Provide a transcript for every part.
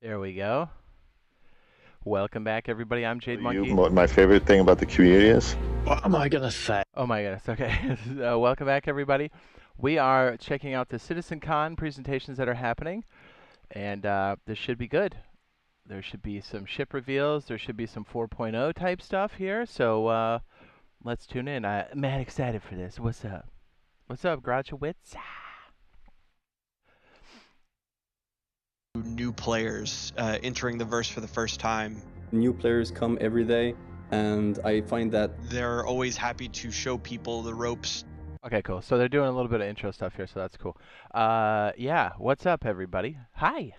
There we go. Welcome back, everybody. I'm Jade Monkey. What my favorite thing about the community is? What am I gonna say? Oh my goodness. Okay. Welcome back, everybody. We are checking out the CitizenCon presentations that are happening, and this should be good. There should be some ship reveals. There should be some 4.0 type stuff here. So let's tune in. I'm mad excited for this. What's up? What's up, graduates? New players entering the verse for the first time. New players come every day, and I find that They're always happy to show people the ropes. Okay, cool. So they're doing a little bit of intro stuff here, so that's cool. Yeah, what's up, everybody? Hi.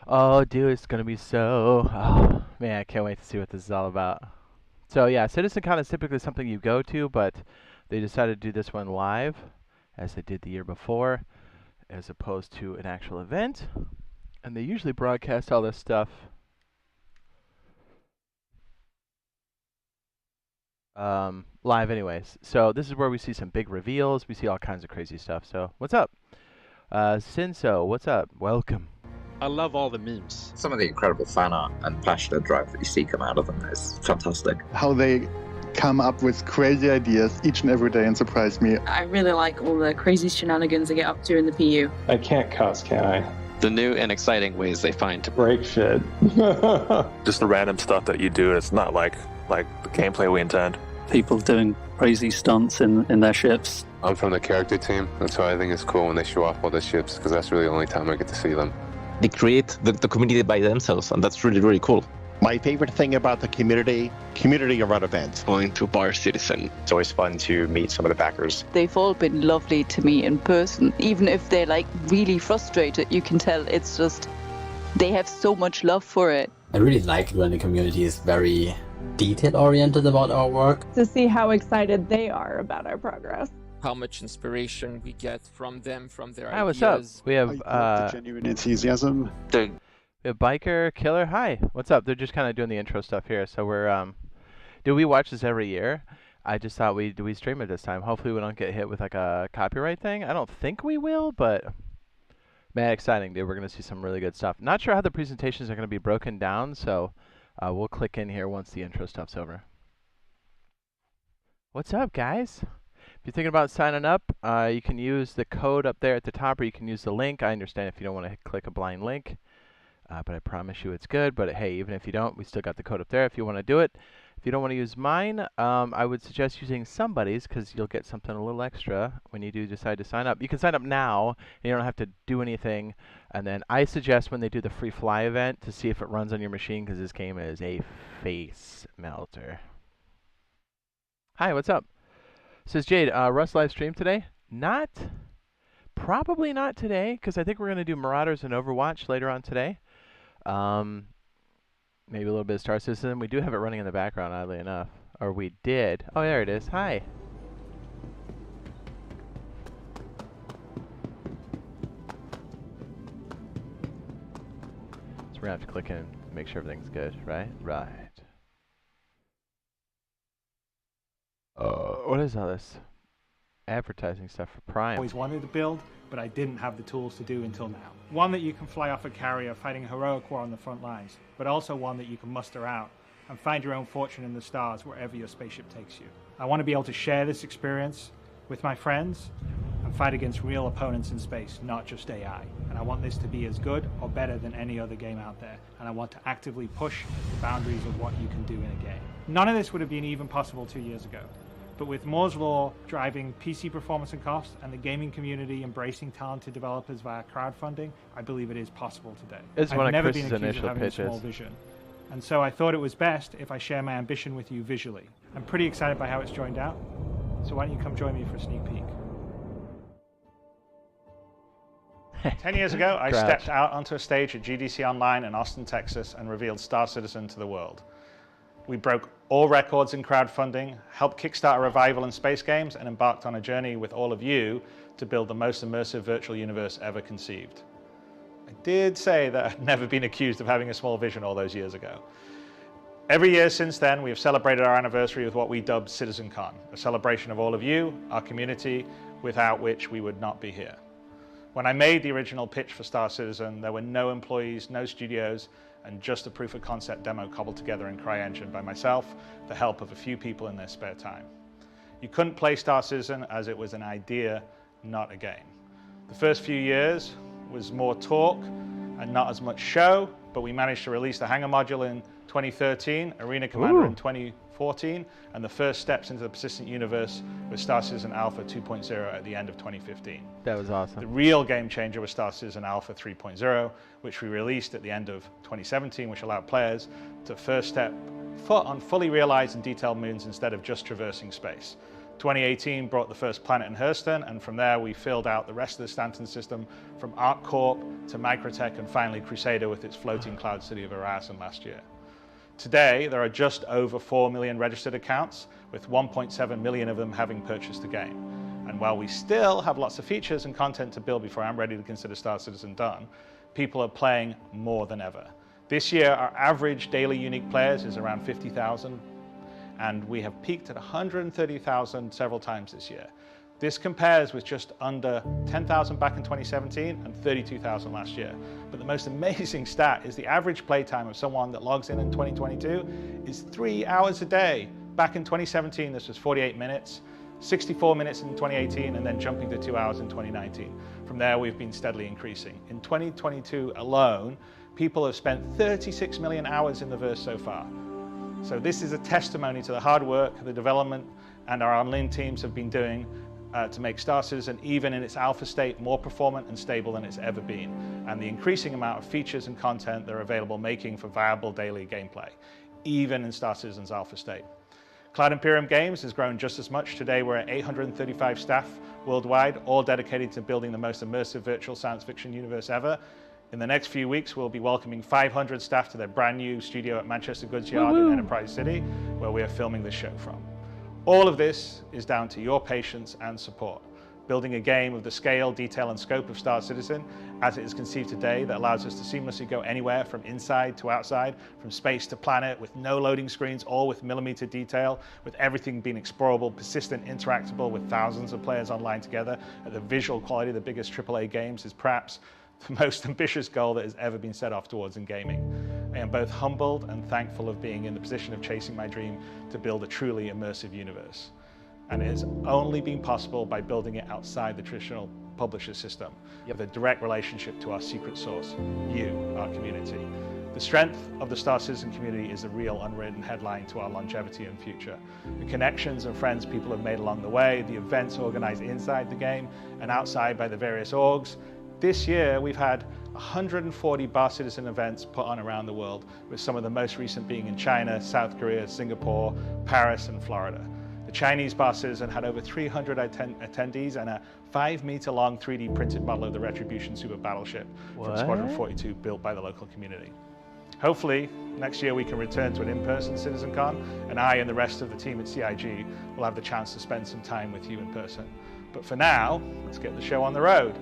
Oh, dude, it's gonna be so... Oh, man, I can't wait to see what this is all about. So yeah, CitizenCon is typically something you go to, but they decided to do this one live, as they did the year before, as opposed to an actual event. And they usually broadcast all this stuff live anyways. So this is where we see some big reveals. We see all kinds of crazy stuff. So what's up? Sinso, what's up? Welcome. I love all the memes. Some of the incredible fan art and passionate drive that you see come out of them is fantastic. How they come up with crazy ideas each and every day and surprise me. I really like all the crazy shenanigans they get up to in the PU. I can't cuss, can I? The new and exciting ways they find to break shit. Just the random stuff that you do, it's not like the gameplay we intend. People doing crazy stunts in their ships. I'm from the character team, and so I think it's cool when they show off all the ships, because that's really the only time I get to see them. They create the community by themselves, and that's really, really cool. My favorite thing about the community around events. Going to Bar Citizen. It's always fun to meet some of the backers. They've all been lovely to me in person. Even if they're like really frustrated, you can tell it's just, they have so much love for it. I really like it when the community is very detail-oriented about our work. To see how excited they are about our progress. How much inspiration we get from them, from their ideas. Hi, what's up? We have the genuine enthusiasm. We have Biker Killer. Hi, what's up? They're just kind of doing the intro stuff here. So we're do we watch this every year? I just thought we stream it this time. Hopefully we don't get hit with like a copyright thing. I don't think we will, but man, exciting, dude. We're gonna see some really good stuff. Not sure how the presentations are gonna be broken down, so we'll click in here once the intro stuff's over. What's up, guys? If you're thinking about signing up, you can use the code up there at the top, or you can use the link. I understand if you don't want to click a blind link. But I promise you it's good. But hey, even if you don't, we still got the code up there if you want to do it. If you don't want to use mine, I would suggest using somebody's, because you'll get something a little extra when you do decide to sign up. You can sign up now, and you don't have to do anything. And then I suggest when they do the free fly event to see if it runs on your machine, because this game is a face melter. Hi, what's up? Says Jade, Russ live stream today? Probably not today, because I think we're going to do Marauders and Overwatch later on today. Maybe a little bit of Star Citizen. We do have it running in the background, oddly enough. Or we did. Oh, there it is. Hi. So we're going to have to click in and make sure everything's good, right? Right. What is all this advertising stuff for Prime? Always wanted to build, but I didn't have the tools to do until now. One that you can fly off a carrier fighting a heroic war on the front lines, but also one that you can muster out and find your own fortune in the stars wherever your spaceship takes you. I want to be able to share this experience with my friends and fight against real opponents in space, not just AI. And I want this to be as good or better than any other game out there, and I want to actively push the boundaries of what you can do in a game. None of this would have been even possible 2 years ago. But with Moore's Law driving PC performance and cost, and the gaming community embracing talented developers via crowdfunding, I believe it is possible today. It's one I've of never Chris's been accused initial of having a small pitches. vision. And so I thought it was best if I share my ambition with you visually. I'm pretty excited by how it's joined out. So why don't you come join me for a sneak peek? 10 years ago, I stepped out onto a stage at GDC Online in Austin, Texas, and revealed Star Citizen to the world. We broke all records in crowdfunding, helped kickstart a revival in space games, and embarked on a journey with all of you to build the most immersive virtual universe ever conceived. I did say that I'd never been accused of having a small vision all those years ago. Every year since then, we have celebrated our anniversary with what we dubbed CitizenCon, a celebration of all of you, our community, without which we would not be here. When I made the original pitch for Star Citizen, there were no employees, no studios, and just a proof of concept demo cobbled together in CryEngine by myself, the help of a few people in their spare time. You couldn't play Star Citizen as it was an idea, not a game. The first few years was more talk and not as much show, but we managed to release the Hangar module in 2013, Arena Commander in 2014, and the first steps into the persistent universe with Star Citizen Alpha 2.0 at the end of 2015. That was awesome. The real game changer was Star Citizen Alpha 3.0, which we released at the end of 2017, which allowed players to first step foot on fully realized and detailed moons instead of just traversing space. 2018 brought the first planet in Hurston, and from there we filled out the rest of the Stanton system from Ark Corp to Microtech and finally Crusader with its floating cloud city of Arasan last year. Today, there are just over 4 million registered accounts, with 1.7 million of them having purchased the game. And while we still have lots of features and content to build before I'm ready to consider Star Citizen done, people are playing more than ever. This year, our average daily unique players is around 50,000, and we have peaked at 130,000 several times this year. This compares with just under 10,000 back in 2017 and 32,000 last year. But the most amazing stat is the average playtime of someone that logs in 2022 is 3 hours a day. Back in 2017, this was 48 minutes, 64 minutes in 2018, and then jumping to 2 hours in 2019. From there, we've been steadily increasing. In 2022 alone, people have spent 36 million hours in the verse so far. So this is a testimony to the hard work the development and our online teams have been doing to make Star Citizen, even in its alpha state, more performant and stable than it's ever been, and the increasing amount of features and content that are available making for viable daily gameplay, even in Star Citizen's alpha state. Cloud Imperium Games has grown just as much. Today we're at 835 staff worldwide, all dedicated to building the most immersive virtual science fiction universe ever. In the next few weeks, we'll be welcoming 500 staff to their brand new studio at Manchester Goods Yard in Enterprise City, where we are filming this show from. All of this is down to your patience and support. Building a game of the scale, detail, and scope of Star Citizen, as it is conceived today, that allows us to seamlessly go anywhere from inside to outside, from space to planet, with no loading screens, all with millimeter detail, with everything being explorable, persistent, interactable, with thousands of players online together at the visual quality of the biggest AAA games, is perhaps the most ambitious goal that has ever been set off towards in gaming. I am both humbled and thankful of being in the position of chasing my dream to build a truly immersive universe. And it has only been possible by building it outside the traditional publisher system, with a direct relationship to our secret source, you, our community. The strength of the Star Citizen community is the real unwritten headline to our longevity and future. The connections and friends people have made along the way, the events organized inside the game and outside by the various orgs. This year, we've had 140 Bar Citizen events put on around the world, with some of the most recent being in China, South Korea, Singapore, Paris, and Florida. The Chinese Bar Citizen had over 300 attendees and a 5-meter-long 3D printed model of the Retribution super battleship from Squadron 42 built by the local community. Hopefully, next year we can return to an in-person CitizenCon, and I and the rest of the team at CIG will have the chance to spend some time with you in person. But for now, let's get the show on the road.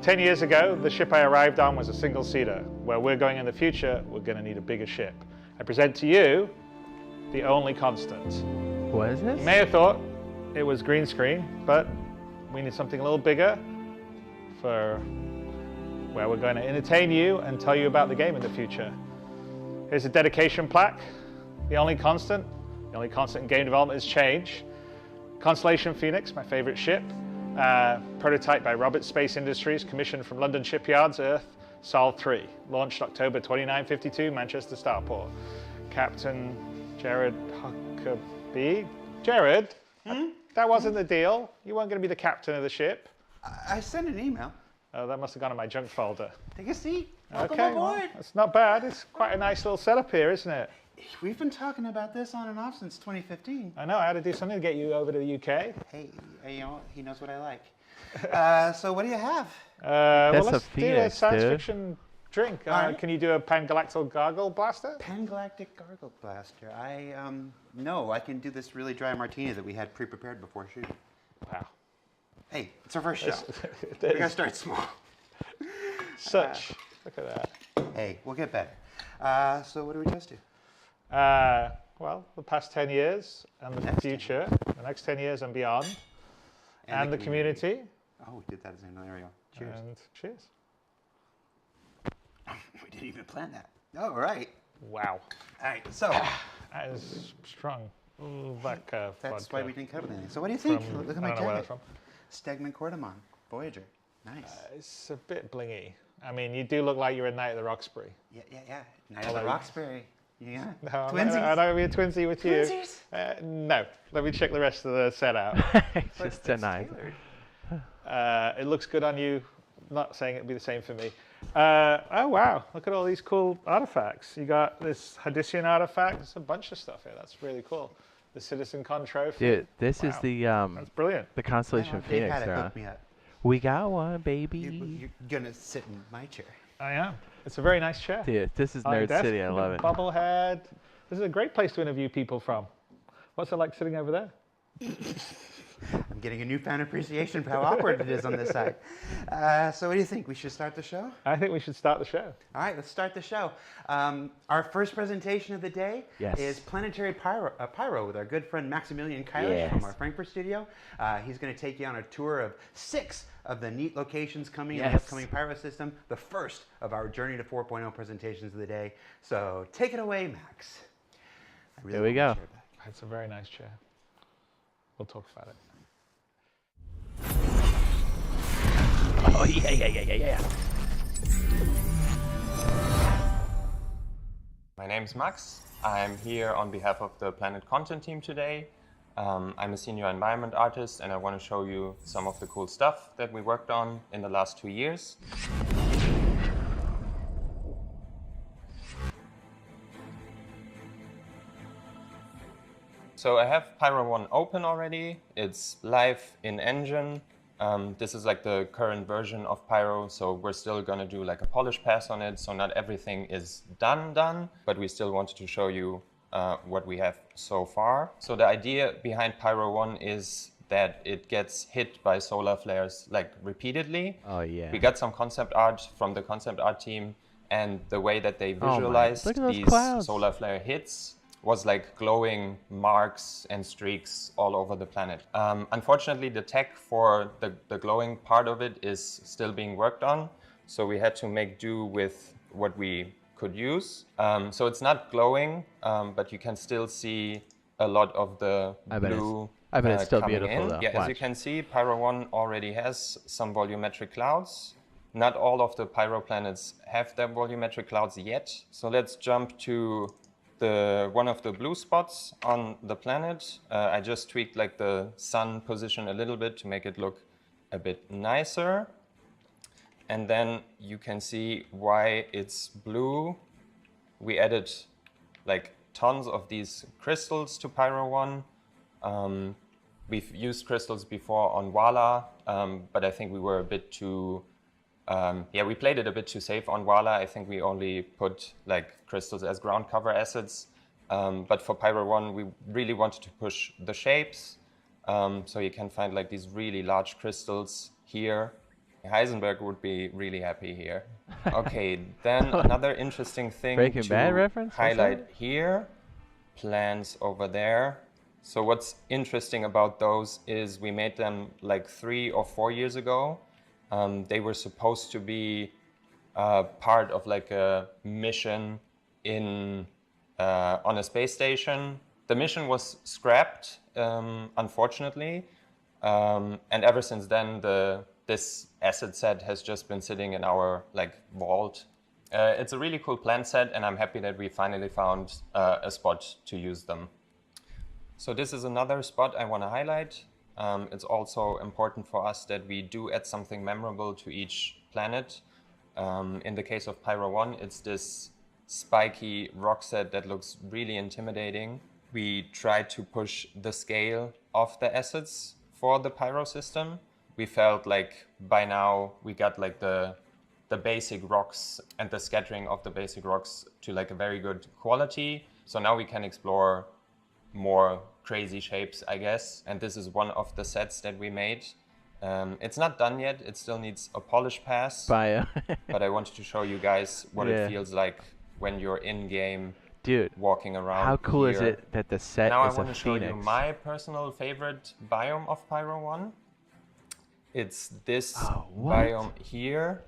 10 years ago, the ship I arrived on was a single-seater. Where we're going in the future, we're going to need a bigger ship. I present to you the only constant. What is this? You may have thought it was green screen, but we need something a little bigger for where we're going to entertain you and tell you about the game in the future. Here's a dedication plaque. The only constant in game development is change. Constellation Phoenix, my favorite ship. Prototyped by Roberts Space Industries, commissioned from London Shipyards, Earth, Sol 3. Launched October 2952, Manchester Starport. Captain Jared Huckabee. Jared, that wasn't the deal. You weren't going to be the captain of the ship. I sent an email. Oh, that must have gone in my junk folder. Take a seat. Welcome Okay, aboard. well, that's not bad. It's quite a nice little setup here, isn't it? We've been talking about this on and off since 2015. I know, I had to do something to get you over to the UK. Hey, you know, he knows what I like. So what do you have? Well, let's do a Phoenix, science dude. fiction drink. Right. Can you do a Pangalactic Gargle Blaster? Pangalactic Gargle Blaster. No, I can do this really dry martini that we had pre-prepared before shooting. Wow. Hey, it's our first show. We gotta start small. Look at that. Hey, we'll get better. So what do we toast to? Well, the past 10 years and the future, the next 10 years and beyond, and the community. Oh, we did that as an there we go. Cheers. And cheers. We didn't even plan that. All right. Wow. All right, so. That is strong. Ooh, that curve. That's why we didn't cover anything. So what do you think? Look at my jacket. From. Stegman Cordamon, Voyager. Nice. It's a bit blingy. I mean, you do look like you're a Knight of the Roxbury. Yeah. Knight of the Roxbury. Yeah. No, Twinsies. I don't be a twinsy with you. Twinsies? No. Let me check the rest of the set out. Just tonight. It looks good on you. Not saying it'd be the same for me. Oh wow! Look at all these cool artifacts. You got this Hadician artifact. There's a bunch of stuff here. That's really cool. The CitizenCon trophy. Dude, this is the That's brilliant. The Constellation Phoenix. Hook me up. We got one, baby. You're gonna sit in my chair. I am. It's a very nice chair. Dude, this is Nerd City. I love it. Bubblehead. This is a great place to interview people from. What's it like sitting over there? I'm getting a newfound appreciation for how awkward it is on this side. So what do you think? We should start the show? I think we should start the show. All right, let's start the show. Our first presentation of the day is Planetary Pyro with our good friend Maximilian Kylish from our Frankfurt studio. He's going to take you on a tour of 6 of the neat locations coming in the upcoming Pyro system, the first of our Journey to 4.0 presentations of the day. So take it away, Max. Here we go. It's a very nice chair. We'll talk about it. Oh, yeah. My name's Max. I'm here on behalf of the Planet Content team today. I'm a senior environment artist, and I want to show you some of the cool stuff that we worked on in the last 2 years. So I have Pyro 1 open already. It's live in engine. This is like the current version of Pyro, so we're still gonna do like a polish pass on it, so not everything is done, but we still wanted to show you what we have so far. So the idea behind Pyro 1 is that it gets hit by solar flares like repeatedly. Oh yeah. We got some concept art from the concept art team, and the way that they visualized these solar flare hits was like glowing marks and streaks all over the planet. Unfortunately, the tech for the glowing part of it is still being worked on, so we had to make do with what we could use. So it's not glowing, but you can still see a lot of the blue. I bet it's still beautiful though. Yeah, as you can see, Pyro 1 already has some volumetric clouds. Not all of the Pyro planets have their volumetric clouds yet. So let's jump to one of the blue spots on the planet. I just tweaked like the sun position a little bit to make it look a bit nicer. And then you can see why it's blue. We added like tons of these crystals to Pyro 1. We've used crystals before on Wala, but I think we were a bit too we played it a bit too safe on Wala. I think we only put like crystals as ground cover assets. But for Pyro 1, we really wanted to push the shapes. So you can find like these really large crystals here. Heisenberg would be really happy here. Okay, then another interesting thing Breaking Bad reference? Highlight here, plants over there. So what's interesting about those is we made them like 3 or 4 years ago. They were supposed to be part of like a mission on a space station. The mission was scrapped, unfortunately, and ever since then this asset set has just been sitting in our like vault. It's a really cool plant set, and I'm happy that we finally found a spot to use them. So this is another spot I want to highlight. It's also important for us that we do add something memorable to each planet. In the case of Pyro 1, it's this spiky rock set that looks really intimidating. We tried to push the scale of the assets for the Pyro system. We felt like by now we got like the basic rocks and the scattering of the basic rocks to like a very good quality. So now we can explore more crazy shapes, I guess. And this is one of the sets that we made. It's not done yet. It still needs a polish pass. But I wanted to show you guys what it feels like when you're in-game walking around. How cool is it that the set now is a I want to show phoenix? you my personal favorite biome of Pyro 1. It's this what? biome here,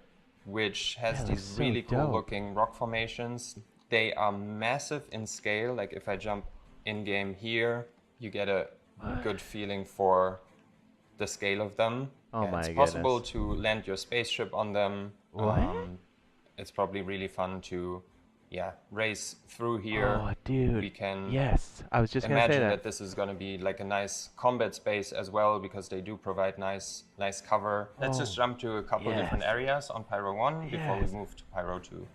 which has these really cool looking rock formations. They are massive in scale. Like if I jump in-game here, you get a good feeling for the scale of them. Oh my it's goodness. possible to land your spaceship on them. What? It's probably really fun to race through here. Oh, dude. We can yes, I was just gonna say imagine that. this is going to be like a nice combat space as well, because they do provide nice cover. Let's just jump to a couple different areas on Pyro 1 before we move to Pyro 2.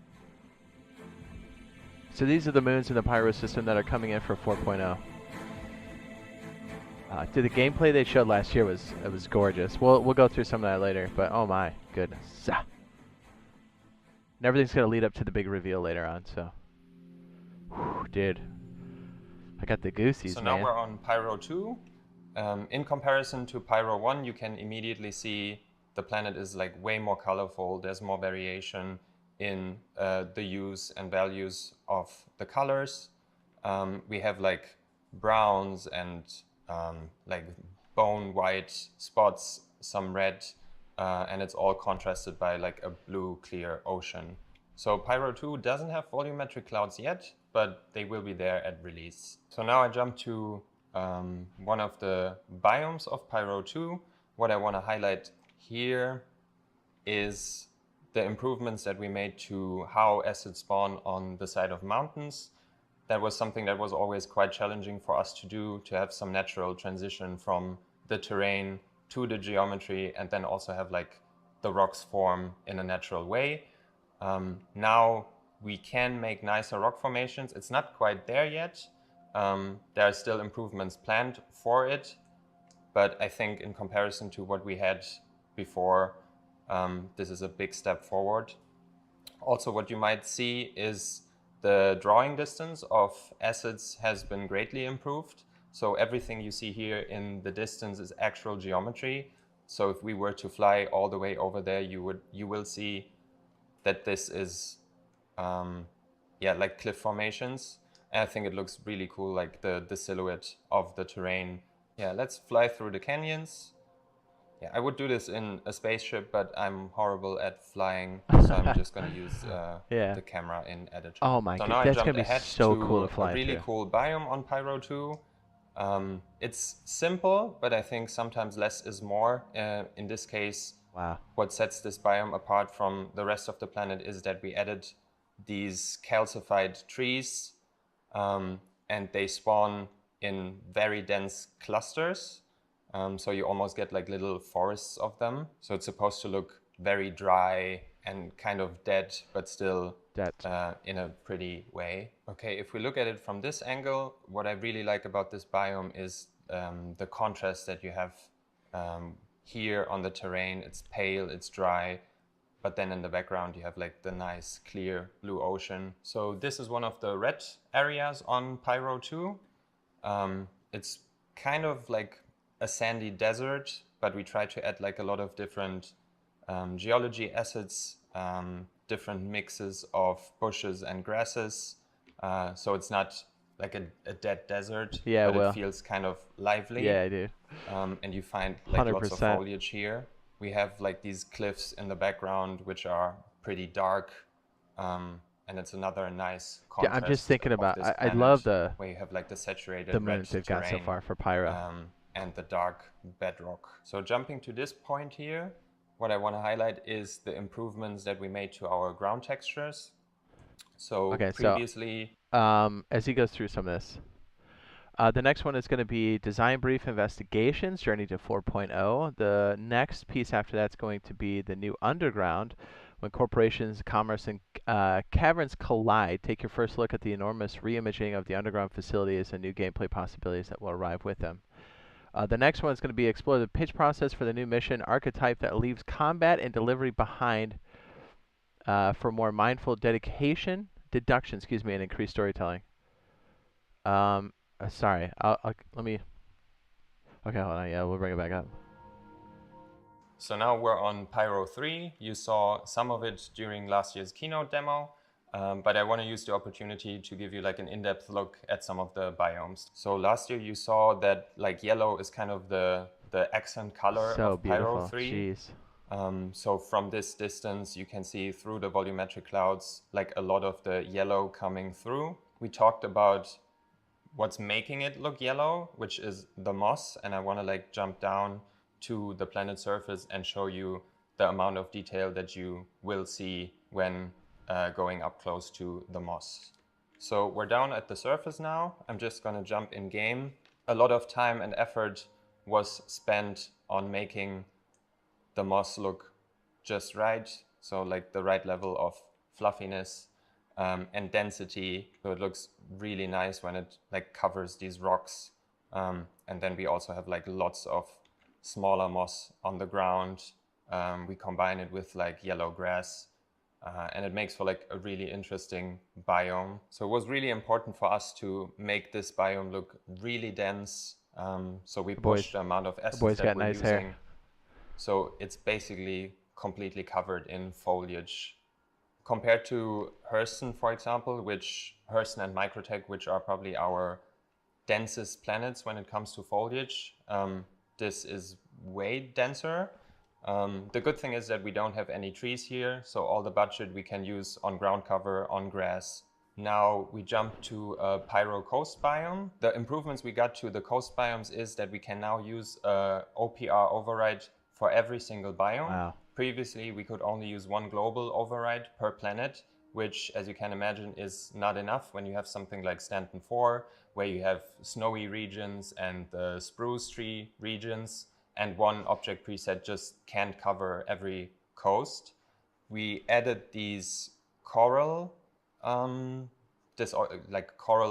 So these are the moons in the Pyro system that are coming in for 4.0. Dude, the gameplay they showed last year was gorgeous. We'll go through some of that later, but oh my goodness. And everything's gonna lead up to the big reveal later on, so. Whew, dude, I got the goosies, so man. Now we're on Pyro 2. In comparison to Pyro 1, you can immediately see the planet is like way more colorful. There's more variation in the use and values of the colors. We have like browns and like bone white spots, some red, and it's all contrasted by like a blue clear ocean. So Pyro 2 doesn't have volumetric clouds yet, but they will be there at release. So now I jump to one of the biomes of Pyro 2. What I want to highlight here is the improvements that we made to how acids spawn on the side of mountains. That was something that was always quite challenging for us to do, to have some natural transition from the terrain to the geometry, and then also have like the rocks form in a natural way. Now we can make nicer rock formations. It's not quite there yet. There are still improvements planned for it, but I think in comparison to what we had before, this is a big step forward. Also, what you might see is the drawing distance of acids has been greatly improved. So everything you see here in the distance is actual geometry. So if we were to fly all the way over there, you will see that this is like cliff formations. And I think it looks really cool, like the silhouette of the terrain. Yeah, let's fly through the canyons. Yeah, I would do this in a spaceship, but I'm horrible at flying, so I'm just going to use the camera in editor. Oh my god, that's going to be so cool to fly a really cool biome on Pyro 2. It's simple, but I think sometimes less is more. In this case, what sets this biome apart from the rest of the planet is that we added these calcified trees, and they spawn in very dense clusters. So you almost get like little forests of them. So it's supposed to look very dry and kind of dead, but still in a pretty way. Okay, if we look at it from this angle, what I really like about this biome is the contrast that you have here on the terrain. It's pale, it's dry, but then in the background you have like the nice clear blue ocean. So this is one of the red areas on Pyro 2. It's kind of like a sandy desert, but we try to add like a lot of different geology assets, different mixes of bushes and grasses. So it's not like a dead desert, but it feels kind of lively. Yeah, I do. And you find like 100%. lots of foliage here. We have like these cliffs in the background, which are pretty dark. And it's another nice contrast. Yeah, I'm just thinking about, I love where you have like the saturated the moons they've got so far for Pyro. And the dark bedrock. So jumping to this point here, what I want to highlight is the improvements that we made to our ground textures. So previously... as he goes through some of this, the next one is going to be Design Brief Investigations, Journey to 4.0. The next piece after that's going to be the new Underground, when corporations, commerce, and caverns collide. Take your first look at the enormous re-imaging of the underground facilities and new gameplay possibilities that will arrive with them. The next one is going to be explore the pitch process for the new mission archetype that leaves combat and delivery behind for more mindful deduction, and increased storytelling. Sorry, let me. Okay, hold on. Yeah, we'll bring it back up. So now we're on Pyro 3. You saw some of it during last year's keynote demo. But I want to use the opportunity to give you like an in-depth look at some of the biomes. So last year you saw that like yellow is kind of the the accent color So of beautiful. Pyro 3. Jeez. So from this distance, you can see through the volumetric clouds, like a lot of the yellow coming through. We talked about what's making it look yellow, which is the moss. And I want to like jump down to the planet surface and show you the amount of detail that you will see when going up close to the moss. So we're down at the surface now. I'm just going to jump in game. A lot of time and effort was spent on making the moss look just right. So like the right level of fluffiness and density. So it looks really nice when it like covers these rocks. And then we also have like lots of smaller moss on the ground. We combine it with like yellow grass. And it makes for like a really interesting biome. So it was really important for us to make this biome look really dense. So we pushed the amount of assets that we're using. Hair. So it's basically completely covered in foliage. Compared to Hurston, for example, Hurston and Microtech, which are probably our densest planets when it comes to foliage, this is way denser. The good thing is that we don't have any trees here, so all the budget we can use on ground cover, on grass. Now we jump to a Pyro coast biome. The improvements we got to the coast biomes is that we can now use a OPR override for every single biome. Wow. Previously, we could only use one global override per planet, which, as you can imagine, is not enough when you have something like Stanton 4, where you have snowy regions and the spruce tree regions, and one object preset just can't cover every coast. We added these coral, coral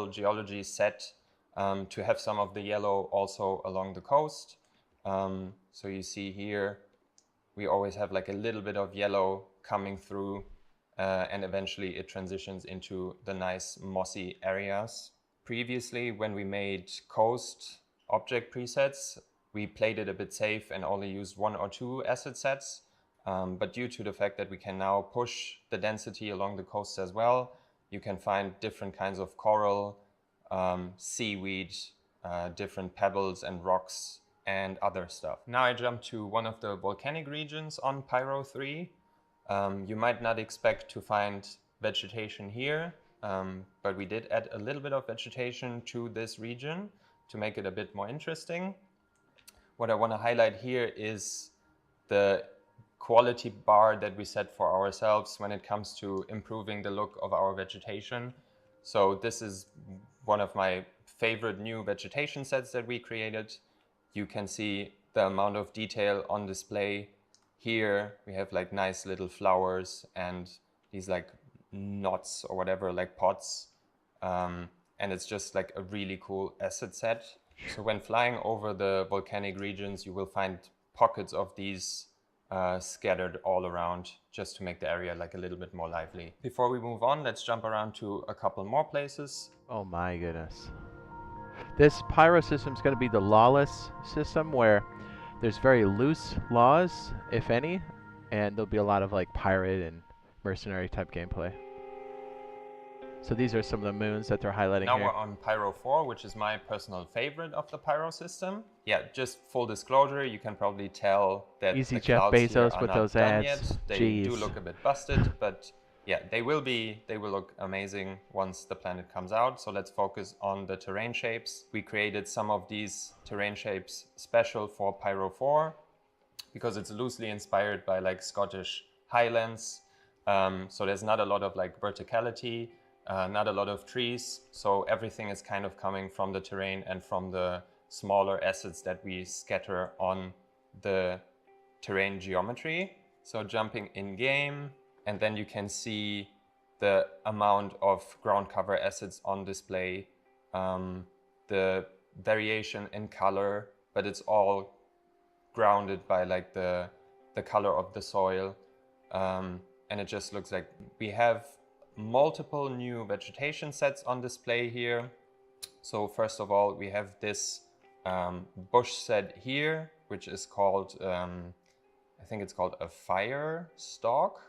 geology set to have some of the yellow also along the coast. So you see here, we always have like a little bit of yellow coming through, and eventually it transitions into the nice mossy areas. Previously, when we made coast object presets, we played it a bit safe and only used 1 or 2 asset sets. But due to the fact that we can now push the density along the coast as well, you can find different kinds of coral, seaweed, different pebbles and rocks, and other stuff. Now I jump to one of the volcanic regions on Pyro 3. You might not expect to find vegetation here, but we did add a little bit of vegetation to this region to make it a bit more interesting. What I want to highlight here is the quality bar that we set for ourselves when it comes to improving the look of our vegetation. So this is one of my favorite new vegetation sets that we created. You can see the amount of detail on display. Here we have like nice little flowers and these like knots or whatever, like pots. And it's just like a really cool asset set. So when flying over the volcanic regions, you will find pockets of these scattered all around just to make the area like a little bit more lively. Before we move on, let's jump around to a couple more places. Oh my goodness. This Pyro system is going to be the lawless system where there's very loose laws, if any, and there'll be a lot of like pirate and mercenary type gameplay. So these are some of the moons that they're highlighting now here. We're on Pyro 4, which is my personal favorite of the Pyro system. Yeah, just full disclosure, you can probably tell that Easy the Jeff clouds here Bezos are with not those done ads. yet. They Jeez. do look a bit busted, but yeah, they will look amazing once the planet comes out. So let's focus on the terrain shapes. We created some of these terrain shapes special for Pyro 4 because it's loosely inspired by like Scottish Highlands. So there's not a lot of like verticality, not a lot of trees. So everything is kind of coming from the terrain and from the smaller assets that we scatter on the terrain geometry. So jumping in game, and then you can see the amount of ground cover assets on display, the variation in color, but it's all grounded by like the color of the soil. And it just looks like we have multiple new vegetation sets on display here. So first of all, we have this bush set here, which is called, I think it's called a fire stalk,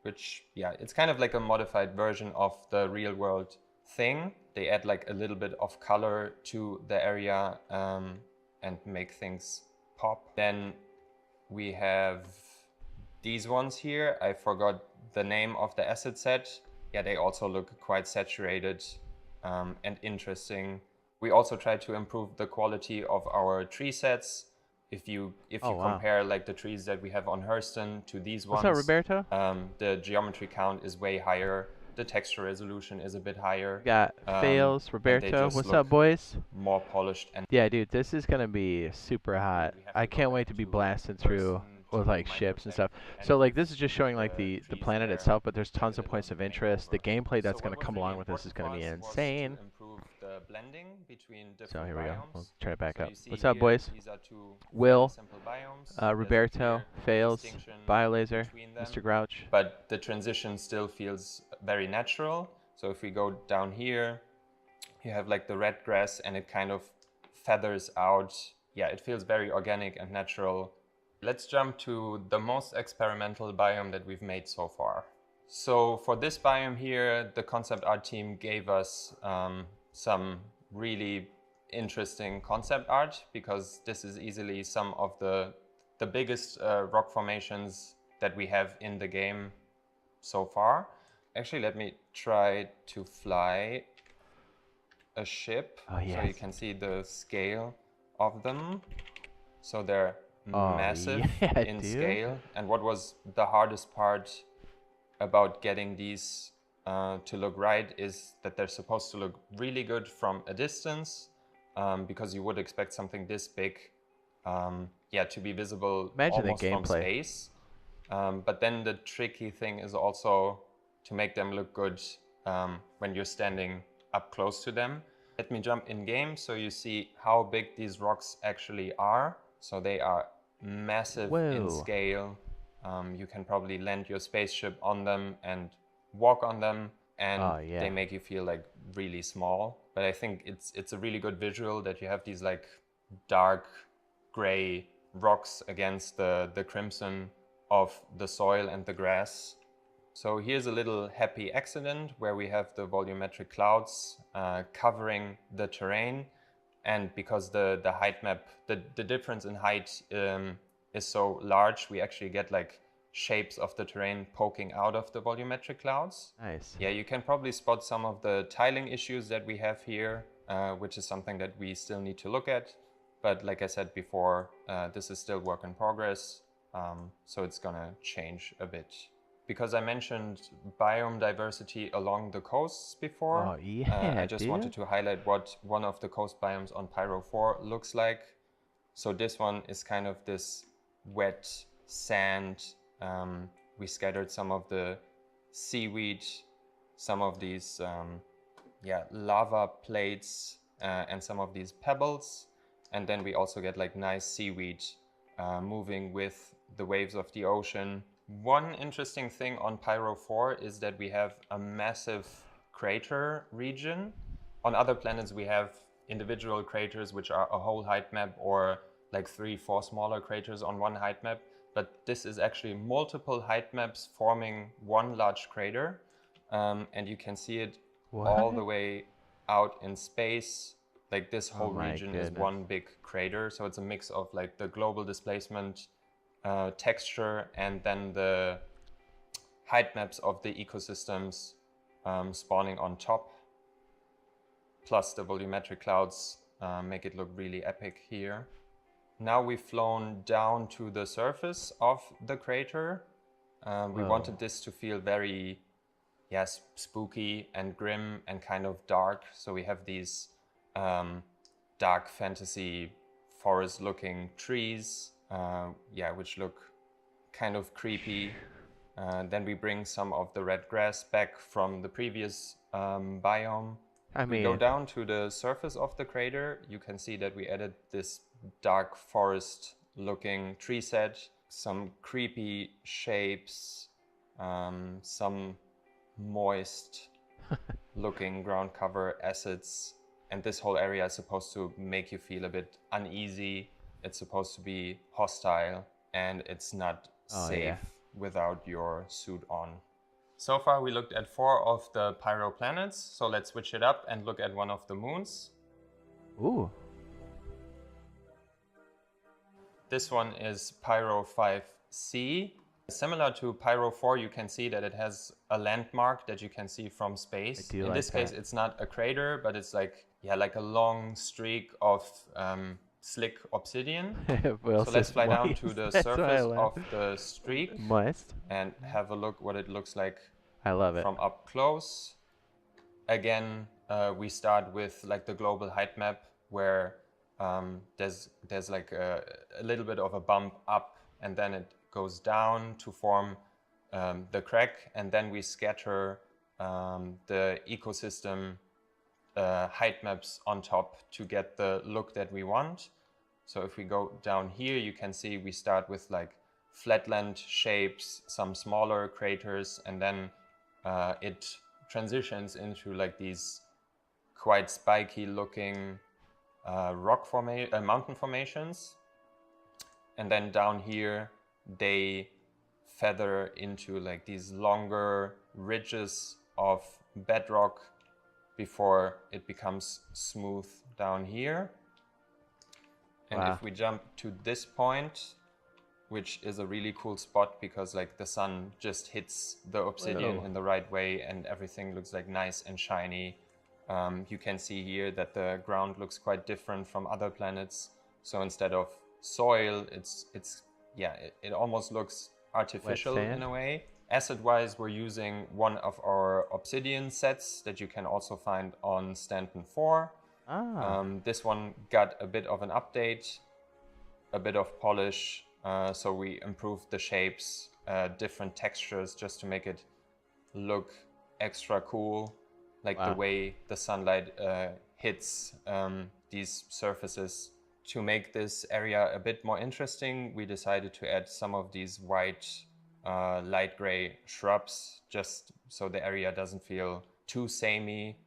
which, yeah, it's kind of like a modified version of the real world thing. They add like a little bit of color to the area and make things pop. Then we have these ones here. I forgot the name of the asset set. Yeah, they also look quite saturated and interesting. We also try to improve the quality of our tree sets. If you compare like the trees that we have on Hurston to these ones, what's up, Roberto? The geometry count is way higher. The texture resolution is a bit higher. Got Fails, Roberto. What's up, boys? More polished and yeah, dude, this is gonna be super hot. I can't wait to be blasting through with like ships and stuff. So like this is just showing like the planet itself, but there's tons of points of interest. The gameplay that's gonna come along with this is gonna be insane. So here we go. We'll turn it back up. What's up, boys? Will, Roberto, Fails, BioLazer, Mr. Grouch. But the transition still feels very natural. So if we go down here, you have like the red grass and it kind of feathers out. Yeah, it feels very organic and natural. Let's jump to the most experimental biome that we've made so far. So for this biome here, the concept art team gave us some really interesting concept art, because this is easily some of the biggest rock formations that we have in the game so far. Actually, let me try to fly a ship so you can see the scale of them. So they're massive in scale. And what was the hardest part about getting these to look right is that they're supposed to look really good from a distance, because you would expect something this big to be visible almost from space. But then the tricky thing is also to make them look good when you're standing up close to them. Let me jump in game so you see how big these rocks actually are. So they are massive in scale. You can probably land your spaceship on them and walk on them, and they make you feel like really small. But I think it's a really good visual that you have these like dark gray rocks against the crimson of the soil and the grass. So here's a little happy accident where we have the volumetric clouds covering the terrain, and because the height map, the difference in height is so large, we actually get like shapes of the terrain poking out of the volumetric clouds. Nice. Yeah, you can probably spot some of the tiling issues that we have here, which is something that we still need to look at. But like I said before, this is still work in progress, so it's gonna change a bit. Because I mentioned biome diversity along the coasts before, I just wanted to highlight what one of the coast biomes on Pyro 4 looks like. So this one is kind of this wet sand. We scattered some of the seaweed, some of these lava plates, and some of these pebbles. And then we also get like nice seaweed moving with the waves of the ocean. One interesting thing on Pyro 4 is that we have a massive crater region. On other planets we have individual craters which are a whole height map, or like 3-4 smaller craters on one height map. But this is actually multiple height maps forming one large crater. And you can see it all the way out in space. Like this whole region is one big crater. So it's a mix of like the global displacement texture and then the height maps of the ecosystems spawning on top, plus the volumetric clouds make it look really epic here. Now we've flown down to the surface of the crater. We wanted this to feel very spooky and grim and kind of dark, so we have these dark fantasy forest looking trees, which look kind of creepy. Then we bring some of the red grass back from the previous biome. We go down to the surface of the crater. You can see that we added this dark forest looking tree set, some creepy shapes, some moist looking ground cover assets. And this whole area is supposed to make you feel a bit uneasy. It's supposed to be hostile, and it's not safe without your suit on. So far we looked at 4 of the Pyro planets, so let's switch it up and look at one of the moons. Ooh. This one is Pyro 5C. Similar to Pyro 4, you can see that it has a landmark that you can see from space. In this case, it's not a crater, but it's like, yeah, like a long streak of slick obsidian. So let's fly down to the surface of the streak and have a look what it looks like. I love it. From up close. Again, we start with like the global height map where there's like a little bit of a bump up, and then it goes down to form the crack, and then we scatter the ecosystem height maps on top to get the look that we want. So if we go down here, you can see we start with like flatland shapes, some smaller craters, and then it transitions into like these quite spiky looking mountain formations. And then down here, they feather into like these longer ridges of bedrock before it becomes smooth down here. And if we jump to this point, which is a really cool spot because like the sun just hits the obsidian in the right way and everything looks like nice and shiny. You can see here that the ground looks quite different from other planets. So instead of soil, it almost looks artificial in a way. Acid-wise, we're using one of our obsidian sets that you can also find on Stanton 4. This one got a bit of an update, a bit of polish, so we improved the shapes, different textures just to make it look extra cool, like the way the sunlight hits these surfaces. To make this area a bit more interesting, we decided to add some of these white, light gray shrubs, just so the area doesn't feel too samey.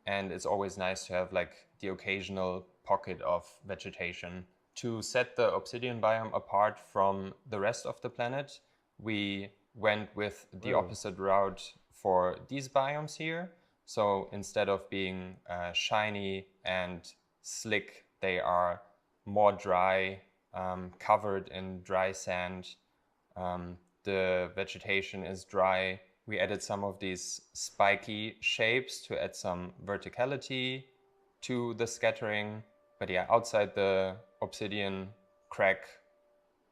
And it's always nice to have like the occasional pocket of vegetation. To set the obsidian biome apart from the rest of the planet, we went with the opposite route for these biomes here. So instead of being shiny and slick, they are more dry, covered in dry sand. The vegetation is dry. We added some of these spiky shapes to add some verticality to the scattering. But yeah, outside the obsidian crack,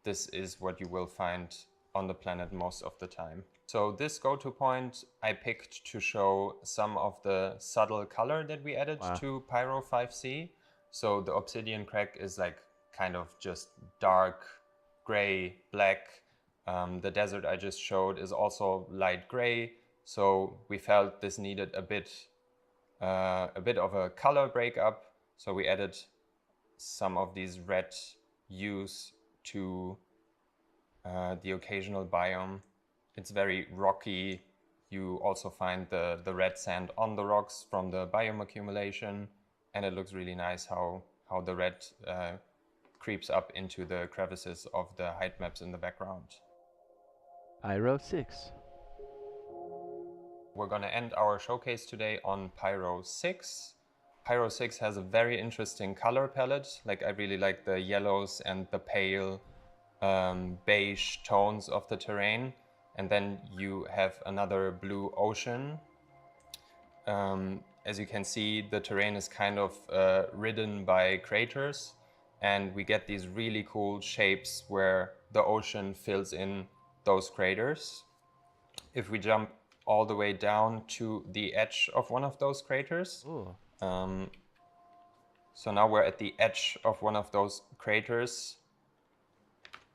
this is what you will find on the planet most of the time. So this go-to point I picked to show some of the subtle color that we added to Pyro 5C. So the obsidian crack is like kind of just dark gray, black. The desert I just showed is also light gray. So we felt this needed a bit of a color breakup. So we added some of these red hues to the occasional biome. It's very rocky. You also find the red sand on the rocks from the biome accumulation. And it looks really nice how the red creeps up into the crevices of the height maps in the background. Pyro 6. We're going to end our showcase today on Pyro 6. Pyro 6 has a very interesting color palette. Like I really like the yellows and the pale beige tones of the terrain. And then you have another blue ocean. As you can see, the terrain is kind of ridden by craters, and we get these really cool shapes where the ocean fills in those craters. If we jump all the way down to the edge of one of those craters, so now we're at the edge of one of those craters.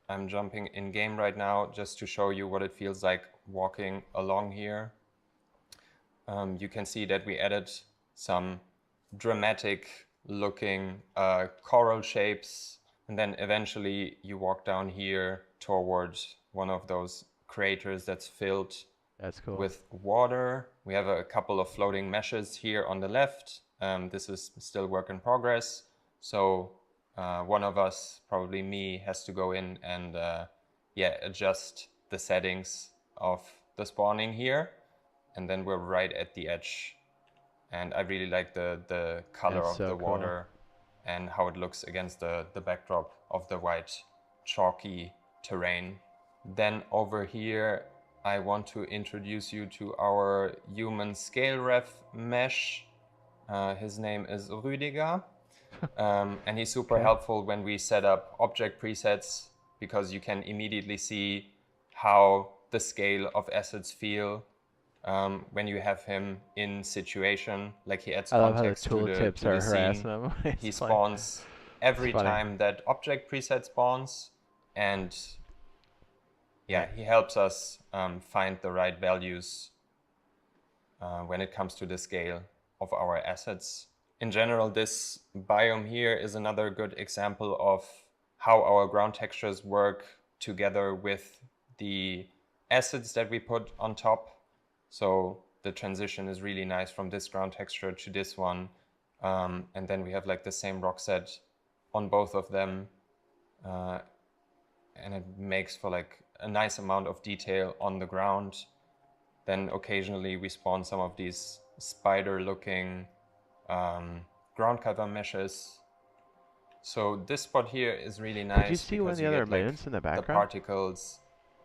I'm jumping in game right now just to show you what it feels like walking along here. You can see that we added some dramatic looking coral shapes, and then eventually you walk down here towards one of those craters that's filled with water. We have a couple of floating meshes here on the left. This is still work in progress, so one of us, probably me, has to go in and adjust the settings of the spawning here. And then we're right at the edge. And I really like the color of the water and how it looks against the backdrop of the white chalky terrain. Then over here, I want to introduce you to our human scale ref mesh. His name is Rüdiger, and he's super helpful when we set up object presets, because you can immediately see how the scale of assets feel when you have him in situation. Like, he adds context to the scene. He spawns every time that object preset spawns, and yeah, he helps us find the right values when it comes to the scale of our assets. In general, this biome here is another good example of how our ground textures work together with the assets that we put on top. So the transition is really nice from this ground texture to this one. And then we have like the same rock set on both of them. And it makes for like a nice amount of detail on the ground. Then occasionally we spawn some of these spider-looking ground cover meshes. So this spot here is really nice. Did you see one of the other moons in the background? The particles,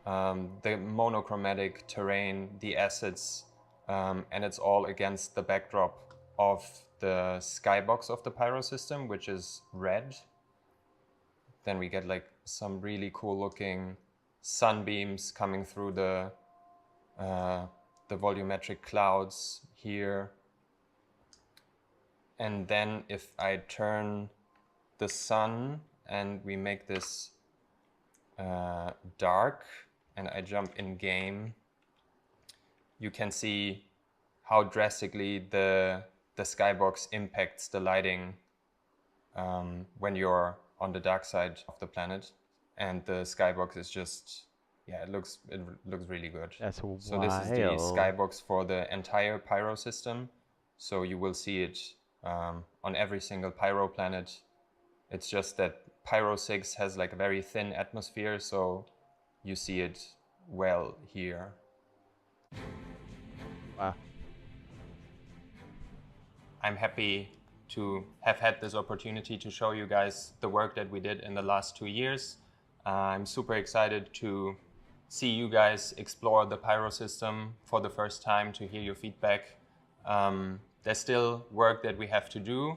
the monochromatic terrain, the assets, and it's all against the backdrop of the skybox of the pyro system, which is red. Then we get like some really cool looking sunbeams coming through the volumetric clouds here. And then if I turn the sun and we make this dark and I jump in game, you can see how drastically the skybox impacts the lighting when you're on the dark side of the planet. And the skybox is just, yeah, it looks really good. That's wild. So this is the skybox for the entire pyro system. So you will see it on every single pyro planet. It's just that Pyro 6 has like a very thin atmosphere, so you see it well here. Wow. I'm happy to have had this opportunity to show you guys the work that we did in the last 2 years. I'm super excited to see you guys explore the Pyro system for the first time, to hear your feedback. There's still work that we have to do,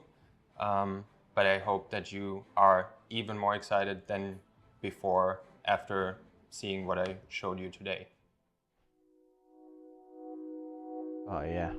but I hope that you are even more excited than before after seeing what I showed you today. Oh yeah.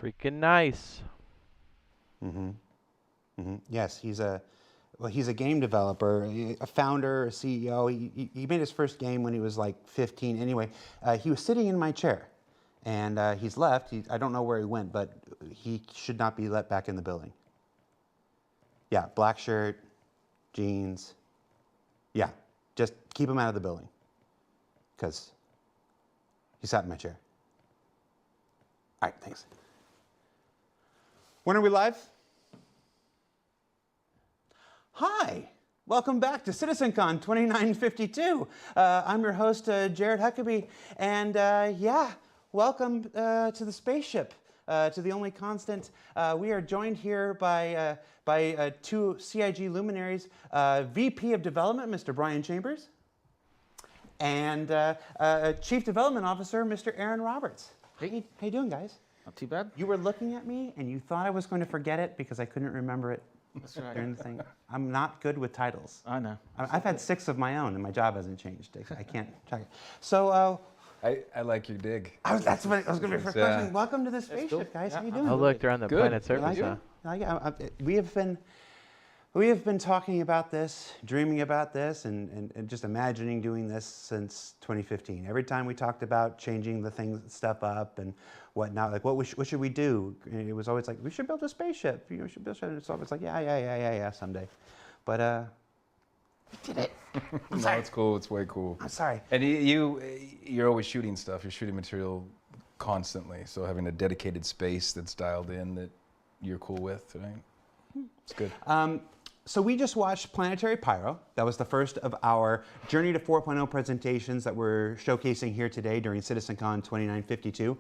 Freaking nice. Yes, he's a game developer, a founder, a CEO. He made his first game when he was like 15. Anyway, he was sitting in my chair, and he's left. I don't know where he went, but he should not be let back in the building. Yeah, black shirt, jeans. Yeah, just keep him out of the building, because he sat in my chair. All right, thanks. When are we live? Hi, welcome back to CitizenCon 2952. I'm your host, Jared Huckabee, and yeah, welcome to the spaceship, to the only constant. We are joined here by two CIG luminaries, VP of Development, Mr. Brian Chambers, and Chief Development Officer, Mr. Aaron Roberts. How you doing, guys? Not too bad. You were looking at me, and you thought I was going to forget it because I couldn't remember it. That's right. During the thing. I'm not good with titles. I know. I've had 6 of my own, and my job hasn't changed. I can't check it. So, I like your dig. That's what I was going to be first question. Welcome to the spaceship, guys. How you doing? Oh, look, they're on the planet surface. We have been talking about this, dreaming about this, and just imagining doing this since 2015. Every time we talked about changing the stuff up and whatnot, like what should we do? And it was always like, we should build a spaceship. We should build a spaceship. It's always like, yeah, someday. But we did it. No, it's cool. It's way cool. I'm sorry. And you're always shooting stuff. You're shooting material constantly. So having a dedicated space that's dialed in that you're cool with, right? It's good. So we just watched Planetary Pyro. That was the first of our Journey to 4.0 presentations that we're showcasing here today during CitizenCon 2952.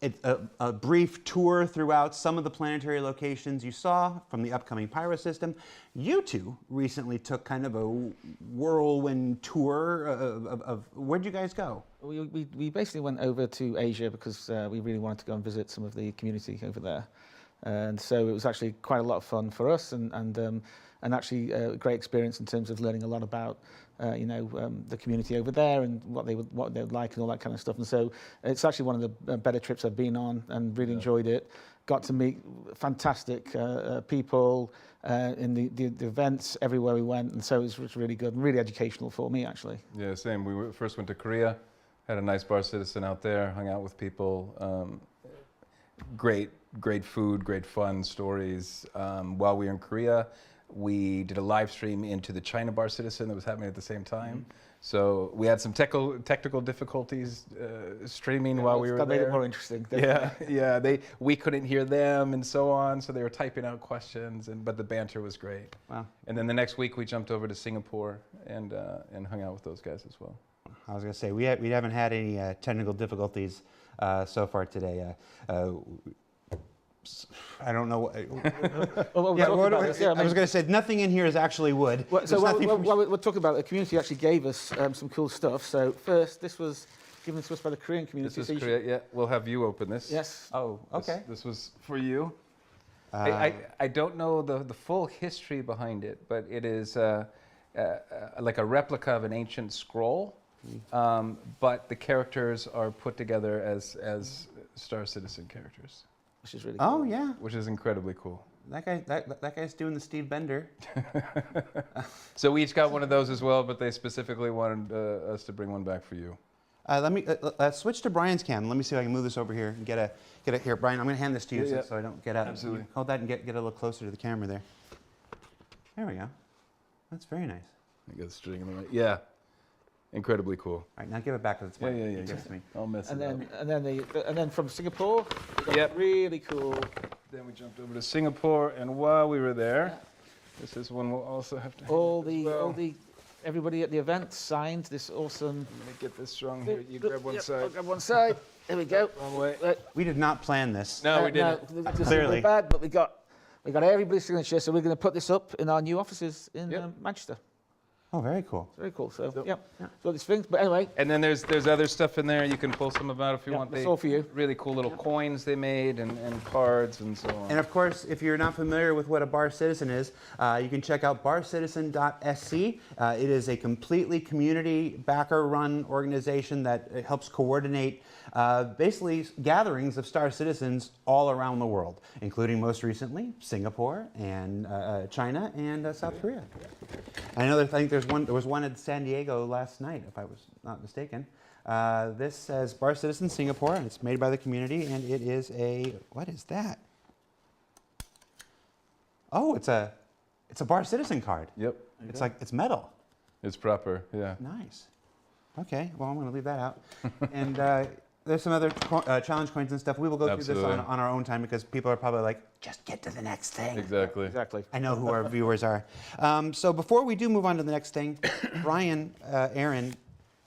It's a brief tour throughout some of the planetary locations you saw from the upcoming Pyro system. You two recently took kind of a whirlwind tour of where'd you guys go? We basically went over to Asia because we really wanted to go and visit some of the community over there. And so it was actually quite a lot of fun for us, and actually a great experience in terms of learning a lot about the community over there and what they would like and all that kind of stuff. And so it's actually one of the better trips I've been on, and really enjoyed it. Got to meet fantastic people in the events everywhere we went, and so it was really good and really educational for me, actually. Yeah, same. We first went to Korea, had a nice bar citizen out there, hung out with people. Great food, great fun stories. While we were in Korea, we did a live stream into the China Bar Citizen that was happening at the same time. So we had some technical difficulties streaming while we were there. That made it more interesting. Yeah. We couldn't hear them and so on, so they were typing out questions, but the banter was great. Wow. And then the next week we jumped over to Singapore and hung out with those guys as well. I was going to say, we haven't had any technical difficulties so far today. I don't know. I was going to say, nothing in here is actually wood. We're talking about the community actually gave us some cool stuff. So first, this was given to us by the Korean community. This is Korea, yeah. We'll have you open this. Yes. Oh, okay. This was for you. I don't know the full history behind it, but it is like a replica of an ancient scroll. But the characters are put together as Star Citizen characters. Which is really cool. Oh, yeah. Which is incredibly cool. That guy's doing the Steve Bender. So we each got one of those as well, but they specifically wanted us to bring one back for you. Let me switch to Brian's cam. Let me see if I can move this over here and get a here, Brian. I'm going to hand this to you so I don't get out. Absolutely. Hold that and get a little closer to the camera there. There we go. That's very nice. I got the string in the right. Yeah. Incredibly cool. All right, now give it back because it's mine. Yeah. Give it to me. I'll mess it up. And then from Singapore, really cool. Then we jumped over to Singapore, and while we were there, this is one we'll also have to. Everybody at the event signed this awesome. I'm gonna get this strong here. You grab one side. I'll grab one side. There we go. Wrong way. We did not plan this. No, we didn't. No, clearly. Bad, but we got everybody's signature, so we're going to put this up in our new offices in Manchester. Oh, very cool. It's very cool. So, so these things. But anyway. And then there's other stuff in there. You can pull some of them out if you want. That's all for you. Really cool little coins they made and cards and so on. And of course, if you're not familiar with what a bar citizen is, you can check out barcitizen.sc. It is a completely community backer-run organization that helps coordinate basically gatherings of Star Citizens all around the world, including most recently Singapore and China and South Korea. I know that I think there was one in San Diego last night, if I was not mistaken. This says Bar Citizen Singapore, and it's made by the community, and it is a, what is that? Oh, it's a Bar Citizen card. Yep. It's metal. It's proper, yeah. Nice. Okay, well, I'm going to leave that out. And there's some other challenge coins and stuff. We will go through this on our own time because people are probably like, just get to the next thing. Exactly. Exactly. I know who our viewers are. So before we do move on to the next thing, Brian, Aaron,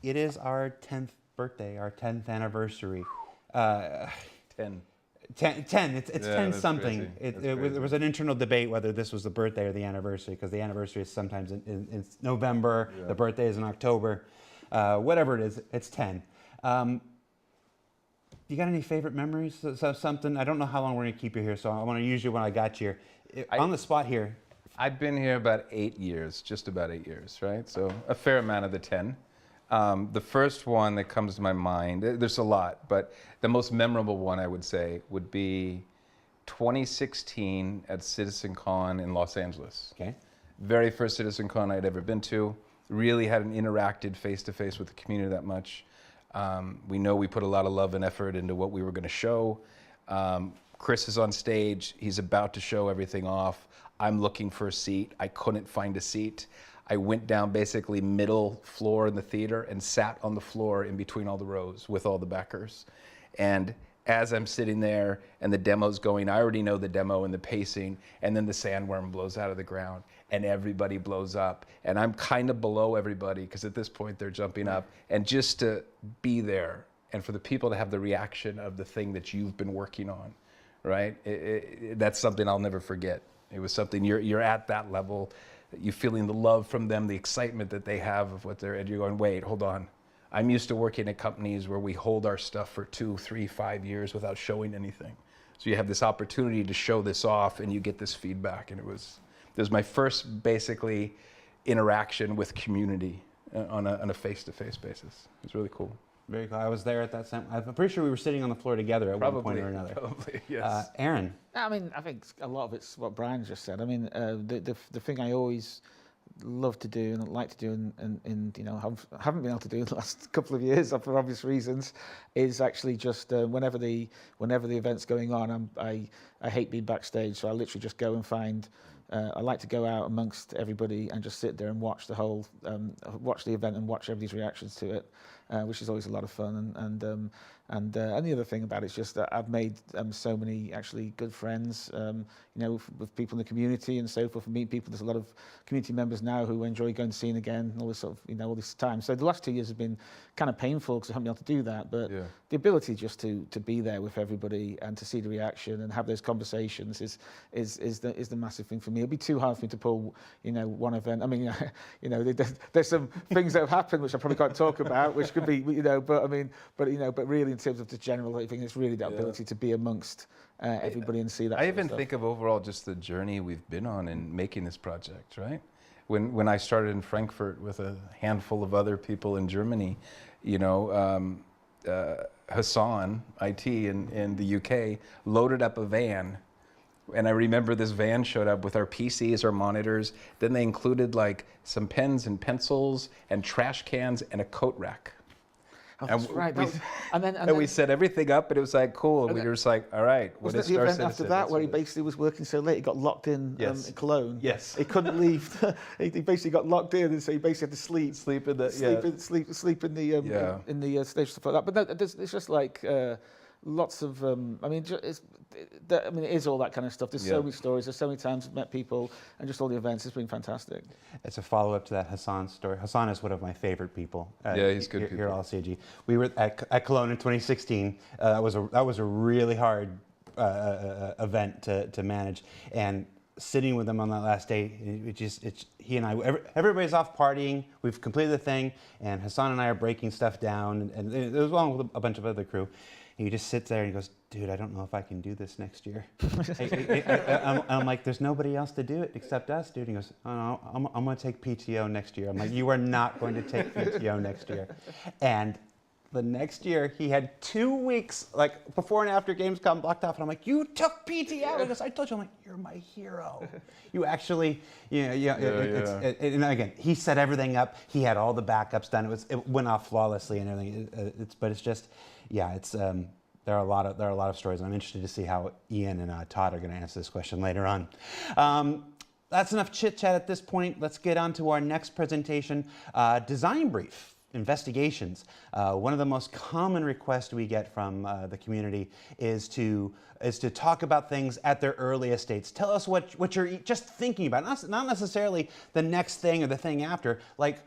it is our 10th birthday, our 10th anniversary. 10. 10. It's 10 that's something. crazy. There was an internal debate whether this was the birthday or the anniversary, because the anniversary is sometimes in November, the birthday is in October. Whatever it is, it's 10. You got any favorite memories? So something? I don't know how long we're going to keep you here, so I want to use you when I got you here. On the spot here. I've been here about 8 years, just about 8 years, right? So a fair amount of the 10. The first one that comes to my mind, there's a lot, but the most memorable one I would say would be 2016 at CitizenCon in Los Angeles. Okay. Very first CitizenCon I'd ever been to. Really hadn't interacted face-to-face with the community that much. We know we put a lot of love and effort into what we were going to show. Chris is on stage. He's about to show everything off. I'm looking for a seat. I couldn't find a seat. I went down basically middle floor in the theater and sat on the floor in between all the rows with all the backers. And as I'm sitting there and the demo's going, I already know the demo and the pacing, and then the sandworm blows out of the ground and everybody blows up. And I'm kind of below everybody because at this point they're jumping up. And just to be there and for the people to have the reaction of the thing that you've been working on, right? That's something I'll never forget. It was something, you're at that level, you feeling the love from them, the excitement that they have of what they're, and you're going, wait, hold on. I'm used to working at companies where we hold our stuff for 2, 3, 5 years without showing anything. So you have this opportunity to show this off and you get this feedback. And it was my first basically interaction with community on a face-to-face basis. It was really cool. Very cool. I was there at that time. I'm pretty sure we were sitting on the floor together at one point or another. Probably, yes. Aaron. I mean, I think a lot of it's what Brian just said. I mean, the thing I always love to do and like to do and you know haven't been able to do in the last couple of years for obvious reasons is actually just whenever the event's going on, I hate being backstage, so I literally just go and find. I like to go out amongst everybody and just sit there and watch the whole watch the event and watch everybody's reactions to it, which is always a lot of fun. And the other thing about it is just that I've made so many actually good friends, you know, with people in the community and so forth. Meet people. There's a lot of community members now who enjoy going to seeing again. And all this sort of, you know, all this time. So the last 2 years have been kind of painful because I haven't been able to do that. But the ability just to be there with everybody and to see the reaction and have those conversations is the massive thing for me. It'd be too hard for me to pull, you know, one event. I mean, you know, there's some things that have happened which I probably can't talk about, which could be, you know, but really in terms of the general, I think it's really that ability to be amongst everybody and see that. I even think of overall just the journey we've been on in making this project, right? When I started in Frankfurt with a handful of other people in Germany, you know, Hassan, IT in the UK, loaded up a van. And I remember this van showed up with our PCs, our monitors. Then they included like some pens and pencils and trash cans and a coat rack. Oh, that's right. And then we set everything up, and it was like cool. And we were just like, all right, what is Star Citizen? Citizen? After that, where he basically was working so late, he got locked in Cologne. Yes. He couldn't leave. He basically got locked in, and so he basically had to sleep. Sleep in the sleep in the stage stuff like that. But no, it's just like lots of. I mean, it is all that kind of stuff. There's so many stories. There's so many times I've met people, and just all the events. It's been fantastic. It's a follow-up to that Hassan story. Hassan is one of my favorite people. He's good here at LCG. We were at Cologne in 2016. That was a really hard event to manage, and sitting with him on that last day. He and I, everybody's off partying. We've completed the thing, and Hassan and I are breaking stuff down, and it was along with a bunch of other crew. And he just sits there and he goes, "Dude, I don't know if I can do this next year." I'm like, "There's nobody else to do it except us, dude." And he goes, "Oh, no, I'm going to take PTO next year." I'm like, "You are not going to take PTO next year." And the next year, he had 2 weeks, like before and after Gamescom blocked off, and I'm like, "You took PTO?" Because I told you, I'm like, "You're my hero." You actually, and again, he set everything up. He had all the backups done. It went off flawlessly and everything. But it's just, there are a lot of stories. And I'm interested to see how Ian and Todd are going to answer this question later on. That's enough chit chat at this point. Let's get on to our next presentation, design brief. Investigations. One of the most common requests we get from the community is to talk about things at their earliest states. Tell us what you're just thinking about, not necessarily the next thing or the thing after. Like,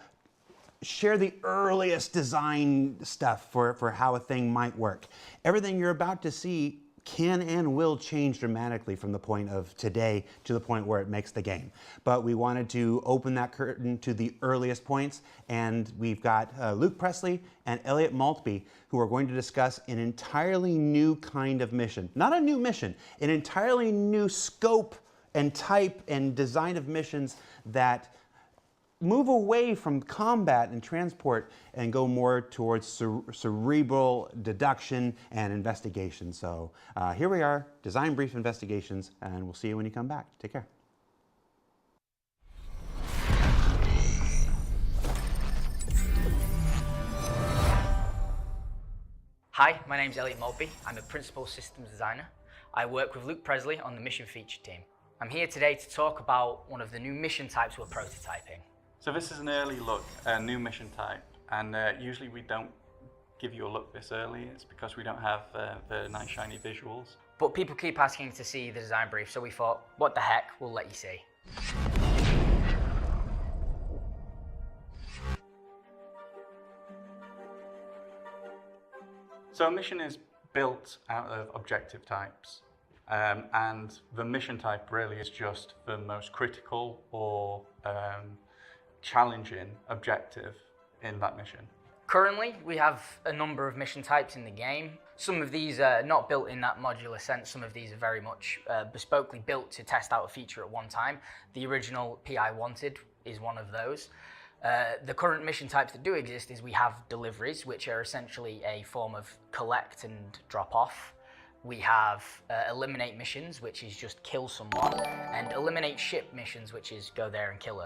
share the earliest design stuff for how a thing might work. Everything you're about to see can and will change dramatically from the point of today to the point where it makes the game. But we wanted to open that curtain to the earliest points, and we've got Luke Presley and Elliot Maltby, who are going to discuss an entirely new kind of mission. Not a new mission, an entirely new scope and type and design of missions that move away from combat and transport and go more towards cerebral deduction and investigation. So here we are, design brief investigations, and we'll see you when you come back. Take care. Hi, my name's Elliot Maltby. I'm a principal systems designer. I work with Luke Presley on the mission feature team. I'm here today to talk about one of the new mission types we're prototyping. So this is an early look, a new mission type, and usually we don't give you a look this early. It's because we don't have the nice shiny visuals. But people keep asking to see the design brief, so we thought, what the heck, we'll let you see. So a mission is built out of objective types, and the mission type really is just the most critical or challenging objective in that mission. Currently, we have a number of mission types in the game. Some of these are not built in that modular sense. Some of these are very much bespokely built to test out a feature at one time. The original PI Wanted is one of those. The current mission types that do exist is we have deliveries, which are essentially a form of collect and drop off. We have eliminate missions, which is just kill someone, and eliminate ship missions, which is go there and kill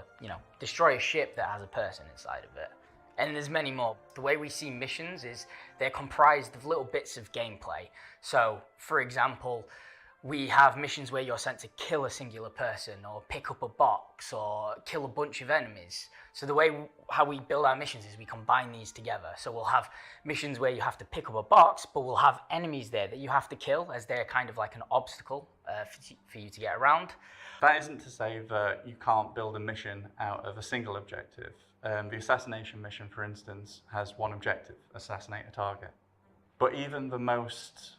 destroy a ship that has a person inside of it. And there's many more. The way we see missions is they're comprised of little bits of gameplay. So, for example, we have missions where you're sent to kill a singular person, or pick up a box, or kill a bunch of enemies. So the way how we build our missions is we combine these together. So we'll have missions where you have to pick up a box, but we'll have enemies there that you have to kill, as they're kind of like an obstacle for you to get around. That isn't to say that you can't build a mission out of a single objective. The assassination mission, for instance, has one objective: assassinate a target. But even the most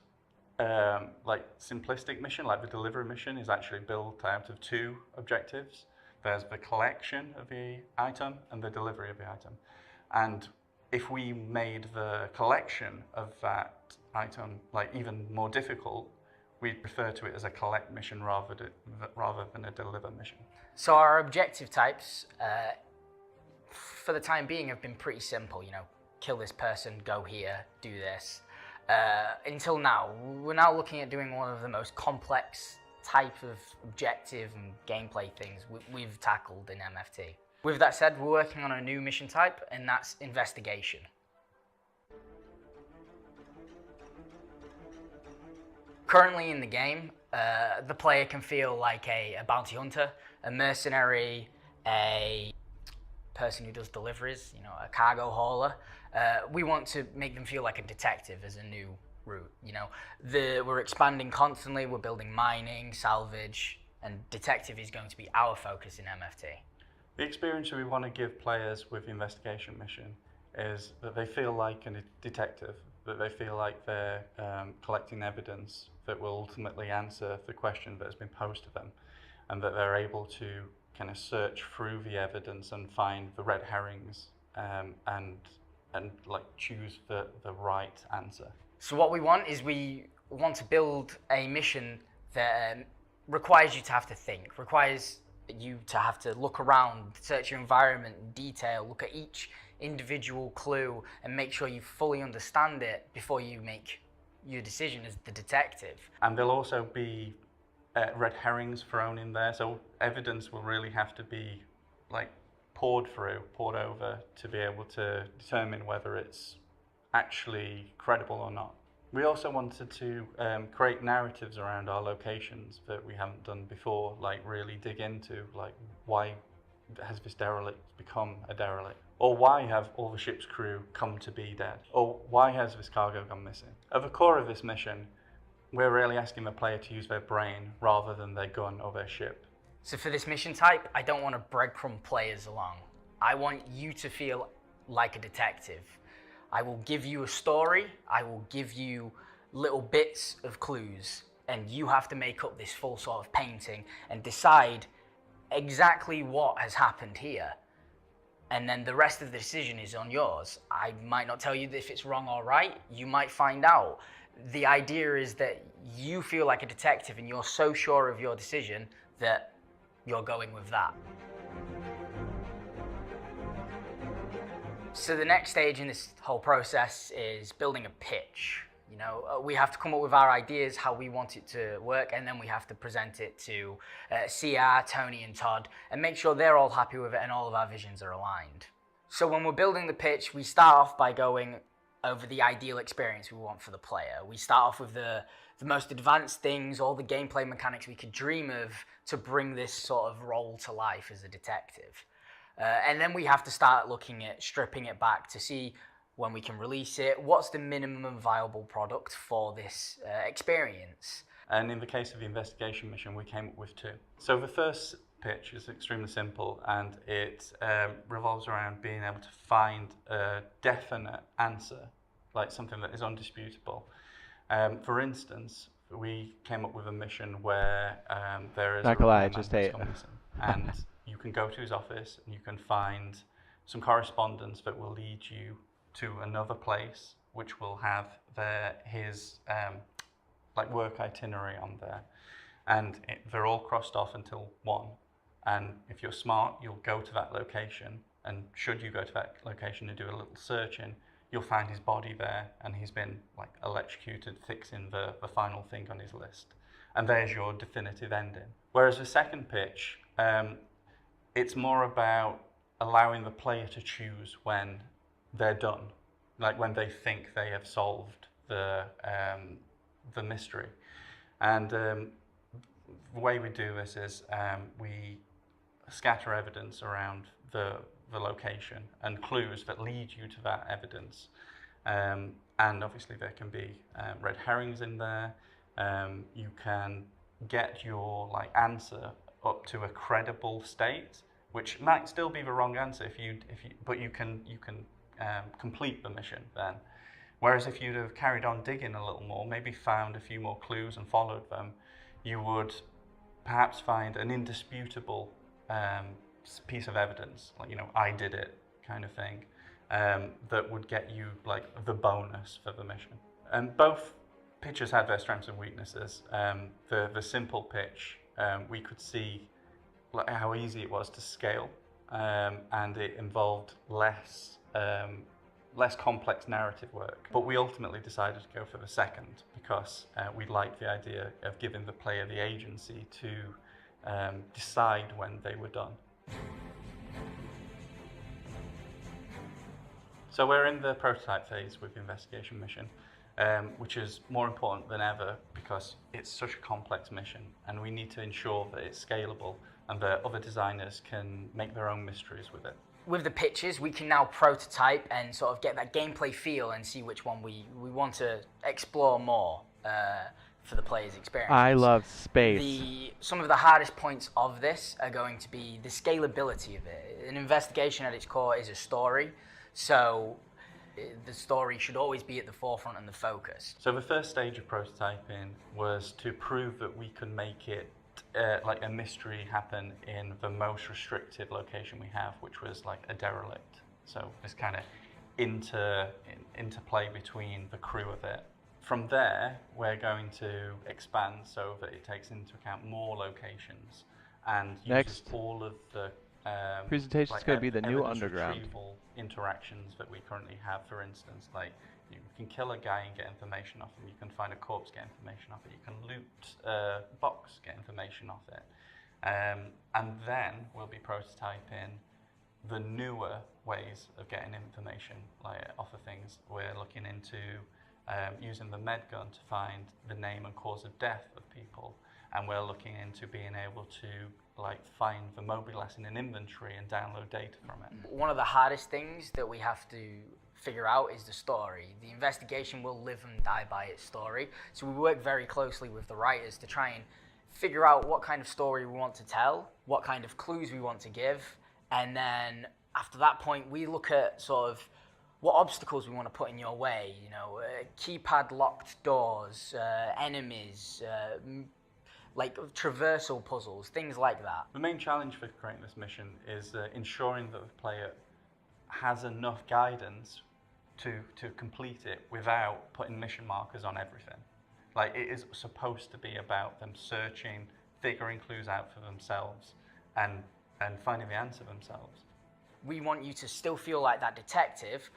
simplistic mission, like the delivery mission, is actually built out of two objectives. There's the collection of the item and the delivery of the item. And if we made the collection of that item even more difficult, we'd refer to it as a collect mission rather than a deliver mission. So our objective types, for the time being, have been pretty simple. Kill this person, go here, do this. Until now, we're now looking at doing one of the most complex type of objective and gameplay things we've tackled in MFT. With that said, we're working on a new mission type, and that's investigation. Currently in the game, the player can feel like a bounty hunter, a mercenary, a person who does deliveries, a cargo hauler. We want to make them feel like a detective as a new route. We're expanding constantly. We're building mining, salvage, and detective is going to be our focus in MFT. The experience we want to give players with the investigation mission is that they feel like a detective, that they feel like they're collecting evidence that will ultimately answer the question that has been posed to them. and that they're able to kind of search through the evidence and find the red herrings and like choose the right answer. So what we want is we want to build a mission that requires you to have to think, requires you to have to look around, search your environment in detail, look at each individual clue and make sure you fully understand it before you make your decision as the detective. And there'll also be red herrings thrown in there, so evidence will really have to be like poured over to be able to determine whether it's actually credible or not. We also wanted to create narratives around our locations that we haven't done before, like really dig into like why has this derelict become a derelict? Or why have all the ship's crew come to be dead? Or why has this cargo gone missing? At the core of this mission, we're really asking the player to use their brain rather than their gun or their ship. So for this mission type, I don't want to breadcrumb players along. I want you to feel like a detective. I will give you a story, I will give you little bits of clues, and you have to make up this full sort of painting and decide exactly what has happened here. And then the rest of the decision is on yours. I might not tell you if it's wrong or right, you might find out. The idea is that you feel like a detective and you're so sure of your decision that you're going with that. So the next stage in this whole process is building a pitch. You know, we have to come up with our ideas, how we want it to work, and then we have to present it to CR, Tony and Todd, and make sure they're all happy with it and all of our visions are aligned. So when we're building the pitch, we start off by going over the ideal experience we want for the player. We start off with the most advanced things, all the gameplay mechanics we could dream of to bring this sort of role to life as a detective. And then we have to start looking at stripping it back to see when we can release it, what's the minimum viable product for this experience. And in the case of the investigation mission, we came up with two. So the first pitch is extremely simple, and it revolves around being able to find a definite answer, like something that is undisputable. For instance, we came up with a mission where there is and you can go to his office and you can find some correspondence that will lead you to another place, which will have his like work itinerary on there, and they're all crossed off until one. And if you're smart, you'll go to that location, and should you go to that location and do a little searching, you'll find his body there, and he's been like electrocuted, fixing the final thing on his list. And there's your definitive ending. Whereas the second pitch, it's more about allowing the player to choose when they're done, like when they think they have solved the mystery. And the way we do this is we scatter evidence around the location and clues that lead you to that evidence. And obviously there can be red herrings in there. You can get your like answer up to a credible state, which might still be the wrong answer but you can complete the mission then. Whereas if you'd have carried on digging a little more, maybe found a few more clues and followed them, you would perhaps find an indisputable piece of evidence, like, you know, I did it kind of thing, that would get you like the bonus for the mission. And both pitches had their strengths and weaknesses. The simple pitch, we could see like how easy it was to scale, and it involved less complex narrative work. But we ultimately decided to go for the second because we liked the idea of giving the player the agency to decide when they were done. So we're in the prototype phase with the investigation mission, which is more important than ever because it's such a complex mission, and we need to ensure that it's scalable and that other designers can make their own mysteries with it. With the pitches, we can now prototype and sort of get that gameplay feel and see which one we want to explore more for the player's experience. I love space. Some of the hardest points of this are going to be the scalability of it. An investigation at its core is a story, so the story should always be at the forefront and the focus. So the first stage of prototyping was to prove that we could make it like a mystery happen in the most restricted location we have, which was like a derelict. So this kind of interplay between the crew of it. From there, we're going to expand so that it takes into account more locations and uses all of the presentation is going to be the new underground retrieval interactions that we currently have. For instance, like you can kill a guy and get information off him. You can find a corpse, get information off it. You can loot a box, get information off it. And then we'll be prototyping the newer ways of getting information like off of things. We're looking into using the med gun to find the name and cause of death of people, and we're looking into being able to like find the mobiles in an inventory and download data from it. One of the hardest things that we have to figure out is the story. The investigation will live and die by its story, so we work very closely with the writers to try and figure out what kind of story we want to tell, what kind of clues we want to give, and then after that point we look at sort of what obstacles we want to put in your way, you know, keypad locked doors, enemies, like traversal puzzles, things like that. The main challenge for creating this mission is ensuring that the player has enough guidance to complete it without putting mission markers on everything. Like, it is supposed to be about them searching, figuring clues out for themselves, and finding the answer themselves. We want you to still feel like that detective,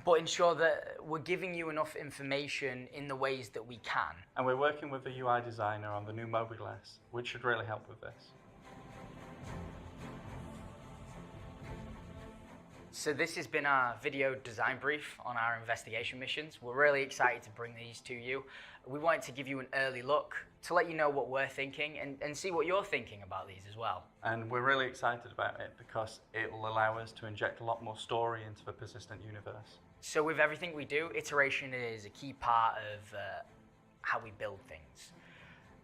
but ensure that we're giving you enough information in the ways that we can. And we're working with the UI designer on the new mobiles, which should really help with this. So this has been our video design brief on our investigation missions. We're really excited to bring these to you. We wanted to give you an early look to let you know what we're thinking and see what you're thinking about these as well. And we're really excited about it because it will allow us to inject a lot more story into the persistent universe. So with everything we do, iteration is a key part of how we build things.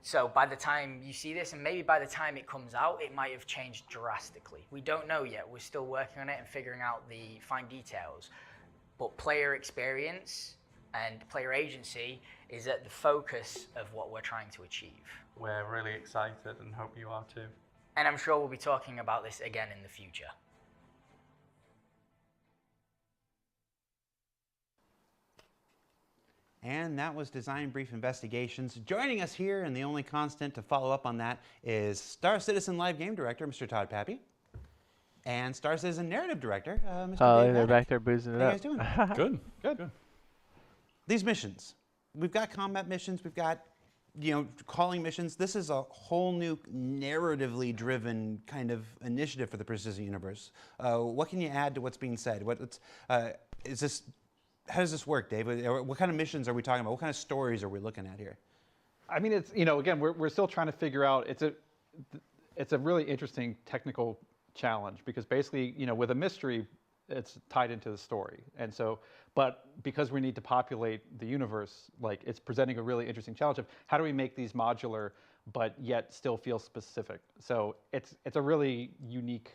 So by the time you see this, and maybe by the time it comes out, it might have changed drastically. We don't know yet. We're still working on it and figuring out the fine details. But player experience and player agency is at the focus of what we're trying to achieve. We're really excited and hope you are too. And I'm sure we'll be talking about this again in the future. And that was Design Brief Investigations. Joining us here, and the only constant to follow up on that, is Star Citizen Live Game Director, Mr. Todd Pappy, and Star Citizen Narrative Director, Mr. Dave they're Haddock. back there boozing it up. How you guys doing? Good. These missions, we've got combat missions, we've got, you know, calling missions. This is a whole new narratively driven kind of initiative for the Persistent Universe. What can you add to what's being said? How does this work, Dave? What kind of missions are we talking about? What kind of stories are we looking at here? I mean, it's, you know, again, we're still trying to figure out. It's a really interesting technical challenge because basically, you know, with a mystery, it's tied into the story, and so, but because we need to populate the universe, like it's presenting a really interesting challenge of how do we make these modular, but yet still feel specific. So it's a really unique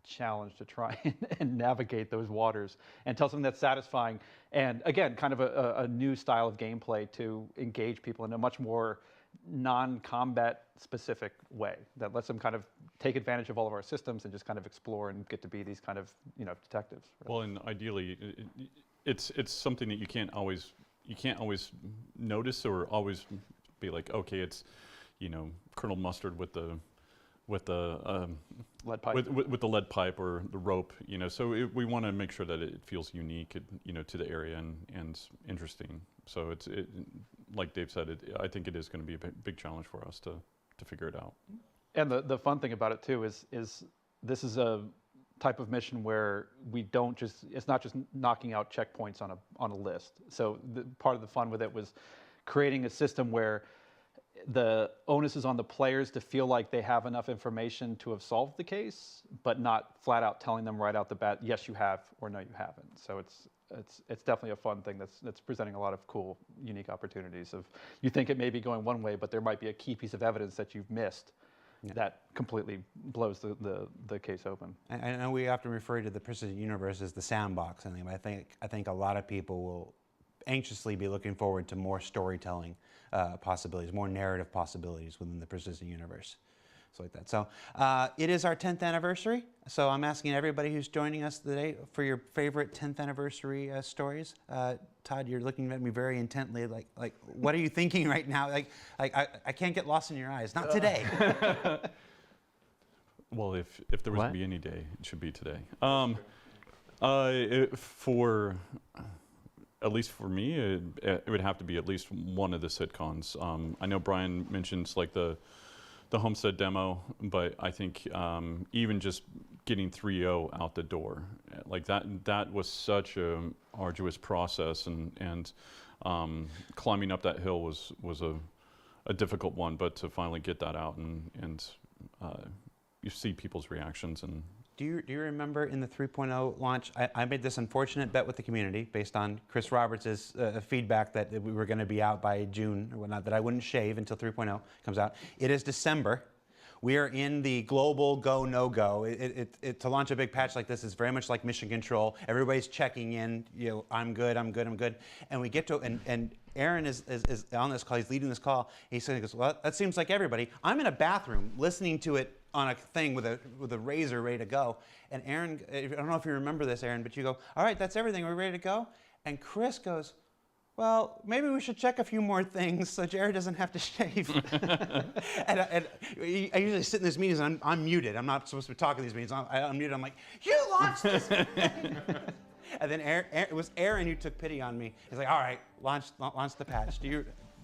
challenge to try and navigate those waters and tell something that's satisfying and again kind of a new style of gameplay to engage people in a much more non-combat specific way that lets them kind of take advantage of all of our systems and just kind of explore and get to be these kind of, you know, detectives. Well, and ideally it's something that you can't always notice or always be like, okay, it's, you know, Colonel Mustard with the lead pipe. with the lead pipe or the rope, you know. So we want to make sure that it feels unique, you know, to the area and interesting. So it's like Dave said, I think it is going to be a big challenge for us to figure it out. And the fun thing about it too is this is a type of mission where it's not just knocking out checkpoints on a list. So part of the fun with it was creating a system where the onus is on the players to feel like they have enough information to have solved the case, but not flat out telling them right out the bat, yes, you have, or no, you haven't. So it's definitely a fun thing that's presenting a lot of cool, unique opportunities of, you think it may be going one way, but there might be a key piece of evidence that you've missed that completely blows the case open. I know we often refer to the Persistent Universe as the sandbox, and I think a lot of people will anxiously be looking forward to more storytelling possibilities, more narrative possibilities within the persistent universe. So like that. So it is our 10th anniversary. So I'm asking everybody who's joining us today for your favorite 10th anniversary stories. Todd, you're looking at me very intently, like what are you thinking right now? Like I can't get lost in your eyes. Not today. Well, if there was to be any day, it should be today. For at least for me, it would have to be at least one of the CitizenCons. I know Brian mentions like the Homestead demo, but I think even just getting 3.0 out the door, like that was such a arduous process, and climbing up that hill was a difficult one, but to finally get that out and you see people's reactions. And do you remember in the 3.0 launch, I made this unfortunate bet with the community based on Chris Roberts' feedback that we were going to be out by June or whatnot, that I wouldn't shave until 3.0 comes out. It is December. We are in the global go, no go. To launch a big patch like this is very much like mission control. Everybody's checking in, you know, I'm good. And we get to, and Aaron is on this call, he's leading this call. He goes, well, that seems like everybody. I'm in a bathroom listening to it on a thing with a razor ready to go. And Aaron, I don't know if you remember this, Aaron, but you go, all right, that's everything, we're ready to go? And Chris goes, well, maybe we should check a few more things so Jared doesn't have to shave. and I usually sit in these meetings and I'm muted. I'm not supposed to be talking in these meetings. I'm muted. I'm like, you launched this thing. And then it was Aaron who took pity on me. He's like, all right, launch the patch. Do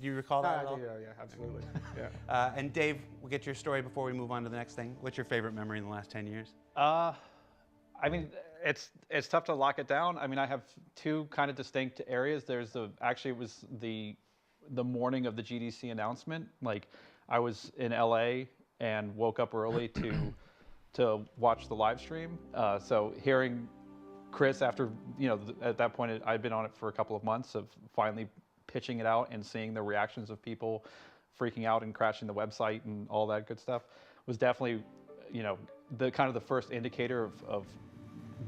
you recall that at all? Yeah, absolutely. Yeah. And Dave, we'll get your story before we move on to the next thing. What's your favorite memory in the last 10 years? I mean, it's tough to lock it down. I mean, I have two kind of distinct areas. There's actually it was the morning of the GDC announcement. Like, I was in LA and woke up early to watch the live stream. So hearing Chris after, you know, at that point I'd been on it for a couple of months, of finally pitching it out and seeing the reactions of people freaking out and crashing the website and all that good stuff was definitely, you know, the kind of the first indicator of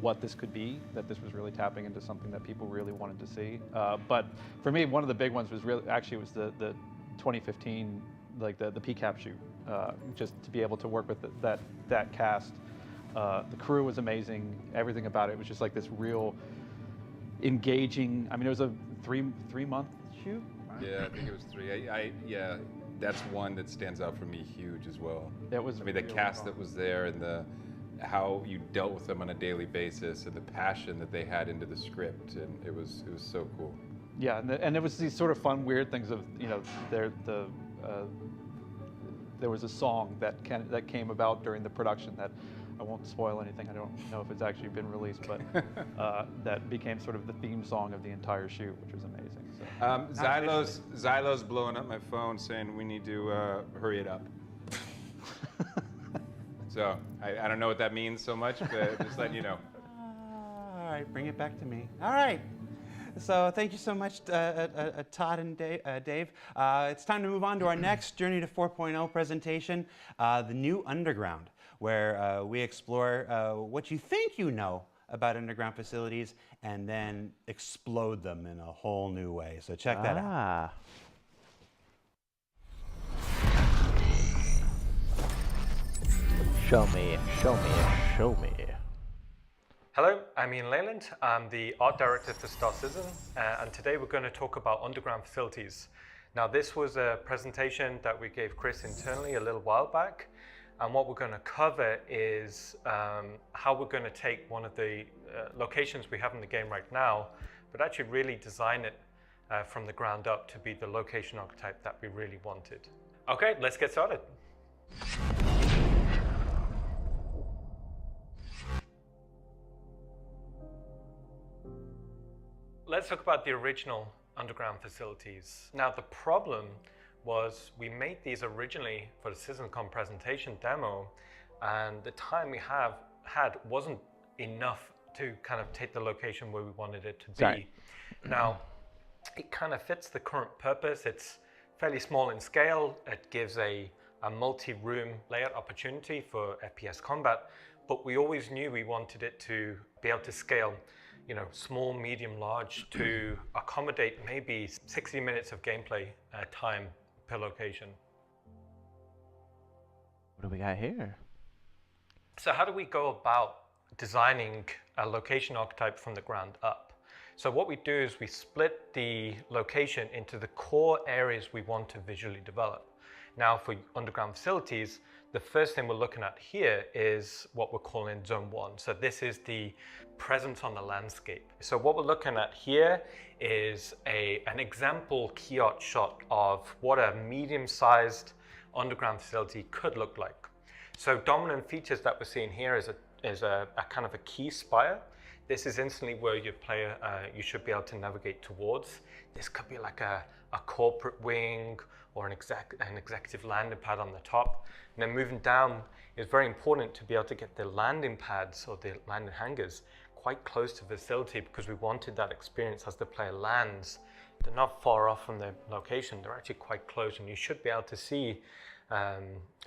what this could be, that this was really tapping into something that people really wanted to see. But for me, one of the big ones was really, actually, was the 2015, like the PCAP shoot, just to be able to work with that cast. The crew was amazing. Everything about it was just like this real engaging. I mean, it was a three-month shoot. Yeah, I think it was 3. Yeah, that's one that stands out for me huge as well. That was. I mean, the cast that was there and how you dealt with them on a daily basis and the passion that they had into the script, and it was so cool. Yeah, and it was these sort of fun, weird things of, you know, there was a song that came about during the production that I won't spoil anything. I don't know if it's actually been released, but that became sort of the theme song of the entire shoot, which was amazing. So. Xylo's blowing up my phone saying we need to hurry it up. So I don't know what that means so much, but just letting you know. All right, bring it back to me. All right. So thank you so much, Todd and Dave. It's time to move on to our next Journey to 4.0 presentation, the new Underground, where we explore what you think you know about underground facilities and then explode them in a whole new way. So check that out. Show me, show me, show me. Hello, I'm Ian Leyland. I'm the art director for Star Citizen, and today we're going to talk about underground facilities. Now, this was a presentation that we gave Chris internally a little while back, and what we're going to cover is how we're going to take one of the locations we have in the game right now, but actually really design it from the ground up to be the location archetype that we really wanted. Okay, let's get started. Let's talk about the original underground facilities. Now, the problem was we made these originally for the CitizenCon presentation demo, and the time we had wasn't enough to kind of take the location where we wanted it to be. Sorry. Now, it kind of fits the current purpose. It's fairly small in scale. It gives a multi-room layout opportunity for FPS combat, but we always knew we wanted it to be able to scale small, medium, large to accommodate maybe 60 minutes of gameplay time per location. What do we got here? So how do we go about designing a location archetype from the ground up? So what we do is we split the location into the core areas we want to visually develop. Now for underground facilities, the first thing we're looking at here is what we're calling Zone 1. So this is the presence on the landscape. So what we're looking at here is an example key art shot of what a medium-sized underground facility could look like. So dominant features that we're seeing here is a kind of a key spire. This is instantly where your player, you should be able to navigate towards. This could be like a corporate wing or an executive landing pad on the top. And then moving down, it's very important to be able to get the landing pads or the landing hangars quite close to the facility, because we wanted that experience as the player lands. They're not far off from the location, they're actually quite close, and you should be able to see a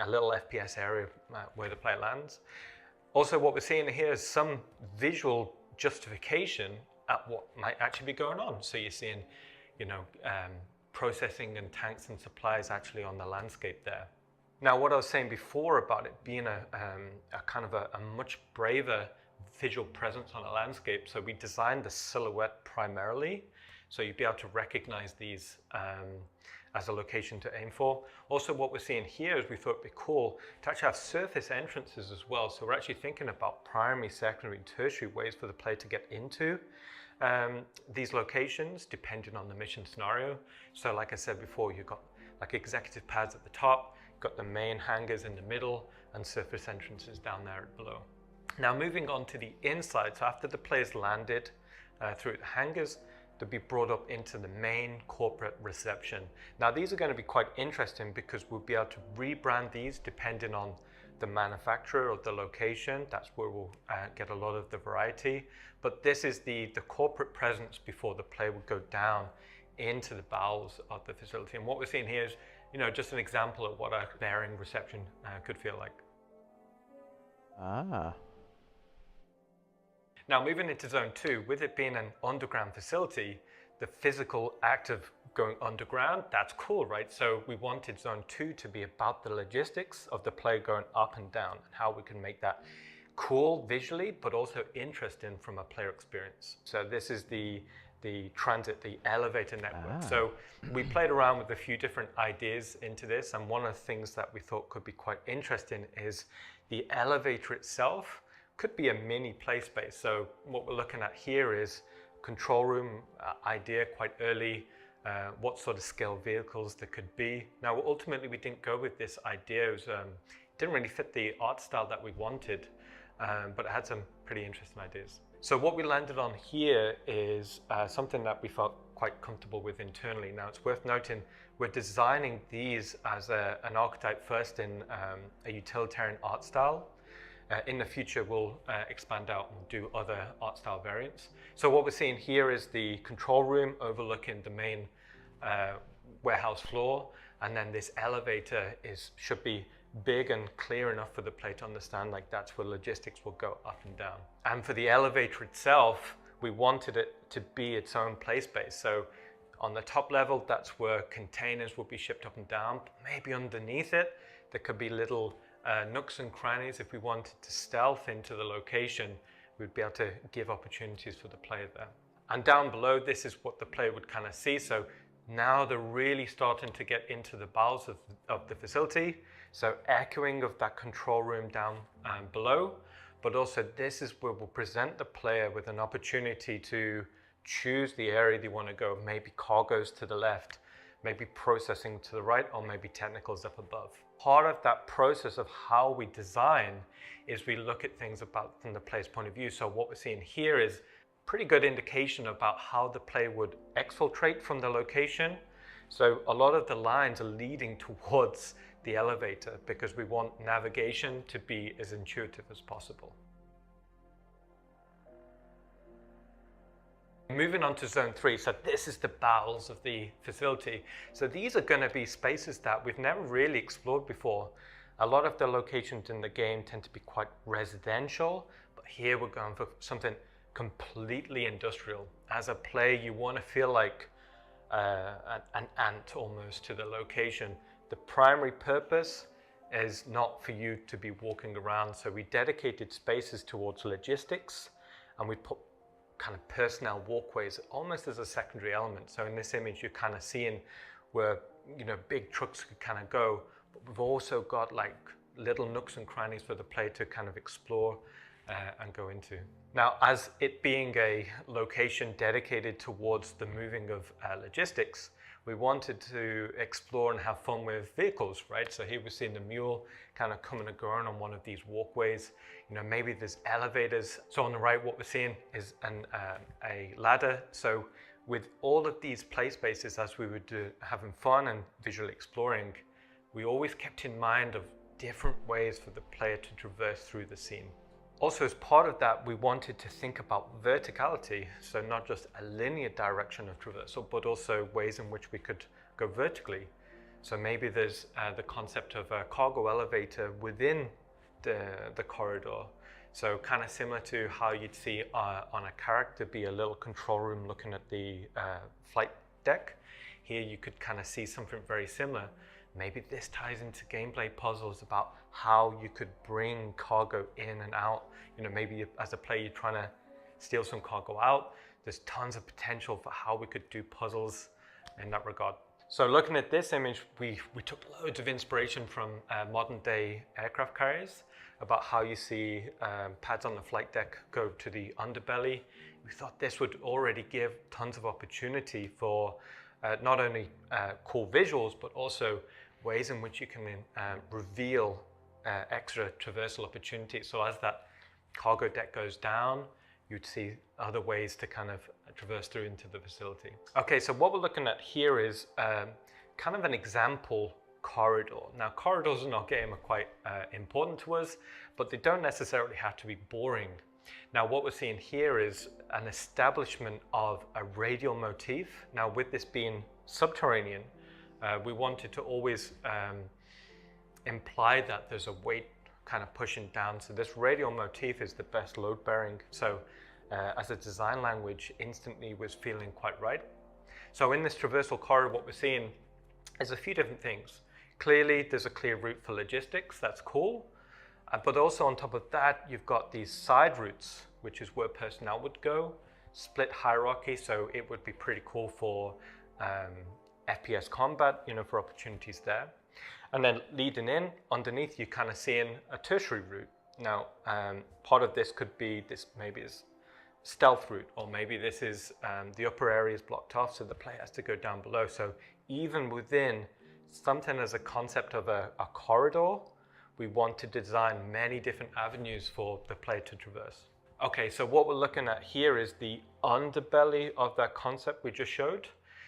little FPS area where the player lands. Also, what we're seeing here is some visual justification at what might actually be going on. So you're seeing, processing and tanks and supplies actually on the landscape there. Now, what I was saying before about it being a kind of a much braver visual presence on a landscape, so we designed the silhouette primarily, so you'd be able to recognize these as a location to aim for. Also, what we're seeing here is we thought it'd be cool to actually have surface entrances as well. So we're actually thinking about primary, secondary, and tertiary ways for the player to get into these locations depending on the mission scenario. So like I said before, you've got like executive pads at the top, you've got the main hangars in the middle, and surface entrances down there below. Now moving on to the inside, so after the player's landed through the hangars, they'll be brought up into the main corporate reception. Now these are going to be quite interesting because we'll be able to rebrand these depending on the manufacturer or the location. That's where we'll get a lot of the variety. But this is the corporate presence before the player would go down into the bowels of the facility. And what we're seeing here is, just an example of what a bearing reception could feel like. Ah. Now moving into Zone 2, with it being an underground facility, the physical act of going underground, that's cool, right? So we wanted Zone 2 to be about the logistics of the player going up and down, and how we can make that cool visually, but also interesting from a player experience. So this is the transit, the elevator network. So we played around with a few different ideas into this, and one of the things that we thought could be quite interesting is the elevator itself could be a mini play space. So what we're looking at here is control room idea quite early, what sort of scale vehicles there could be. Now ultimately we didn't go with this idea, it didn't really fit the art style that we wanted, but it had some pretty interesting ideas. So what we landed on here is something that we felt quite comfortable with internally. Now it's worth noting we're designing these as an archetype first in a utilitarian art style. In the future, we'll expand out and do other art style variants. So what we're seeing here is the control room overlooking the main warehouse floor, and then this elevator should be big and clear enough for the player to understand, like that's where logistics will go up and down. And for the elevator itself, we wanted it to be its own play space. So on the top level, that's where containers will be shipped up and down. But maybe underneath it, there could be little nooks and crannies. If we wanted to stealth into the location, we'd be able to give opportunities for the player there. And down below, this is what the player would kind of see. So now they're really starting to get into the bowels of the facility. So echoing of that control room down below, but also this is where we'll present the player with an opportunity to choose the area they want to go. Maybe cargoes to the left, maybe processing to the right, or maybe technicals up above. Part of that process of how we design is we look at things about from the player's point of view. So what we're seeing here is pretty good indication about how the player would exfiltrate from the location. So a lot of the lines are leading towards the elevator because we want navigation to be as intuitive as possible. Moving on to Zone 3, so this is the bowels of the facility. So these are going to be spaces that we've never really explored before. A lot of the locations in the game tend to be quite residential, but here we're going for something completely industrial. As a player, you want to feel like an ant almost to the location. The primary purpose is not for you to be walking around, so we dedicated spaces towards logistics, and we put kind of personnel walkways almost as a secondary element. So in this image, you're kind of seeing where, you know, big trucks could kind of go, but we've also got like little nooks and crannies for the player to kind of explore and go into. Now, as it being a location dedicated towards the moving of logistics, we wanted to explore and have fun with vehicles, right? So here we're seeing the mule kind of coming and going on one of these walkways. You know, maybe there's elevators. So on the right, what we're seeing is a ladder. So with all of these play spaces, as we were having fun and visually exploring, we always kept in mind of different ways for the player to traverse through the scene. Also, as part of that, we wanted to think about verticality, so not just a linear direction of traversal, but also ways in which we could go vertically. So maybe there's the concept of a cargo elevator within the corridor. So kind of similar to how you'd see on a character be a little control room looking at the flight deck. Here you could kind of see something very similar. Maybe this ties into gameplay puzzles about how you could bring cargo in and out. You know, maybe as a player, you're trying to steal some cargo out. There's tons of potential for how we could do puzzles in that regard. So looking at this image, we took loads of inspiration from modern day aircraft carriers about how you see pads on the flight deck go to the underbelly. We thought this would already give tons of opportunity for not only cool visuals, but also ways in which you can reveal extra traversal opportunities. So as that cargo deck goes down, you'd see other ways to kind of traverse through into the facility. Okay, so what we're looking at here is kind of an example corridor. Now, corridors in our game are quite important to us, but they don't necessarily have to be boring. Now, what we're seeing here is an establishment of a radial motif. Now, with this being subterranean, we wanted to always imply that there's a weight kind of pushing down. So this radial motif is the best load bearing. So as a design language, instantly was feeling quite right. So in this traversal corridor, what we're seeing is a few different things. Clearly, there's a clear route for logistics. That's cool. But also on top of that, you've got these side routes, which is where personnel would go, split hierarchy. So it would be pretty cool for FPS combat, you know, for opportunities there. And then leading in, underneath, you're kind of seeing a tertiary route. Now, part of this could be this, maybe is stealth route, or maybe this is the upper area is blocked off, so the player has to go down below. So even within something as a concept of a corridor, we want to design many different avenues for the player to traverse. Okay, so what we're looking at here is the underbelly of that concept we just showed.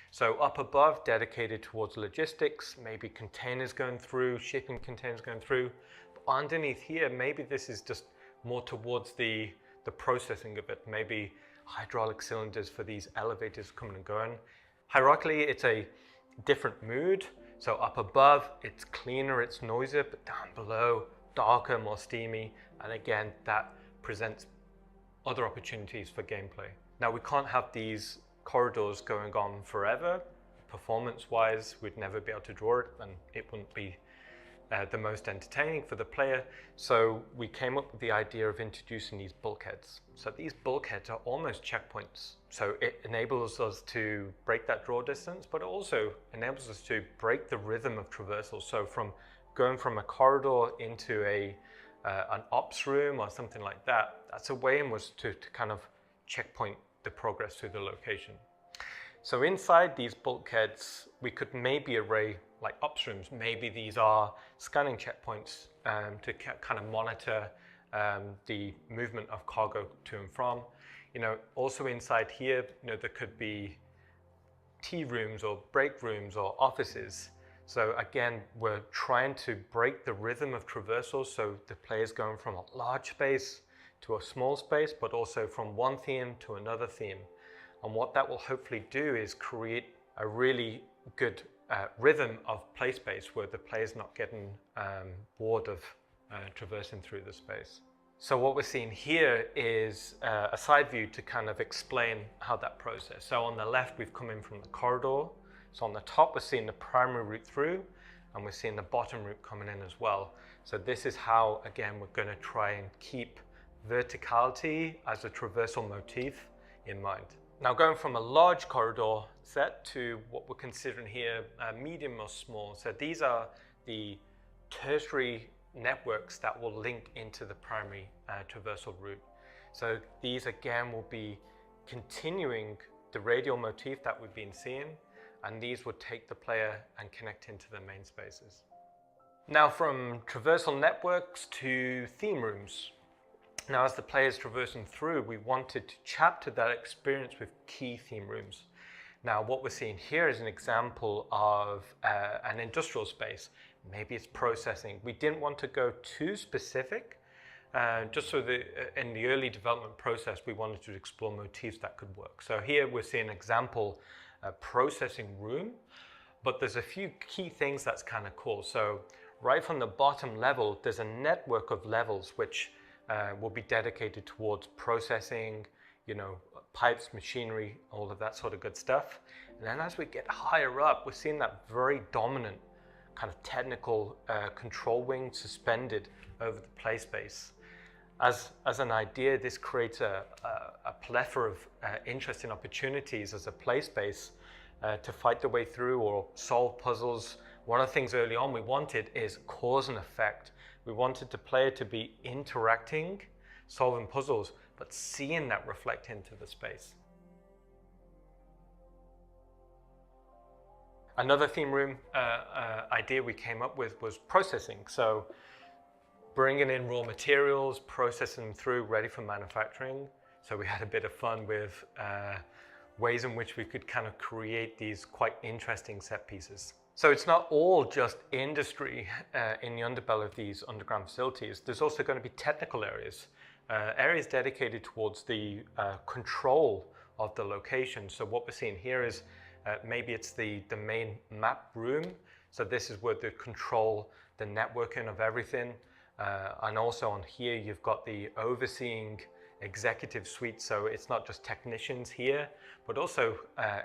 So up above, dedicated towards logistics, maybe containers going through, shipping containers going through. But underneath here, maybe this is just more towards the processing of it, maybe hydraulic cylinders for these elevators coming and going. Hierarchically, it's a different mood. So up above, it's cleaner, it's noisier, but down below, darker, more steamy. And again, that presents other opportunities for gameplay. Now, we can't have these corridors going on forever. Performance-wise, we'd never be able to draw it, and it wouldn't be the most entertaining for the player. So we came up with the idea of introducing these bulkheads. So these bulkheads are almost checkpoints. So it enables us to break that draw distance, but it also enables us to break the rhythm of traversal. So from going from a corridor into an ops room or something like that, that's a way in which to kind of checkpoint the progress through the location. So inside these bulkheads, we could maybe array like ops rooms. Maybe these are scanning checkpoints to kind of monitor the movement of cargo to and from. You know, also inside here, you know, there could be tea rooms or break rooms or offices. So again, we're trying to break the rhythm of traversal, so the player's going from a large space to a small space, but also from one theme to another theme. And what that will hopefully do is create a really good rhythm of play space where the player's not getting bored of traversing through the space. So what we're seeing here is a side view to kind of explain how that process. So on the left, we've come in from the corridor. So on the top, we're seeing the primary route through, and we're seeing the bottom route coming in as well. So this is how, again, we're going to try and keep verticality as a traversal motif in mind. Now going from a large corridor set to what we're considering here medium or small. So these are the tertiary networks that will link into the primary traversal route. So these again will be continuing the radial motif that we've been seeing, and these would take the player and connect into the main spaces. Now from traversal networks to theme rooms. Now as the player is traversing through, we wanted to chapter that experience with key theme rooms. Now what we're seeing here is an example of an industrial space. Maybe it's processing. We didn't want to go too specific, just so that in the early development process, we wanted to explore motifs that could work. So here we're seeing an example, a processing room, but there's a few key things that's kind of cool. So right from the bottom level, there's a network of levels which will be dedicated towards processing, you know, pipes, machinery, all of that sort of good stuff. And then as we get higher up, we're seeing that very dominant kind of technical control wing suspended over the play space. As an idea, this creates a plethora of interesting opportunities as a play space to fight the way through or solve puzzles. One of the things early on we wanted is cause and effect. We wanted the player to be interacting, solving puzzles, but seeing that reflect into the space. Another theme room idea we came up with was processing. So bringing in raw materials, processing them through, ready for manufacturing. So we had a bit of fun with ways in which we could kind of create these quite interesting set pieces. So it's not all just industry in the underbelly of these underground facilities. There's also going to be technical areas, areas dedicated towards the control of the location. So what we're seeing here is maybe it's the main map room. So this is where they control the networking of everything. And also on here, you've got the overseeing executive suite. So it's not just technicians here, but also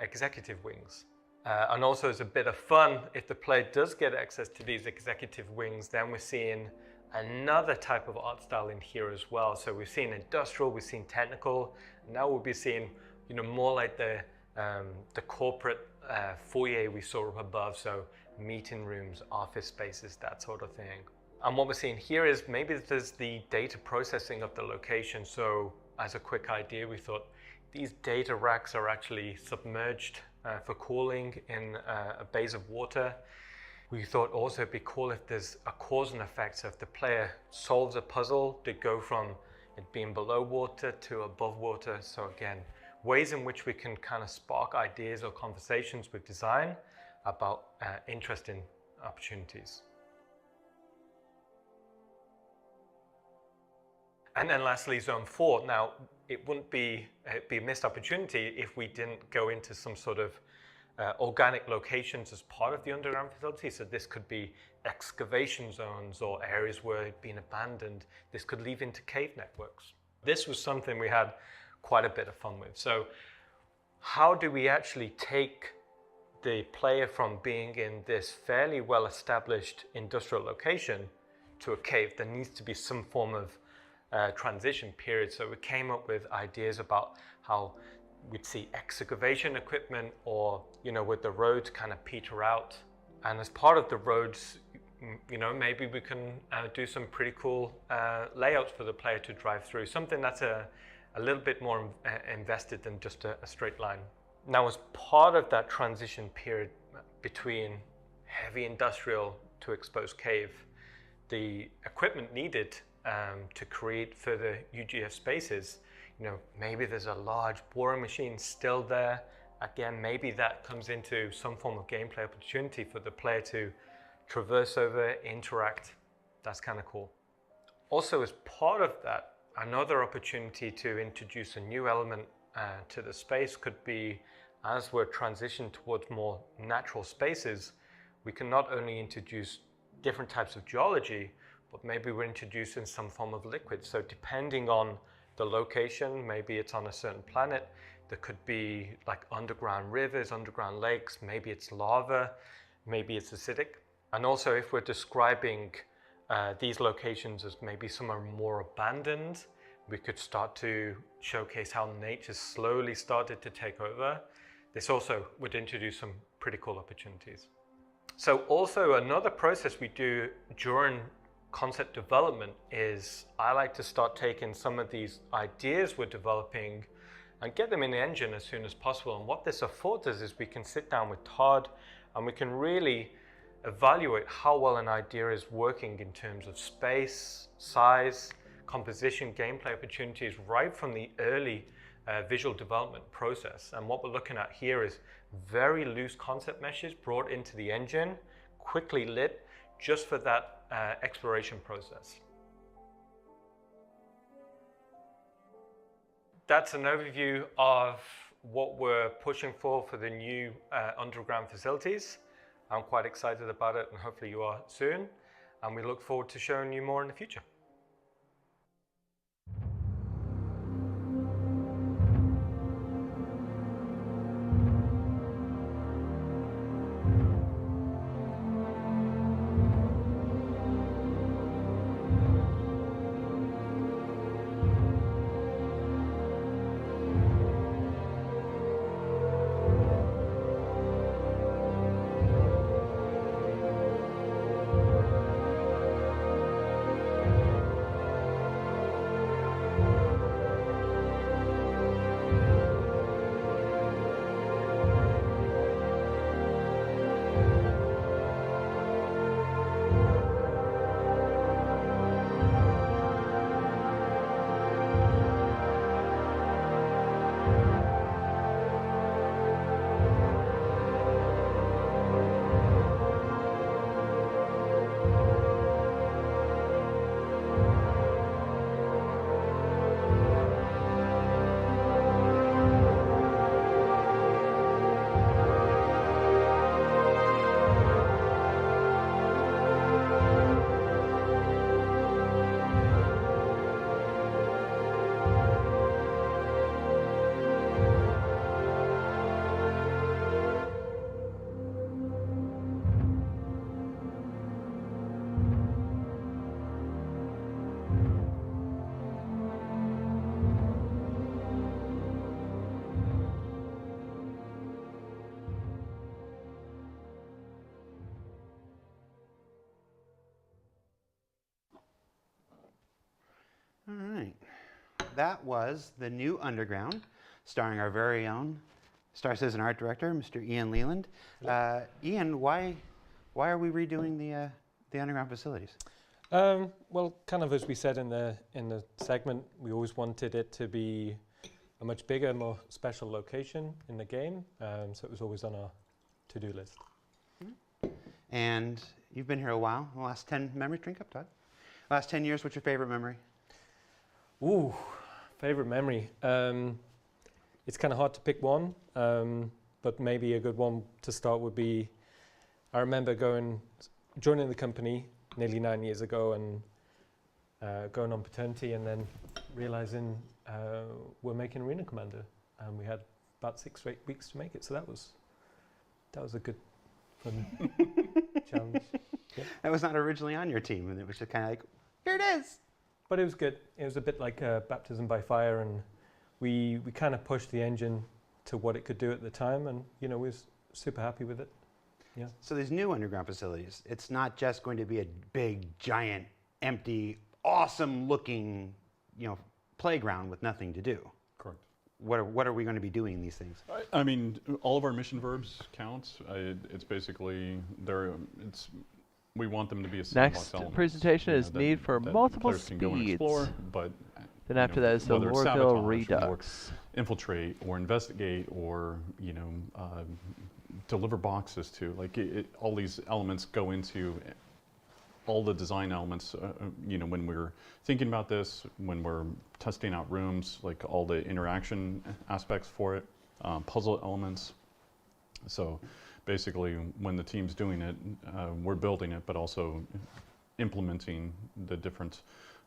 executive wings. And also as a bit of fun, if the player does get access to these executive wings, then we're seeing another type of art style in here as well. So we've seen industrial, we've seen technical. Now we'll be seeing, you know, more like the corporate foyer we saw up above, so meeting rooms, office spaces, that sort of thing. And what we're seeing here is maybe there's the data processing of the location. So as a quick idea, we thought these data racks are actually submerged for cooling in a base of water. We thought also it'd be cool if there's a cause and effect. So if the player solves a puzzle, to go from it being below water to above water. So again, ways in which we can kind of spark ideas or conversations with design about interesting opportunities. And then lastly, Zone 4. Now, it wouldn't be, it'd be a missed opportunity if we didn't go into some sort of organic locations as part of the underground facility. So this could be excavation zones or areas where it'd been abandoned. This could lead into cave networks. This was something we had quite a bit of fun with. So how do we actually take the player from being in this fairly well-established industrial location to a cave? There needs to be some form of transition period. So we came up with ideas about how we'd see excavation equipment, or, you know, with the roads kind of peter out. And as part of the roads, you know, maybe we can do some pretty cool layouts for the player to drive through. Something that's a little bit more invested than just a straight line. Now, as part of that transition period between heavy industrial to exposed cave, the equipment needed to create further UGF spaces, you know, maybe there's a large boring machine still there. Again, maybe that comes into some form of gameplay opportunity for the player to traverse over, interact. That's kind of cool. Also, as part of that, another opportunity to introduce a new element to the space could be, as we're transitioning towards more natural spaces, we can not only introduce different types of geology, but maybe we're introducing some form of liquid. So depending on the location, maybe it's on a certain planet, there could be like underground rivers, underground lakes, maybe it's lava, maybe it's acidic. And also if we're describing these locations as maybe some are more abandoned, we could start to showcase how nature slowly started to take over. This also would introduce some pretty cool opportunities. So also another process we do during concept development is I like to start taking some of these ideas we're developing and get them in the engine as soon as possible. And what this affords us is we can sit down with Todd and we can really evaluate how well an idea is working in terms of space, size, composition, gameplay opportunities right from the early visual development process. And what we're looking at here is very loose concept meshes brought into the engine, quickly lit, just for that exploration process. That's an overview of what we're pushing for the new underground facilities. I'm quite excited about it, and hopefully you are soon. And we look forward to showing you more in the future. All right. That was the new Underground, starring our very own Star Citizen art director, Mr. Ian Leland. Ian, why are we redoing the Underground facilities? Well, kind of as we said in the segment, we always wanted it to be a much bigger, more special location in the game, so it was always on our to-do list. And you've been here a while. The last 10 memories, drink up, Todd. Last 10 years, what's your favorite memory? Ooh, favorite memory. It's kind of hard to pick one, but maybe a good one to start would be, I remember joining the company nearly 9 years ago and going on paternity and then realizing we're making Arena Commander, and we had about 6 or 8 weeks to make it, so that was a good fun challenge. Yeah. That was not originally on your team, and it was just kind of like, here it is. But it was good. It was a bit like baptism by fire, and we kind of pushed the engine to what it could do at the time, and we was super happy with it. Yeah. So these new underground facilities, it's not just going to be a big, giant, empty, awesome-looking, playground with nothing to do. Correct. What are we going to be doing in these things? I mean, all of our mission verbs count. It's basically we want them to be a next presentation is need for multiple speeds. But then after that is the Lorville Redux. Infiltrate or investigate or deliver boxes to. All these elements go into all the design elements. When we're thinking about this, when we're testing out rooms, like all the interaction aspects for it, puzzle elements. So basically, when the team's doing it, we're building it, but also implementing the different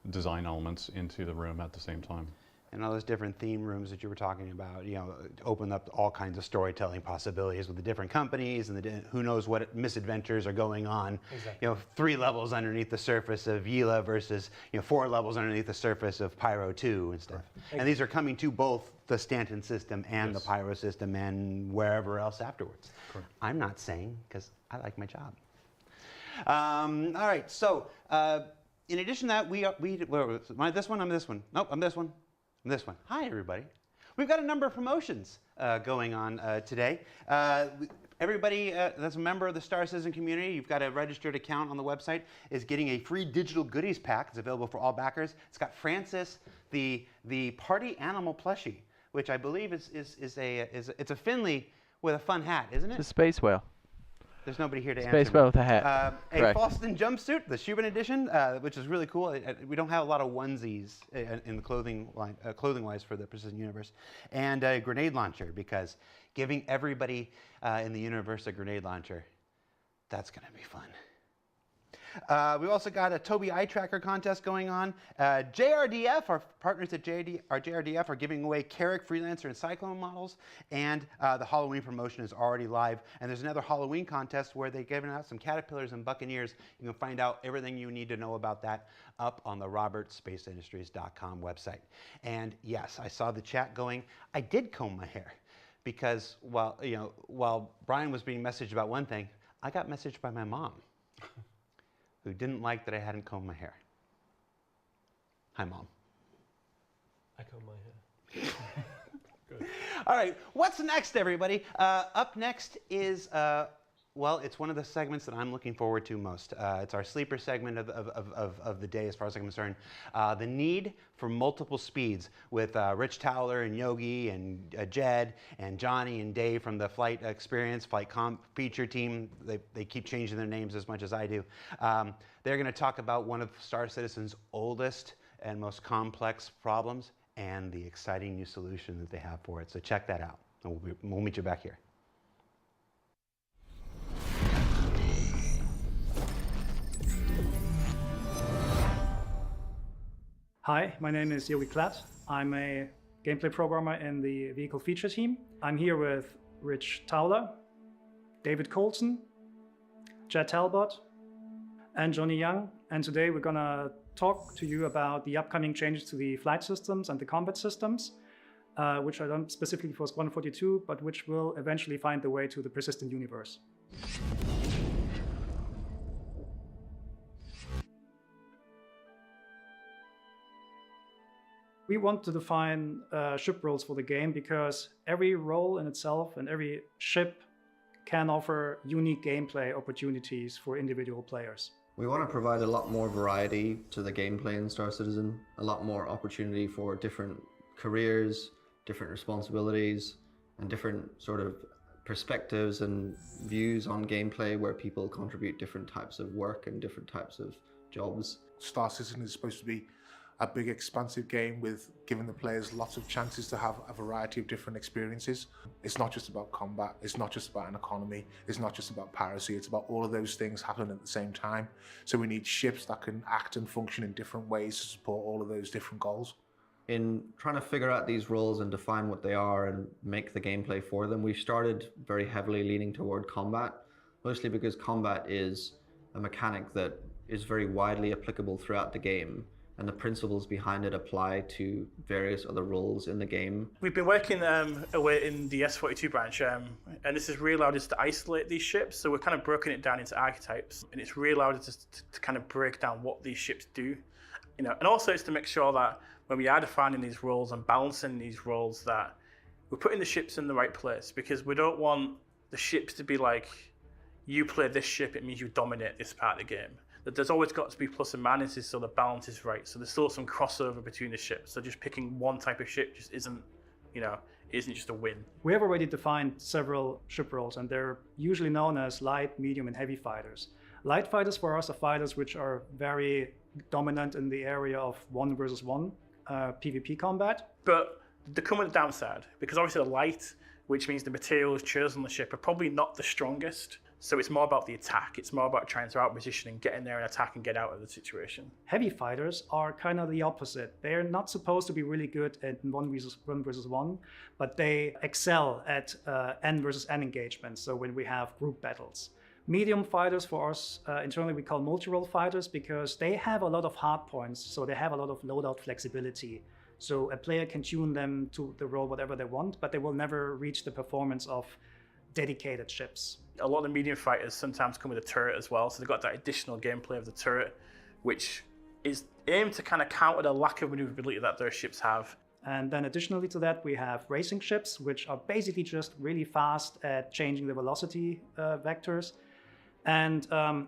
design elements into the room at the same time. And all those different theme rooms that you were talking about, you know, open up all kinds of storytelling possibilities with the different companies and who knows what misadventures are going on. Exactly. You know, 3 levels underneath the surface of Yila versus, you know, 4 levels underneath the surface of Pyro 2 and stuff. Right. And these are coming to both the Stanton system and the Pyro system and wherever else afterwards. Correct. I'm not saying, because I like my job. All right, so in addition to that, am I this one? I'm this one. Nope, I'm this one. This one. Hi, everybody. We've got a number of promotions going on today. Everybody that's a member of the Star Citizen community, you've got a registered account on the website, is getting a free digital goodies pack. It's available for all backers. It's got Francis, the party animal plushie, which I believe it's a Finley with a fun hat, isn't it? It's a space whale. There's nobody here to answer. Space whale with a hat. A Falston jumpsuit, the Shubin edition, which is really cool. We don't have a lot of onesies in the clothing line, clothing-wise for the Precision Universe, and a grenade launcher, because giving everybody in the universe a grenade launcher, that's going to be fun. We've also got a Toby Eye Tracker contest going on. JRDF, our partners at JRDF, are giving away Carrick, Freelancer, and Cyclone models. And the Halloween promotion is already live. And there's another Halloween contest where they're giving out some Caterpillars and Buccaneers. You can find out everything you need to know about that up on the robertspaceindustries.com website. And yes, I saw the chat going. I did comb my hair because while Brian was being messaged about one thing, I got messaged by my mom, who didn't like that I hadn't combed my hair. Hi, Mom. I comb my hair. Good. All right, what's next, everybody? Up next is, well, it's one of the segments that I'm looking forward to most. It's our sleeper segment of the day, as far as I'm concerned. The need for multiple speeds with Rich Towler and Yogi and Jed and Johnny and Dave from the Flight Experience, Flight Feature team. They keep changing their names as much as I do. They're going to talk about one of Star Citizen's oldest and most complex problems and the exciting new solution that they have for it. So check that out, and we'll meet you back here. Hi, my name is Yogi Klatt. I'm a gameplay programmer in the vehicle feature team. I'm here with Rich Towler, David Colson, Jed Talbot, and Johnny Young. And today we're gonna talk to you about the upcoming changes to the flight systems and the combat systems, which are done specifically for Squadron 42, but which will eventually find their way to the persistent universe. We want to define ship roles for the game because every role in itself and every ship can offer unique gameplay opportunities for individual players. We want to provide a lot more variety to the gameplay in Star Citizen, a lot more opportunity for different careers, different responsibilities, and different sort of perspectives and views on gameplay where people contribute different types of work and different types of jobs. Star Citizen is supposed to be a big expansive game with giving the players lots of chances to have a variety of different experiences. It's not just about combat, it's not just about an economy, it's not just about piracy, it's about all of those things happening at the same time. So we need ships that can act and function in different ways to support all of those different goals. In trying to figure out these roles and define what they are and make the gameplay for them, we started very heavily leaning toward combat, mostly because combat is a mechanic that is very widely applicable throughout the game, and the principles behind it apply to various other roles in the game. We've been working away in the S42 branch, and this has really allowed us to isolate these ships. So we're kind of broken it down into archetypes, and it's really allowed us to kind of break down what these ships do. And also it's to make sure that when we are defining these roles and balancing these roles, that we're putting the ships in the right place, because we don't want the ships to be like, you play this ship, it means you dominate this part of the game. That there's always got to be plus and minuses so the balance is right. So there's still some crossover between the ships. So just picking one type of ship just isn't just a win. We have already defined several ship roles, and they're usually known as light, medium, and heavy fighters. Light fighters for us are fighters which are very dominant in the area of 1 versus 1 PvP combat. But they come with a downside, because obviously the light, which means the materials chosen on the ship, are probably not the strongest. So it's more about the attack. It's more about trying to outposition and get in there and attack and get out of the situation. Heavy fighters are kind of the opposite. They're not supposed to be really good at one versus one, but they excel at N versus N engagements. So when we have group battles. Medium fighters for us, internally we call multi-role fighters because they have a lot of hard points, so they have a lot of loadout flexibility. So a player can tune them to the role whatever they want, but they will never reach the performance of dedicated ships. A lot of the medium fighters sometimes come with a turret as well, so they've got that additional gameplay of the turret, which is aimed to kind of counter the lack of maneuverability that their ships have. And then additionally to that, we have racing ships, which are basically just really fast at changing the velocity vectors. And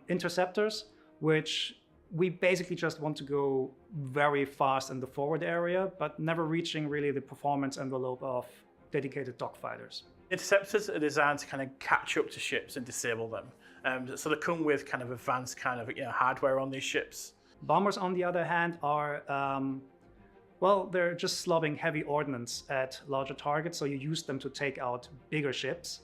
interceptors, which we basically just want to go very fast in the forward area, but never reaching really the performance envelope of dedicated dogfighters. Interceptors are designed to kind of catch up to ships and disable them. So they come with kind of advanced kind of hardware on these ships. Bombers, on the other hand, are, well, they're just slobbing heavy ordnance at larger targets, so you use them to take out bigger ships.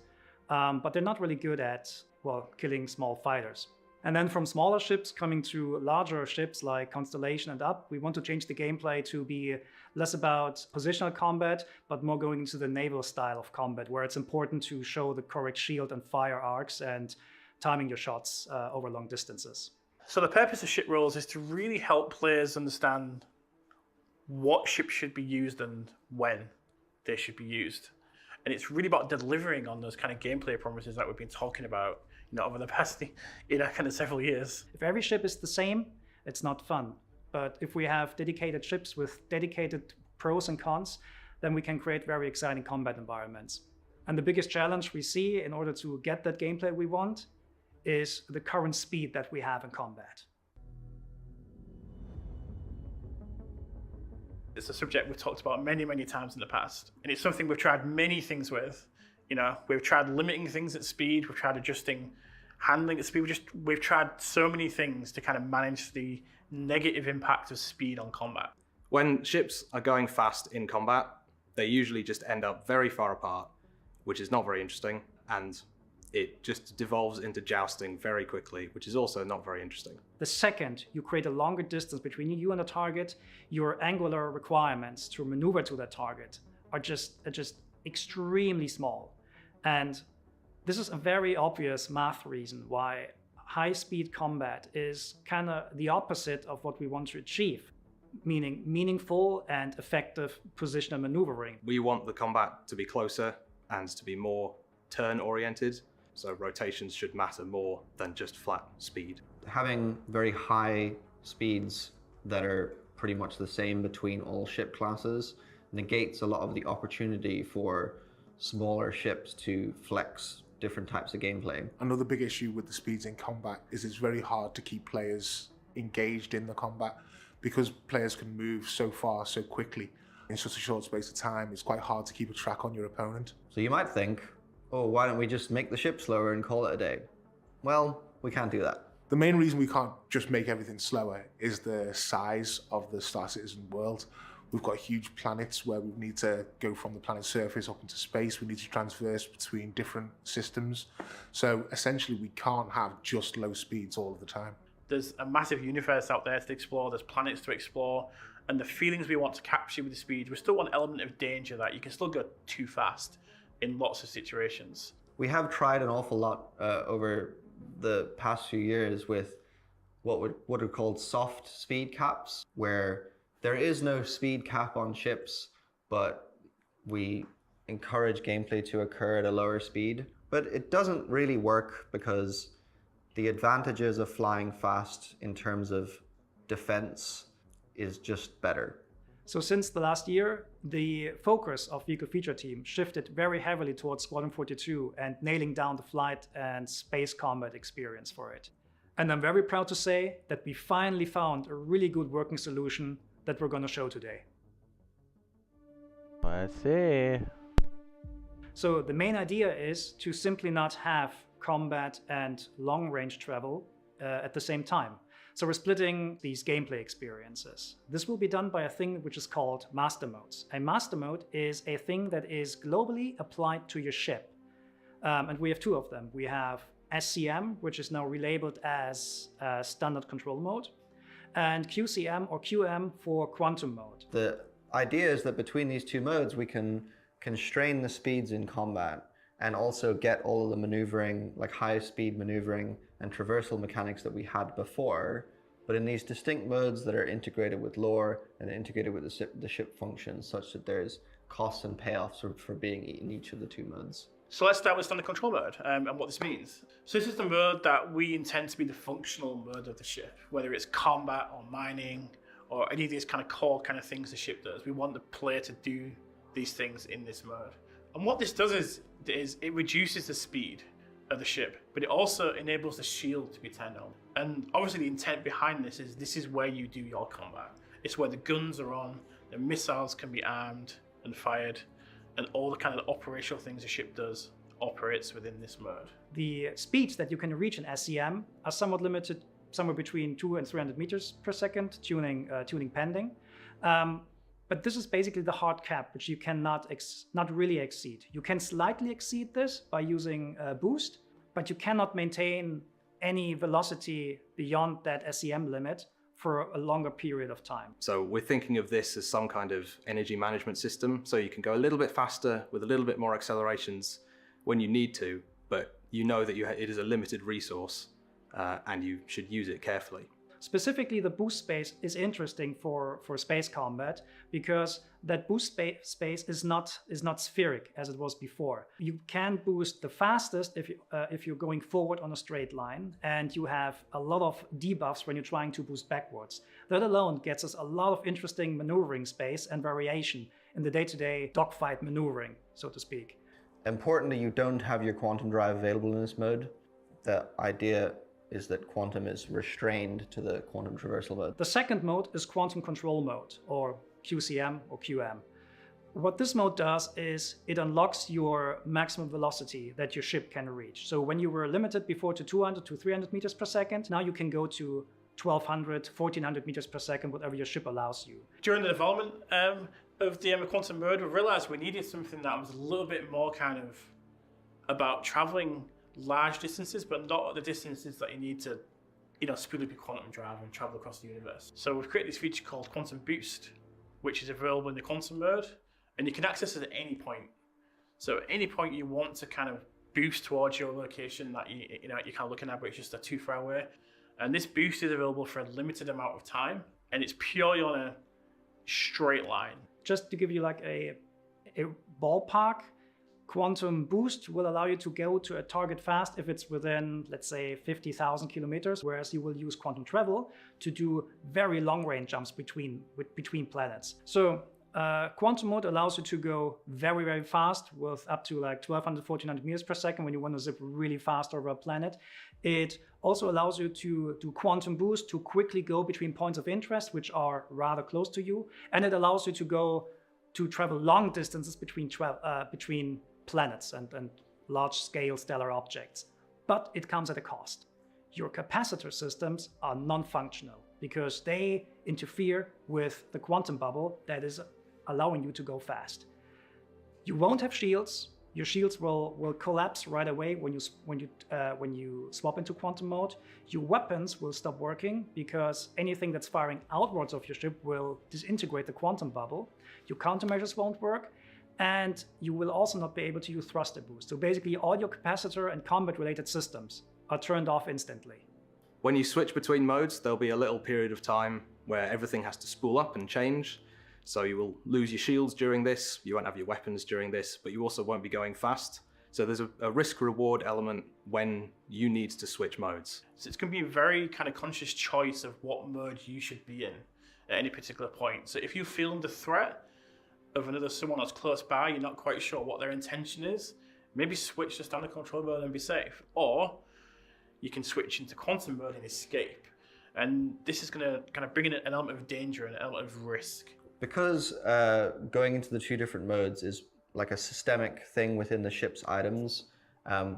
But they're not really good at, well, killing small fighters. And then from smaller ships coming to larger ships like Constellation and up, we want to change the gameplay to be less about positional combat, but more going into the naval style of combat, where it's important to show the correct shield and fire arcs and timing your shots over long distances. So the purpose of ship roles is to really help players understand what ships should be used and when they should be used. And it's really about delivering on those kind of gameplay promises that we've been talking about over the past kind of several years. If every ship is the same, it's not fun. But if we have dedicated ships with dedicated pros and cons, then we can create very exciting combat environments. And the biggest challenge we see in order to get that gameplay we want is the current speed that we have in combat. It's a subject we've talked about many, many times in the past. And it's something we've tried many things with. We've tried limiting things at speed, we've tried adjusting handling at speed, we've tried so many things to kind of manage the negative impact of speed on combat. When ships are going fast in combat, they usually just end up very far apart, which is not very interesting, and it just devolves into jousting very quickly, which is also not very interesting. The second you create a longer distance between you and the target, your angular requirements to maneuver to that target are just extremely small. And this is a very obvious math reason why high-speed combat is kind of the opposite of what we want to achieve, meaning meaningful and effective positional maneuvering. We want the combat to be closer and to be more turn-oriented, so rotations should matter more than just flat speed. Having very high speeds that are pretty much the same between all ship classes negates a lot of the opportunity for smaller ships to flex different types of gameplay. Another big issue with the speeds in combat is it's very hard to keep players engaged in the combat because players can move so far so quickly in such a short space of time. It's quite hard to keep a track on your opponent. So you might think, oh, why don't we just make the ship slower and call it a day? Well, we can't do that. The main reason we can't just make everything slower is the size of the Star Citizen world. We've got huge planets where we need to go from the planet's surface up into space. We need to transverse between different systems. So essentially we can't have just low speeds all of the time. There's a massive universe out there to explore, there's planets to explore, and the feelings we want to capture with the speed, we still want an element of danger that you can still go too fast in lots of situations. We have tried an awful lot over the past few years with what are called soft speed caps, where there is no speed cap on ships, but we encourage gameplay to occur at a lower speed. But it doesn't really work because the advantages of flying fast in terms of defense is just better. So since the last year, the focus of Vehicle Feature Team shifted very heavily towards Squadron 42 and nailing down the flight and space combat experience for it. And I'm very proud to say that we finally found a really good working solution that we're going to show today. Let's see. So the main idea is to simply not have combat and long-range travel at the same time. So we're splitting these gameplay experiences. This will be done by a thing which is called master modes. A master mode is a thing that is globally applied to your ship. And we have two of them. We have SCM, which is now relabeled as standard control mode, and QCM or QM for quantum mode. The idea is that between these two modes, we can constrain the speeds in combat and also get all of the maneuvering, like high speed maneuvering and traversal mechanics that we had before, but in these distinct modes that are integrated with lore and integrated with the ship functions, such that there's costs and payoffs for being in each of the two modes. So let's start with standard control mode and what this means. So this is the mode that we intend to be the functional mode of the ship, whether it's combat or mining or any of these kind of core kind of things the ship does. We want the player to do these things in this mode. And what this does is it reduces the speed of the ship, but it also enables the shield to be turned on. And obviously the intent behind this is where you do your combat. It's where the guns are on, the missiles can be armed and fired, and all the kind of operational things the ship does operates within this mode. The speeds that you can reach in SCM are somewhat limited, somewhere between 200 and 300 meters per second, tuning pending. But this is basically the hard cap, which you cannot not really exceed. You can slightly exceed this by using boost, but you cannot maintain any velocity beyond that SCM limit for a longer period of time. So we're thinking of this as some kind of energy management system, so you can go a little bit faster with a little bit more accelerations when you need to, but you know that it is a limited resource and you should use it carefully. Specifically, the boost space is interesting for space combat because that boost space is not spheric as it was before. You can boost the fastest if you're going forward on a straight line, and you have a lot of debuffs when you're trying to boost backwards. That alone gets us a lot of interesting maneuvering space and variation in the day-to-day dogfight maneuvering, so to speak. Importantly, you don't have your quantum drive available in this mode. The idea is that quantum is restrained to the quantum traversal mode. The second mode is quantum control mode, or QCM or QM. What this mode does is it unlocks your maximum velocity that your ship can reach. So when you were limited before to 200 to 300 meters per second, now you can go to 1200, 1400 meters per second, whatever your ship allows you. During the development of the quantum mode, we realized we needed something that was a little bit more kind of about traveling large distances, but not the distances that you need to, speed up your quantum drive and travel across the universe. So we've created this feature called Quantum Boost, which is available in the quantum mode, and you can access it at any point. So at any point you want to kind of boost towards your location that you're kind of looking at, but it's just too far away. And this boost is available for a limited amount of time, and it's purely on a straight line. Just to give you like a ballpark, Quantum Boost will allow you to go to a target fast if it's within, let's say, 50,000 kilometers, whereas you will use Quantum Travel to do very long-range jumps between planets. So Quantum Mode allows you to go very, very fast with up to like 1200, 1400 meters per second when you want to zip really fast over a planet. It also allows you to do Quantum Boost to quickly go between points of interest, which are rather close to you. And it allows you to travel long distances between planets and large-scale stellar objects. But it comes at a cost. Your capacitor systems are non-functional because they interfere with the quantum bubble that is allowing you to go fast. You won't have shields. Your shields will collapse right away when you swap into quantum mode. Your weapons will stop working because anything that's firing outwards of your ship will disintegrate the quantum bubble. Your countermeasures won't work, and you will also not be able to use thruster boost. So basically all your capacitor and combat related systems are turned off instantly. When you switch between modes, there'll be a little period of time where everything has to spool up and change. So you will lose your shields during this, you won't have your weapons during this, but you also won't be going fast. So there's a risk-reward element when you need to switch modes. So it's going to be a very kind of conscious choice of what mode you should be in at any particular point. So if you feel under threat of someone that's close by, you're not quite sure what their intention is, maybe switch to standard control mode and be safe. Or you can switch into quantum mode and escape. And this is going to kind of bring in an element of danger and an element of risk. Because going into the two different modes is like a systemic thing within the ship's items,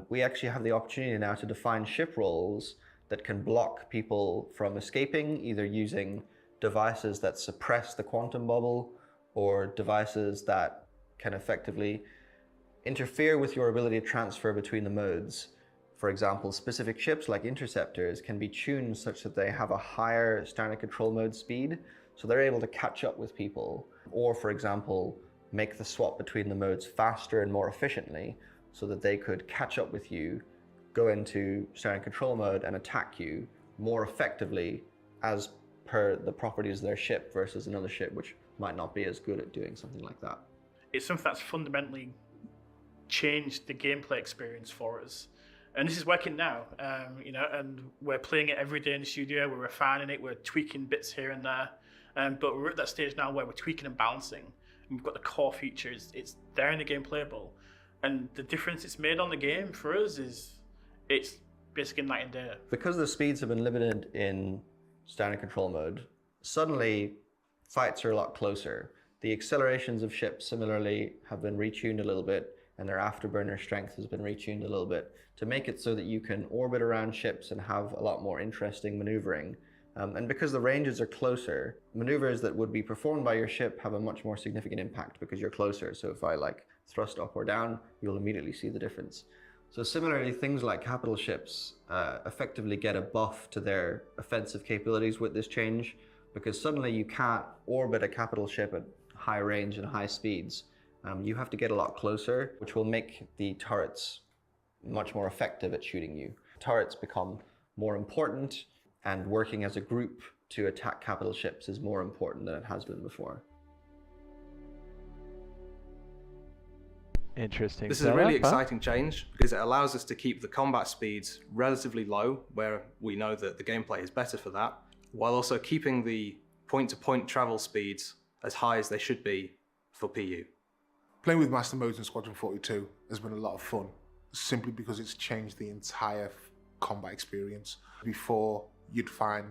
we actually have the opportunity now to define ship roles that can block people from escaping, either using devices that suppress the quantum bubble or devices that can effectively interfere with your ability to transfer between the modes. For example, specific ships like interceptors can be tuned such that they have a higher standard control mode speed, so they're able to catch up with people. Or, for example, make the swap between the modes faster and more efficiently, so that they could catch up with you, go into standard control mode and attack you more effectively as per the properties of their ship versus another ship which might not be as good at doing something like that. It's something that's fundamentally changed the gameplay experience for us. And this is working now, you know, and we're playing it every day in the studio, we're refining it, we're tweaking bits here and there. But we're at that stage now where we're tweaking and balancing. And we've got the core features, it's there in the game playable. And the difference it's made on the game for us is, it's basically night and day. Because the speeds have been limited in standard control mode, suddenly fights are a lot closer. The accelerations of ships similarly have been retuned a little bit, and their afterburner strength has been retuned a little bit to make it so that you can orbit around ships and have a lot more interesting maneuvering. And because the ranges are closer, maneuvers that would be performed by your ship have a much more significant impact because you're closer. So if I like thrust up or down, you'll immediately see the difference. So similarly, things like capital ships effectively get a buff to their offensive capabilities with this change, because suddenly you can't orbit a capital ship at high range and high speeds. You have to get a lot closer, which will make the turrets much more effective at shooting you. Turrets become more important, and working as a group to attack capital ships is more important than it has been before. Interesting. This is a really exciting change because it allows us to keep the combat speeds relatively low, where we know that the gameplay is better for that, while also keeping the point-to-point travel speeds as high as they should be for PU. Playing with master modes in Squadron 42 has been a lot of fun, simply because it's changed the entire combat experience. Before, you'd find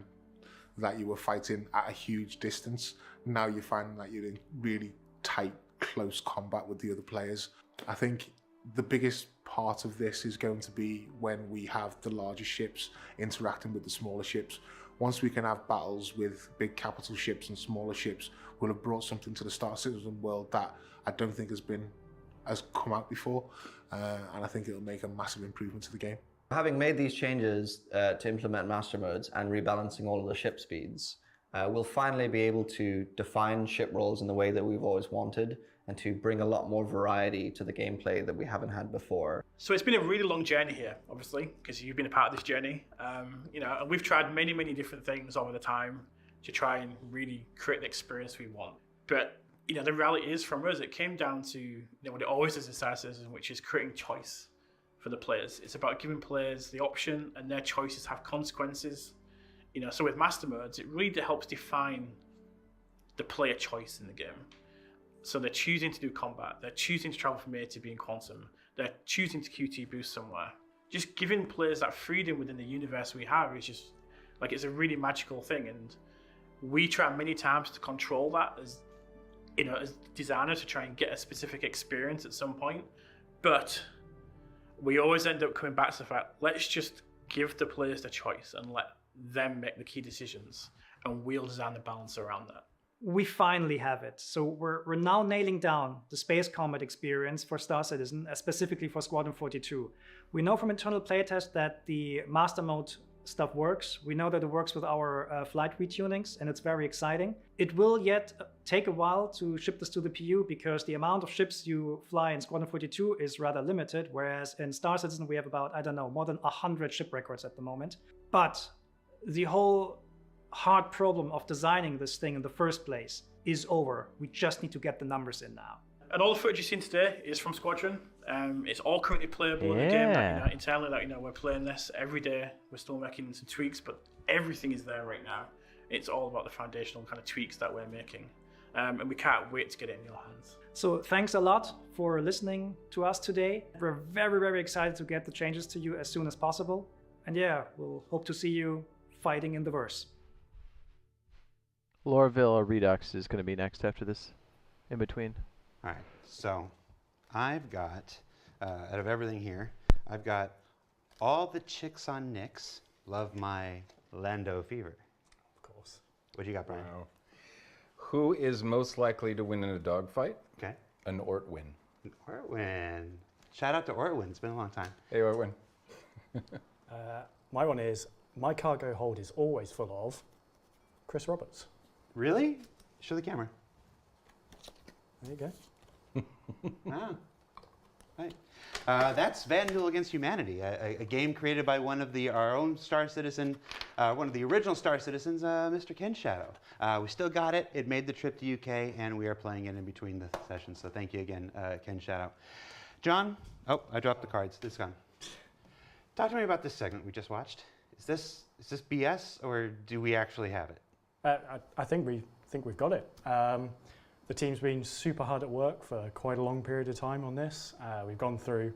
that you were fighting at a huge distance. Now you find that you're in really tight, close combat with the other players. I think the biggest part of this is going to be when we have the larger ships interacting with the smaller ships. Once we can have battles with big capital ships and smaller ships, we'll have brought something to the Star Citizen world that I don't think has come out before, and I think it'll make a massive improvement to the game. Having made these changes to implement master modes and rebalancing all of the ship speeds, we'll finally be able to define ship roles in the way that we've always wanted, and to bring a lot more variety to the gameplay that we haven't had before. So it's been a really long journey here, obviously, because you've been a part of this journey. You know, and we've tried many, many different things over the time to try and really create the experience we want. But you know, the reality is, from us, it came down to, you know, what it always is in Star Citizen, which is creating choice for the players. It's about giving players the option, and their choices have consequences. You know, so with master modes, it really helps define the player choice in the game. So they're choosing to do combat, they're choosing to travel from A to B in quantum, they're choosing to QT boost somewhere. Just giving players that freedom within the universe we have is just, like, it's a really magical thing. And we try many times to control that as, you know, as designers, to try and get a specific experience at some point. But we always end up coming back to the fact, let's just give the players the choice and let them make the key decisions, and we'll design the balance around that. We finally have it. So we're now nailing down the space combat experience for Star Citizen, specifically for Squadron 42. We know from internal playtest that the master mode stuff works. We know that it works with our flight retunings, and it's very exciting. It will yet take a while to ship this to the PU, because the amount of ships you fly in Squadron 42 is rather limited, whereas in Star Citizen we have about, I don't know, more than 100 ship records at the moment. But the whole hard problem of designing this thing in the first place is over. We just need to get the numbers in now. And all the footage you've seen today is from Squadron. It's all currently playable in the game. That, you know, internally, that, you know, we're playing this every day. We're still making some tweaks, but everything is there right now. It's all about the foundational kind of tweaks that we're making, and we can't wait to get it in your hands. So thanks a lot for listening to us today. We're very, very excited to get the changes to you as soon as possible. And yeah, we'll hope to see you fighting in the verse. Lorville or Redux is going to be next after this, in between. All right, so I've got, out of everything here, I've got all the chicks on Nyx love my Lando Fever. Of course. What do you got, Brian? Wow. Who is most likely to win in a dogfight? Okay. An Ortwin. Ortwin. Shout out to Ortwin. It's been a long time. Hey, Ortwin. My one is, my cargo hold is always full of Chris Roberts. Really? Show the camera. There you go. Ah. Right. That's Van Duel Against Humanity, a game created by one of our own Star Citizen, one of the original Star Citizens, Mr. Ken Shadow. We still got it. It made the trip to UK, and we are playing it in between the sessions. So thank you again, Ken Shadow. John, oh, I dropped the cards. This is gone. Talk to me about this segment we just watched. Is this BS, or do we actually have it? I think we've got it. The team's been super hard at work for quite a long period of time on this. We've gone through,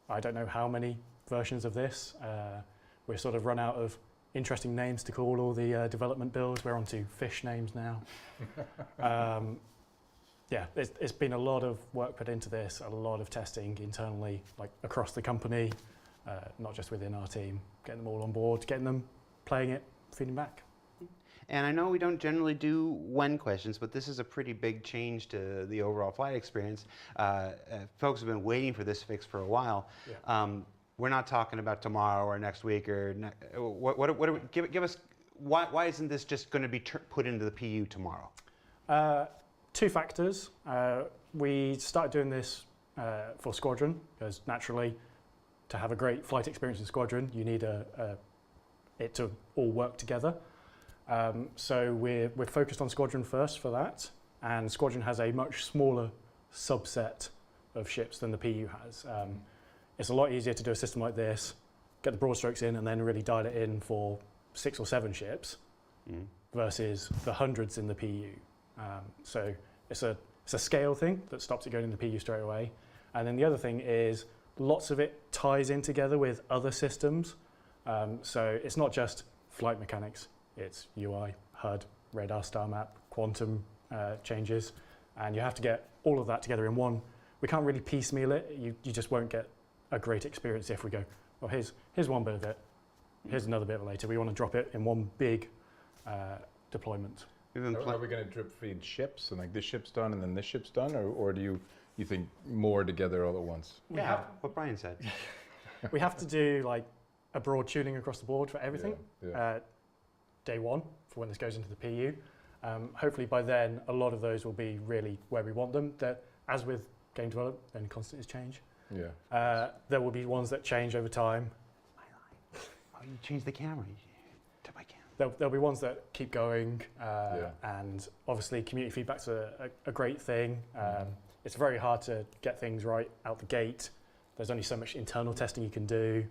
I don't know how many versions of this. We're sort of run out of interesting names to call all the development builds. We're onto fish names now. Yeah, it's been a lot of work put into this, a lot of testing internally, like across the company, not just within our team, getting them all on board, getting them playing it, feeding back. And I know we don't generally do one questions, but this is a pretty big change to the overall flight experience. Folks have been waiting for this fix for a while. Yeah. We're not talking about tomorrow or next week or give us why isn't this just going to be put into the PU tomorrow? Two factors. We started doing this for Squadron because naturally, to have a great flight experience in Squadron, you need it to all work together. So we're focused on Squadron first for that, and Squadron has a much smaller subset of ships than the PU has. It's a lot easier to do a system like this, get the broad strokes in, and then really dial it in for 6 or 7 ships versus the hundreds in the PU. So it's a scale thing that stops it going in the PU straight away. And then the other thing is lots of it ties in together with other systems. So it's not just flight mechanics. It's UI, HUD, radar, star map, quantum changes, and you have to get all of that together in one. We can't really piecemeal it. You just won't get a great experience if we go, well, here's one bit of it, here's another bit of it later. We want to drop it in one big deployment. Are we going to drip feed ships and like this ship's done and then this ship's done, or do you think more together all at once? Yeah, what Brian said. We have to do like a broad tuning across the board for everything. Yeah. Day one for when this goes into the PU. Hopefully by then a lot of those will be really where we want them. That, as with game development, then constant is change. Yeah. There will be ones that change over time. Oh, you changed the camera. Took my camera. There'll be ones that keep going, and obviously community feedback's a great thing. It's very hard to get things right out the gate. There's only so much internal testing you can do.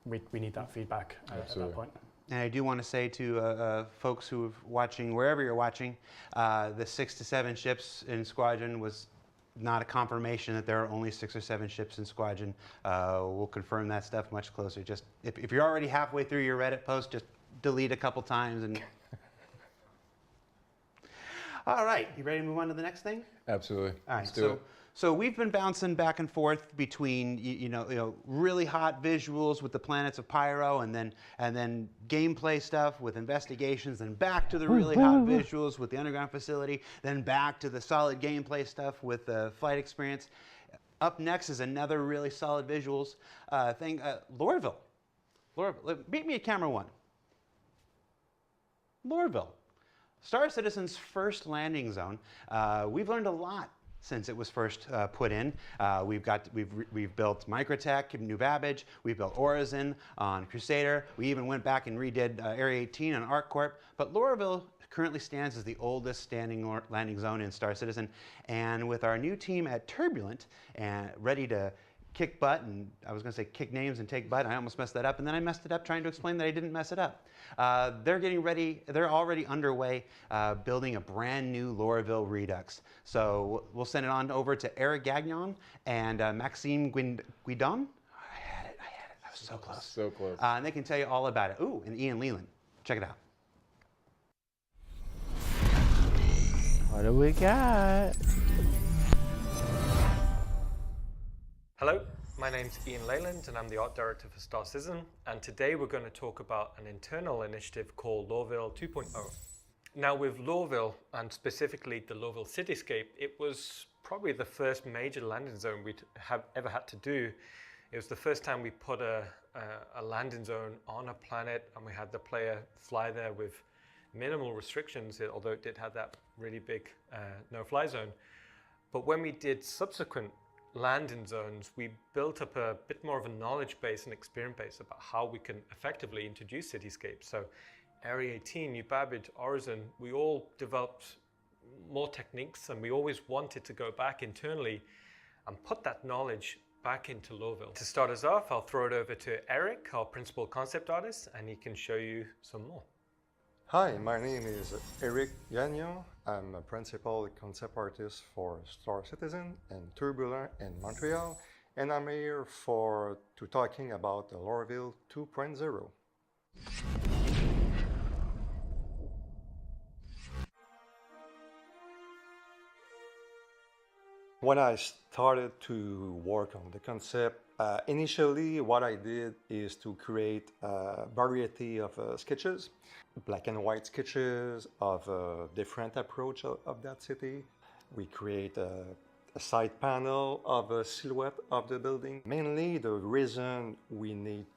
We need that feedback at that point. And I do want to say to folks who are watching, wherever you're watching, the 6 to 7 ships in Squadron was not a confirmation that there are only 6 or 7 ships in Squadron. We'll confirm that stuff much closer. Just if you're already halfway through your Reddit post, just delete a couple times and. All right, you ready to move on to the next thing? Absolutely. All right, Let's do it. So we've been bouncing back and forth between you know really hot visuals with the planets of Pyro, and then gameplay stuff with investigations, and back to the really hot visuals with the underground facility, then back to the solid gameplay stuff with the flight experience. Up next is another really solid visuals thing, Lorville. Beat me at camera 1. Lorville, Star Citizen's first landing zone. We've learned a lot since it was first put in. We've built Microtech, New Babbage, we've built Orizon on Crusader, we even went back and redid Area 18 on Ark Corp, but Lorville currently stands as the oldest standing landing zone in Star Citizen, and with our new team at Turbulent and ready to kick butt, and I was going to say kick names and take butt, I almost messed that up, and then I messed it up trying to explain that I didn't mess it up. They're getting ready, they're already underway building a brand new Lorville Redux. So we'll send it on over to Eric Gagnon and Maxime Guidon. I had it, I was so close. So close. And they can tell you all about it. Ooh, and Ian Leland, check it out. What do we got? Hello, my name's Ian Leyland and I'm the art director for Star Citizen, and today we're going to talk about an internal initiative called Lorville 2.0. Now with Lorville, and specifically the Lorville cityscape, it was probably the first major landing zone we'd have ever had to do It was the first time we put a landing zone on a planet, and we had the player fly there with minimal restrictions, although it did have that really big no-fly zone. But when we did subsequent landing zones, we built up a bit more of a knowledge base and experience base about how we can effectively introduce cityscapes. So Area 18, New Babbage, Horizon, we all developed more techniques, and we always wanted to go back internally and put that knowledge back into Lorville. To start us off, I'll throw it over to Eric, our principal concept artist, and he can show you some more. Hi, my name is Eric Gagnon. I'm a principal concept artist for Star Citizen and Turbulent in Montreal, and I'm here to talking about the Lorville 2.0. When I started to work on the concept, initially what I did is to create a variety of sketches, black and white sketches of a different approach of that city. We create a side panel of a silhouette of the building. Mainly the reason we need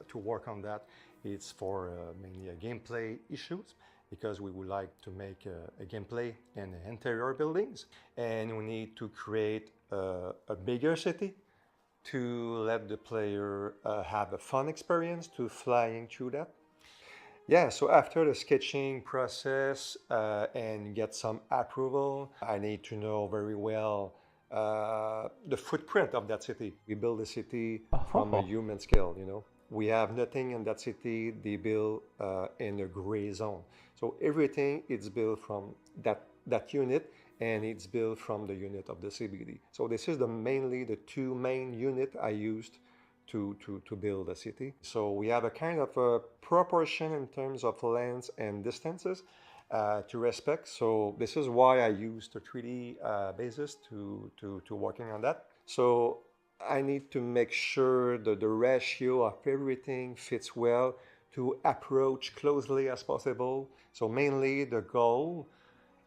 to work on that is for mainly gameplay issues, because we would like to make a gameplay in the interior buildings, and we need to create a bigger city to let the player have a fun experience to flying through that. Yeah, so after the sketching process and get some approval, I need to know very well the footprint of that city. We build a city from a human scale, you know. We have nothing in that city, they build in a gray zone. So everything is built from that unit, and it's built from the unit of the CBD. So this is mainly the two main units I used to build a city. So we have a kind of a proportion in terms of lengths and distances to respect. So this is why I used the 3D basis to working on that. So I need to make sure that the ratio of everything fits well to approach closely as possible. So mainly the goal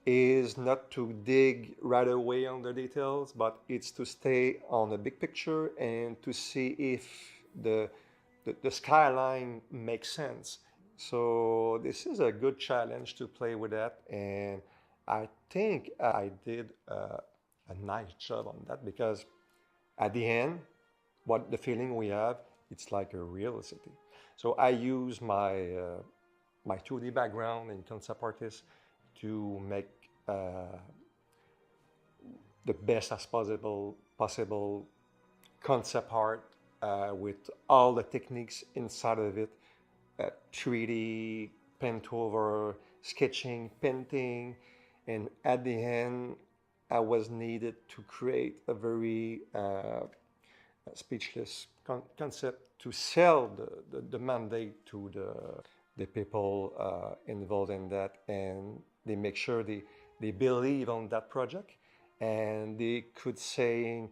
is not to dig right away on the details, but it's to stay on the big picture and to see if the skyline makes sense. So this is a good challenge to play with that, and I think I did a nice job on that, because at the end, what the feeling we have, it's like a real city. So I use my 2D background in concept artist to make the best as possible concept art with all the techniques inside of it, 3D, paint over, sketching, painting, and at the end, I was needed to create a very speechless concept to sell the mandate to the people involved in that, and they make sure they believe on that project, and they could say,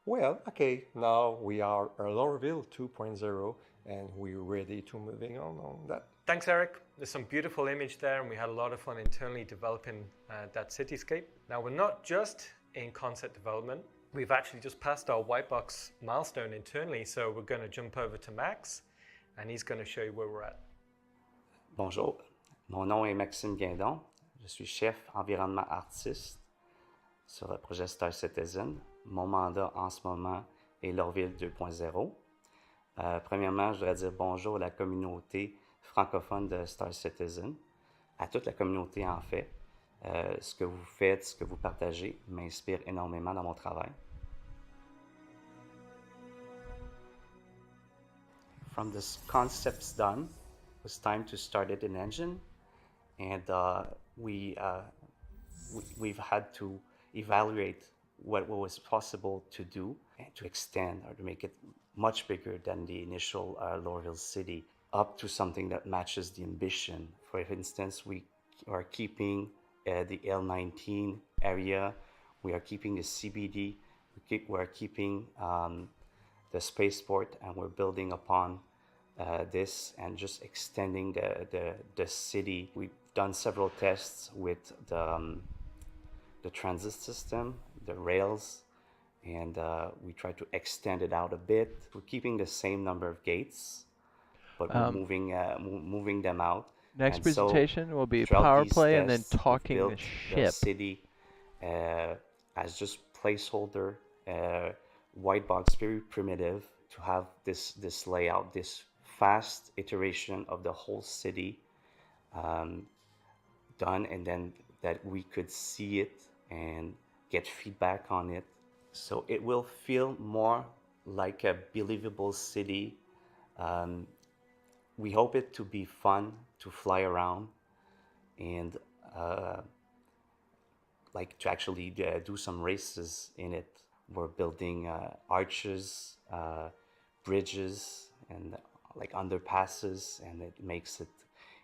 well, okay, now we are a Lorville 2.0, and we're ready to moving on that. Thanks, Eric. There's some beautiful image there, and we had a lot of fun internally developing that cityscape. Now, we're not just in concept development. We've actually just passed our white box milestone internally, so we're going to jump over to Max, and he's going to show you where we're at. Bonjour, mon nom est Maxime Guindon. Je suis chef environnement artiste sur le projet Star Citizen. Mon mandat en ce moment est Lorville 2.0. Premièrement, je voudrais dire bonjour à la communauté francophone de Star Citizen, à toute la communauté en fait. Ce que vous faites, ce que vous partagez m'inspire énormément dans mon travail. From the concepts done, it was time to start an engine, and we've had to evaluate what was possible to do and to extend or to make it much bigger than the initial Lorville city, up to something that matches the ambition. For instance, we are keeping the L19 area, we are keeping the CBD, we're keeping the spaceport, and we're building upon this and just extending the city. We've done several tests with the transit system, the rails, and we try to extend it out a bit. We're keeping the same number of gates, but we're moving them out. Next And presentation will be throughout power these play and then tests, we've talking the built ship. city as just placeholder, white box, very primitive, to have this layout, this fast iteration of the whole city done, and then that we could see it and get feedback on it. So it will feel more like a believable city. We hope it to be fun to fly around and like to actually do some races in it. We're building arches, bridges, and like underpasses, and it makes it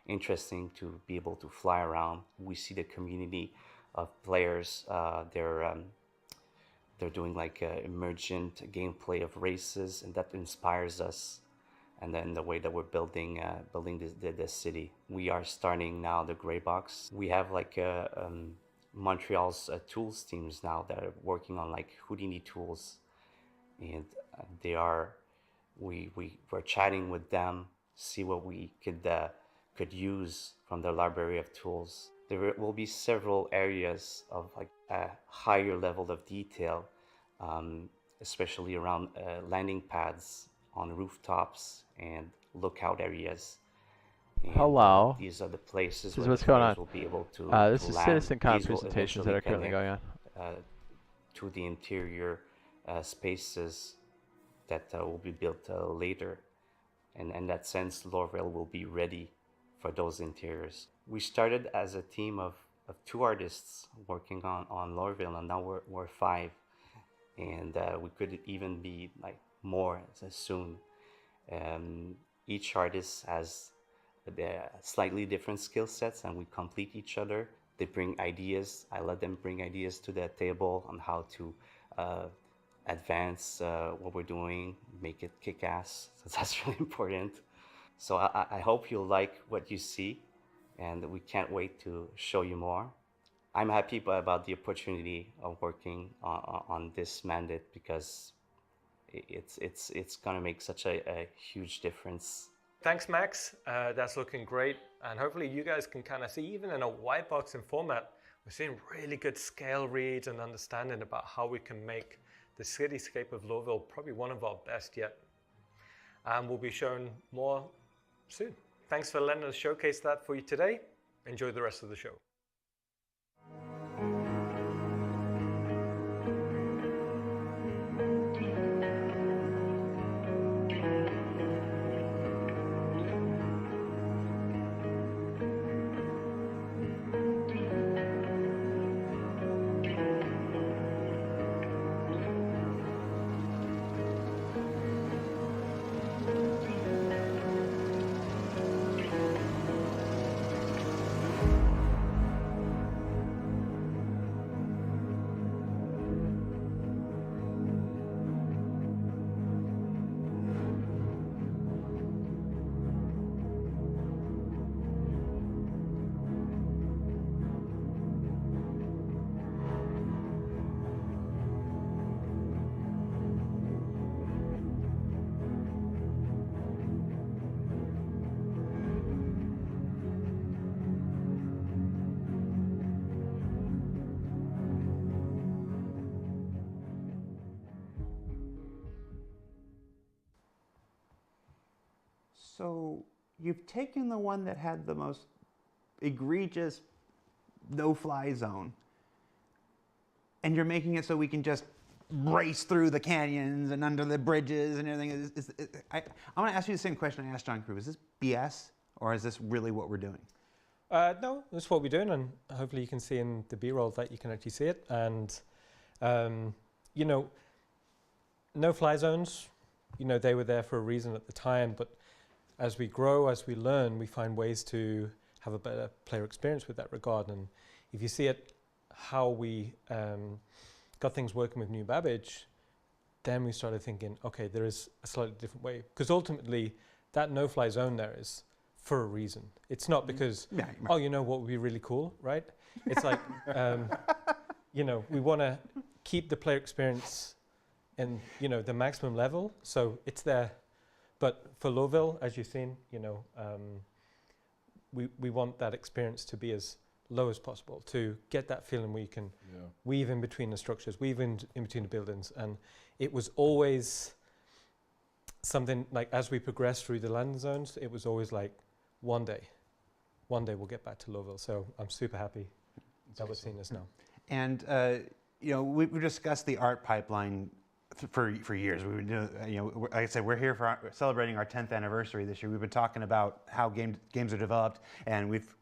interesting to be able to fly around. We see the community of players. They're doing like emergent gameplay of races, and that inspires us. And then the way that we're building the city. We are starting now the gray box. We have like Montreal's tools teams now that are working on like Houdini tools, and we're chatting with them, see what we could use from their library of tools. There will be several areas of like a higher level of detail, especially around landing pads on rooftops and lookout areas. And, Hello. These are the places This is where what's the going players on. will be able to This is land. CitizenCon These will presentations eventually that are currently going on. To the interior spaces that will be built later. And in that sense, Lorville will be ready for those interiors. We started as a team of 2 artists working on Lorville, and now we're 5. And we could even be like more soon. Each artist has slightly different skill sets, and we complete each other. They bring ideas. I let them bring ideas to the table on how to advance what we're doing, make it kick-ass. So that's really important. So I hope you'll like what you see, and we can't wait to show you more. I'm happy about the opportunity of working on this mandate, because it's gonna make such a huge difference. Thanks, Max. That's looking great, and hopefully you guys can kind of see, even in a white boxing format, we're seeing really good scale reads and understanding about how we can make the cityscape of Lorville probably one of our best yet. And we'll be showing more soon. Thanks for letting us showcase that for you today. Enjoy the rest of the show. So you've taken the one that had the most egregious no-fly zone, and you're making it so we can just race through the canyons and under the bridges and everything. I want to ask you the same question I asked John Crew. Is this BS, or is this really what we're doing? No, that's what we're doing, and hopefully you can see in the B-roll that you can actually see it. And, you know, no-fly zones, you know, they were there for a reason at the time, but as we grow, as we learn, we find ways to have a better player experience with that regard. And if you see it, how we got things working with New Babbage, then we started thinking, okay, there is a slightly different way. Because ultimately, that no-fly zone there is for a reason. It's not because, oh, you know what would be really cool, right? It's like, you know, we want to keep the player experience in the maximum level, so it's there. But for Lowville, as you've seen, we want that experience to be as low as possible to get that feeling where you can weave in between the structures, weave in between the buildings, and it was always something like as we progressed through the landing zones, it was always like one day we'll get back to Lowville. So I'm super happy that we're seeing this now. And we discussed the art pipeline for years. We've been doing, like I said, we're here for celebrating our 10th anniversary this year. We've been talking about how games are developed, and we've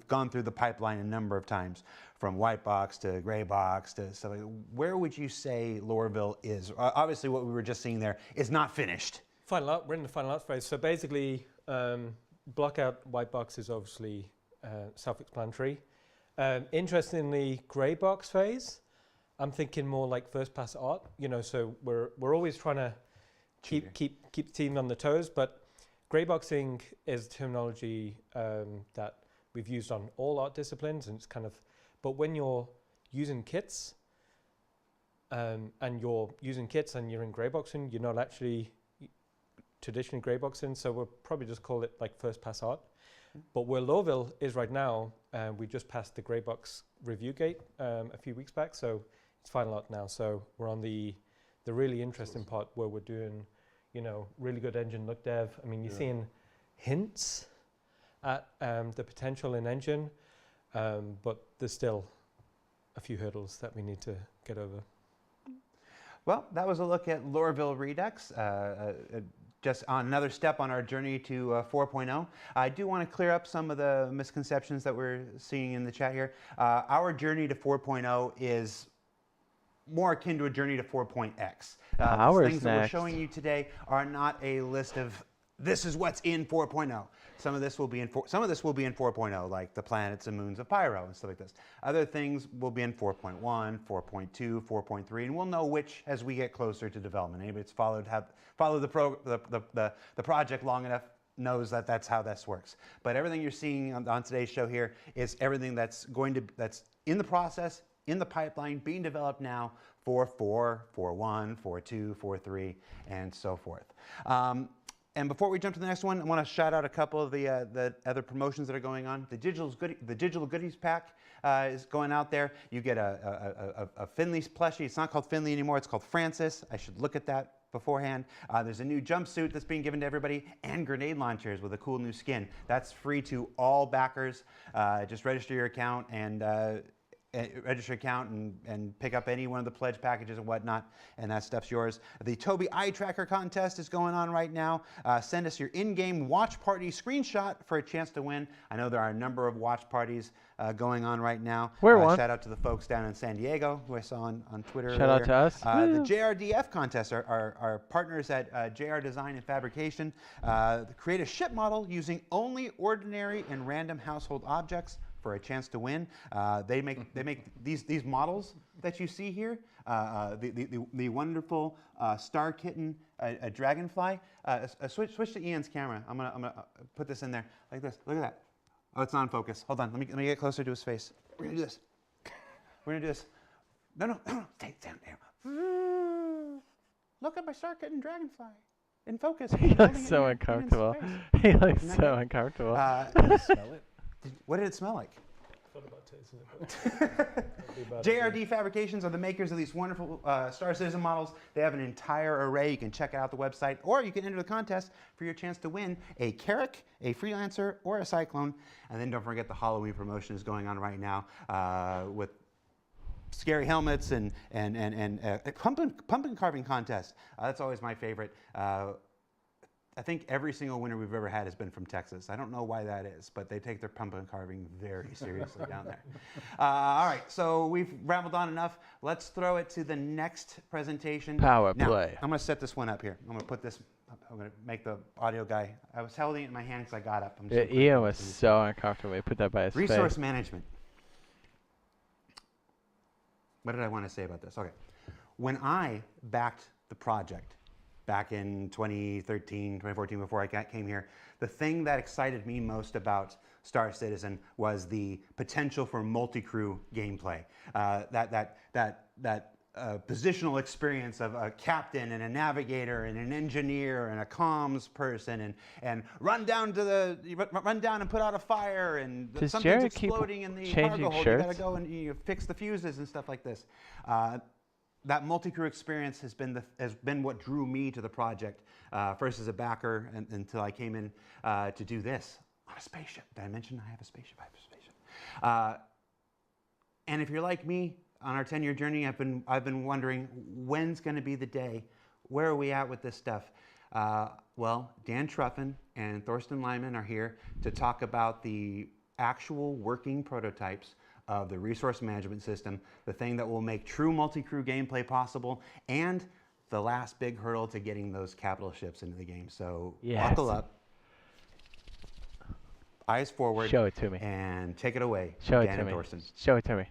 gone through the pipeline a number of times, from white box to gray box to stuff like that. Where would you say Lorville is? Obviously, what we were just seeing there is not finished. Final art. We're in the final art phase. So basically, blockout white box is obviously self-explanatory. Interestingly, grey box phase, I'm thinking more like first pass art. So we're always trying to keep the team on the toes. But grey boxing is terminology that we've used on all art disciplines, and it's kind of. But when you're using kits, and you're in grey boxing, you're not actually traditionally grey boxing. So we'll probably just call it like first pass art. But where Lowville is right now, we just passed the grey box review gate a few weeks back, so it's final art now. So we're on the really interesting part where we're doing, really good engine look dev. I mean, you're seeing hints at the potential in engine, but there's still a few hurdles that we need to get over. Well, that was a look at Lorville Redux. Just on another step on our journey to 4.0. I do want to clear up some of the misconceptions that we're seeing in the chat here. Our journey to 4.0 is more akin to a journey to 4.x. The things that we're showing you today are not a list of this is what's in 4.0. Some of this will be in 4.0, like the planets and moons of Pyro and stuff like this. Other things will be in 4.1, 4.2, 4.3, and we'll know which as we get closer to development. Anybody that's followed the project long enough knows that that's how this works. But everything you're seeing on today's show here is everything that's in the process, in the pipeline, being developed now for 4, 4.1, 4.2, 4.3, and so forth. And before we jump to the next one, I want to shout out a couple of the other promotions that are going on. The digital goodies pack is going out there. You get a Finley plushie. It's not called Finley anymore. It's called Francis. I should look at that beforehand. There's a new jumpsuit that's being given to everybody, and grenade launchers with a cool new skin. That's free to all backers. Just register your account and pick up any one of the pledge packages and whatnot, and that stuff's yours. The Toby Eye Tracker contest is going on right now. Send us your in-game watch party screenshot for a chance to win. I know there are a number of watch parties going on right now. Shout out to the folks down in San Diego who I saw on Twitter Shout out to us. The JRDF contest, our partners at JR Design and Fabrication, create a ship model using only ordinary and random household objects for a chance to win. They make these models that you see here. The wonderful star kitten, a dragonfly. Switch to Ian's camera. I'm gonna put this in there like this. Look at that. Oh, it's not in focus. Hold on. Let me get closer to his face. We're gonna do this. We're gonna do this. No. Stay down there. Look at my star kitten dragonfly. In focus. He looks so uncomfortable. He looks so uncomfortable. Smell it. What did it smell like? JRD Fabrications are the makers of these wonderful Star Citizen models. They have an entire array. You can check it out the website, or you can enter the contest for your chance to win a Carrack, a Freelancer, or a Cyclone. And then don't forget the Halloween promotion is going on right now with scary helmets and pumpkin carving contest. That's always my favorite. I think every single winner we've ever had has been from Texas. I don't know why that is, but they take their pumpkin carving very seriously down there. All right, so we've rambled on enough. Let's throw it to the next presentation. Power now, play. I'm going to set this one up here. I'm going to put this. I'm going to make the audio guy. I was holding it in my hand because I got up. Ian was so uncomfortable. He put that by his face. Resource management. What did I want to say about this? Okay, when I backed the project back in 2013, 2014, before I came here, the thing that excited me most about Star Citizen was the potential for multi-crew gameplay. That positional experience of a captain and a navigator and an engineer and a comms person and run down and put out a fire and Does something's Jared exploding keep in the changing cargo hold. shirts? You gotta go and fix the fuses and stuff like this. That multi-crew experience has been what drew me to the project, first as a backer until I came in to do this on a spaceship. Did I mention I have a spaceship? I have a spaceship. And if you're like me, on our 10-year journey, I've been wondering, when's going to be the day? Where are we at with this stuff? Well, Dan Truffin and Thorsten Lyman are here to talk about the actual working prototypes of the resource management system, the thing that will make true multi-crew gameplay possible, and the last big hurdle to getting those capital ships into the game. So buckle up, eyes forward, show it to me, and take it away. Show Dan it to and me. Thorsten. Show it to me.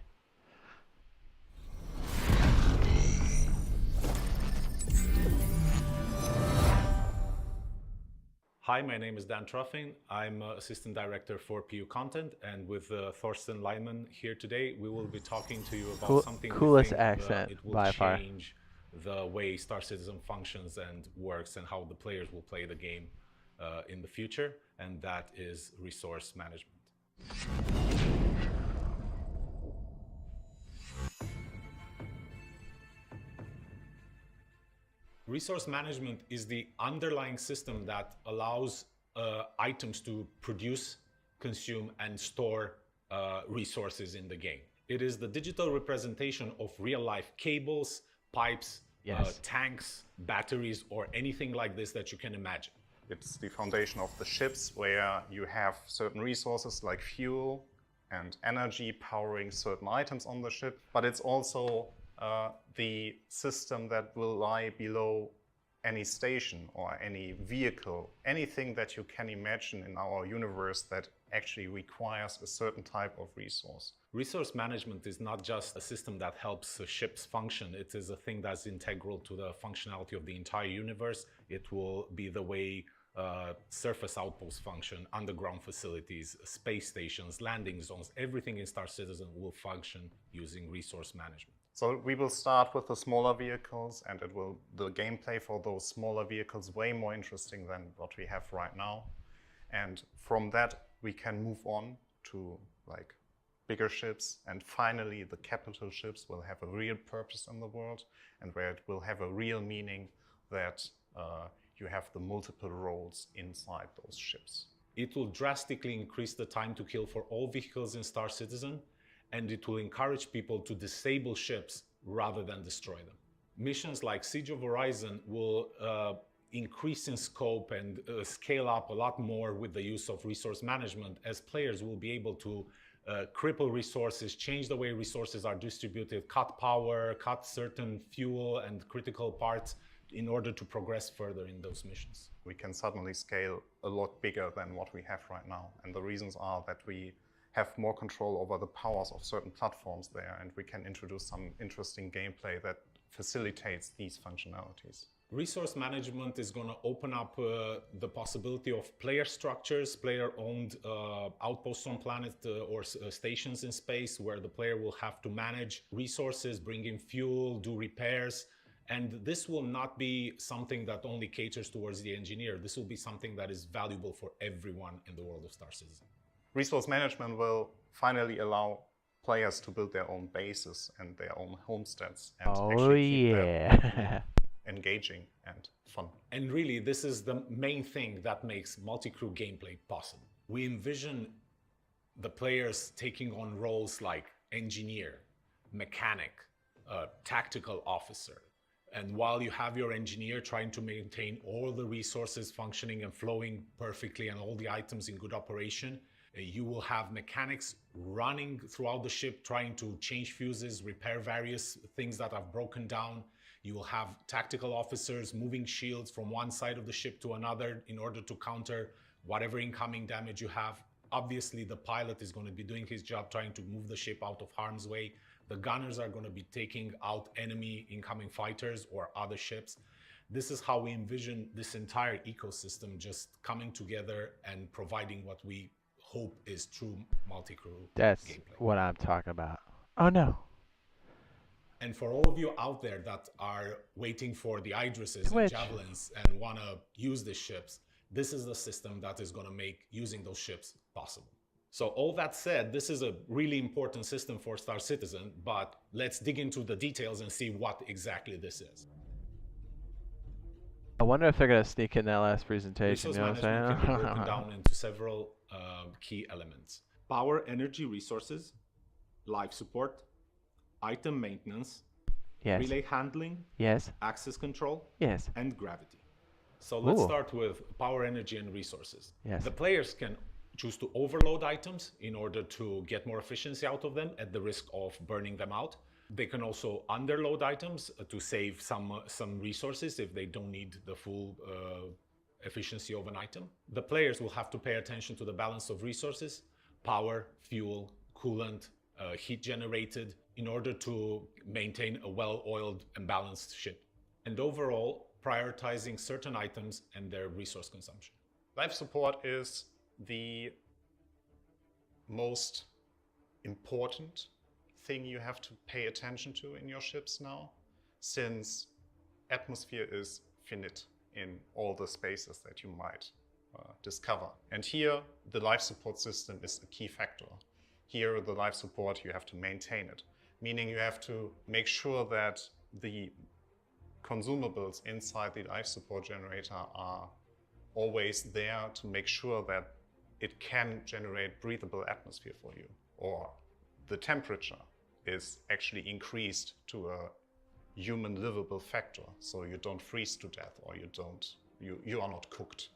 Hi, my name is Dan Truffin. I'm Assistant Director for PU Content, and with Thorsten Lyman here today, we will be talking to you about something coolest we think, accent it will by far. change the way Star Citizen functions and works and how the players will play the game in the future, and that is resource management. Resource management is the underlying system that allows items to produce, consume, and store resources in the game. It is the digital representation of real-life cables, pipes, tanks, batteries, or anything like this that you can imagine. It's the foundation of the ships, where you have certain resources like fuel and energy powering certain items on the ship, but it's also the system that will lie below any station or any vehicle, anything that you can imagine in our universe that actually requires a certain type of resource. Resource management is not just a system that helps ships function. It is a thing that's integral to the functionality of the entire universe. It will be the way surface outposts function, underground facilities, space stations, landing zones, everything in Star Citizen will function using resource management. So we will start with the smaller vehicles, and the gameplay for those smaller vehicles way more interesting than what we have right now. And from that, we can move on to like bigger ships, and finally the capital ships will have a real purpose in the world, and where it will have a real meaning that you have the multiple roles inside those ships. It will drastically increase the time to kill for all vehicles in Star Citizen, and it will encourage people to disable ships rather than destroy them. Missions like Siege of Horizon will increase in scope and scale up a lot more with the use of resource management, as players will be able to cripple resources, change the way resources are distributed, cut power, cut certain fuel and critical parts in order to progress further in those missions. We can suddenly scale a lot bigger than what we have right now. And the reasons are that we have more control over the powers of certain platforms there, and we can introduce some interesting gameplay that facilitates these functionalities. Resource management is going to open up the possibility of player structures, player-owned outposts on planet or stations in space, where the player will have to manage resources, bring in fuel, do repairs. And this will not be something that only caters towards the engineer. This will be something that is valuable for everyone in the world of Star Citizen. Resource management will finally allow players to build their own bases and their own homesteads and actually keep them engaging and fun. And really, this is the main thing that makes multi-crew gameplay possible. We envision the players taking on roles like engineer, mechanic, tactical officer. And while you have your engineer trying to maintain all the resources functioning and flowing perfectly and all the items in good operation, you will have mechanics running throughout the ship, trying to change fuses, repair various things that have broken down. You will have tactical officers moving shields from one side of the ship to another in order to counter whatever incoming damage you have. Obviously, the pilot is going to be doing his job, trying to move the ship out of harm's way. The gunners are going to be taking out enemy incoming fighters or other ships. This is how we envision this entire ecosystem just coming together and providing what we hope is true multi-crew That's gameplay. what I'm talking about. Oh no. And for all of you out there that are waiting for the Idrises and Javelins and want to use the ships, this is the system that is going to make using those ships possible. So all that said, this is a really important system for Star Citizen, but let's dig into the details and see what exactly this is. I wonder if they're going to sneak in that last presentation. Resource You know what I'm management saying? can be broken down into several key elements. Power, energy, resources, life support, item maintenance, Yes. relay handling, Yes. access control, Yes. and gravity. So let's Ooh. start with power, energy, and resources. Yes. The players can choose to overload items in order to get more efficiency out of them at the risk of burning them out. They can also underload items to save some resources if they don't need the full efficiency of an item. The players will have to pay attention to the balance of resources, power, fuel, coolant, heat generated, in order to maintain a well-oiled and balanced ship. And overall, prioritizing certain items and their resource consumption. Life support is the most important thing you have to pay attention to in your ships now, since atmosphere is finite in all the spaces that you might discover. And here, the life support system is a key factor. Here, the life support, you have to maintain it, meaning you have to make sure that the consumables inside the life support generator are always there to make sure that it can generate breathable atmosphere for you, or the temperature is actually increased to a human livable factor, so you don't freeze to death or you are not cooked.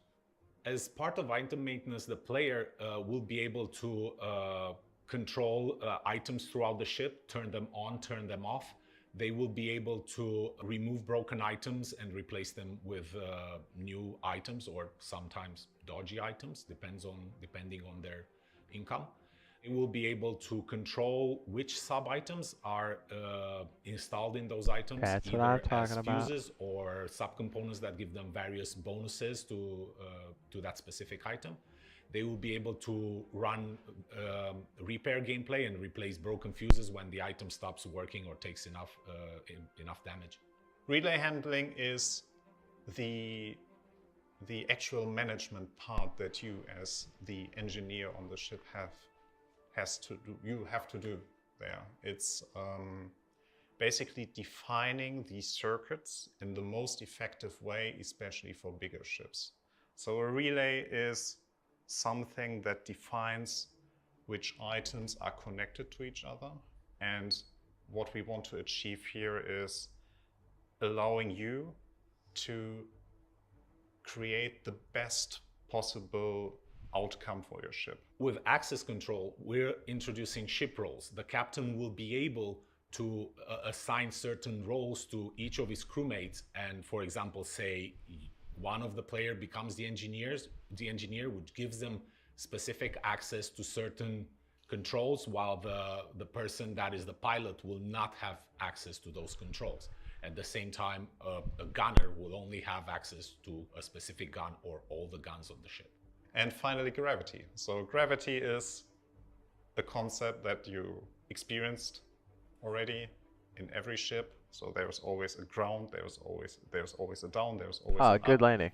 As part of item maintenance, the player will be able to control items throughout the ship, turn them on, turn them off. They will be able to remove broken items and replace them with new items, or sometimes dodgy items, depending on their income. It will be able to control which sub-items are installed in those items, That's what either I'm talking as about. fuses or sub-components that give them various bonuses to that specific item. They will be able to run repair gameplay and replace broken fuses when the item stops working or takes enough damage. Relay handling is the actual management part that you, as the engineer on the ship, you have to do there. It's basically defining these circuits in the most effective way, especially for bigger ships. So a relay is something that defines which items are connected to each other. And what we want to achieve here is allowing you to create the best possible outcome for your ship. With access control, we're introducing ship roles. The captain will be able to assign certain roles to each of his crewmates, and for example, say one of the player becomes the engineer, which gives them specific access to certain controls, while the person that is the pilot will not have access to those controls. At the same time, a gunner will only have access to a specific gun or all the guns on the ship. And finally, gravity. So gravity is a concept that you experienced already in every ship. So there's always a ground, there's always a down, there's always an good up. landing.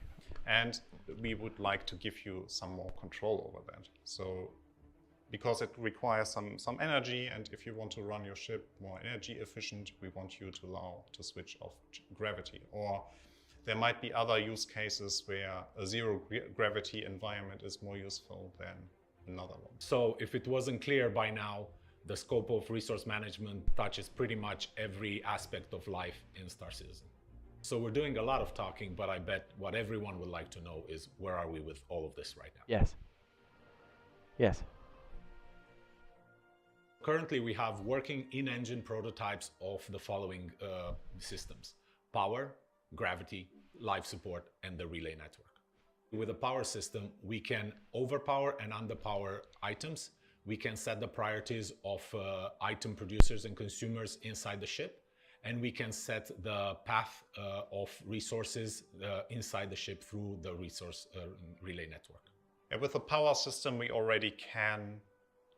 And we would like to give you some more control over that. So because it requires some energy, and if you want to run your ship more energy efficient, we want you to allow to switch off gravity. Or there might be other use cases where a zero gravity environment is more useful than another one. So if it wasn't clear by now, the scope of resource management touches pretty much every aspect of life in Star Citizen. So we're doing a lot of talking, but I bet what everyone would like to know is, where are we with all of this right now? Yes. Yes. Currently, we have working in-engine prototypes of the following systems: power, gravity, life support, and the relay network. With a power system, we can overpower and underpower items. We can set the priorities of item producers and consumers inside the ship, and we can set the path of resources inside the ship through the resource relay network. And with the power system, we already can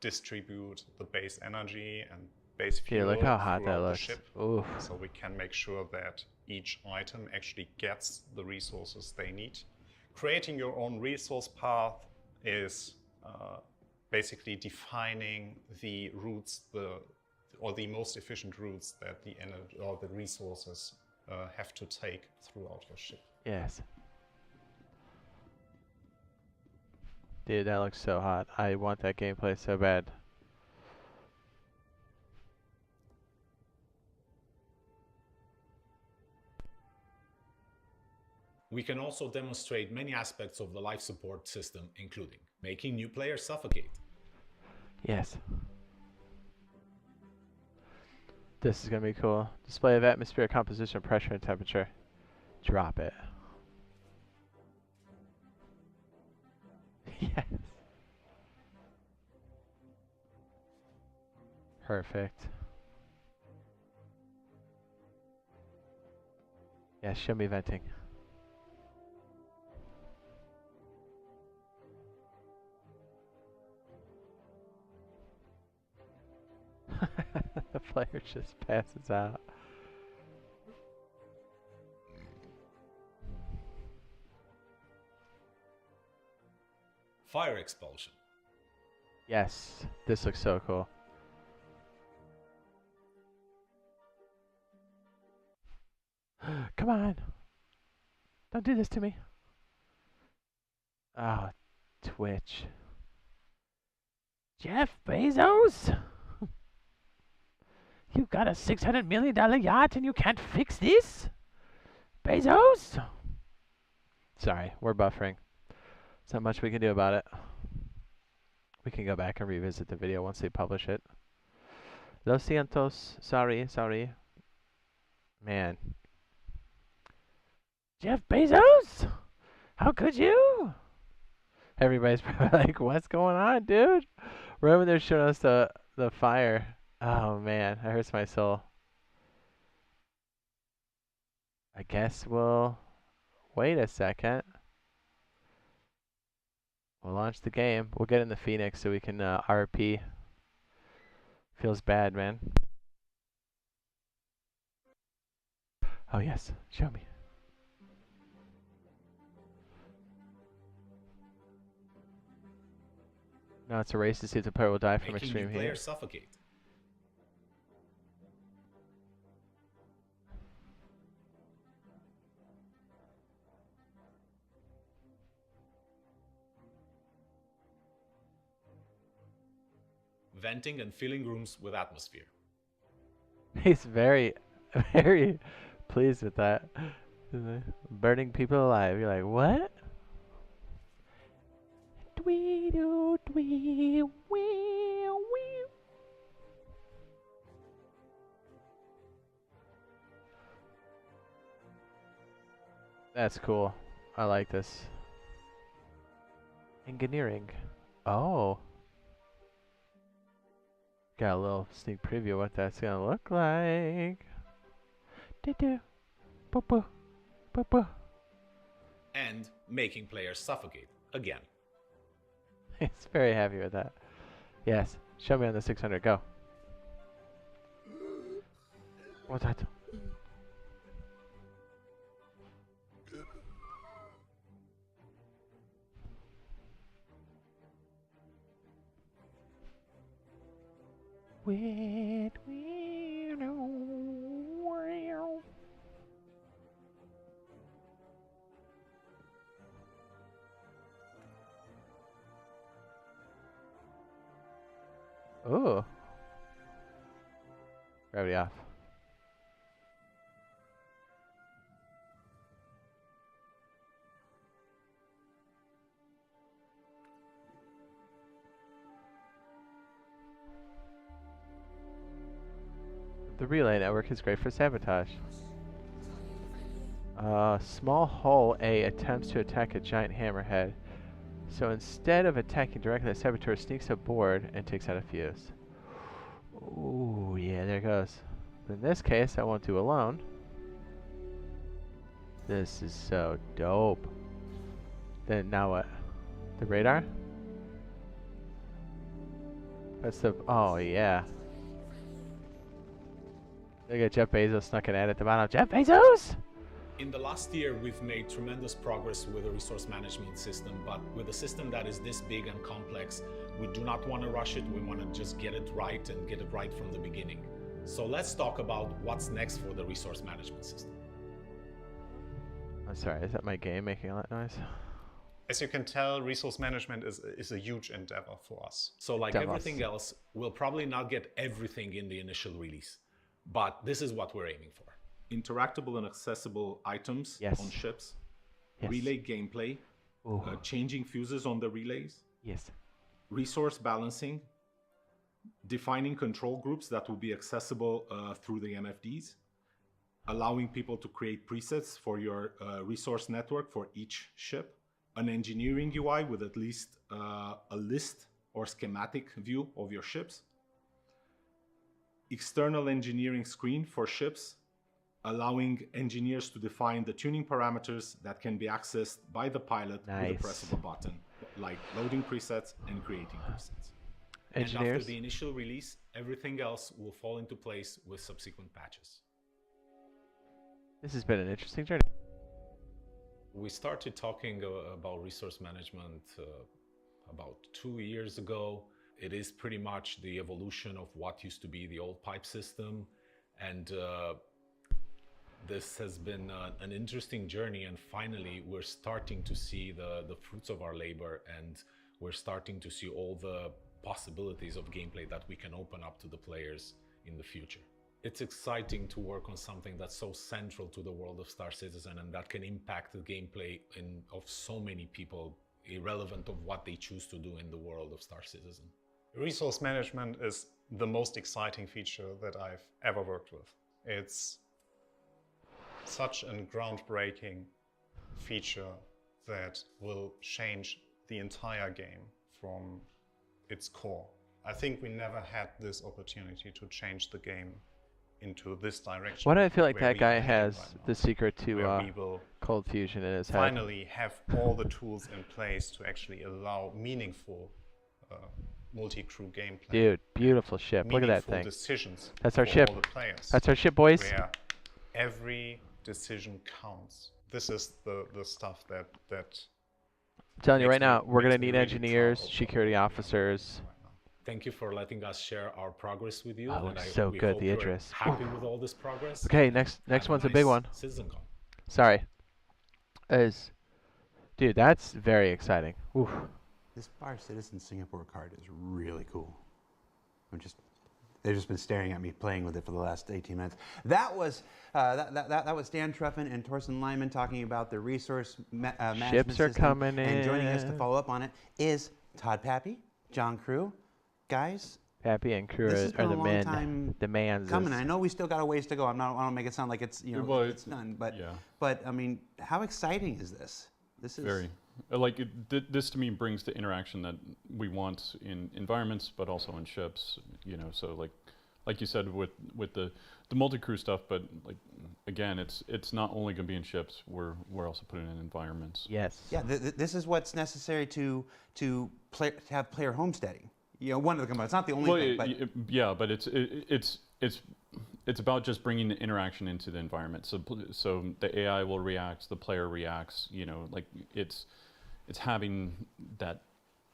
distribute the base energy and base fuel look how hot that throughout the looks. ship. Oof. So we can make sure that each item actually gets the resources they need. Creating your own resource path is basically defining the routes, or the most efficient routes that the energy or the resources have to take throughout your ship. Yes. Dude, that looks so hot. I want that gameplay so bad. We can also demonstrate many aspects of the life support system, including making new players suffocate. Yes. This is going to be cool. Display of atmospheric composition, pressure, and temperature. Drop it. Yes. Perfect. Yeah, show me venting. The player just passes out. Fire expulsion. Yes, this looks so cool. Come on. Don't do this to me. Oh, Twitch. Jeff Bezos? You've got a $600 million yacht and you can't fix this? Bezos? Sorry, we're buffering. There's not much we can do about it. We can go back and revisit the video once they publish it. Lo sientos. Sorry. Man. Jeff Bezos? How could you? Everybody's probably like, what's going on, dude? Right when they're showing us the fire. Oh, man. That hurts my soul. I guess we'll wait a second. We'll launch the game. We'll get in the Phoenix so we can RP. Feels bad, man. Oh, yes. Show me. No, it's a race to see if the player will die from extreme heat. Players suffocate. Venting and filling rooms with atmosphere. He's very, very pleased with that. Burning people alive. You're like, what? That's cool. I like this. Engineering. Oh. Got a little sneak preview of what that's gonna look like. Do-do. Boo-boo. Boo-boo. And making players suffocate again. He's very happy with that. Yes. Show me on the 600. Go. What's that? Ooh. Gravity off. The relay network is great for sabotage. Small hull A attempts to attack a giant hammerhead. So instead of attacking directly, the saboteur sneaks aboard and takes out a fuse. Ooh, yeah, there it goes. But in this case, I won't do alone. This is so dope. Then now what? The radar? That's the... Oh, yeah. Look at Jeff Bezos snuck an ad at the bottom. Jeff Bezos! In the last year, we've made tremendous progress with the resource management system, but with a system that is this big and complex, we do not want to rush it. We want to just get it right and get it right from the beginning. So let's talk about what's next for the resource management system. I'm sorry, is that my game making all that noise? As you can tell, resource management is a huge endeavor for us. So like everything else, we'll probably not get everything in the initial release, but this is what we're aiming for. Interactable and accessible items on ships, relay gameplay, changing fuses on the relays, resource balancing, defining control groups that will be accessible through the MFDs, allowing people to create presets for your resource network for each ship, an engineering UI with at least a list or schematic view of your ships, external engineering screen for ships, allowing engineers to define the tuning parameters that can be accessed by the pilot with a press of a button, like loading presets and creating presets. And after the initial release, everything else will fall into place with subsequent patches. This has been an interesting journey. We started talking about resource management about 2 years ago. It is pretty much the evolution of what used to be the old pipe system. And this has been an interesting journey. And finally, we're starting to see the fruits of our labor. And we're starting to see all the possibilities of gameplay that we can open up to the players in the future. It's exciting to work on something that's so central to the world of Star Citizen and that can impact the gameplay of so many people, irrelevant of what they choose to do in the world of Star Citizen. Resource management is the most exciting feature that I've ever worked with. It's such a groundbreaking feature that will change the entire game from its core. I think we never had this opportunity to change the game into this direction. Why do I feel like that guy has the secret to cold fusion in his head? Finally have all the tools in place to actually allow meaningful multi-crew gameplay. Dude, beautiful ship. Look at that thing. Decisions. That's our ship. All the players, that's our ship, boys. Where every decision counts. This is the stuff that I'm telling you right now, we're going to need engineers, security officers. Thank you for letting us share our progress with you. Oh, and so we good, hope the you're Idris. Happy with all this progress. Okay, next one's a big one. CitizenCon. Sorry. Dude, that's very exciting. Oof. This Bar Citizen Singapore card is really cool. They've just been staring at me playing with it for the last 18 minutes. That was that was Dan Truffin and Torsten Lyman talking about the resource management Ships are system. coming in. And joining us to follow up on it is Todd Pappy, John Crew. Guys, Pappy and Crew are the men. The mans. Coming. I know we still got a ways to go. I don't make it sound like it's it's done. But I mean, how exciting is this? This is very. This to me brings the interaction that we want in environments, but also in ships. So like you said with the multi-crew stuff, but again, it's not only going to be in ships. We're also putting in environments. Yes. Yeah. This is what's necessary to have player homesteading. One of the components. It's not the only thing. But but it's about just bringing the interaction into the environment. So the AI will react, the player reacts. It's having that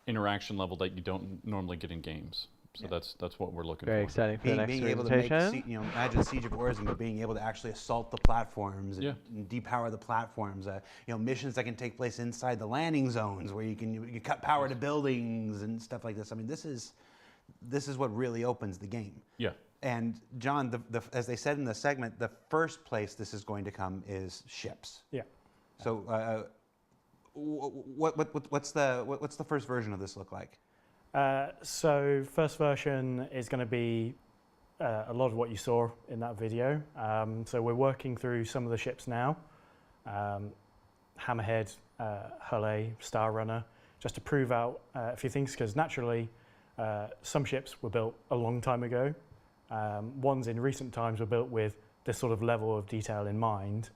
interaction level that you don't normally get in games. So that's what we're looking for. Very exciting for the next being able to make, imagine Siege of Origin, but being able to actually assault the platforms and depower the platforms. Missions that can take place inside the landing zones where you can cut power to buildings and stuff like this. I mean, this is what really opens the game. Yeah. And John, as they said in the segment, the first place this is going to come is ships. Yeah. So what's the first version of this look like? So first version is going to be a lot of what you saw in that video. So we're working through some of the ships now. Hammerhead, Hulle, Star Runner, just to prove out a few things, because naturally some ships were built a long time ago. Ones in recent times were built with this sort of level of detail in mind.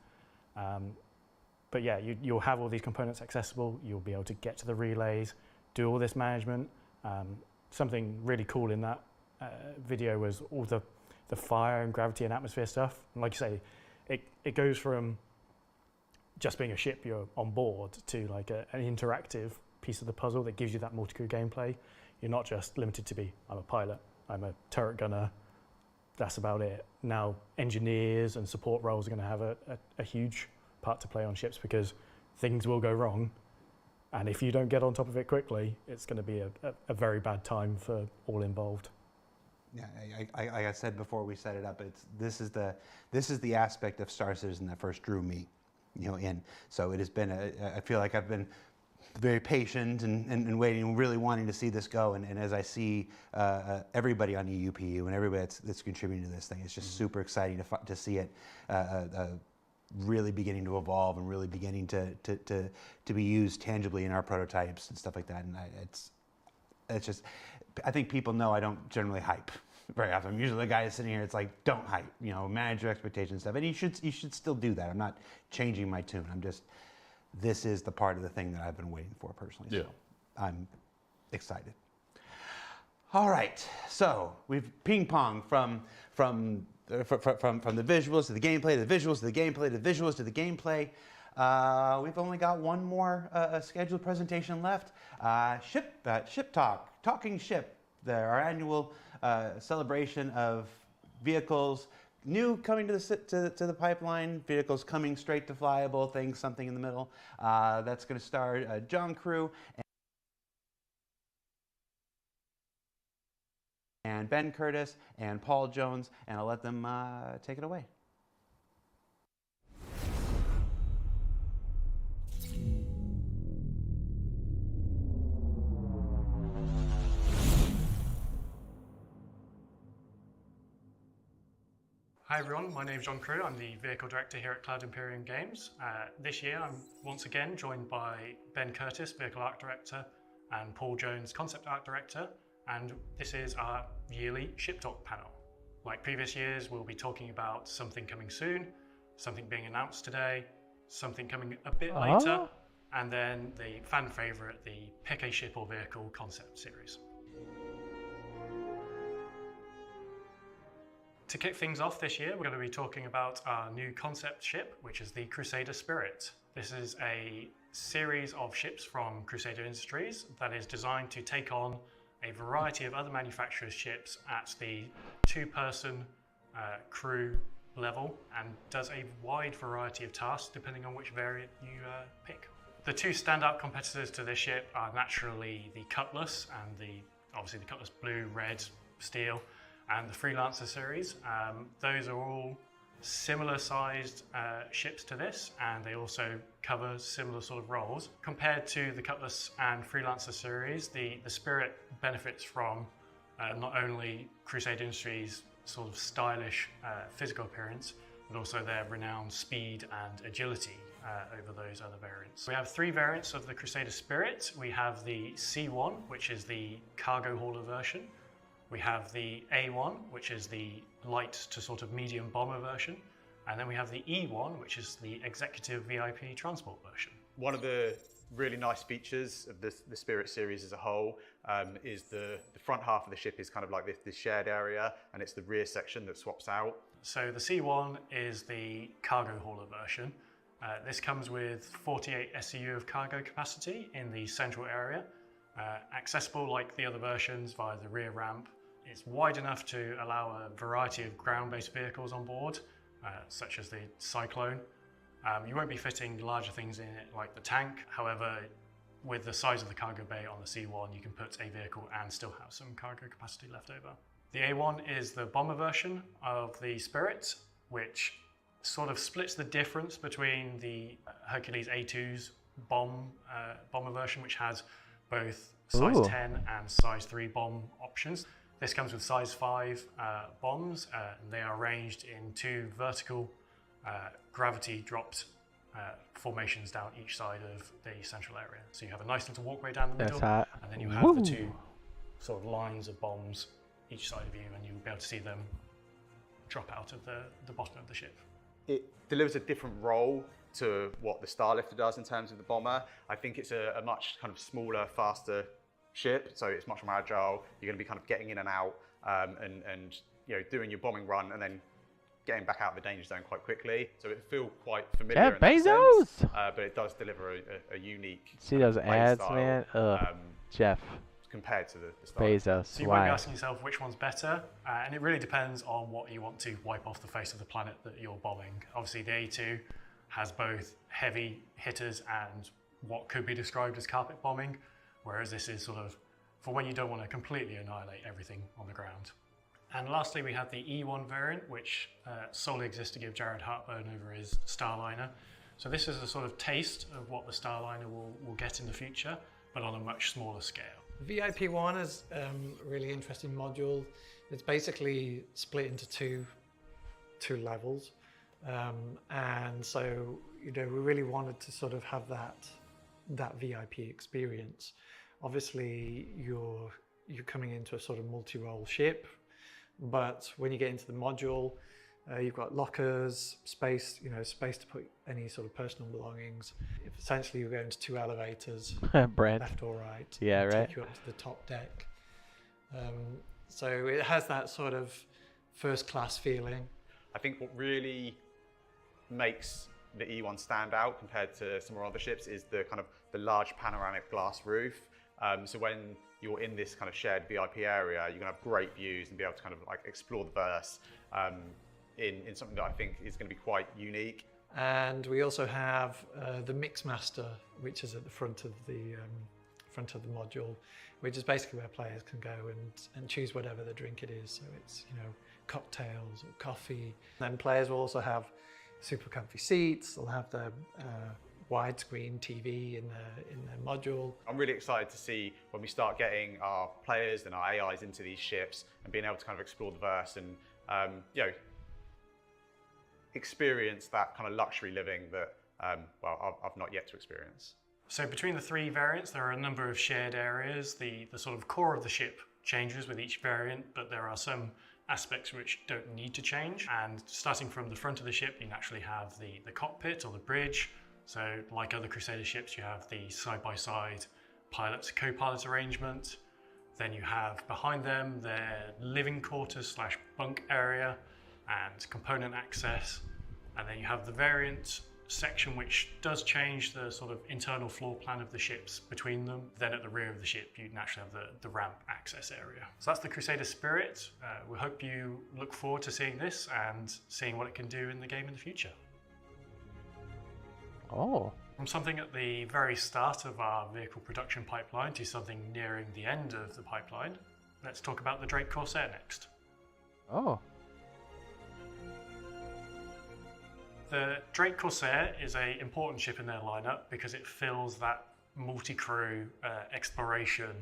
But yeah, you'll have all these components accessible. You'll be able to get to the relays, do all this management. Something really cool in that video was all the the fire and gravity and atmosphere stuff. And like you say, it goes from just being a ship you're on board to like an interactive piece of the puzzle that gives you that multi-crew gameplay. You're not just limited to I'm a pilot, I'm a turret gunner, that's about it. Now engineers and support roles are going to have a huge part to play on ships because things will go wrong. And if you don't get on top of it quickly, it's going to be a very bad time for all involved. Yeah, like I said before we set it up, this is the aspect of Star Citizen that first drew me, in. So it has been I feel like I've been very patient and waiting, really wanting to see this go. And as I see everybody on EUPU and everybody that's contributing to this thing, it's just super exciting to see it really beginning to evolve and really beginning to be used tangibly in our prototypes and stuff like that. And it's just, I think people know I don't generally hype very often. I'm usually the guy that's sitting here, it's like, don't hype, manage your expectations and stuff. And you should still do that. I'm not changing my tune. This is the part of the thing that I've been waiting for personally. So I'm excited. All right, so we've ping-ponged from the visuals to the gameplay, to the visuals to the gameplay, to the visuals to the gameplay. We've only got one more scheduled presentation left. Ship Talk, Talking Ship, our annual celebration of vehicles, new coming to the pipeline, vehicles coming straight to flyable, things, something in the middle. That's going to star John Crew and Ben Curtis and Paul Jones, and I'll let them take it away. Hi everyone, my name is John Crew. I'm the Vehicle Director here at Cloud Imperium Games. This year I'm once again joined by Ben Curtis, Vehicle Art Director, and Paul Jones, Concept Art Director, and this is our yearly Ship Talk panel. Like previous years, we'll be talking about something coming soon, something being announced today, something coming a bit later, and then the fan favourite, the Pick a Ship or Vehicle concept series. To kick things off this year, we're going to be talking about our new concept ship, which is the Crusader Spirit. This is a series of ships from Crusader Industries that is designed to take on a variety of other manufacturers' ships at the two-person crew level and does a wide variety of tasks depending on which variant you pick. The two standout competitors to this ship are naturally the Cutlass and obviously the Cutlass Blue, Red, Steel, and the Freelancer series. Those are all similar sized ships to this, and they also cover similar sort of roles. Compared to the Cutlass and Freelancer series, the Spirit benefits from not only Crusader Industries' sort of stylish physical appearance, but also their renowned speed and agility over those other variants. We have three variants of the Crusader Spirit. We have the C1, which is the cargo hauler version. We have the A1, which is the light to sort of medium bomber version. And then we have the E1, which is the executive VIP transport version. One of the really nice features of the Spirit series as a whole is the front half of the ship is kind of like this shared area, and it's the rear section that swaps out. So the C1 is the cargo hauler version. This comes with 48 SCU of cargo capacity in the central area, accessible like the other versions via the rear ramp. It's wide enough to allow a variety of ground-based vehicles on board, such as the Cyclone. You won't be fitting larger things in it like the tank. However, with the size of the cargo bay on the C1, you can put a vehicle and still have some cargo capacity left over. The A1 is the bomber version of the Spirit, which sort of splits the difference between the Hercules A2's bomber version, which has both size 10 and size 3 bomb options. This comes with size 5 bombs, and they are arranged in two vertical gravity dropped formations down each side of the central area. So you have a nice little walkway down the middle, and then you have the two sort of lines of bombs each side of you, and you'll be able to see them drop out of the bottom of the ship. It delivers a different role to what the Starlifter does in terms of the bomber. I think it's a much kind of smaller, faster ship, so it's much more agile. You're going to be kind of getting in and out, and you know, doing your bombing run and then getting back out of the danger zone quite quickly. So it feels quite familiar. Jeff in that Bezos! sense, but it does deliver a unique. See those play ads, style, man? Ugh, Jeff compared to the style. Bezos. So you might be asking yourself which one's better, and it really depends on what you want to wipe off the face of the planet that you're bombing. Obviously, the A2 has both heavy hitters and what could be described as carpet bombing, whereas this is sort of for when you don't want to completely annihilate everything on the ground. And lastly, we have the E1 variant, which solely exists to give Jared heartburn over his Starliner. So this is a sort of taste of what the Starliner will get in the future, but on a much smaller scale. VIP1 is a really interesting module. It's basically split into two levels. And so, you know, we really wanted to sort of have that VIP experience. Obviously, you're coming into a sort of multi-role ship, but when you get into the module, you've got lockers, space, space to put any sort of personal belongings. Essentially, you're going to 2 elevators, Brand. left or right. Yeah, right. Take you up to the top deck. So it has that sort of first-class feeling. I think what really makes the E1 stand out compared to some of our other ships is the kind of the large panoramic glass roof. So when you're in this kind of shared VIP area, you're gonna have great views and be able to kind of like explore the verse in something that I think is gonna be quite unique. And we also have the Mixmaster, which is at the front of the module, which is basically where players can go and choose whatever the drink it is. So it's, cocktails or coffee. Then players will also have super comfy seats. They'll have the widescreen TV in their module. I'm really excited to see when we start getting our players and our AIs into these ships and being able to kind of explore the verse and experience that kind of luxury living that I've not yet to experience. So between the 3 variants, there are a number of shared areas. The sort of core of the ship changes with each variant, but there are some aspects which don't need to change. And starting from the front of the ship, you naturally have the cockpit or the bridge. So like other Crusader ships, you have the side-by-side pilot to co-pilot arrangement. Then you have behind them their living quarters / bunk area and component access. And then you have the variant section which does change the sort of internal floor plan of the ships between them. Then at the rear of the ship you naturally have the ramp access area. So that's the Crusader Spirit. We hope you look forward to seeing this and seeing what it can do in the game in the future. Oh. From something at the very start of our vehicle production pipeline to something nearing the end of the pipeline, let's talk about the Drake Corsair next. Oh. The Drake Corsair is an important ship in their lineup because it fills that multi-crew exploration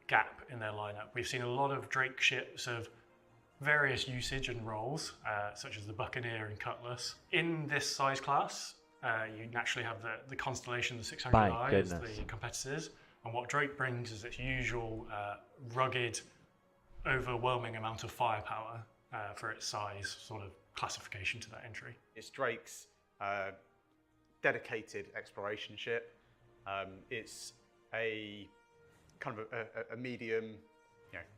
gap in their lineup. We've seen a lot of Drake ships of various usage and roles, such as the Buccaneer and Cutlass. In this size class, you naturally have the Constellation, the 600 eyes, the competitors, and what Drake brings is its usual rugged, overwhelming amount of firepower for its size, sort of classification to that entry. It's Drake's dedicated exploration ship. It's a kind of a medium,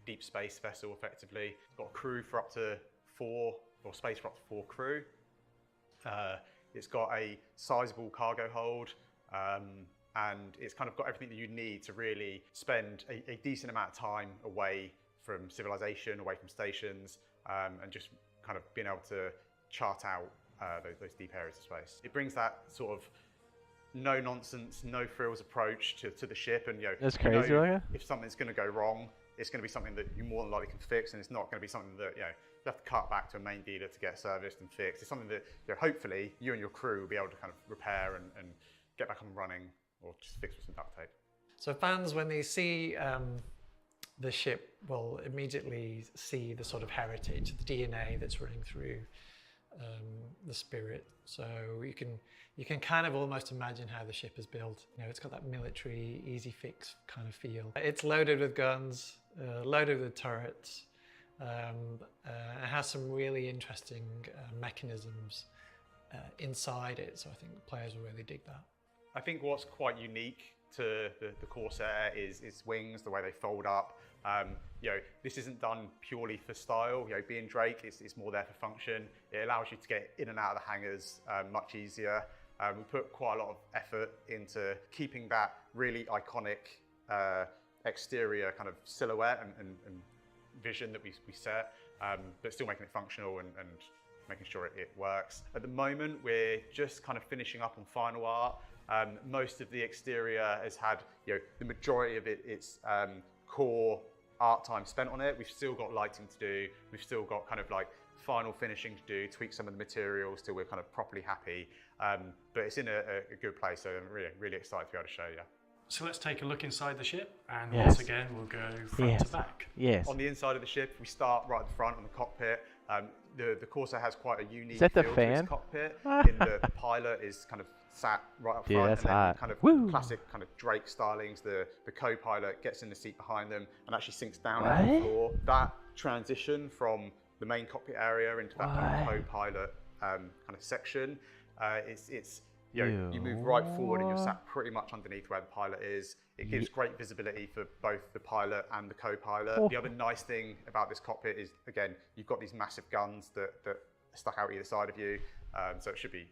deep space vessel effectively. It's got a crew for up to 4, or space for up to 4 crew. It's got a sizable cargo hold, and it's kind of got everything that you need to really spend a decent amount of time away from civilization, away from stations, and just kind of being able to chart out those deep areas of space. It brings that sort of no nonsense, no frills approach to the ship, and that's crazy. If something's going to go wrong, it's going to be something that you more than likely can fix, and it's not going to be something that you have to cut back to a main dealer to get serviced and fixed. It's something that hopefully you and your crew will be able to kind of repair and get back up and running, or just fix with some duct tape. So fans, when they see the ship, will immediately see the sort of heritage, the DNA that's running through the Spirit. So you can kind of almost imagine how the ship is built. It's got that military, easy fix kind of feel. It's loaded with guns, loaded with turrets. It has some really interesting mechanisms inside it, so I think players will really dig that. I think what's quite unique to the Corsair is its wings, the way they fold up. This isn't done purely for style. Being Drake, it's more there for function. It allows you to get in and out of the hangars much easier. We put quite a lot of effort into keeping that really iconic exterior kind of silhouette and vision that we set, but still making it functional and making sure it works. At the moment, we're just kind of finishing up on final art. Most of the exterior has had, the majority of its core art time spent on it. We've still got lighting to do. We've still got kind of like final finishing to do, tweak some of the materials till we're kind of properly happy. But it's in a good place, so I'm really excited to be able to show you. So let's take a look inside the ship, and once again, we'll go front to back. Yes. On the inside of the ship, we start right at the front on the cockpit. The Corsair has quite a unique Is that the feel to fan? its cockpit. In the pilot is kind of sat right up front, that's and then hot. kind of Woo. classic kind of Drake stylings. The co-pilot gets in the seat behind them and actually sinks down What? on the floor. That transition from the main cockpit area into that kind of co-pilot kind of section, you move right forward and you're sat pretty much underneath where the pilot is. It gives great visibility for both the pilot and the co-pilot. Oh. The other nice thing about this cockpit is, again, you've got these massive guns that are stuck out either side of you. So it should be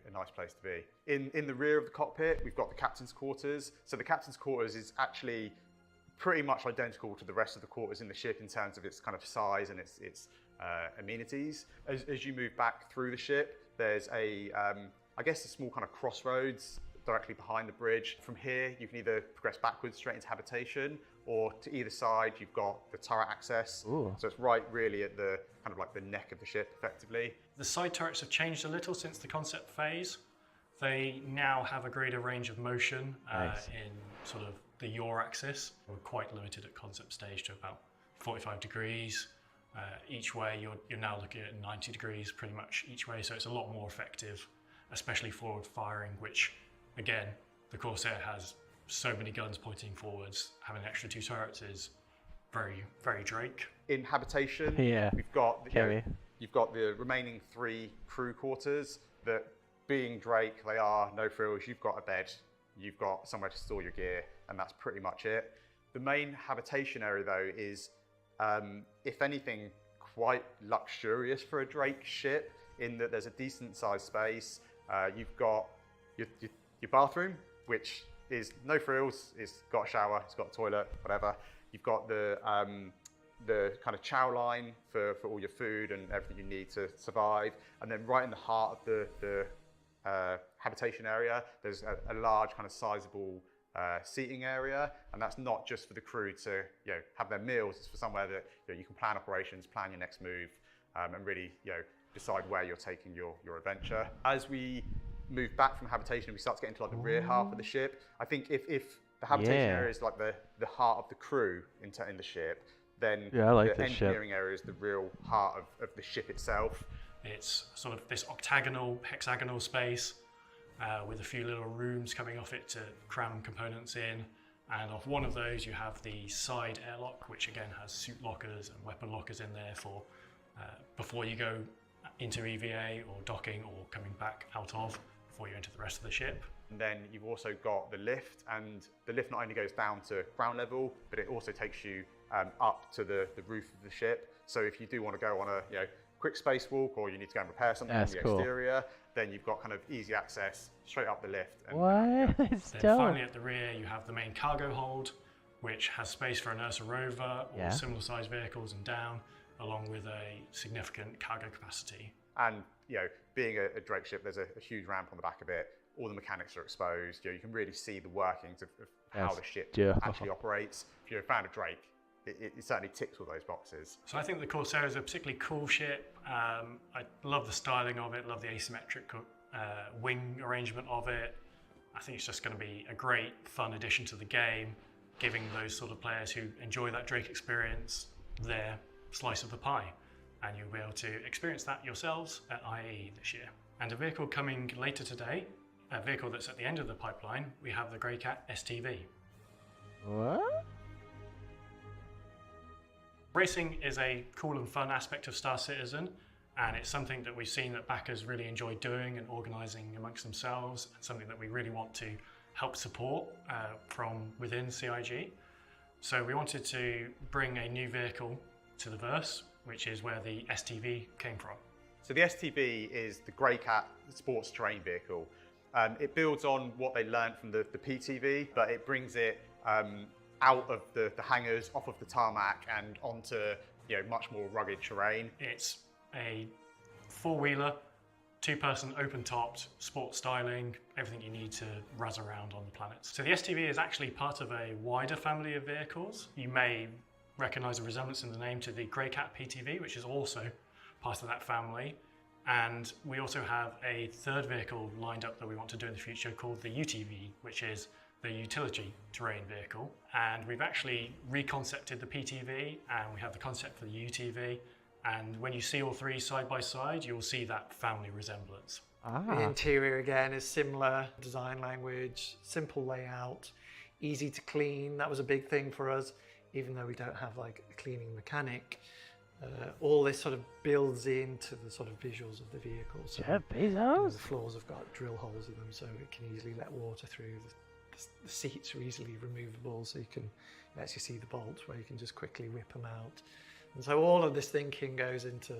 a nice place to be. In the rear of the cockpit, we've got the captain's quarters. So the captain's quarters is actually pretty much identical to the rest of the quarters in the ship in terms of its kind of size and its amenities. As you move back through the ship, there's I guess a small kind of crossroads directly behind the bridge. From here, you can either progress backwards straight into habitation, or to either side, you've got the turret access. Ooh. So it's right really at the kind of like the neck of the ship, effectively. The side turrets have changed a little since the concept phase. They now have a greater range of motion in sort of the yaw axis. We're quite limited at concept stage to about 45 degrees. Each way, you're now looking at 90 degrees pretty much each way, so it's a lot more effective, especially forward firing, which again, the Corsair has so many guns pointing forwards. Having an extra 2 turrets is very, very Drake. In habitation, we've got you've got the remaining 3 crew quarters that, being Drake, they are no frills. You've got a bed, you've got somewhere to store your gear, and that's pretty much it. The main habitation area though is, if anything, quite luxurious for a Drake ship, in that there's a decent sized space. You've got your bathroom, which is no frills. It's got a shower, it's got a toilet, whatever. You've got the kind of chow line for all your food and everything you need to survive. And then right in the heart of the habitation area, there's a large kind of sizable seating area, and that's not just for the crew to have their meals. It's for somewhere that you can plan operations, plan your next move, and really decide where you're taking your adventure. As we move back from habitation, we start to get into like the rear half of the ship. I think if the habitation area is like the heart of the crew in the ship, then the engineering area is the real heart of the ship itself. It's sort of this octagonal, hexagonal space with a few little rooms coming off it to cram components in. And off one of those, you have the side airlock, which again has suit lockers and weapon lockers in there for before you go into EVA or docking or coming back out of, before you enter the rest of the ship. And then you've also got the lift, and the lift not only goes down to ground level, but it also takes you up to the roof of the ship. So if you do want to go on a quick spacewalk, or you need to go and repair something on the exterior, then you've got kind of easy access straight up the lift. And What? It's then dope. finally at the rear, you have the main cargo hold, which has space for an Ursa rover or similar sized vehicles and down, along with a significant cargo capacity. And being a Drake ship, there's a huge ramp on the back of it. All the mechanics are exposed. You can really see the workings of how the ship actually operates. If you're a fan of Drake, it certainly ticks all those boxes. So I think the Corsair is a particularly cool ship. I love the styling of it, love the asymmetric wing arrangement of it. I think it's just going to be a great, fun addition to the game, giving those sort of players who enjoy that Drake experience their slice of the pie. And you'll be able to experience that yourselves at IAE this year. And a vehicle coming later today, a vehicle that's at the end of the pipeline, we have the Greycat STV. What? Racing is a cool and fun aspect of Star Citizen, and it's something that we've seen that backers really enjoy doing and organising amongst themselves, and something that we really want to help support from within CIG. So we wanted to bring a new vehicle to the verse, which is where the STV came from. So the STV is the Grey Cat sports terrain vehicle. It builds on what they learned from the PTV, but it brings it out of the hangars, off of the tarmac, and onto much more rugged terrain. It's a four-wheeler, two-person open-topped, sport styling, everything you need to razz around on the planets. So the STV is actually part of a wider family of vehicles. You may recognize a resemblance in the name to the Grey Cat PTV, which is also part of that family. And we also have a third vehicle lined up that we want to do in the future called the UTV, which is the utility terrain vehicle. And we've actually reconcepted the PTV, and we have the concept for the UTV. And when you see all three side by side, you'll see that family resemblance. The interior again is similar, design language, simple layout, easy to clean. That was a big thing for us, even though we don't have like a cleaning mechanic. All this sort of builds into the sort of visuals of the vehicle. So, Jeff Bezos? The floors have got drill holes in them, so it can easily let water through. The seats are easily removable, so you can actually see the bolts where you can just quickly whip them out. And so all of this thinking goes into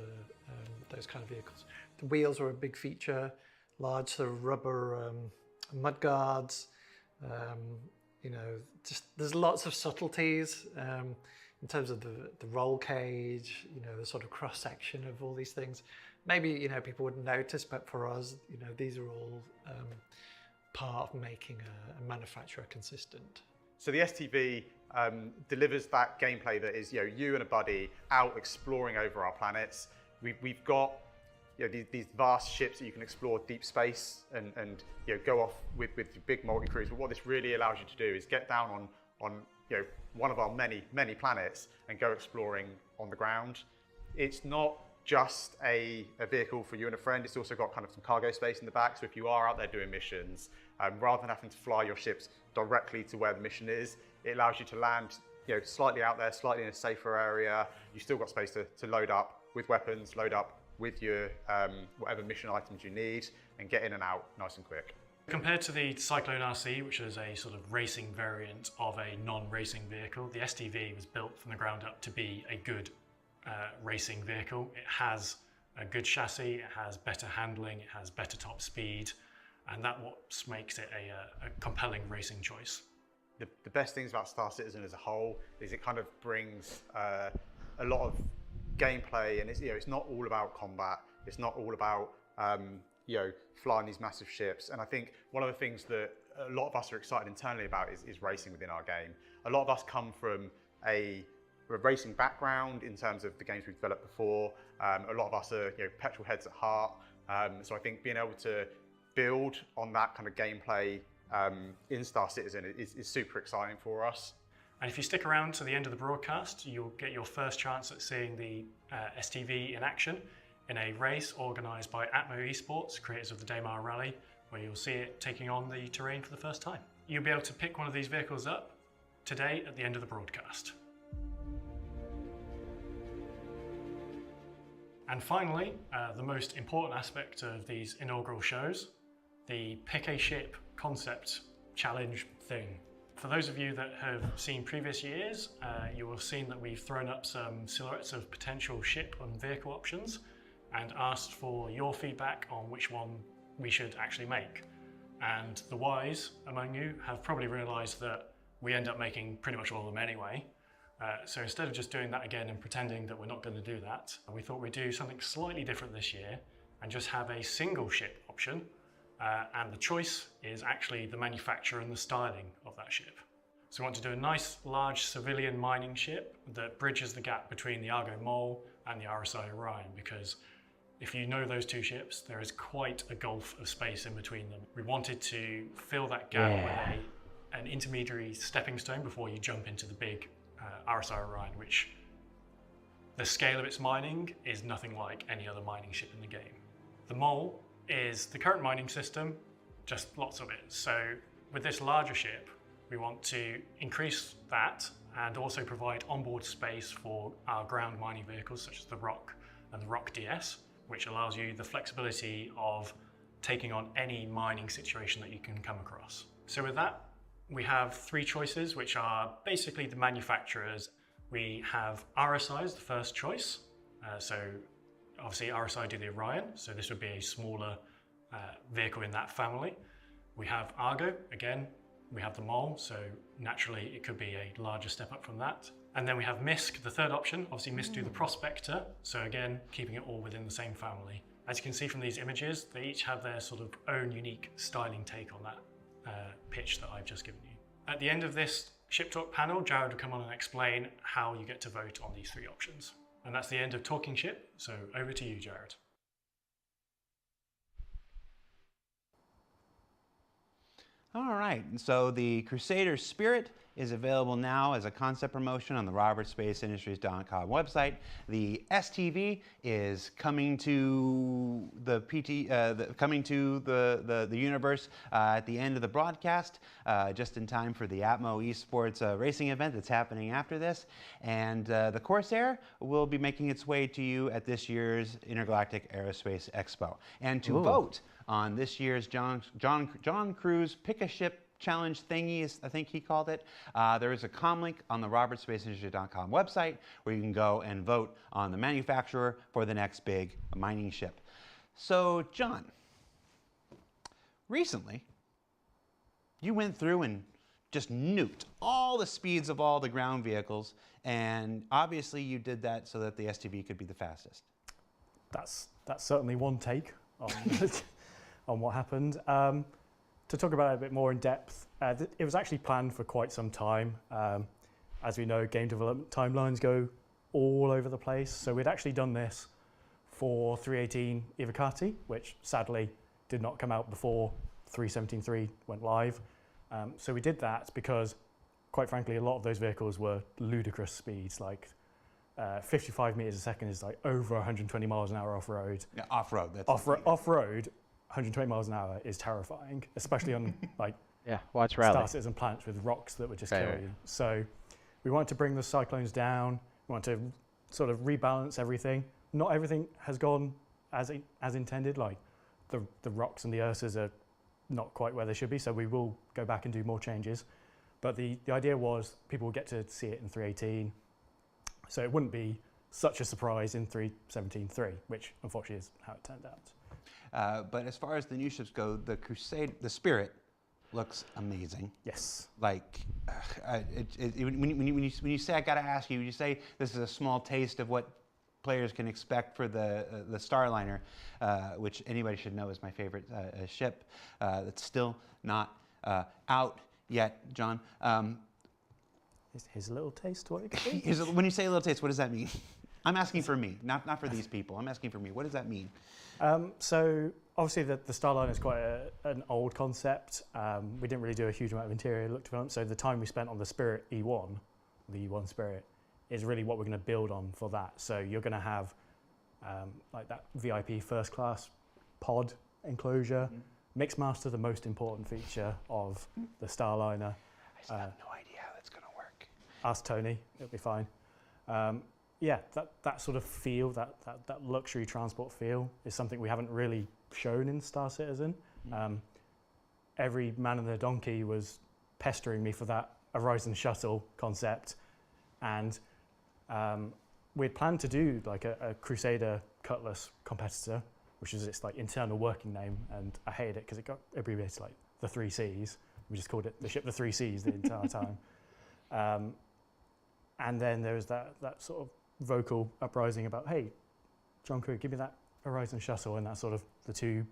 those kind of vehicles. The wheels are a big feature, large sort of rubber mud guards. Just there's lots of subtleties in terms of the roll cage, the sort of cross section of all these things. Maybe people wouldn't notice, but for us, these are all part of making a manufacturer consistent. So the STV delivers that gameplay that is you and a buddy out exploring over our planets. We've got these vast ships that you can explore deep space and go off with your big multi-crews. But what this really allows you to do is get down on one of our many planets and go exploring on the ground. It's not just a vehicle for you and a friend. It's also got kind of some cargo space in the back. So if you are out there doing missions, rather than having to fly your ships directly to where the mission is, it allows you to land slightly out there, slightly in a safer area. You've still got space to load up with weapons, load up with your whatever mission items you need, and get in and out nice and quick. Compared to the Cyclone RC, which is a sort of racing variant of a non-racing vehicle, the STV was built from the ground up to be a good racing vehicle. It has a good chassis, it has better handling, it has better top speed, and that's what makes it a compelling racing choice. The best things about Star Citizen as a whole is it kind of brings a lot of gameplay, and it's not all about combat. It's not all about flying these massive ships. And I think one of the things that a lot of us are excited internally about is racing within our game. A lot of us come from a racing background in terms of the games we've developed before. A lot of us are petrol heads at heart. So I think being able to build on that kind of gameplay in Star Citizen is super exciting for us. And if you stick around to the end of the broadcast, you'll get your first chance at seeing the STV in action in a race organised by Atmo Esports, creators of the Daymar Rally, where you'll see it taking on the terrain for the first time. You'll be able to pick one of these vehicles up today at the end of the broadcast. And finally, the most important aspect of these inaugural shows, the Pick a Ship concept challenge thing. For those of you that have seen previous years, you will have seen that we've thrown up some silhouettes of potential ship and vehicle options and asked for your feedback on which one we should actually make. And the wise among you have probably realised that we end up making pretty much all of them anyway. So instead of just doing that again and pretending that we're not going to do that, we thought we'd do something slightly different this year and just have a single ship option. And the choice is actually the manufacturer and the styling of that ship. So we want to do a nice large civilian mining ship that bridges the gap between the Argo Mole and the RSI Orion, because if you know those two ships, there is quite a gulf of space in between them. We wanted to fill that gap with an intermediary stepping stone before you jump into the big RSI Orion, which the scale of its mining is nothing like any other mining ship in the game. The Mole is the current mining system, just lots of it. So with this larger ship, we want to increase that and also provide onboard space for our ground mining vehicles such as the Rock and the Rock DS, which allows you the flexibility of taking on any mining situation that you can come across. So with that, we have 3 choices, which are basically the manufacturers. We have RSI as the first choice. So obviously RSI do the Orion, so this would be a smaller vehicle in that family. We have Argo, again, we have the Mole, so naturally it could be a larger step up from that. And then we have MISC, the third option. Obviously MISC do the Prospector, so again, keeping it all within the same family. As you can see from these images, they each have their sort of own unique styling take on that pitch that I've just given you. At the end of this Ship Talk panel, Jared will come on and explain how you get to vote on these 3 options. And that's the end of Talking Ship, so over to you, Jared. All right, and so the Crusader Spirit is available now as a concept promotion on the robertsspaceindustries.com website. The STV is coming to the universe at the end of the broadcast, just in time for the Atmo Esports racing event that's happening after this. And the Corsair will be making its way to you at this year's Intergalactic Aerospace Expo. And to vote on this year's John Cruise Pick a Ship Challenge thingy, I think he called it. There is a comm link on the robertsspaceindustry.com website where you can go and vote on the manufacturer for the next big mining ship. So, John, recently you went through and just nuked all the speeds of all the ground vehicles, and obviously you did that so that the STV could be the fastest. That's certainly one take on, on what happened. To talk about it a bit more in depth, it was actually planned for quite some time. As we know, game development timelines go all over the place. So we'd actually done this for 3.18 Evocati, which sadly did not come out before 3.17.3 went live. So we did that because, quite frankly, a lot of those vehicles were ludicrous speeds, like 55 meters a second is like over 120 miles an hour off-road. Yeah, off-road. That's off-road. 120 miles an hour is terrifying, especially on like watch rally. Star Citizen planets with rocks that would just kill you. So we wanted to bring the cyclones down. We wanted to sort of rebalance everything. Not everything has gone as intended. Like the rocks and the Ursas are not quite where they should be. So we will go back and do more changes. But the idea was people would get to see it in 3.18. So it wouldn't be such a surprise in 3.17.3, which unfortunately is how it turned out. But as far as the new ships go, the Spirit looks amazing. Yes. Like, when you say, I gotta ask you, you say this is a small taste of what players can expect for the Starliner, which anybody should know is my favorite ship. That's still not out yet, John. Here's a little taste. What it when you say a little taste, what does that mean? I'm asking for me, not for these people. I'm asking for me. What does that mean? So obviously the Starliner is quite an old concept. We didn't really do a huge amount of interior look development, so the time we spent on the Spirit E1, the E1 Spirit, is really what we're going to build on for that. So you're going to have like that VIP first class pod enclosure. Mixmaster, the most important feature of the Starliner. I still have no idea how that's going to work. Ask Tony, it'll be fine. Yeah, that sort of feel, that luxury transport feel is something we haven't really shown in Star Citizen. Every man and their donkey was pestering me for that Horizon Shuttle concept, and we'd planned to do like a Crusader Cutlass competitor, which is its like internal working name, and I hated it because it got abbreviated to like the 3 Cs. We just called it the ship the 3 Cs the entire time. And then there was that sort of vocal uprising about, hey, John Crew, give me that Horizon Shuttle, and that sort of the 2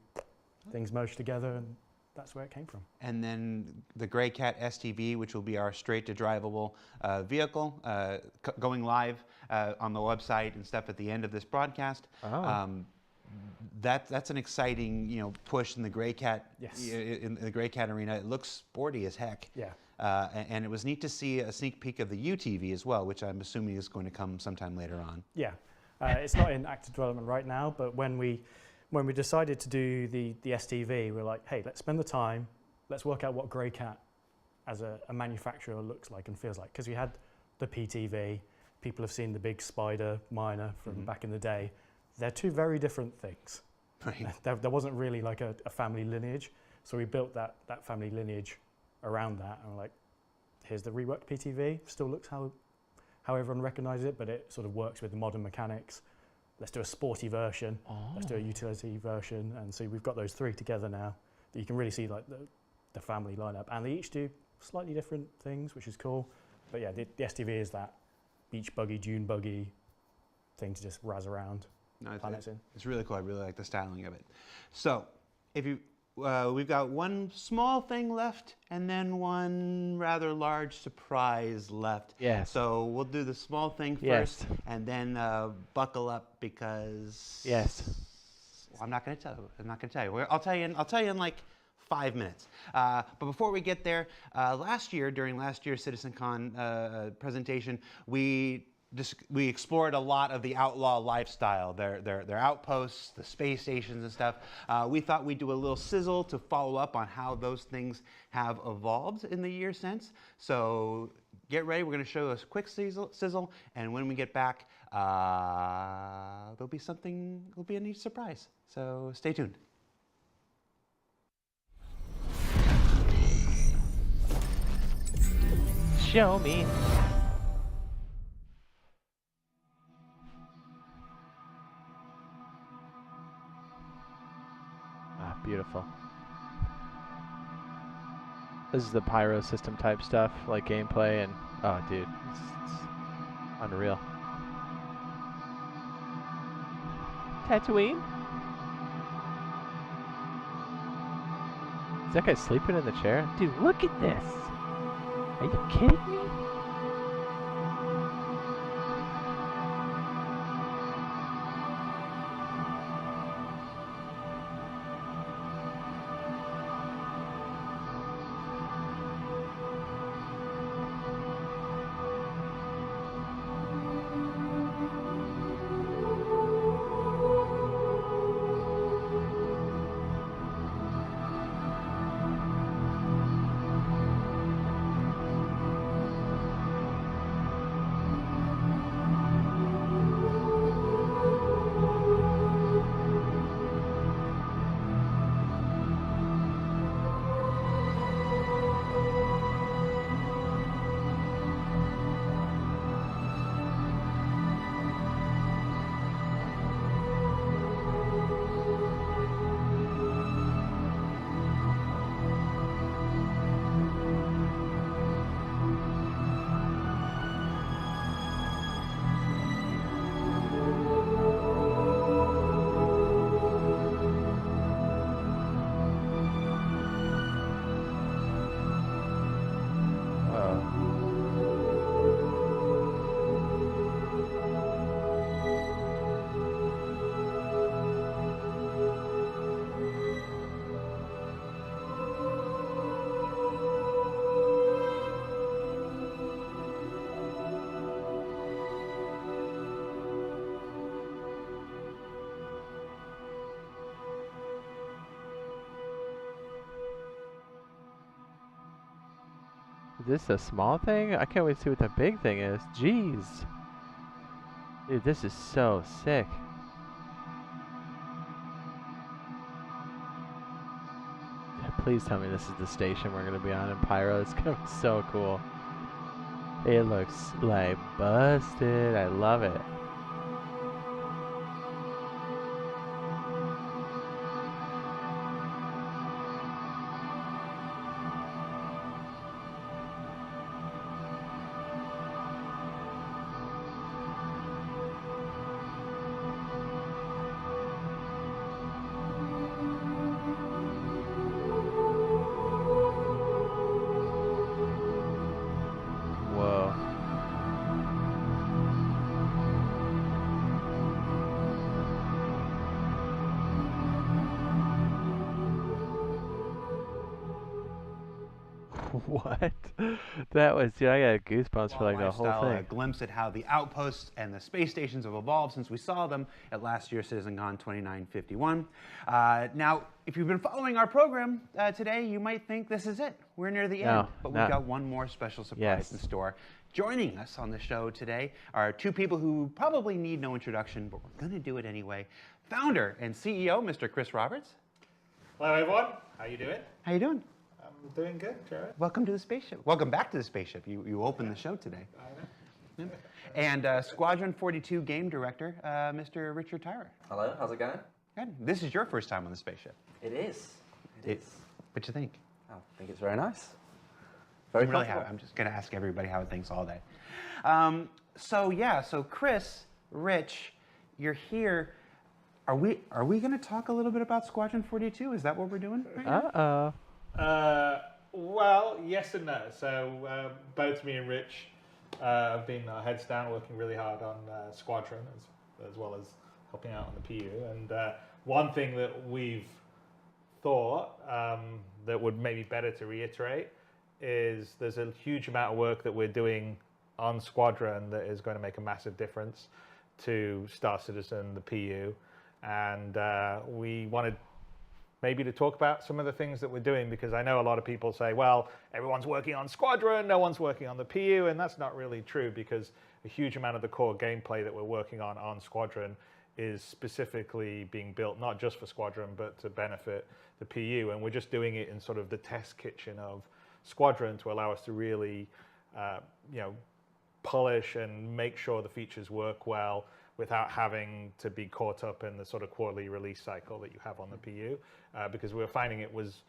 things merged together, and that's where it came from. And then the Grey Cat STV, which will be our straight-to-drivable vehicle, going live on the website and stuff at the end of this broadcast. That's an exciting, push in the Grey Cat, in the Grey Cat arena. It looks sporty as heck. Yeah. And it was neat to see a sneak peek of the UTV as well, which I'm assuming is going to come sometime later on. Yeah, it's not in active development right now, but when we decided to do the STV, we're like, hey, let's spend the time, let's work out what Grey Cat as a manufacturer looks like and feels like. Because we had the PTV, people have seen the big Spider Miner from back in the day. They're 2 very different things. Right. There wasn't really like a family lineage, so we built that family lineage around that. And we're like, here's the reworked PTV. Still looks how everyone recognizes it, but it sort of works with the modern mechanics. Let's do a sporty version. Let's do a utility version. And so we've got those three together now that you can really see like the family lineup. And they each do slightly different things, which is cool. But yeah, the STV is that beach buggy, dune buggy thing to just razz around. No, it's really cool. I really like the styling of it. So, if you, we've got one small thing left, and then one rather large surprise left. Yes. So we'll do the small thing first, and then buckle up because. Yes. Well, I'm not going to tell you. I'm not going to tell you. I'll tell you in like 5 minutes. But before we get there, last year during last year's CitizenCon presentation, we explored a lot of the outlaw lifestyle, their outposts, the space stations and stuff. We thought we'd do a little sizzle to follow up on how those things have evolved in the year since. So get ready, we're going to show a quick sizzle, and when we get back, there'll be a neat surprise. So stay tuned. Show me. Beautiful. This is the pyro system type stuff, like gameplay, and oh, dude, it's unreal. Tatooine? Is that guy sleeping in the chair? Dude, look at this. Are you kidding me? Is this a small thing? I can't wait to see what the big thing is. Jeez. Dude, this is so sick. Please tell me this is the station we're going to be on in Pyro. It's going to be so cool. It looks like busted. I love it. What? That was, dude, I got goosebumps for like the whole thing. A glimpse at how the outposts and the space stations have evolved since we saw them at last year's CitizenCon 2951. Now, if you've been following our program today, you might think this is it. We're near the end, but we've got one more special surprise in store. Joining us on the show today are two people who probably need no introduction, but we're going to do it anyway. Founder and CEO, Mr. Chris Roberts. Hello, everyone. How you doing? How you doing? Doing good, Jared. Welcome to the spaceship. Welcome back to the spaceship. You opened the show today. I know. And Squadron 42 game director, Mr. Richard Tyrer. Hello, how's it going? Good. This is your first time on the spaceship. It is. It is. What you think? I think it's very nice. Very really happy. I'm just going to ask everybody how it thinks all day. So Chris, Rich, you're here. Are we going to talk a little bit about Squadron 42? Is that what we're doing right now? Well, yes and no. So both me and Rich have been heads down working really hard on Squadron as well as helping out on the PU. And one thing that we've thought that would maybe better to reiterate is there's a huge amount of work that we're doing on Squadron that is going to make a massive difference to Star Citizen, the PU. And we wanted maybe to talk about some of the things that we're doing, because I know a lot of people say, well, everyone's working on Squadron, no one's working on the PU, and that's not really true, because a huge amount of the core gameplay that we're working on Squadron is specifically being built not just for Squadron, but to benefit the PU, and we're just doing it in sort of the test kitchen of Squadron to allow us to really, polish and make sure the features work well without having to be caught up in the sort of quarterly release cycle that you have on the PU, because we were finding it was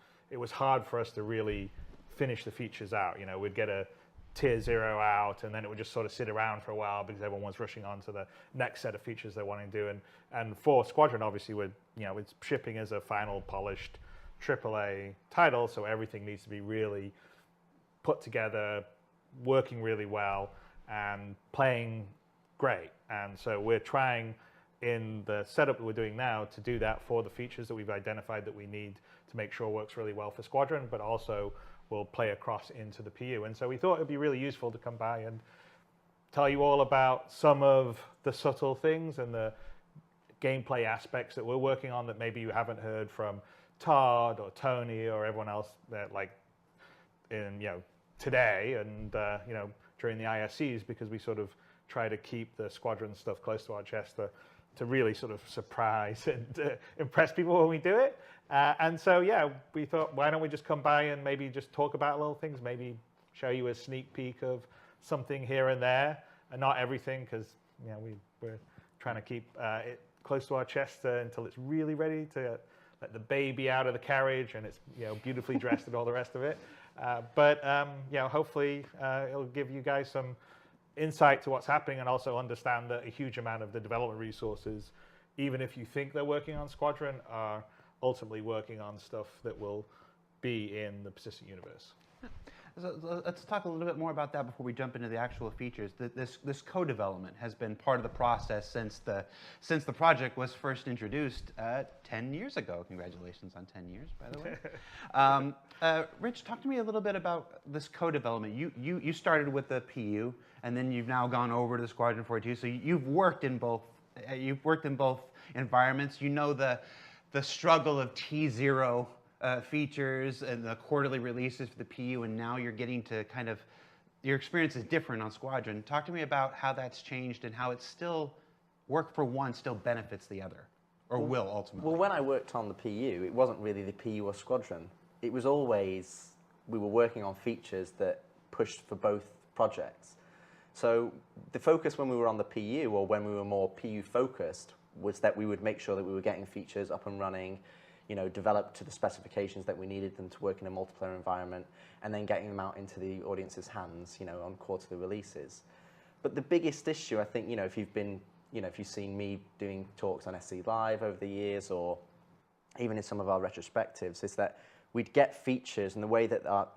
hard for us to really finish the features out. We'd get a tier 0 out, and then it would just sort of sit around for a while because everyone was rushing on to the next set of features they wanted to do. And for Squadron, obviously, it's shipping as a final polished AAA title, so everything needs to be really put together, working really well, and playing great. And so we're trying in the setup that we're doing now to do that for the features that we've identified that we need to make sure works really well for Squadron, but also will play across into the PU. And so we thought it'd be really useful to come by and tell you all about some of the subtle things and the gameplay aspects that we're working on that maybe you haven't heard from Todd or Tony or everyone else that today and during the ISCs, because we sort of try to keep the Squadron stuff close to our chest to really sort of surprise and impress people when we do it. And so, we thought, why don't we just come by and maybe just talk about little things, maybe show you a sneak peek of something here and there, and not everything, because we're trying to keep it close to our chest until it's really ready to let the baby out of the carriage and it's beautifully dressed and all the rest of it. But hopefully it'll give you guys some insight to what's happening, and also understand that a huge amount of the development resources, even if you think they're working on Squadron, are ultimately working on stuff that will be in the persistent universe. So let's talk a little bit more about that before we jump into the actual features. This co-development has been part of the process since the project was first introduced 10 years ago. Congratulations on 10 years, by the way. Rich, talk to me a little bit about this co-development. You started with the PU, and then you've now gone over to the Squadron 42. So you've worked in both. You've worked in both environments. You know the struggle of T0 features and the quarterly releases for the PU, and now you're getting to your experience is different on Squadron. Talk to me about how that's changed and how it's still work for one still benefits the other, or will ultimately. Well, when I worked on the PU, it wasn't really the PU or Squadron. It was always, we were working on features that pushed for both projects. So the focus when we were on the PU, or when we were more PU focused, was that we would make sure that we were getting features up and running, developed to the specifications that we needed them to work in a multiplayer environment, and then getting them out into the audience's hands, on quarterly releases. But the biggest issue, I think, if you've seen me doing talks on SC Live over the years, or even in some of our retrospectives, is that we'd get features, and the way that our,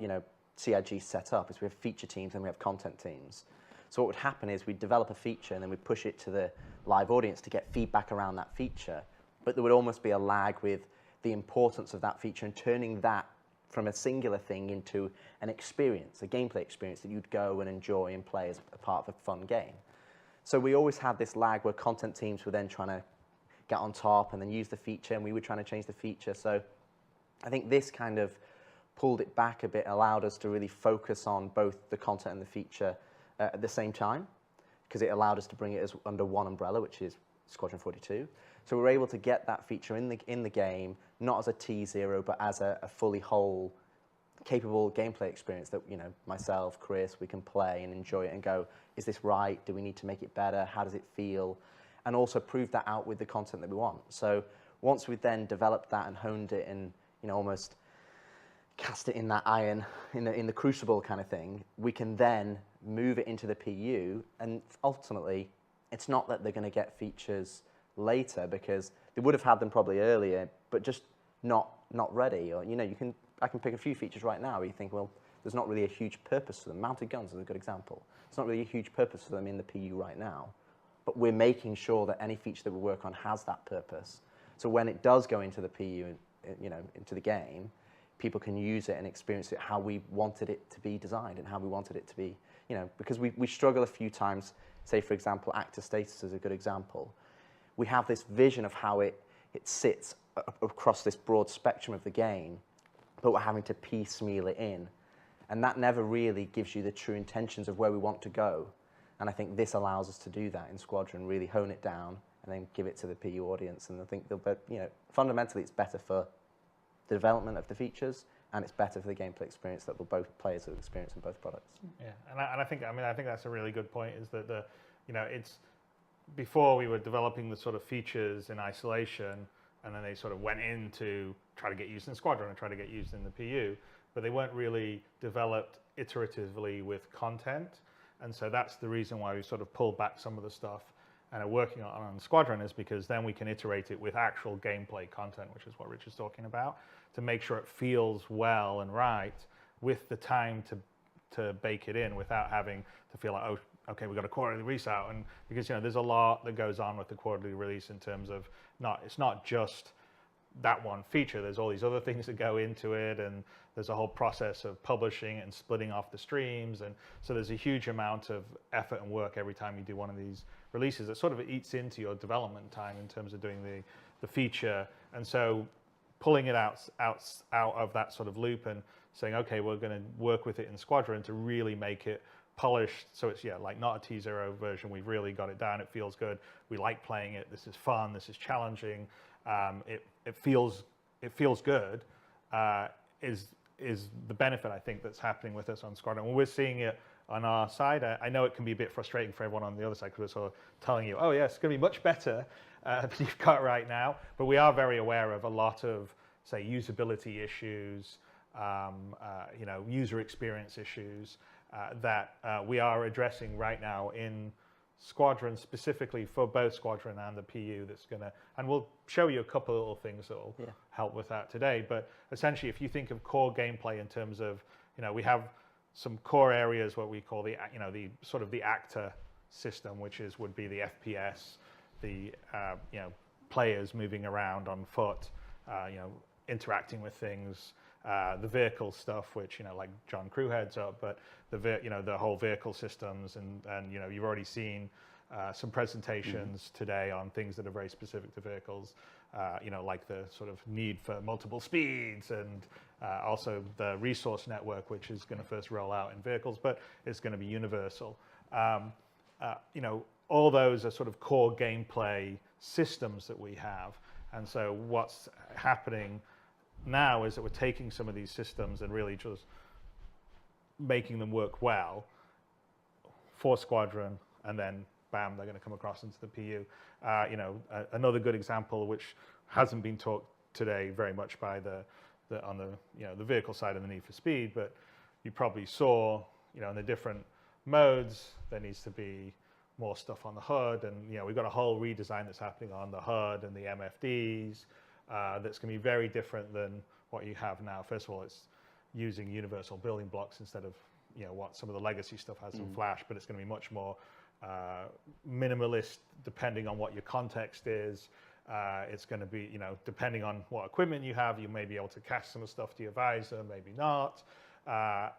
CIG is set up is we have feature teams and we have content teams. So what would happen is we'd develop a feature and then we'd push it to the live audience to get feedback around that feature. But there would almost be a lag with the importance of that feature and turning that from a singular thing into an experience, a gameplay experience that you'd go and enjoy and play as a part of a fun game. So we always had this lag where content teams were then trying to get on top and then use the feature, and we were trying to change the feature. So I think this kind of pulled it back a bit, allowed us to really focus on both the content and the feature at the same time, because it allowed us to bring it as under one umbrella, which is Squadron 42. So we were able to get that feature in the game, not as a T0, but as a fully whole capable gameplay experience that, you know, myself, Chris, we can play and enjoy it and go, is this right? Do we need to make it better? How does it feel? And also prove that out with the content that we want. So once we've then developed that and honed it and, you know, almost cast it in that iron, in the crucible kind of thing, we can then move it into the PU. And ultimately, it's not that they're going to get features later, because they would have had them probably earlier, but just not ready. Or, you know, I can pick a few features right now where you think, well, there's not really a huge purpose for them. Mounted guns is a good example. It's not really a huge purpose for them in the PU right now, but we're making sure that any feature that we work on has that purpose. So when it does go into the PU, you know, into the game, people can use it and experience it how we wanted it to be designed and how we wanted it to be, you know, because we struggle a few times. Say, for example, actor status is a good example. We have this vision of how it sits across this broad spectrum of the game, but we're having to piecemeal it in. And that never really gives you the true intentions of where we want to go. And I think this allows us to do that in Squadron, really hone it down and then give it to the PU audience. And I think, you know, fundamentally it's better for the development of the features, and it's better for the gameplay experience that both players will experience in both products. Yeah, and I think that's a really good point. Is that you know, it's before we were developing the sort of features in isolation, and then they sort of went in to try to get used in Squadron and try to get used in the PU, but they weren't really developed iteratively with content. And so that's the reason why we sort of pulled back some of the stuff and are working on Squadron, is because then we can iterate it with actual gameplay content, which is what Rich is talking about, to make sure it feels well and right with the time to bake it in without having to feel like, oh, okay, we've got a quarterly release out. And because, you know, there's a lot that goes on with the quarterly release in terms of it's not just that one feature. There's all these other things that go into it, and there's a whole process of publishing and splitting off the streams. And so there's a huge amount of effort and work every time you do one of these releases that sort of eats into your development time in terms of doing the feature. And so pulling it out of that sort of loop and saying, okay, we're going to work with it in Squadron to really make it polished. So it's, yeah, like not a T0 version. We've really got it down. It feels good. We like playing it. This is fun. This is challenging. It feels good. Is the benefit, I think, that's happening with us on Squadron. When we're seeing it on our side, I know it can be a bit frustrating for everyone on the other side, because we're sort of telling you, oh yeah, it's going to be much better than you've got right now. But we are very aware of a lot of, say, usability issues, you know, user experience issues that we are addressing right now in Squadron, specifically for both Squadron and the PU. That's gonna, and we'll show you a couple of little things that will help with that today. But essentially, if you think of core gameplay in terms of, you know, we have some core areas, what we call the, you know, the sort of the actor system, which would be the FPS, the you know, players moving around on foot, you know, interacting with things, the vehicle stuff, which, you know, like John Crew heads up, but you know, the whole vehicle systems, and you know, you've already seen some presentations today on things that are very specific to vehicles, you know, like the sort of need for multiple speeds, and also the resource network, which is going to first roll out in vehicles, but it's going to be universal. You know, all those are sort of core gameplay systems that we have. And so what's happening now is that we're taking some of these systems and really just making them work well for Squadron, and then bam, they're going to come across into the PU. You know, another good example, which hasn't been talked today very much by on the you know, the vehicle side of the Need for Speed, but you probably saw, you know, in the different modes there needs to be more stuff on the HUD, and you know, we've got a whole redesign that's happening on the HUD and the MFDs. That's going to be very different than what you have now. First of all, it's using universal building blocks instead of, you know, what some of the legacy stuff has in Flash, but it's going to be much more minimalist depending on what your context is. It's going to be, you know, depending on what equipment you have, you may be able to cache some of the stuff to your visor, maybe not.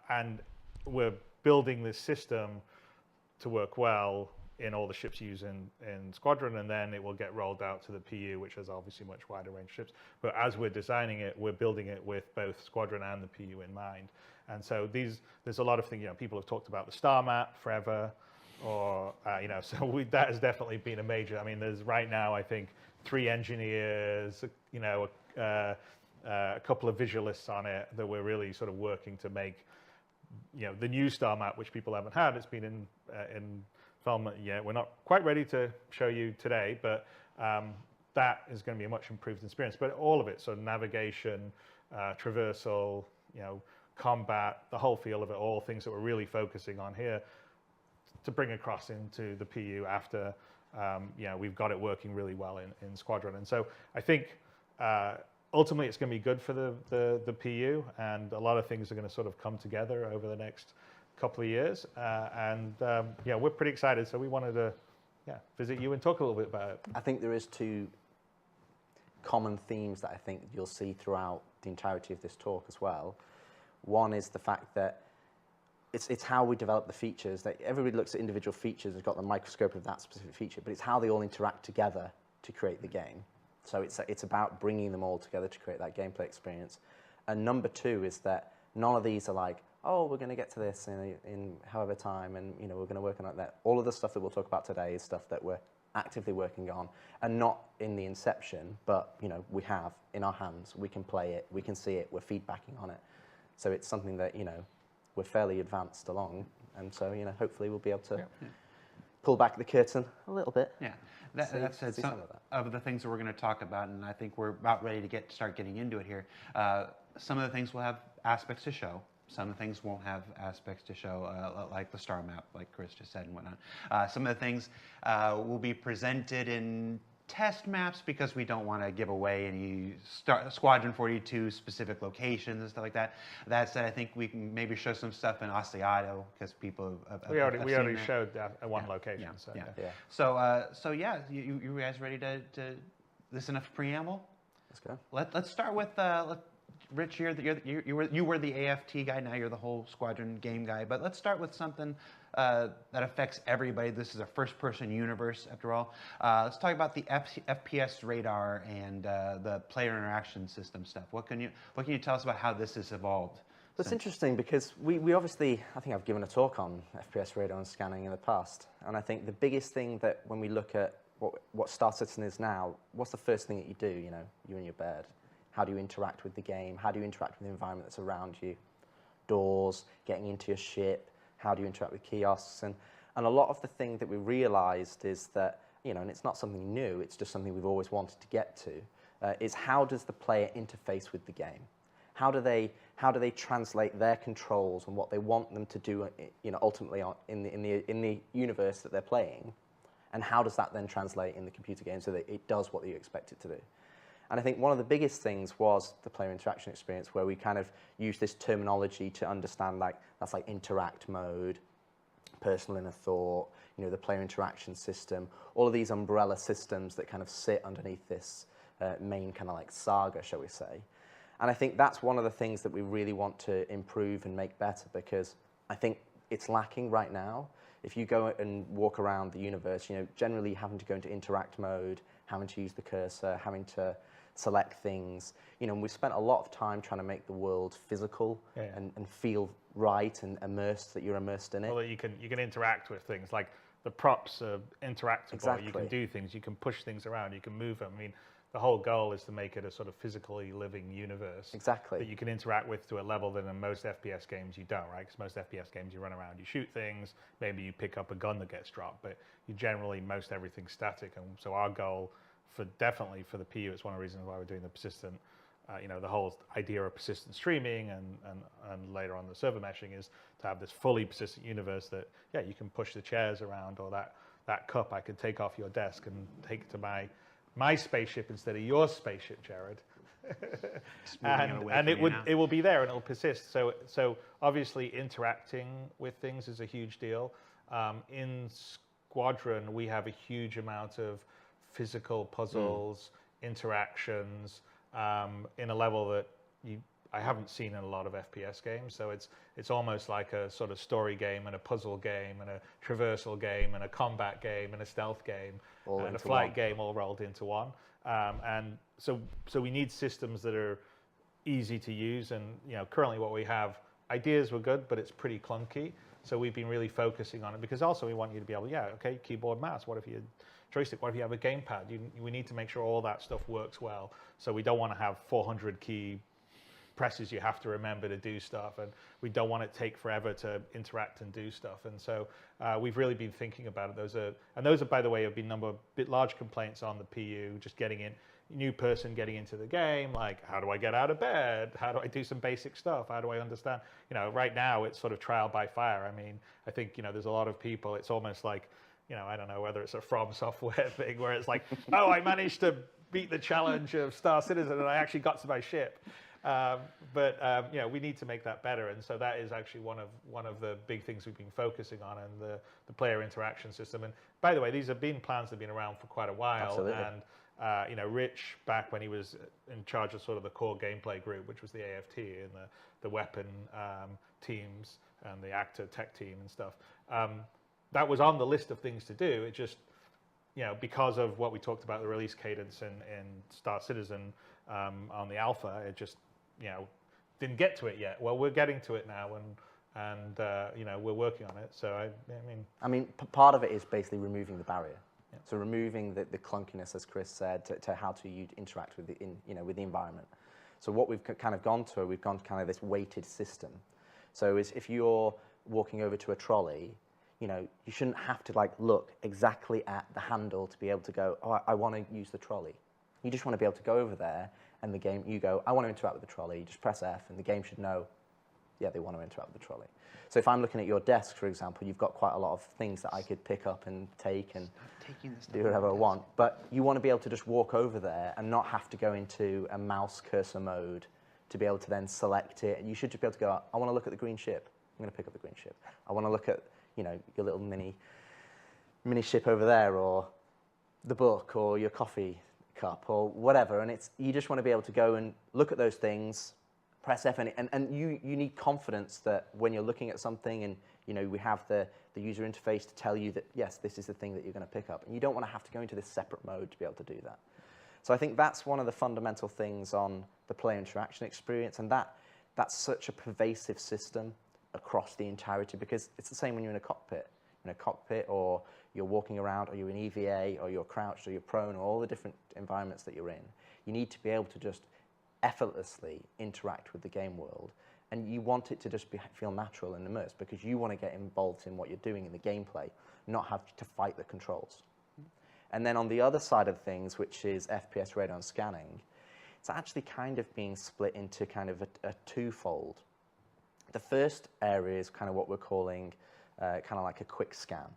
And we're building this system to work well in all the ships you use in Squadron, and then it will get rolled out to the PU, which has obviously much wider range ships. But as we're designing it, we're building it with both Squadron and the PU in mind. And so there's a lot of things, you know, people have talked about the star map forever, or, you know, so that has definitely been a major, I mean, there's right now, I think, 3 engineers, you know, a couple of visualists on it that we're really sort of working to make, the new star map, which people haven't had. It's been in development yet. We're not quite ready to show you today, but that is going to be a much improved experience. But all of it, so navigation, traversal, combat, the whole feel of it, all things that we're really focusing on here to bring across into the PU after we've got it working really well in Squadron. And so I think ultimately it's going to be good for the PU, and a lot of things are going to sort of come together over the next couple of years. We're pretty excited. So we wanted to visit you and talk a little bit about it. I think there is two common themes that I think you'll see throughout the entirety of this talk as well. One is the fact that it's how we develop the features. That everybody looks at individual features, has got the microscope of that specific feature, but it's how they all interact together to create the game. So it's about bringing them all together to create that gameplay experience. And number two is that none of these are like, oh, we're going to get to this in however time, and we're going to work on that. All of the stuff that we'll talk about today is stuff that we're actively working on, and not in the inception, but we have in our hands. We can play it, we can see it, we're feedbacking on it. So it's something that we're fairly advanced along, and so hopefully we'll be able to pull back the curtain a little bit. Yeah, that's some of the things that we're going to talk about, and I think we're about ready to start getting into it here. Some of the things will have aspects to show. Some of the things won't have aspects to show, like the star map, like Chris just said and whatnot. Some of the things will be presented in test maps because we don't want to give away any Squadron 42 specific locations and stuff like that. That said, I think we can maybe show some stuff in Asiato because people have we already showed one location. So you guys ready to this enough preamble? Let's go. Let's start with Rich, you were the AFT guy. Now you're the whole Squadron game guy. But let's start with something that affects everybody. This is a first-person universe, after all. Let's talk about the FPS radar and the player interaction system stuff. What can you tell us about how this has evolved? It's interesting because we obviously, I think I've given a talk on FPS radar and scanning in the past, and I think the biggest thing that when we look at what Star Citizen is now, what's the first thing that you do? You're in your bed. How do you interact with the game? How do you interact with the environment that's around you? Doors, getting into your ship, how do you interact with kiosks? And a lot of the thing that we realized is that, and it's not something new, it's just something we've always wanted to get to, is how does the player interface with the game? How do they translate their controls and what they want them to do, ultimately in the universe that they're playing? And how does that then translate in the computer game so that it does what you expect it to do? And I think one of the biggest things was the player interaction experience, where we kind of use this terminology to understand that's like interact mode, personal inner thought, the player interaction system, all of these umbrella systems that kind of sit underneath this main kind of like saga, shall we say. And I think that's one of the things that we really want to improve and make better, because I think it's lacking right now. If you go and walk around the universe, generally having to go into interact mode, having to use the cursor, having to select things, and we've spent a lot of time trying to make the world physical and feel right and immersed, that you're immersed in it. Well, that you can interact with things, like the props are interactable. Exactly. You can do things, you can push things around, you can move them. I mean, the whole goal is to make it a sort of physically living universe. Exactly. That you can interact with to a level that in most FPS games you don't, right? Because most FPS games you run around, you shoot things, maybe you pick up a gun that gets dropped, but you generally, most everything's static. And so our goal definitely for the PU, it's one of the reasons why we're doing the persistent, the whole idea of persistent streaming and later on the server meshing, is to have this fully persistent universe that, you can push the chairs around, or that cup I could take off your desk and take it to my spaceship instead of your spaceship, Jared. and it will be there and it'll persist. So obviously interacting with things is a huge deal. In Squadron, we have a huge amount of physical puzzles, interactions, in a level that I haven't seen in a lot of FPS games. So it's almost like a sort of story game and a puzzle game and a traversal game and a combat game and a stealth game and a flight game all rolled into one. And so we need systems that are easy to use. And currently what we have, ideas were good, but it's pretty clunky. So we've been really focusing on it because also we want you to be able, okay, keyboard, mouse. What if you joystick? What if you have a gamepad? We need to make sure all that stuff works well. So we don't want to have 400 key presses you have to remember to do stuff, and we don't want it to take forever to interact and do stuff. And so we've really been thinking about it. Those are, by the way, have been large complaints on the PU, just getting in, new person getting into the game, like, how do I get out of bed? How do I do some basic stuff? How do I understand? Right now it's sort of trial by fire. I mean, I think, there's a lot of people, it's almost like, I don't know whether it's a From Software thing where it's like, oh, I managed to beat the challenge of Star Citizen and I actually got to my ship. But we need to make that better, and so that is actually one of the big things we've been focusing on, and the player interaction system. And by the way, these have been plans that have been around for quite a while. Absolutely. And Rich, back when he was in charge of sort of the core gameplay group, which was the AFT and the weapon teams and the actor tech team and stuff, that was on the list of things to do. It just, because of what we talked about, the release cadence in Star Citizen on the alpha, it just, didn't get to it yet. Well, we're getting to it now, and we're working on it. So I mean, part of it is basically removing the barrier. Yeah. So removing the clunkiness, as Chris said, to how to interact with with the environment. So what we've kind of gone to, we've gone to kind of this weighted system. So if you're walking over to a trolley, you shouldn't have to look exactly at the handle to be able to go, oh, I want to use the trolley. You just want to be able to go over there, and the game, you go, I want to interact with the trolley. You just press F, and the game should know, yeah, they want to interact with the trolley. So if I'm looking at your desk, for example, you've got quite a lot of things that I could pick up and take and do whatever I want. But you want to be able to just walk over there and not have to go into a mouse cursor mode to be able to then select it. And you should just be able to go, I want to look at the green ship. I'm going to pick up the green ship. I want to look at, your little mini ship over there, or the book, or your coffee cup, or whatever. And you just want to be able to go and look at those things, press F, and you need confidence that when you're looking at something, and we have the user interface to tell you that yes, this is the thing that you're going to pick up, and you don't want to have to go into this separate mode to be able to do that. So I think that's one of the fundamental things on the player interaction experience, and that's such a pervasive system across the entirety, because it's the same when you're in a cockpit. Or you're walking around, or you're in EVA, or you're crouched, or you're prone, or all the different environments that you're in. You need to be able to just effortlessly interact with the game world, and you want it to just feel natural and immersed, because you want to get involved in what you're doing in the gameplay, not have to fight the controls. And then on the other side of things, which is FPS radar and scanning, it's actually kind of being split into kind of a twofold. The first area is kind of what we're calling kind of like a quick scan.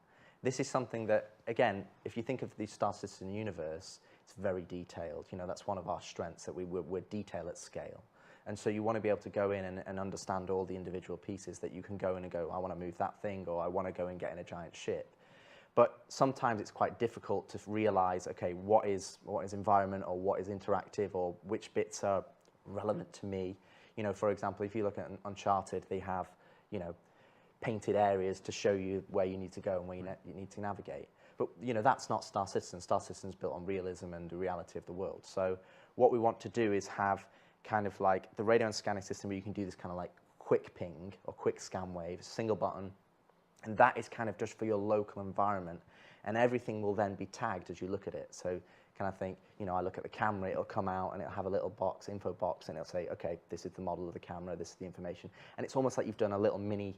This is something that, again, if you think of the Star Citizen universe, it's very detailed. That's one of our strengths, that we're detail at scale. And so you want to be able to go in and understand all the individual pieces, that you can go in and go, I want to move that thing, or I want to go and get in a giant ship. But sometimes it's quite difficult to realize, okay, what is environment, or what is interactive, or which bits are relevant to me. For example, if you look at Uncharted, they have, painted areas to show you where you need to go and where you need to navigate. But that's not Star Citizen. Star Citizen is built on realism and the reality of the world. So what we want to do is have kind of like the radar and scanning system, where you can do this kind of like quick ping or quick scan wave, single button, and that is kind of just for your local environment, and everything will then be tagged as you look at it. So kind of think, I look at the camera, it'll come out and it'll have a little box, info box, and it'll say, okay, this is the model of the camera, this is the information. And it's almost like you've done a little mini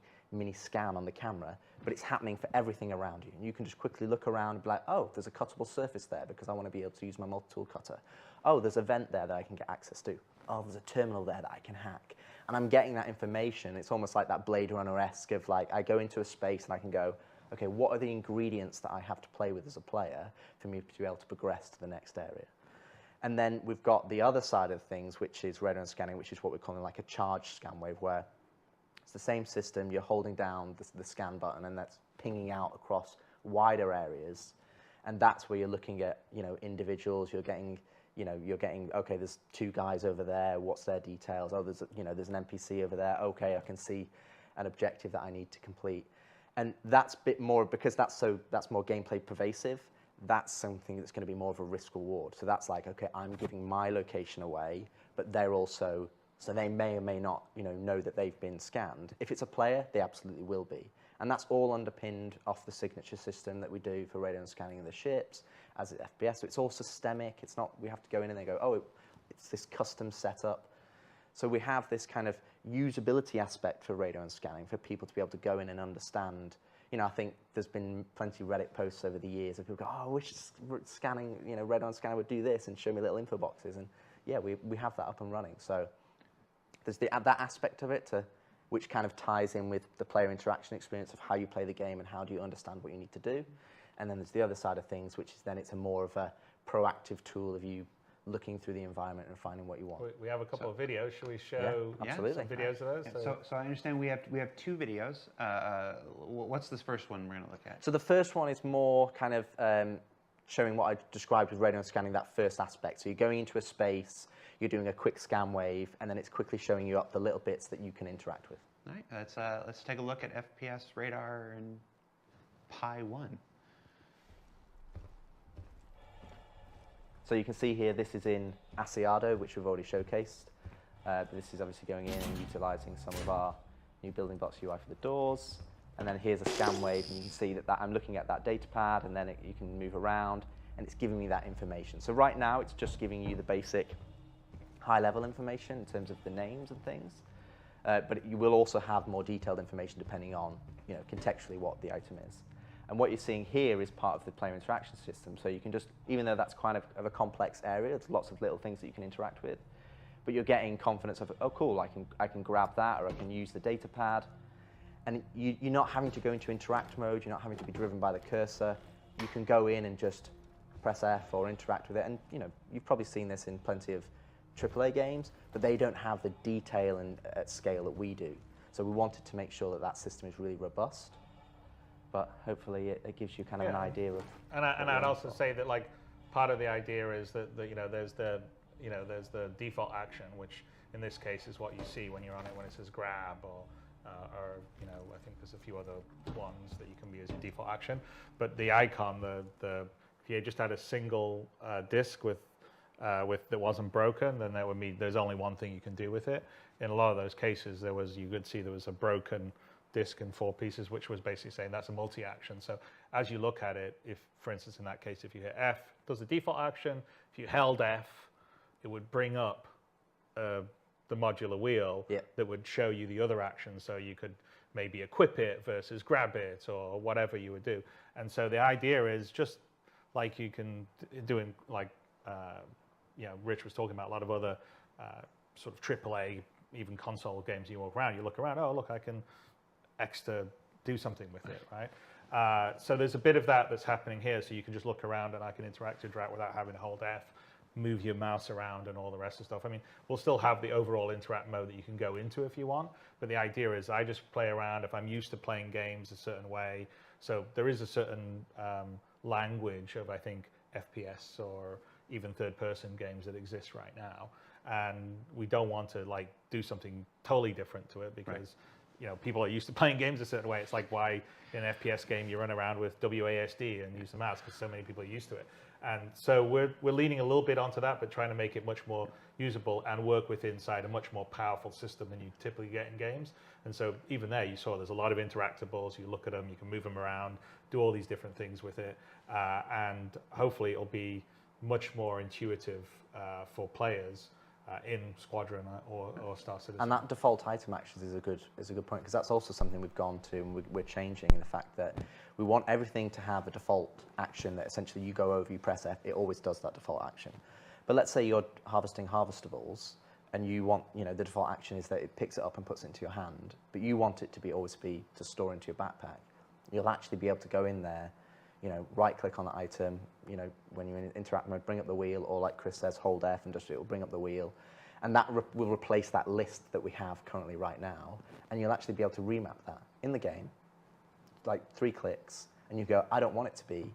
scan on the camera, but it's happening for everything around you. And you can just quickly look around and be like, oh, there's a cuttable surface there because I want to be able to use my multi-tool cutter. Oh, there's a vent there that I can get access to. Oh, there's a terminal there that I can hack. And I'm getting that information. It's almost like that Blade Runner-esque of like, I go into a space and I can go, okay, what are the ingredients that I have to play with as a player for me to be able to progress to the next area? And then we've got the other side of things, which is radar and scanning, which is what we're calling like a charged scan wave, where it's the same system, you're holding down the scan button, and that's pinging out across wider areas. And that's where you're looking at, individuals, you're getting, okay, there's two guys over there, what's their details? Oh, there's an NPC over there, okay, I can see an objective that I need to complete. And that's a bit more, because that's more gameplay pervasive, that's something that's going to be more of a risk reward. So that's like, okay, I'm giving my location away, but they're also, so they may or may not, know that they've been scanned. If it's a player, they absolutely will be. And that's all underpinned off the signature system that we do for radar scanning of the ships as an FPS. So it's all systemic. It's not, we have to go in and they go, oh, it's this custom setup. So we have this kind of usability aspect for radar and scanning for people to be able to go in and understand. You know, I think there's been plenty of Reddit posts over the years of people go, oh, I wish scanning, you know, radar and scanning would do this and show me little info boxes. And yeah, we have that up and running. So there's that aspect of it which kind of ties in with the player interaction experience of how you play the game and how do you understand what you need to do. And then there's the other side of things, which is then it's a more of a proactive tool of you looking through the environment and finding what you want. We have a couple of videos. Should we show some videos of those? Yeah. So I understand we have 2 videos. What's this first one we're going to look at? So the first one is more kind of showing what I described with radar scanning, that first aspect. So you're going into a space, you're doing a quick scan wave, and then it's quickly showing you up the little bits that you can interact with. All right, let's take a look at FPS radar and Pi 1. So you can see here, this is in Asiado, which we've already showcased. This is obviously going in and utilizing some of our new building blocks UI for the doors. And then here's a scan wave, and you can see that I'm looking at that data pad, and then you can move around, and it's giving me that information. So right now, it's just giving you the basic high-level information in terms of the names and things. But you will also have more detailed information depending on, you know, contextually what the item is. And what you're seeing here is part of the player interaction system. So you can just, even though that's kind of a complex area, there's lots of little things that you can interact with, but you're getting confidence of, oh, cool, I can grab that, or I can use the data pad. And you're not having to go into interact mode. You're not having to be driven by the cursor. You can go in and just press F or interact with it. And you know, you've probably seen this in plenty of AAA games, but they don't have the detail and at scale that we do. So we wanted to make sure that that system is really robust. But hopefully it gives you kind of an idea of. And I'd also say that like part of the idea is that there's the default action, which in this case is what you see when you're on it when it says grab or you know, I think there's a few other ones that you can use your default action. But the icon, if you just had a single disk with that wasn't broken, then that would mean there's only one thing you can do with it. In a lot of those cases, you could see there was a broken disk in 4 pieces, which was basically saying that's a multi-action. So as you look at it, if, for instance, in that case, if you hit F, it does the default action. If you held F, it would bring up the modular wheel that would show you the other actions. So you could maybe equip it versus grab it or whatever you would do. And so the idea is just like you can do in like, you know, Rich was talking about a lot of other sort of AAA, even console games. You walk around, you look around, oh, look, I can X to do something with it, right? So there's a bit of that that's happening here. So you can just look around and I can interact without having to hold F, move your mouse around and all the rest of stuff. I mean, we'll still have the overall interact mode that you can go into if you want, but the idea is I just play around if I'm used to playing games a certain way. So there is a certain language of, I think, FPS or even third-person games that exist right now. And we don't want to like do something totally different to it because you know, people are used to playing games a certain way. It's like why in an FPS game you run around with WASD and use the mouse because so many people are used to it. And so we're leaning a little bit onto that, but trying to make it much more usable and work with inside a much more powerful system than you typically get in games. And so even there, you saw there's a lot of interactables. You look at them, you can move them around, do all these different things with it, and hopefully it'll be much more intuitive for players in Squadron or Star Citizen. And that default item actions is a good point because that's also something we've gone to and we're changing in the fact that we want everything to have a default action that essentially you go over, you press F, it always does that default action. But let's say you're harvesting harvestables and you want, you know, the default action is that it picks it up and puts it into your hand, but you want it to always be to store into your backpack. You'll actually be able to go in there, you know, right click on the item, you know, when you're in interact mode, bring up the wheel, or like Chris says, hold F and just it will bring up the wheel. And that will replace that list that we have currently right now. And you'll actually be able to remap that in the game, like 3 clicks, and you go, I don't want it to be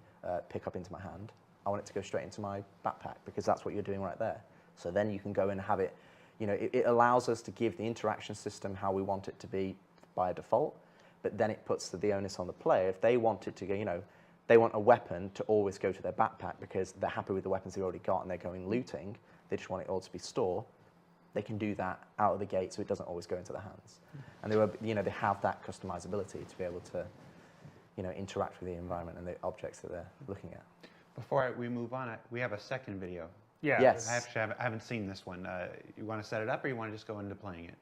pick up into my hand. I want it to go straight into my backpack because that's what you're doing right there. So then you can go and have it, you know, it allows us to give the interaction system how we want it to be by default, but then it puts the onus on the player. If they want it to go, you know, they want a weapon to always go to their backpack because they're happy with the weapons they've already got and they're going looting, they just want it all to be stored, they can do that out of the gate, so it doesn't always go into the hands. And they have that customizability to be able to, interact with the environment and the objects that they're looking at. Before we move on, we have a second video. Yeah. Yes. I haven't seen this one. You want to set it up, or you want to just go into playing it?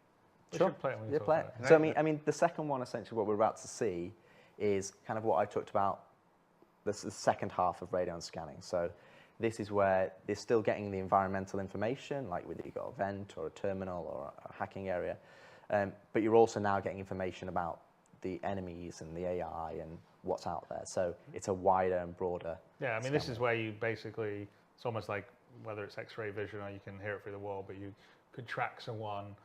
Sure. Play it. So I mean, the second one, essentially, what we're about to see is kind of what I talked about. This is the second half of radon scanning. So this is where they're still getting the environmental information, like whether you've got a vent or a terminal or a hacking area, but you're also now getting information about the enemies and the AI and what's out there. So it's a wider and broader. Yeah, I mean, this is where you basically, it's almost like whether it's X-ray vision or you can hear it through the wall, but you could track someone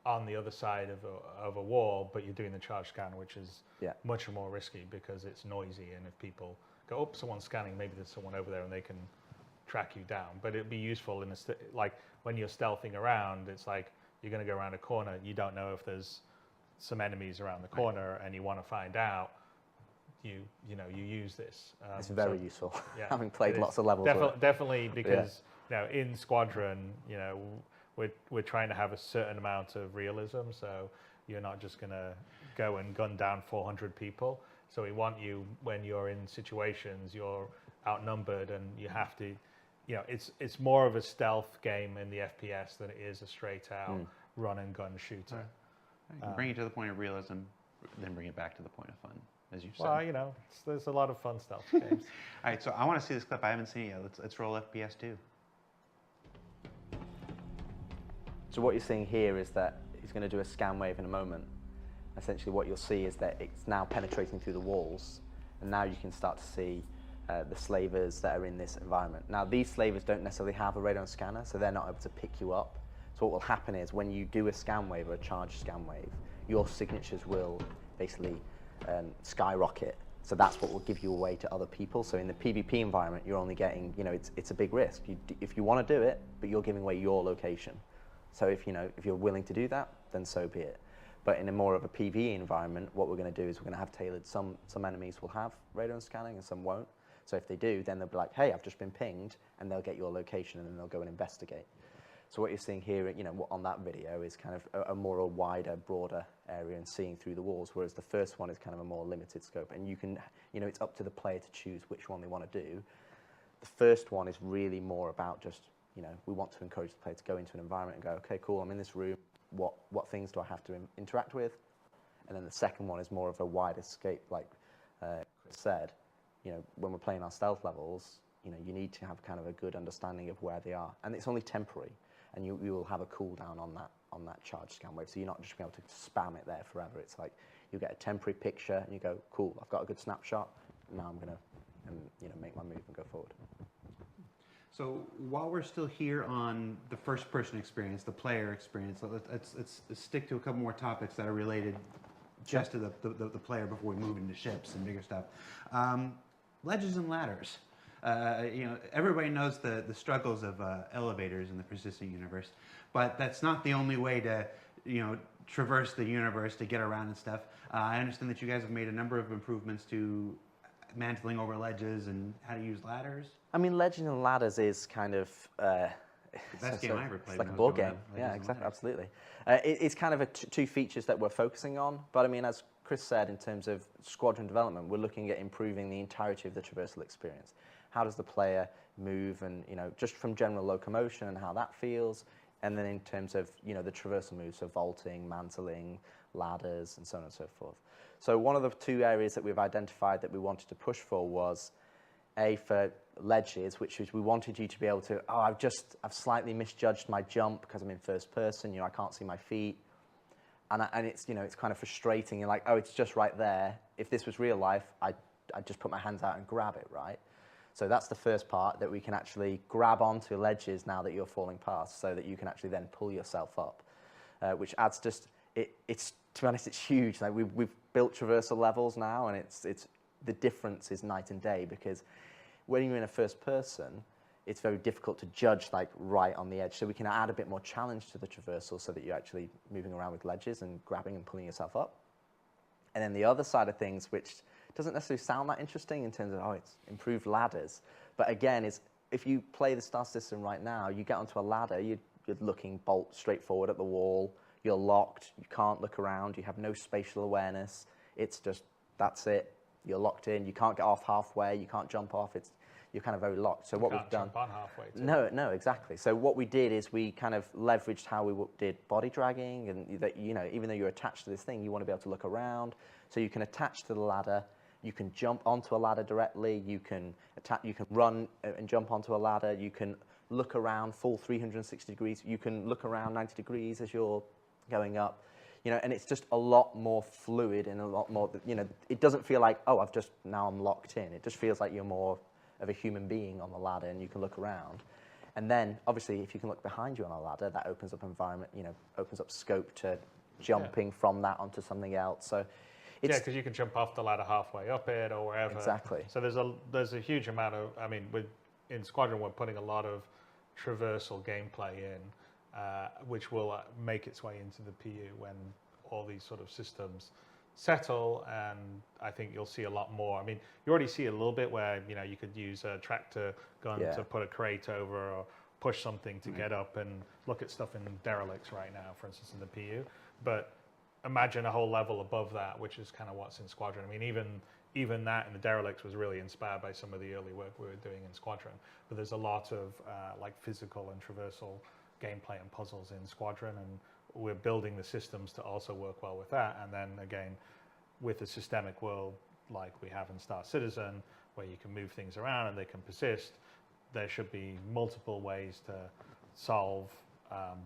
on the other side of a wall, but you're doing the charge scan, which is much more risky because it's noisy, and if people go, oh, someone's scanning, maybe there's someone over there and they can track you down. But it'd be useful in like when you're stealthing around, it's like you're going to go around a corner, you don't know if there's some enemies around the corner, and you want to find out. You use this. It's very useful. Yeah, having played lots of levels. Definitely, because in Squadron, we're trying to have a certain amount of realism. So you're not just going to go and gun down 400 people. So we want you, when you're in situations, you're outnumbered, and you have to. It's more of a stealth game in the FPS than it is a straight out run and gun shooter. Right. You can bring it to the point of realism, then bring it back to the point of fun, as you said. Well, there's a lot of fun stealth games. All right, so I want to see this clip. I haven't seen it yet. Let's roll FPS 2. So what you're seeing here is that he's going to do a scan wave in a moment. Essentially, what you'll see is that it's now penetrating through the walls, and now you can start to see the slavers that are in this environment. Now, these slavers don't necessarily have a radon scanner, so they're not able to pick you up. So what will happen is when you do a scan wave or a charge scan wave, your signatures will basically skyrocket. So that's what will give you away to other people. So in the PvP environment, you're only getting, it's a big risk. If you want to do it, but you're giving away your location. So if you're willing to do that, then so be it. But in a more of a PvE environment, what we're going to do is we're going to have tailored. Some enemies will have radon scanning and some won't. So if they do, then they'll be like, hey, I've just been pinged, and they'll get your location, and then they'll go and investigate. So what you're seeing here, on that video is kind of a more wider, broader area and seeing through the walls, whereas the first one is kind of a more limited scope. And you can, it's up to the player to choose which one they want to do. The first one is really more about just, we want to encourage the player to go into an environment and go, okay, cool, I'm in this room. What things do I have to interact with? And then the second one is more of a wide escape, like Chris said. When we're playing our stealth levels, you need to have kind of a good understanding of where they are, and it's only temporary. And you will have a cooldown on that charge scan wave, so you're not just going to be able to spam it there forever. It's like you get a temporary picture, and you go, cool, I've got a good snapshot. Now I'm going to make my move and go forward. So while we're still here on the first-person experience, the player experience, let's stick to a couple more topics that are related just to the player before we move into ships and bigger stuff. Ledges and ladders. Everybody knows the struggles of elevators in the persistent universe, but that's not the only way to, traverse the universe to get around and stuff. I understand that you guys have made a number of improvements to mantling over ledges and how to use ladders. I mean, ledges and ladders is kind of the best game I ever played. It's like a board game. Yeah, exactly, absolutely. It's kind of two features that we're focusing on, but I mean, as Chris said, in terms of squadron development, we're looking at improving the entirety of the traversal experience. How does the player move, and just from general locomotion and how that feels, and then in terms of the traversal moves, so vaulting, mantling, ladders, and so on and so forth. So one of the two areas that we've identified that we wanted to push for was for ledges, which is we wanted you to be able to, I've slightly misjudged my jump because I'm in first person, I can't see my feet. And it's, it's kind of frustrating. You're like, it's just right there. If this was real life, I'd just put my hands out and grab it, right? So that's the first part, that we can actually grab onto ledges now that you're falling past, so that you can actually then pull yourself up, which adds just, it's to be honest, it's huge. Like we've built traversal levels now, and it's the difference is night and day, because when you're in a first person, it's very difficult to judge like right on the edge. So we can add a bit more challenge to the traversal so that you're actually moving around with ledges and grabbing and pulling yourself up. And then the other side of things, which doesn't necessarily sound that interesting in terms of, it's improved ladders. But again, if you play the Star System right now, you get onto a ladder, you're looking bolt straight forward at the wall. You're locked. You can't look around. You have no spatial awareness. It's just, that's it. You're locked in. You can't get off halfway. You can't jump off. You're kind of very locked. So what we've done. Jump on halfway. Too. No, exactly. So what we did is we kind of leveraged how we did body dragging, and that, you know, even though you're attached to this thing, you want to be able to look around. So you can attach to the ladder. You can jump onto a ladder directly. You can run and jump onto a ladder. You can look around full 360 degrees. You can look around 90 degrees as you're going up. You know, and it's just a lot more fluid and a lot more, you know, it doesn't feel like, oh, now I'm locked in. It just feels like you're more of a human being on the ladder and you can look around. And then, obviously, if you can look behind you on a ladder, that opens up environment, you know, opens up scope to jumping from that onto something else. So it's... Yeah, because you can jump off the ladder halfway up it or wherever. Exactly. So there's a huge amount of, I mean, in Squadron, we're putting a lot of traversal gameplay in, which will make its way into the PU when all these sort of systems settle, and I think you'll see a lot more. I mean, you already see a little bit where, you know, you could use a tractor gun to put a crate over or push something to get up and look at stuff in derelicts right now, for instance, in the PU. But imagine a whole level above that, which is kind of what's in Squadron. I mean, even that in the derelicts was really inspired by some of the early work we were doing in Squadron. But there's a lot of like physical and traversal gameplay and puzzles in Squadron, and we're building the systems to also work well with that. And then again, with a systemic world like we have in Star Citizen, where you can move things around and they can persist, there should be multiple ways to solve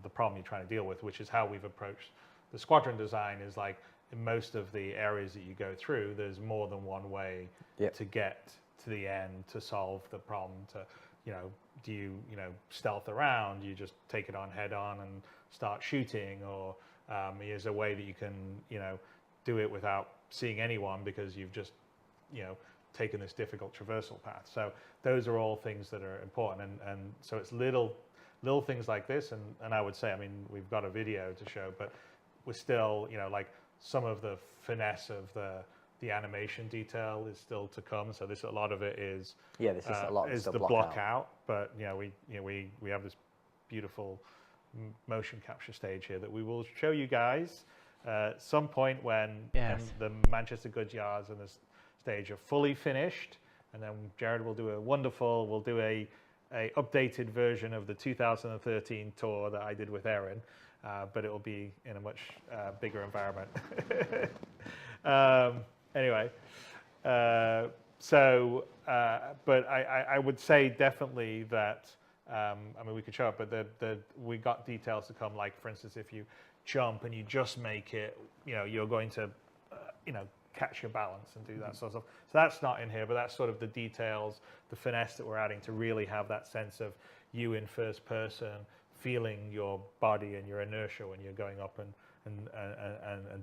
the problem you're trying to deal with, which is how we've approached the Squadron design. Is like in most of the areas that you go through, there's more than one way to get to the end to solve the problem. To, you know, do you stealth around? You just take it on head on and start shooting, or is a way that you can, you know, do it without seeing anyone because you've just, you know, taken this difficult traversal path. So those are all things that are important, and so it's little things like this, and I would say, I mean, we've got a video to show, but we're still, you know, like some of the finesse of the animation detail is still to come. So a lot of it is this is a lot is the block out. But we have this beautiful motion capture stage here that we will show you guys at some point when the Manchester Goods Yards and the stage are fully finished, and then Jared will do a updated version of the 2013 tour that I did with Erin, but it will be in a much bigger environment. Anyway, but I would say definitely that, I mean, we could show it, but we got details to come, like, for instance, if you jump and you just make it, you know, you're going to, you know, catch your balance and do that sort of stuff. So that's not in here, but that's sort of the details, the finesse that we're adding to really have that sense of you in first person, feeling your body and your inertia when you're going up and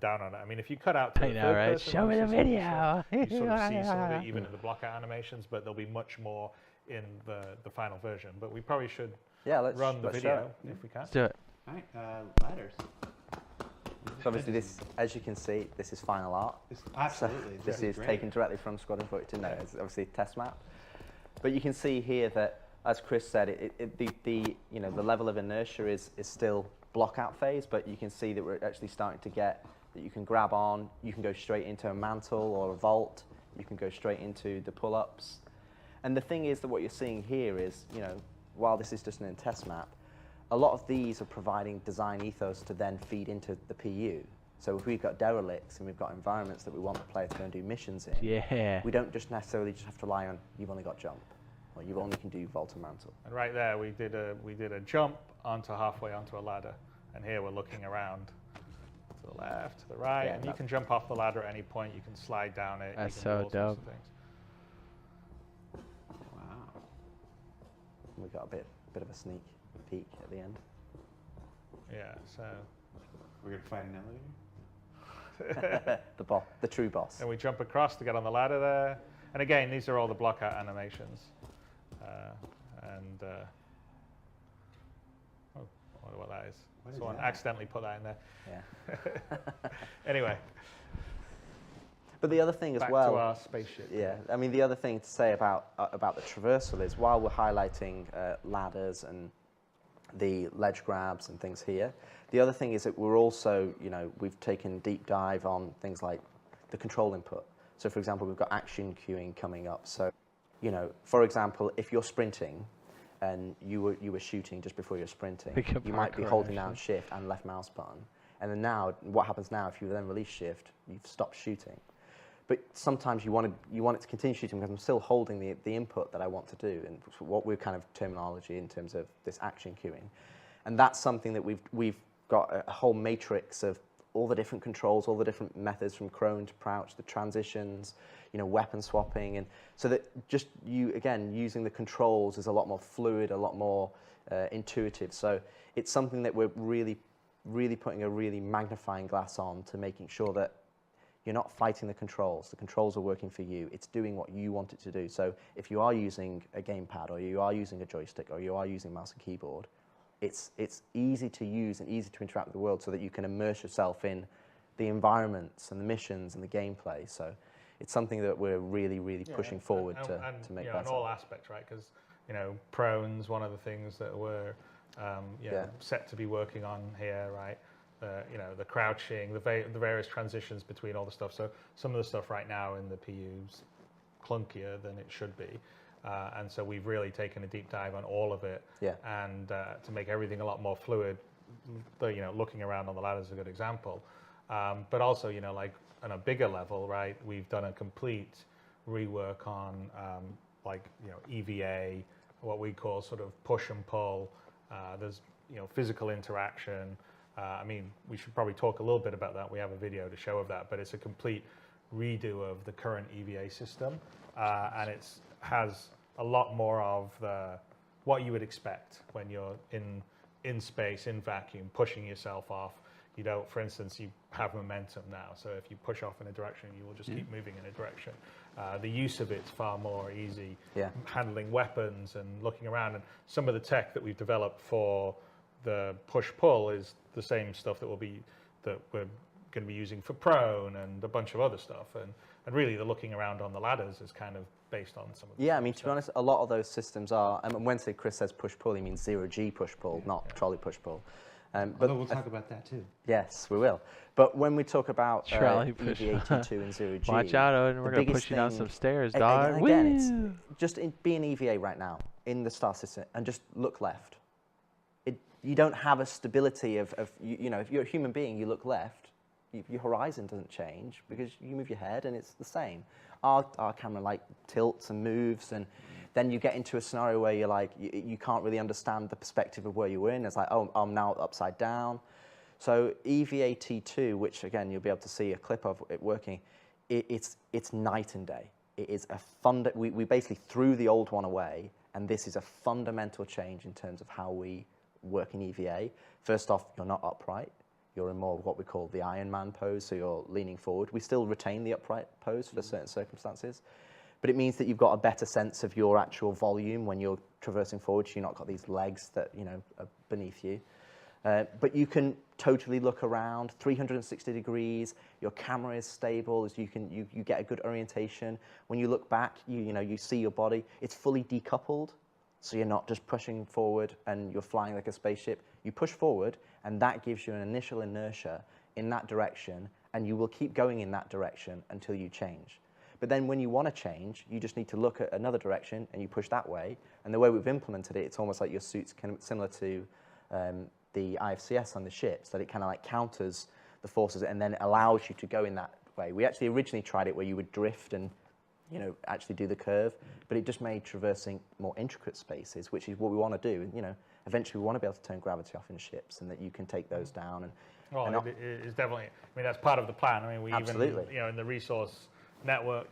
down on it. I mean, if you cut out to the third person, show me the video. You sort of see some of it even in the blockout animations, but there's much more in the final version. But we probably should run the video if we can. Let's do it. All right, ladders. So obviously this, as you can see, this is final art. Absolutely. So this is taken directly from Squadron 42. No, it's obviously a test map. But you can see here that, as Chris said, the level of inertia is still block-out phase, but you can see that we're actually starting to get that you can grab on, you can go straight into a mantle or a vault, you can go straight into the pull-ups. And the thing is that what you're seeing here is, you know, while this is just an test map, a lot of these are providing design ethos to then feed into the PU. So if we've got derelicts and we've got environments that we want the player to go and do missions in, we don't just necessarily just have to rely on you've only got jump, or you only can do vault and mantle. And right there, we did a jump halfway onto a ladder, and here we're looking around to the left, to the right, and you can jump off the ladder at any point. You can slide down it. That's you can do so all sorts of dope. things. Wow. We got a bit of a sneak peek at the end. Yeah, so we're gonna find an elevator. the true boss. And we jump across to get on the ladder there. And again, these are all the blockout animations. I wonder what that is. Someone accidentally put that in there. Yeah. Anyway. But the other thing as back well. to our spaceship. Yeah, I mean, the other thing to say about the traversal is, while we're highlighting ladders and the ledge grabs and things here. The other thing is that we're also, we've taken deep dive on things like the control input. So for example, we've got action queuing coming up. So, for example, if you're sprinting and you were shooting just before you're sprinting, you might be holding down shift and left mouse button. And then now, what happens now, if you then release shift, you've stopped shooting. But sometimes you want it to continue shooting because I'm still holding the input that I want to do, and what we're kind of terminology in terms of this action queuing. And that's something that we've got a whole matrix of all the different controls, all the different methods from prone to crouch, the transitions, weapon swapping, and so that just using the controls is a lot more fluid, a lot more intuitive. So it's something that we're really putting a really magnifying glass on to making sure that you're not fighting the controls. The controls are working for you. It's doing what you want it to do. So if you are using a gamepad, or you are using a joystick, or you are using mouse and keyboard, it's easy to use and easy to interact with the world so that you can immerse yourself in the environments and the missions and the gameplay. So it's something that we're really pushing forward to make better. In all aspects, right? Because prone's one of the things that we're set to be working on here, right? The crouching, the various transitions between all the stuff. So some of the stuff right now in the PU's clunkier than it should be. And so we've really taken a deep dive on all of it, and to make everything a lot more fluid. Looking around on the ladder is a good example, but also like on a bigger level, right? We've done a complete rework on EVA, what we call sort of push and pull. There's physical interaction. We should probably talk a little bit about that. We have a video to show of that, but it's a complete redo of the current EVA system, and it has a lot more of what you would expect when you're in space, in vacuum, pushing yourself off. For instance, you have momentum now, so if you push off in a direction, you will just keep moving in a direction. The use of it's far more easy. Handling weapons and looking around, and some of the tech that we've developed for the push-pull is the same stuff that we're going to be using for prone and a bunch of other stuff. And really, the looking around on the ladders is kind of based on some of the to be honest, a lot of those systems are, and when Chris says push-pull, he means 0G push-pull, not trolley push-pull. But we'll talk about that too. Yes, we will. But when we talk about EVA-T2 and 0G, watch out, Odin, we're going to push you down some stairs, dog. Again, it's just be an EVA right now in the star system and just look left. You don't have a stability of if you're a human being, you look left, your horizon doesn't change because you move your head and it's the same. Our camera tilts and moves, and then you get into a scenario where you're you can't really understand the perspective of where you were in. It's like, oh, I'm now upside down. So EVA-T2, which again you'll be able to see a clip of it working, it's night and day. It is we basically threw the old one away, and this is a fundamental change in terms of how we work in EVA. First off, you're not upright. You're in more of what we call the Iron Man pose, so you're leaning forward. We still retain the upright pose for certain circumstances, but it means that you've got a better sense of your actual volume when you're traversing forward, so you've not got these legs that are beneath you. But you can totally look around 360 degrees. Your camera is stable, as you get a good orientation. When you look back, you see your body. It's fully decoupled. So you're not just pushing forward and you're flying like a spaceship. You push forward, and that gives you an initial inertia in that direction, and you will keep going in that direction until you change. But then when you want to change, you just need to look at another direction, and you push that way. And the way we've implemented it, it's almost like your suit's kind of similar to the IFCS on the ships, that it kind of counters the forces and then allows you to go in that way. We actually originally tried it where you would drift and actually do the curve, but it just made traversing more intricate spaces, which is what we want to do. Eventually we want to be able to turn gravity off in ships, and that you can take those down. It's definitely. That's part of the plan. We absolutely. Even in the resource network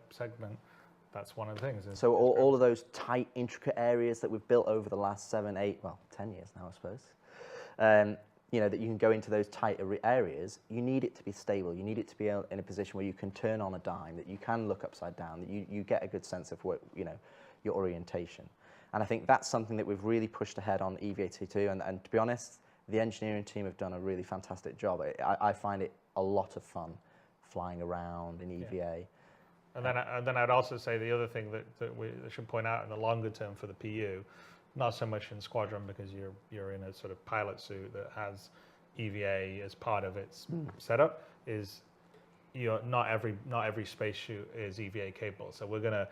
segment, that's one of the things. So all of those tight, intricate areas that we've built over the last 7, 8, 10 years now, I suppose. That you can go into those tighter areas, you need it to be stable. You need it to be in a position where you can turn on a dime, that you can look upside down, that you get a good sense of your orientation. And I think that's something that we've really pushed ahead on EVA-T2. And to be honest, the engineering team have done a really fantastic job. I find it a lot of fun flying around in EVA. Yeah. And then I'd also say the other thing that we should point out in the longer term for the PU not so much in Squadron because you're in a sort of pilot suit that has EVA as part of its setup, is not every spacesuit is EVA capable. So we're going to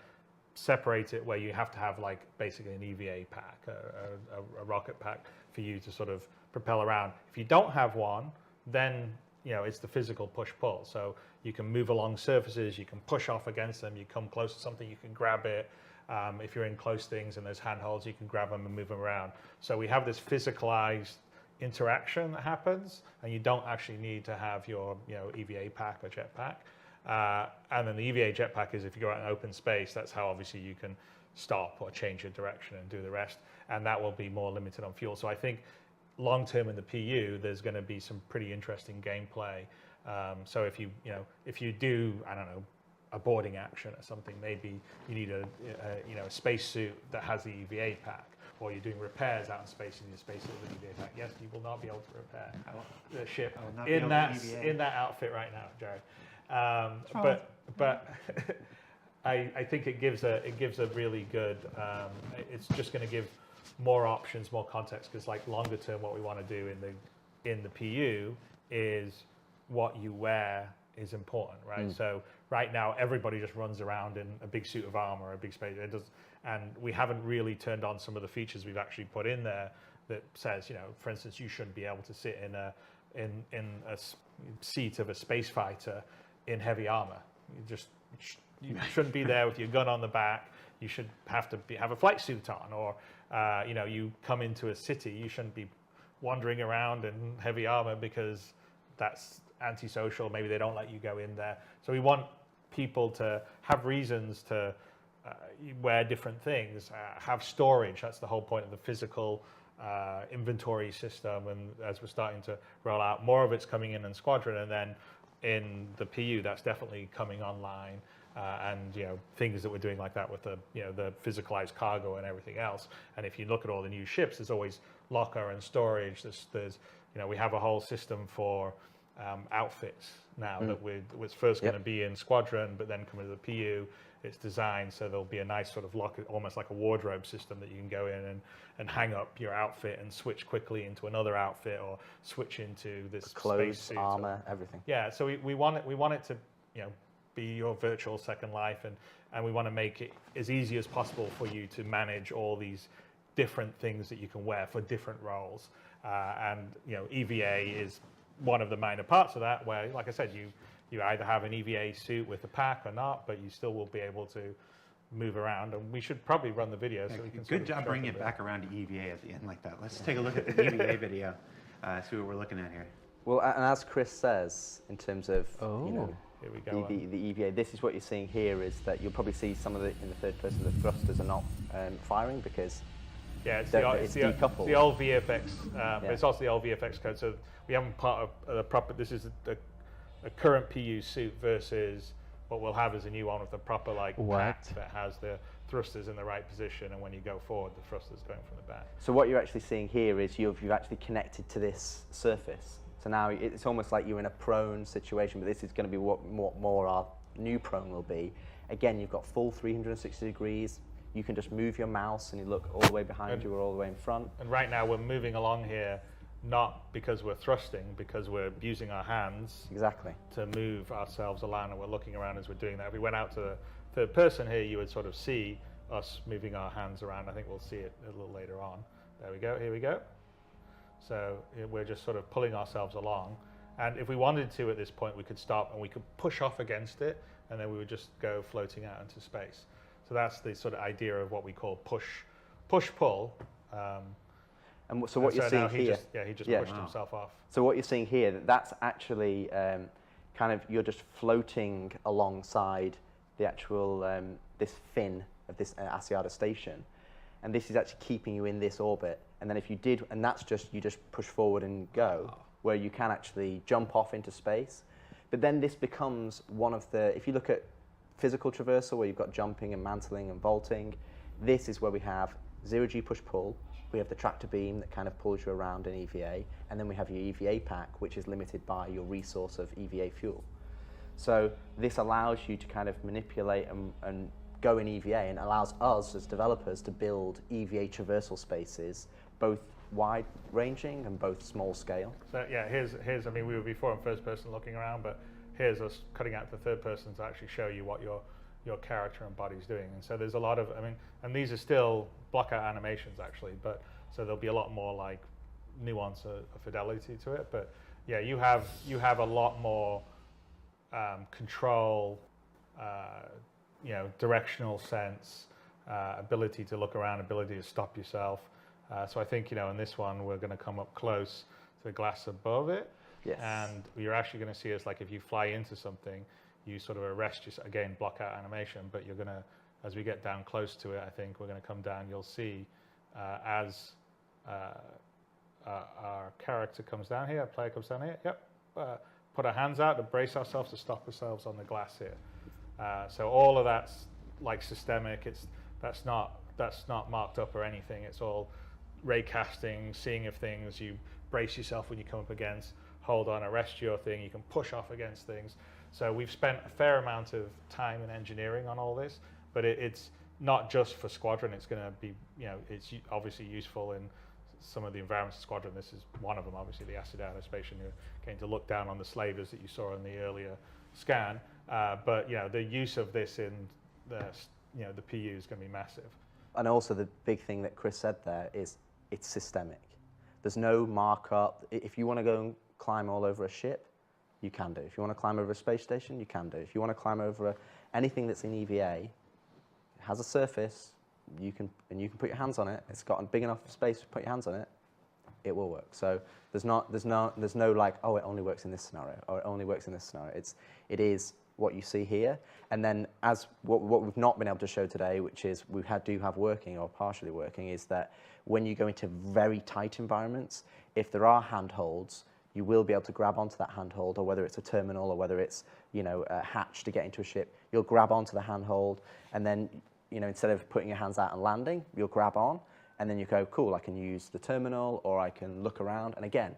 separate it where you have to have like basically an EVA pack, a rocket pack for you to sort of propel around. If you don't have one, then it's the physical push-pull. So you can move along surfaces, you can push off against them, you come close to something, you can grab it. If you're in close things and there's handholds, you can grab them and move them around. So we have this physicalized interaction that happens, and you don't actually need to have your EVA pack or jetpack. And then the EVA jetpack is if you go out in open space, that's how obviously you can stop or change your direction and do the rest, and that will be more limited on fuel. So I think long term in the PU, there's going to be some pretty interesting gameplay. So if you do, I don't know, a boarding action or something, maybe you need a spacesuit that has the EVA pack, or you're doing repairs out in space and your spacesuit with the EVA pack. Yes, you will not be able to repair the ship in that outfit right now, Jared. But I think it gives a really good. It's just going to give more options, more context, because like longer term, what we want to do in the PU is what you wear is important, right? So right now, everybody just runs around in a big suit of armor, a big space. And we haven't really turned on some of the features we've actually put in there that says, for instance, you shouldn't be able to sit in a seat of a space fighter in heavy armor. You shouldn't be there with your gun on the back. You should have a flight suit on, or you come into a city, you shouldn't be wandering around in heavy armor because that's antisocial. Maybe they don't let you go in there. So we want people to have reasons to wear different things, have storage. That's the whole point of the physical inventory system. And as we're starting to roll out, more of it's coming in Squadron, and then in the PU, that's definitely coming online. And things that we're doing like that with the the physicalized cargo and everything else. And if you look at all the new ships, there's always locker and storage. There's we have a whole system for outfits now that was first going to be in Squadron, but then coming to the PU, it's designed so there'll be a nice sort of locker, almost like a wardrobe system that you can go in and hang up your outfit and switch quickly into another outfit, or switch into this clothes, space suit, armor, everything. Yeah, so we want it to be your virtual second life, and we want to make it as easy as possible for you to manage all these different things that you can wear for different roles. And EVA is one of the minor parts of that, where, like I said, you either have an EVA suit with a pack or not, but you still will be able to move around. And we should probably run the video so we can. Good job bringing it back around to EVA at the end like that. Let's take a look at the EVA video, see what we're looking at here. Well, and as Chris says, in terms of here we go, the EVA, this is what you're seeing here, is that you'll probably see some of it in the third person. The thrusters are not firing because it's decoupled. the old VFX, but it's also the old VFX code. So we haven't part of the proper. This is a current PU suit versus what we'll have is a new one with the proper pack that has the thrusters in the right position, and when you go forward, the thrusters going from the back. So what you're actually seeing here is you've actually connected to this surface. So now it's almost like you're in a prone situation, but this is going to be what more our new prone will be. Again, you've got full 360 degrees. You can just move your mouse and you look all the way behind you or all the way in front. And right now we're moving along here, not because we're thrusting, because we're using our hands to move ourselves along, and we're looking around as we're doing that. If we went out to the third person here, you would sort of see us moving our hands around. I think we'll see it a little later on. There we go, here we go. So we're just sort of pulling ourselves along. And if we wanted to at this point, we could stop and we could push off against it, and then we would just go floating out into space. So that's the sort of idea of what we call push-pull. And so what you're seeing here, he just pushed himself off. So what you're seeing here, that's actually kind of, you're just floating alongside the actual this fin of this Asiata station, and this is actually keeping you in this orbit. And then if you did, and that's just, you just push forward and go, where you can actually jump off into space. But then this becomes one of the, if you look at physical traversal, where you've got jumping and mantling and vaulting, this is where we have 0G push-pull. We have the tractor beam that kind of pulls you around in EVA, and then we have your EVA pack, which is limited by your resource of EVA fuel. So this allows you to kind of manipulate and go in EVA, and it allows us as developers to build EVA traversal spaces, both wide-ranging and both small scale. So yeah, here's I mean, we were before in first person looking around, but here's us cutting out the third person to actually show you what your character and body's doing. And so there's a lot of, I mean, and these are still block-out animations actually, but so there'll be a lot more like nuance or fidelity to it. But yeah, you have a lot more control, you know, directional sense, ability to look around, ability to stop yourself. So I think, you know, in this one we're going to come up close to the glass above it. Yes. And you're actually going to see us, like if you fly into something, you sort of arrest yourself, again, block out animation, but you're going to, as we get down close to it, I think we're going to come down, you'll see as our character comes down here, our player comes down here, yep, put our hands out to brace ourselves, to stop ourselves on the glass here. So all of that's like systemic, that's not marked up or anything, it's all ray casting, seeing if things, you brace yourself when you come up against, hold on, arrest your thing, you can push off against things. So we've spent a fair amount of time and engineering on all this, but it's not just for Squadron, it's going to be, you know, it's obviously useful in some of the environments of Squadron. This is one of them, obviously, the Acid Aerospatial. You're going to look down on the slavers that you saw in the earlier scan, but, you know, the use of this in the, you know, the PU is going to be massive. And also the big thing that Chris said there is it's systemic. There's no markup. If you want to go and climb all over a ship, you can do. If you want to climb over a space station, you can do. If you want to climb over anything that's in EVA, it has a surface, you can put your hands on it. It's got a big enough space to put your hands on it. It will work. So there's no like, oh, it only works in this scenario, or it only works in this scenario. It is what you see here. And then as what we've not been able to show today, which is do have working or partially working, is that when you go into very tight environments, if there are handholds, you will be able to grab onto that handhold, or whether it's a terminal or whether it's, you know, a hatch to get into a ship, you'll grab onto the handhold, and then, you know, instead of putting your hands out and landing, you'll grab on, and then you go, cool, I can use the terminal, or I can look around, and again,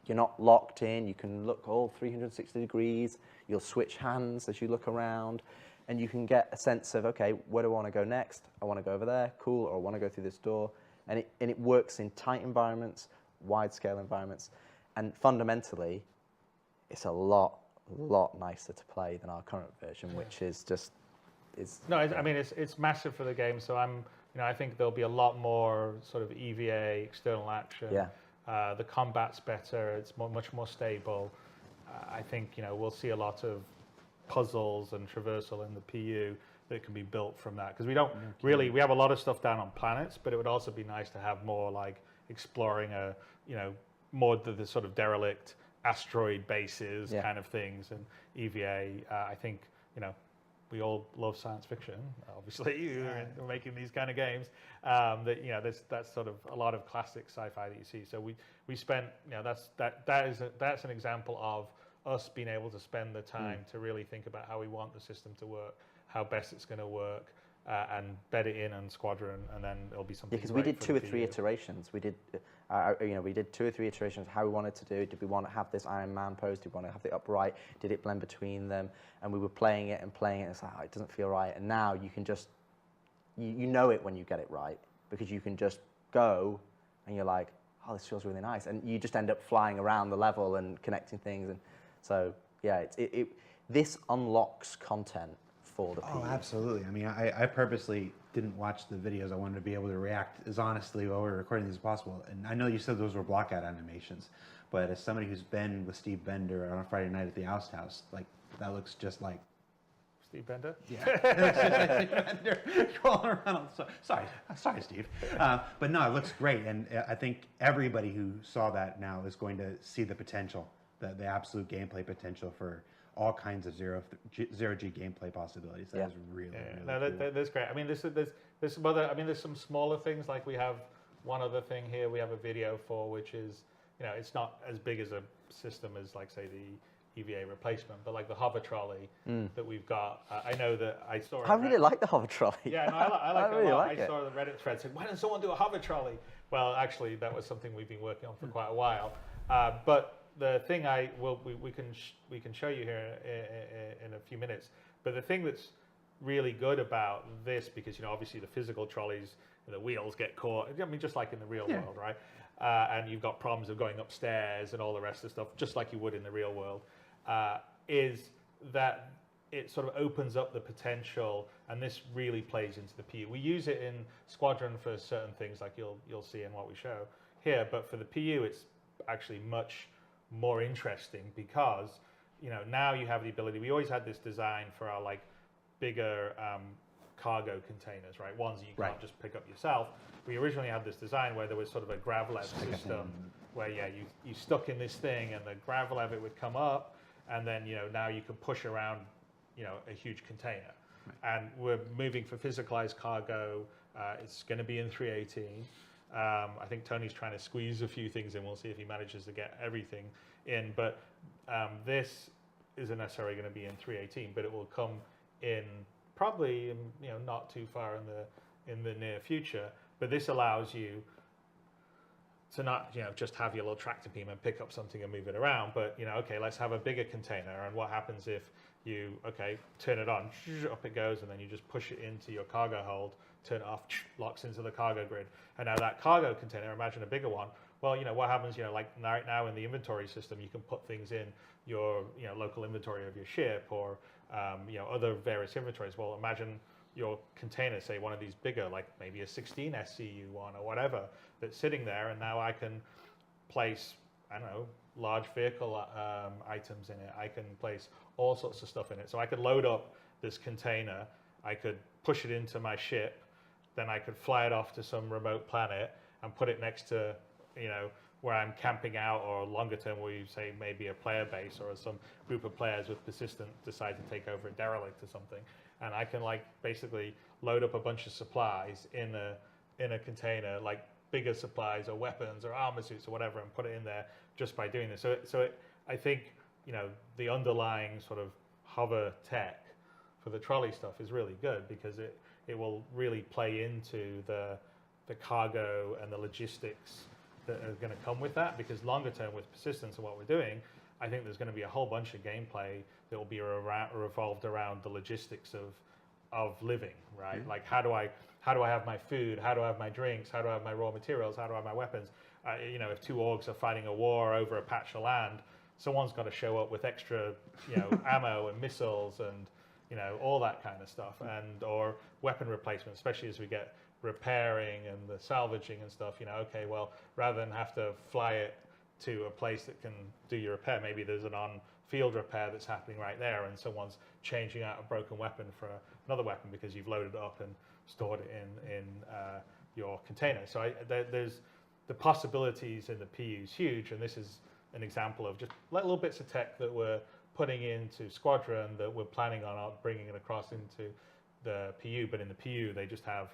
you're not locked in, you can look all 360 degrees, you'll switch hands as you look around, and you can get a sense of, okay, where do I want to go next? I want to go over there, cool, or I want to go through this door, and it works in tight environments, wide-scale environments. And fundamentally, it's a lot nicer to play than our current version, which is just No, I mean it's massive for the game. So I think there'll be a lot more sort of EVA, external action. Yeah. The combat's better. It's much more stable. I think, you know, we'll see a lot of puzzles and traversal in the PU that can be built from that, because we don't really, we have a lot of stuff down on planets, but it would also be nice to have more like exploring more the sort of derelict asteroid bases kind of things. And EVA, I think, you know, we all love science fiction, obviously, we're making these kind of games, that, you know, that's sort of a lot of classic sci-fi that you see. So we spent, you know, that's an example of us being able to spend the time to really think about how we want the system to work, how best it's going to work, and bed it in on Squadron, and then it'll be something. Yeah, because we did 2 or 3 iterations. We did, we did 2 or 3 iterations of how we wanted to do it. Did we want to have this Iron Man pose? Did we want to have it upright? Did it blend between them? And we were playing it and playing it. And it's like, oh, it doesn't feel right. And now you can just, you know it when you get it right, because you can just go, and you're like, oh, this feels really nice, and you just end up flying around the level and connecting things. And so yeah, this unlocks content for the PU. Oh, absolutely. I mean, I purposely didn't watch the videos. I wanted to be able to react as honestly while we were recording these as possible. And I know you said those were blockout animations, but as somebody who's been with Steve Bender on a Friday night at the Oust House, like, that looks just like Steve Bender? Yeah, it looks just like Steve Bender crawling around. Sorry, Steve. But no, it looks great, and I think everybody who saw that now is going to see the potential, the absolute gameplay potential for all kinds of zero-G gameplay possibilities. That is really, really cool. That's great. I mean, there's some smaller things, like we have one other thing here. We have a video for, which is, you know, it's not as big as a system as, like, say, the EVA replacement, but like the hover trolley that we've got. I know that I saw. I really like the hover trolley. Yeah, no, I like it really a lot. like I saw the Reddit thread saying, "Why doesn't someone do a hover trolley?" Well, actually, that was something we've been working on for quite a while. But the thing we can show you here in a few minutes. But the thing that's really good about this because, you know, obviously the physical trolleys, the wheels get caught. I mean, just like in the real world, right? And you've got problems of going upstairs and all the rest of the stuff, just like you would in the real world, is that it sort of opens up the potential, and this really plays into the PU. We use it in Squadron for certain things, like you'll see in what we show here, but for the PU, it's actually much more interesting because, you know, now you have the ability. We always had this design for our like bigger cargo containers, right? Ones you can't just pick up yourself. We originally had this design where there was sort of a grav-lev system where, you stuck in this thing and the grav-lev, it would come up, and then, you know, now you can push around, you know, a huge container. And we're moving for physicalized cargo. It's going to be in 318. I think Tony's trying to squeeze a few things in. We'll see if he manages to get everything in. But this isn't necessarily going to be in 318, but it will come in probably, you know, not too far in the near future. But this allows you to not, you know, just have your little tractor beam and pick up something and move it around, but, you know, okay, let's have a bigger container. And what happens if you, turn it on, up it goes, and then you just push it into your cargo hold, turn it off, locks into the cargo grid. And now that cargo container, imagine a bigger one. Well, you know, what happens, you know, like right now in the inventory system, you can put things in your, you know, local inventory of your ship or, you know, other various inventories. Well, imagine your container, say one of these bigger, like maybe a 16 SCU one or whatever, that's sitting there, and now I can place, I don't know, large vehicle items in it. I can place all sorts of stuff in it. So I could load up this container, I could push it into my ship, then I could fly it off to some remote planet and put it next to, you know, where I'm camping out, or longer term where you say maybe a player base or some group of players with persistent decide to take over a derelict or something. And I can like basically load up a bunch of supplies in a container, like bigger supplies or weapons or armor suits or whatever, and put it in there just by doing this. I think, you know, the underlying sort of hover tech for the trolley stuff is really good because it will really play into the cargo and the logistics that are going to come with that. Because longer term with persistence and what we're doing, I think there's going to be a whole bunch of gameplay that will be revolved around the logistics of living, right? Like how do I have my food? How do I have my drinks? How do I have my raw materials? How do I have my weapons? You know, if two orgs are fighting a war over a patch of land, someone's got to show up with extra, you know, ammo and missiles and, you know, all that kind of stuff, and or weapon replacement, especially as we get repairing and the salvaging and stuff. You know, okay, well, rather than have to fly it to a place that can do your repair, maybe there's an on-field repair that's happening right there, and someone's changing out a broken weapon for another weapon because you've loaded it up and stored it in your container. So there's the possibilities in the PU is huge, and this is an example of just little bits of tech that we're putting into Squadron that we're planning on bringing it across into the PU. But in the PU, they just have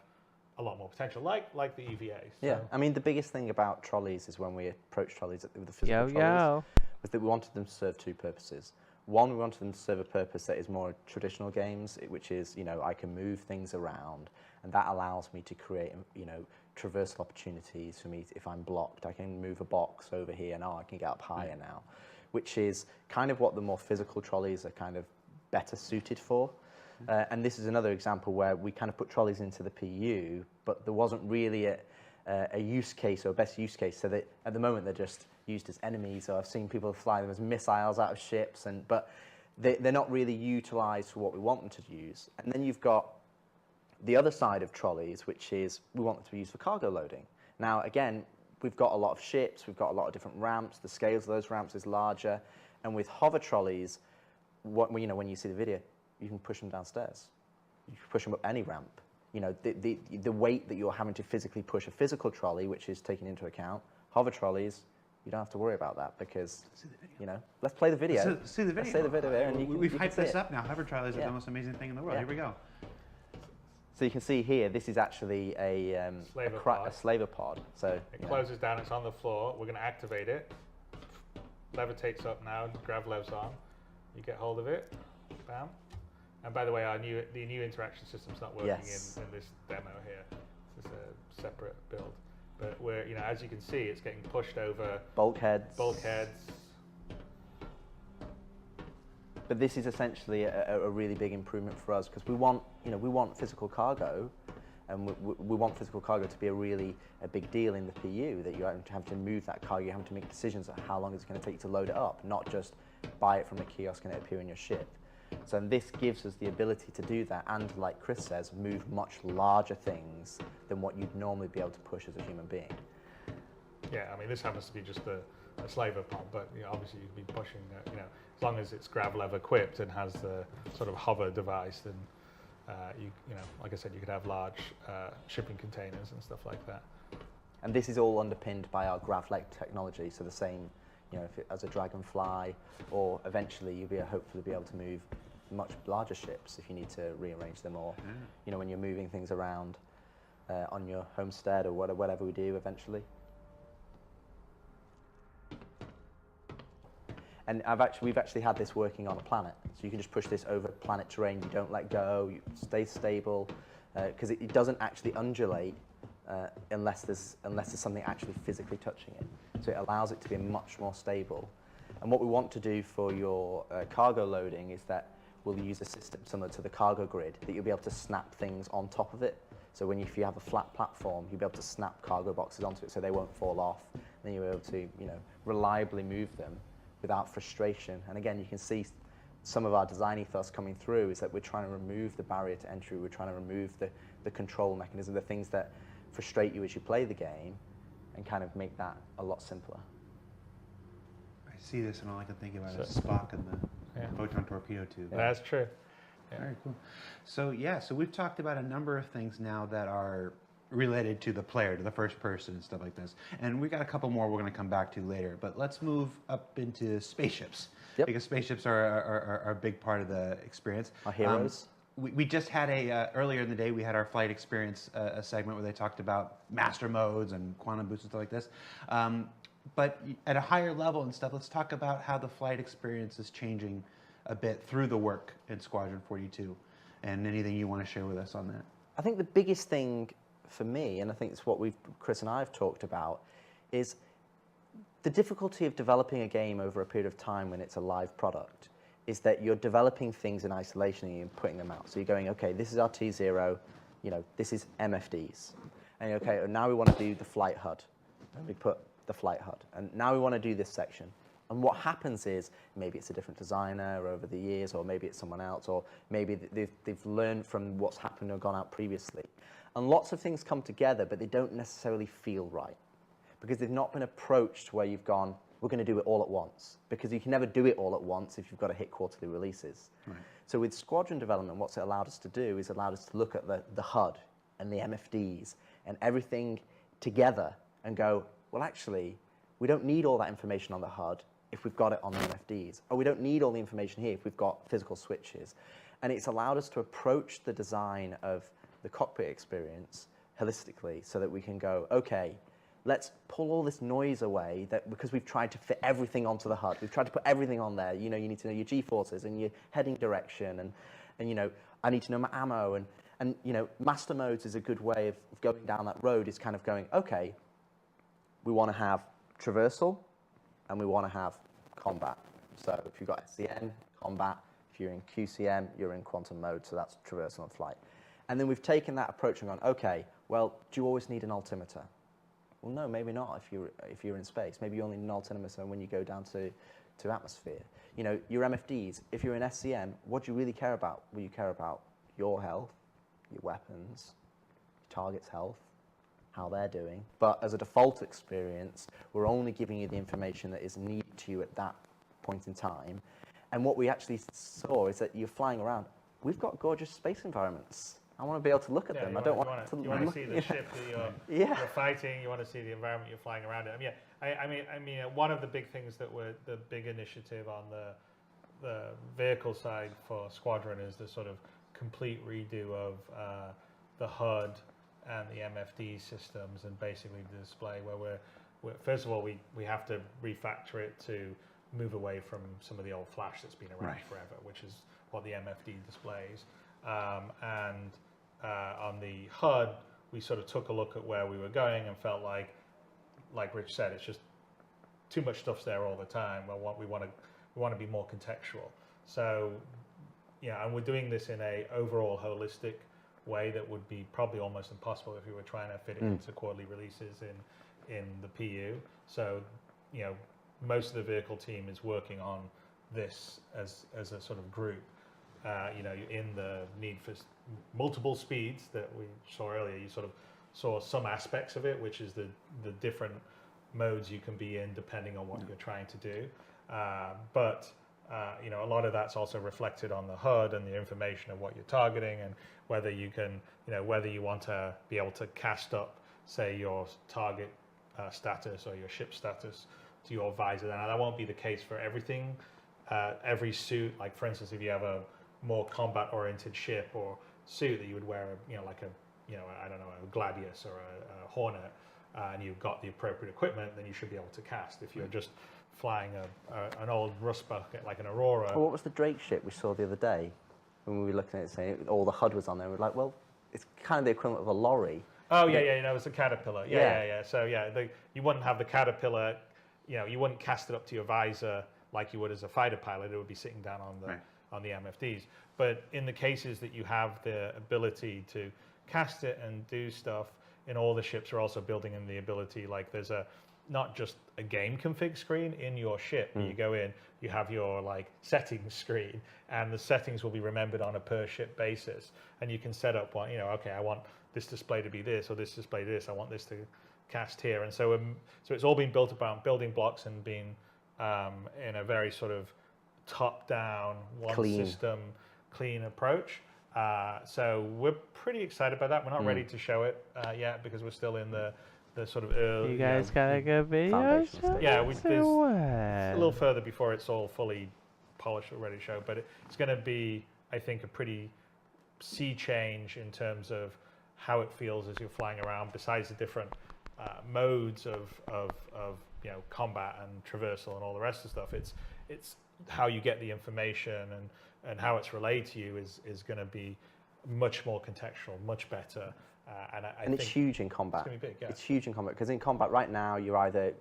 a lot more potential, like the EVA. So. Yeah, I mean, the biggest thing about trolleys is when we approached trolleys with the physical trolleys was that we wanted them to serve two purposes. One, we wanted them to serve a purpose that is more traditional games, which is, you know, I can move things around, and that allows me to create, you know, traversal opportunities for me. If I'm blocked, I can move a box over here, and I can get up higher now, which is kind of what the more physical trolleys are kind of better suited for. And this is another example where we kind of put trolleys into the PU, but there wasn't really a use case or a best use case. So that at the moment they're just used as enemies, or I've seen people fly them as missiles out of ships, but they're not really utilized for what we want them to use. And then you've got the other side of trolleys, which is we want them to be used for cargo loading. Now, again, we've got a lot of ships, we've got a lot of different ramps, the scales of those ramps is larger, and with hover trolleys, you know, when you see the video, you can push them downstairs. You can push them up any ramp. You know, the weight that you're having to physically push a physical trolley, which is taken into account, hover trolleys, you don't have to worry about that because, you know, let's play the video. Let's see the video. Let's play the video there, and we've hyped this up now. Hover trolleys are the most amazing thing in the world. Here we go. So you can see here, this is actually a slaver pod. So it closes down, it's on the floor. We're going to activate it. Lever takes up now, grav lev's on. You get hold of it, bam. And by the way, the new interaction system's not working in this demo here. This is a separate build. But we're, you know, as you can see, it's getting pushed over bulkheads. But this is essentially a really big improvement for us, because we want physical cargo, and we want physical cargo to be a big deal in the PU, that you have to move that cargo, you have to make decisions on how long it's going to take to load it up, not just buy it from a kiosk and it appear in your ship. So this gives us the ability to do that, and like Chris says, move much larger things than what you'd normally be able to push as a human being. Yeah, I mean, this happens to be just a slaver pod, but obviously you could be pushing, as long as it's GravLev equipped and has the sort of hover device, then like I said, you could have large shipping containers and stuff like that. And this is all underpinned by our GravLeg technology, so the same, as a Dragonfly, or eventually you'll hopefully be able to move much larger ships if you need to rearrange them, or when you're moving things around on your homestead or whatever we do eventually. And we've actually had this working on a planet, so you can just push this over planet terrain. You don't let go. You stay stable, because it doesn't actually undulate unless there's something actually physically touching it. So it allows it to be much more stable. And what we want to do for your cargo loading is that we'll use a system similar to the cargo grid, that you'll be able to snap things on top of it. So if you have a flat platform, you'll be able to snap cargo boxes onto it so they won't fall off. Then you'll be able to reliably move them without frustration. And again, you can see some of our design ethos coming through is that we're trying to remove the barrier to entry, we're trying to remove the control mechanism, the things that frustrate you as you play the game, and kind of make that a lot simpler. I see this and all I can think about is Spock and the photon torpedo tube. That's true. Yeah. Very cool. So we've talked about a number of things now that are related to the player, to the first person and stuff like this. And we got a couple more we're going to come back to later. But let's move up into spaceships, because spaceships are a big part of the experience. Our heroes. We just had earlier in the day, we had our flight experience a segment where they talked about master modes and quantum boosts and stuff like this. But at a higher level and stuff, let's talk about how the flight experience is changing a bit through the work in Squadron 42, and anything you want to share with us on that. I think the biggest thing for me, and I think it's what Chris and I have talked about, is the difficulty of developing a game over a period of time when it's a live product, is that you're developing things in isolation and you're putting them out. So you're going, okay, this is our T0, this is MFDs. And okay, now we want to do the flight HUD. And we put the flight HUD. And now we want to do this section. And what happens is, maybe it's a different designer over the years, or maybe it's someone else, or maybe they've learned from what's happened or gone out previously. And lots of things come together, but they don't necessarily feel right, because they've not been approached where you've gone, we're going to do it all at once, because you can never do it all at once if you've got to hit quarterly releases. Right. So with Squadron development, what's it allowed us to do is allowed us to look at the HUD and the MFDs and everything together and go, well, actually, we don't need all that information on the HUD if we've got it on the MFDs, or we don't need all the information here if we've got physical switches. And it's allowed us to approach the design of the cockpit experience holistically, so that we can go, okay, let's pull all this noise away, because we've tried to fit everything onto the HUD. We've tried to put everything on there. You need to know your G-forces and your heading direction, and I need to know my ammo, and master modes is a good way of going down that road. Is kind of going, okay, we want to have traversal, and we want to have combat. So if you've got SCN, combat. If you're in QCM, you're in quantum mode, so that's traversal and flight. And then we've taken that approach and gone, okay, well, do you always need an altimeter? Well, no, maybe not if you're in space. Maybe you only need an altimeter when you go down to atmosphere. Your MFDs, if you're in SCM, what do you really care about? Well, you care about your health, your weapons, your target's health, how they're doing. But as a default experience, we're only giving you the information that is needed to you at that point in time. And what we actually saw is that you're flying around. We've got gorgeous space environments. I want to be able to look at them. I don't want to. You want to see the ship that you're fighting. You want to see the environment you're flying around in. I mean, one of the big things that were the big initiative on the vehicle side for Squadron is the sort of complete redo of the HUD and the MFD systems, and basically the display where we're first of all we have to refactor it to move away from some of the old flash that's been around forever, which is what the MFD displays. And on the HUD, we sort of took a look at where we were going and felt like Rich said, it's just too much stuff's there all the time. We want to be more contextual. So, and we're doing this in a overall holistic way that would be probably almost impossible if we were trying to fit it into quarterly releases in the PU. So, most of the vehicle team is working on this as a sort of group. In the need for multiple speeds that we saw earlier, you sort of saw some aspects of it, which is the different modes you can be in depending on what you're trying to do. But a lot of that's also reflected on the HUD and the information of what you're targeting, and whether you can, whether you want to be able to cast up, say, your target status or your ship status to your visor. Now, that won't be the case for everything. Every suit, like for instance, if you have a more combat-oriented ship or suit that you would wear, like I don't know, a Gladius or a Hornet, and you've got the appropriate equipment, then you should be able to cast. If you're just flying an old rust bucket like an Aurora. Well, what was the Drake ship we saw the other day when we were looking at it, saying all the HUD was on there? We're like, well, it's kind of the equivalent of a lorry. Oh yeah, it was a Caterpillar. Yeah. So you wouldn't have the Caterpillar. You wouldn't cast it up to your visor like you would as a fighter pilot. It would be sitting down on the MFDs. But in the cases that you have the ability to cast it and do stuff, in all the ships are also building in the ability, like there's not just a game config screen in your ship. You go in, you have your settings screen, and the settings will be remembered on a per ship basis, and you can set up one. Okay, I want this display to be this, or this display this. I want this to cast here, and so it's all been built about building blocks and being in a very sort of top-down, one-system, clean approach. So we're pretty excited about that. We're not ready to show it yet because we're still in the sort of early. You guys got a good video? Yeah, there's a little further before it's all fully polished or ready to show. But it's going to be, I think, a pretty sea change in terms of how it feels as you're flying around. Besides the different modes of combat and traversal and all the rest of the stuff, it's how you get the information and how it's relayed to you is going to be much more contextual, much better. And it's huge in combat. It's going to be big, yeah. It's huge in combat because in combat right now you're either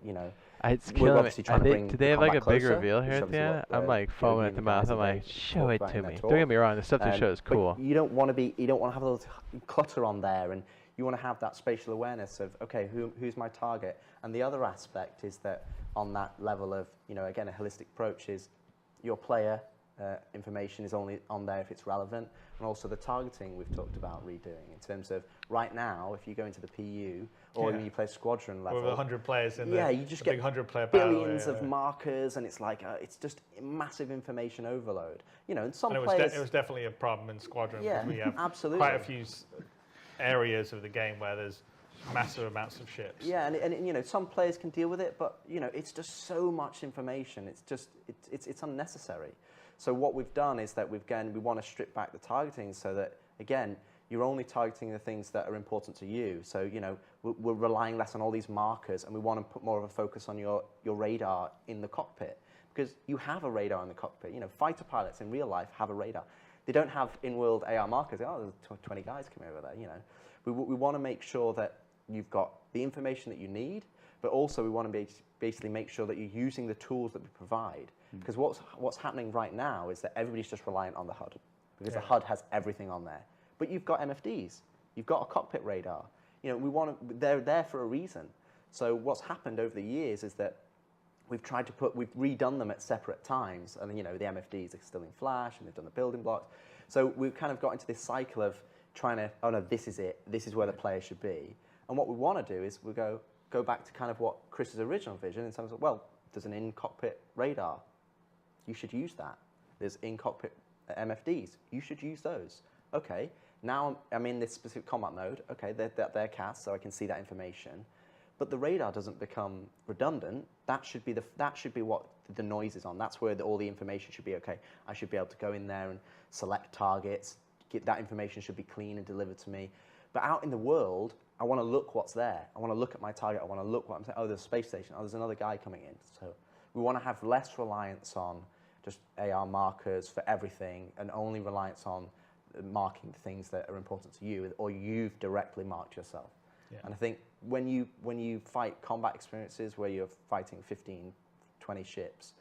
it's killing me. Do they have like a big closer, reveal here at the end? I'm like foaming at the mouth. I'm like, show it to me. Don't get me wrong, the stuff they show is cool. You don't want to have a little clutter on there, and you want to have that spatial awareness of, okay, who's my target? And the other aspect is that on that level of, again, a holistic approach is your player information is only on there if it's relevant, and also the targeting we've talked about redoing in terms of right now, if you go into the PU or when you play squadron level, with 100 players in you just get 100-player billions of markers, and it's like it's just massive information overload. And some players. It was definitely a problem in squadron because we have absolutely quite a few areas of the game where there's massive amounts of ships. Yeah, and some players can deal with it, but it's just so much information. It's just it's unnecessary. So what we've done is that we want to strip back the targeting so that again you're only targeting the things that are important to you. So we're relying less on all these markers, and we want to put more of a focus on your radar in the cockpit, because you have a radar in the cockpit. Fighter pilots in real life have a radar. They don't have in-world AR markers. Oh, there's 20 guys coming over there. We want to make sure that you've got the information that you need, but also we want to basically make sure that you're using the tools that we provide. Because what's happening right now is that everybody's just reliant on the HUD, because the HUD has everything on there. But you've got MFDs, you've got a cockpit radar. They're there for a reason. So what's happened over the years is that we've redone them at separate times, and the MFDs are still in Flash, and they've done the building blocks. So we've kind of got into this cycle of trying to, oh no, this is it. This is where the player should be. And what we want to do is we go back to kind of what Chris's original vision in terms of, well, there's an in-cockpit radar. You should use that. There's in-cockpit MFDs. You should use those. Okay, now I'm in this specific combat mode. Okay, they're cast, so I can see that information. But the radar doesn't become redundant. That should be what the noise is on. That's where all the information should be. Okay, I should be able to go in there and select targets. That information should be clean and delivered to me. But out in the world, I want to look what's there. I want to look at my target. I want to look what I'm saying. Oh, there's a space station. Oh, there's another guy coming in. So we want to have less reliance on just AR markers for everything, and only reliance on marking things that are important to you, or you've directly marked yourself. Yeah. And I think when you fight combat experiences where you're fighting 15, 20 ships,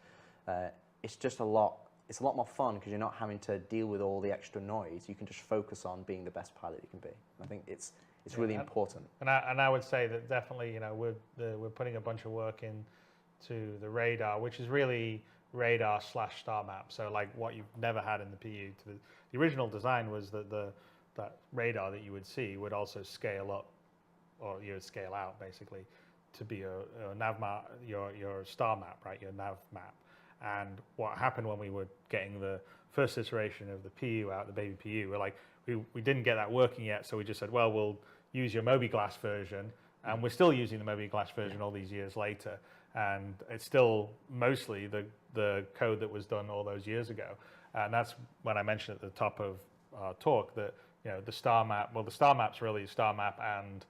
it's just a lot it's a lot more fun because you're not having to deal with all the extra noise. You can just focus on being the best pilot you can be. I think it's really important. And I would say that definitely, we're putting a bunch of work into the radar, which is really radar / star map. So like what you've never had in the PU. The original design was that that radar that you would see would also scale up, or you would scale out basically, to be a nav map, your star map, right? Your nav map. And what happened when we were getting the first iteration of the PU out, the baby PU, we're like, we didn't get that working yet, so we just said, well, we'll use your Mobi-Glass version, and we're still using the Mobi-Glass version all these years later, and it's still mostly the code that was done all those years ago. And that's when I mentioned at the top of our talk that the star map, well, the star map's really star map and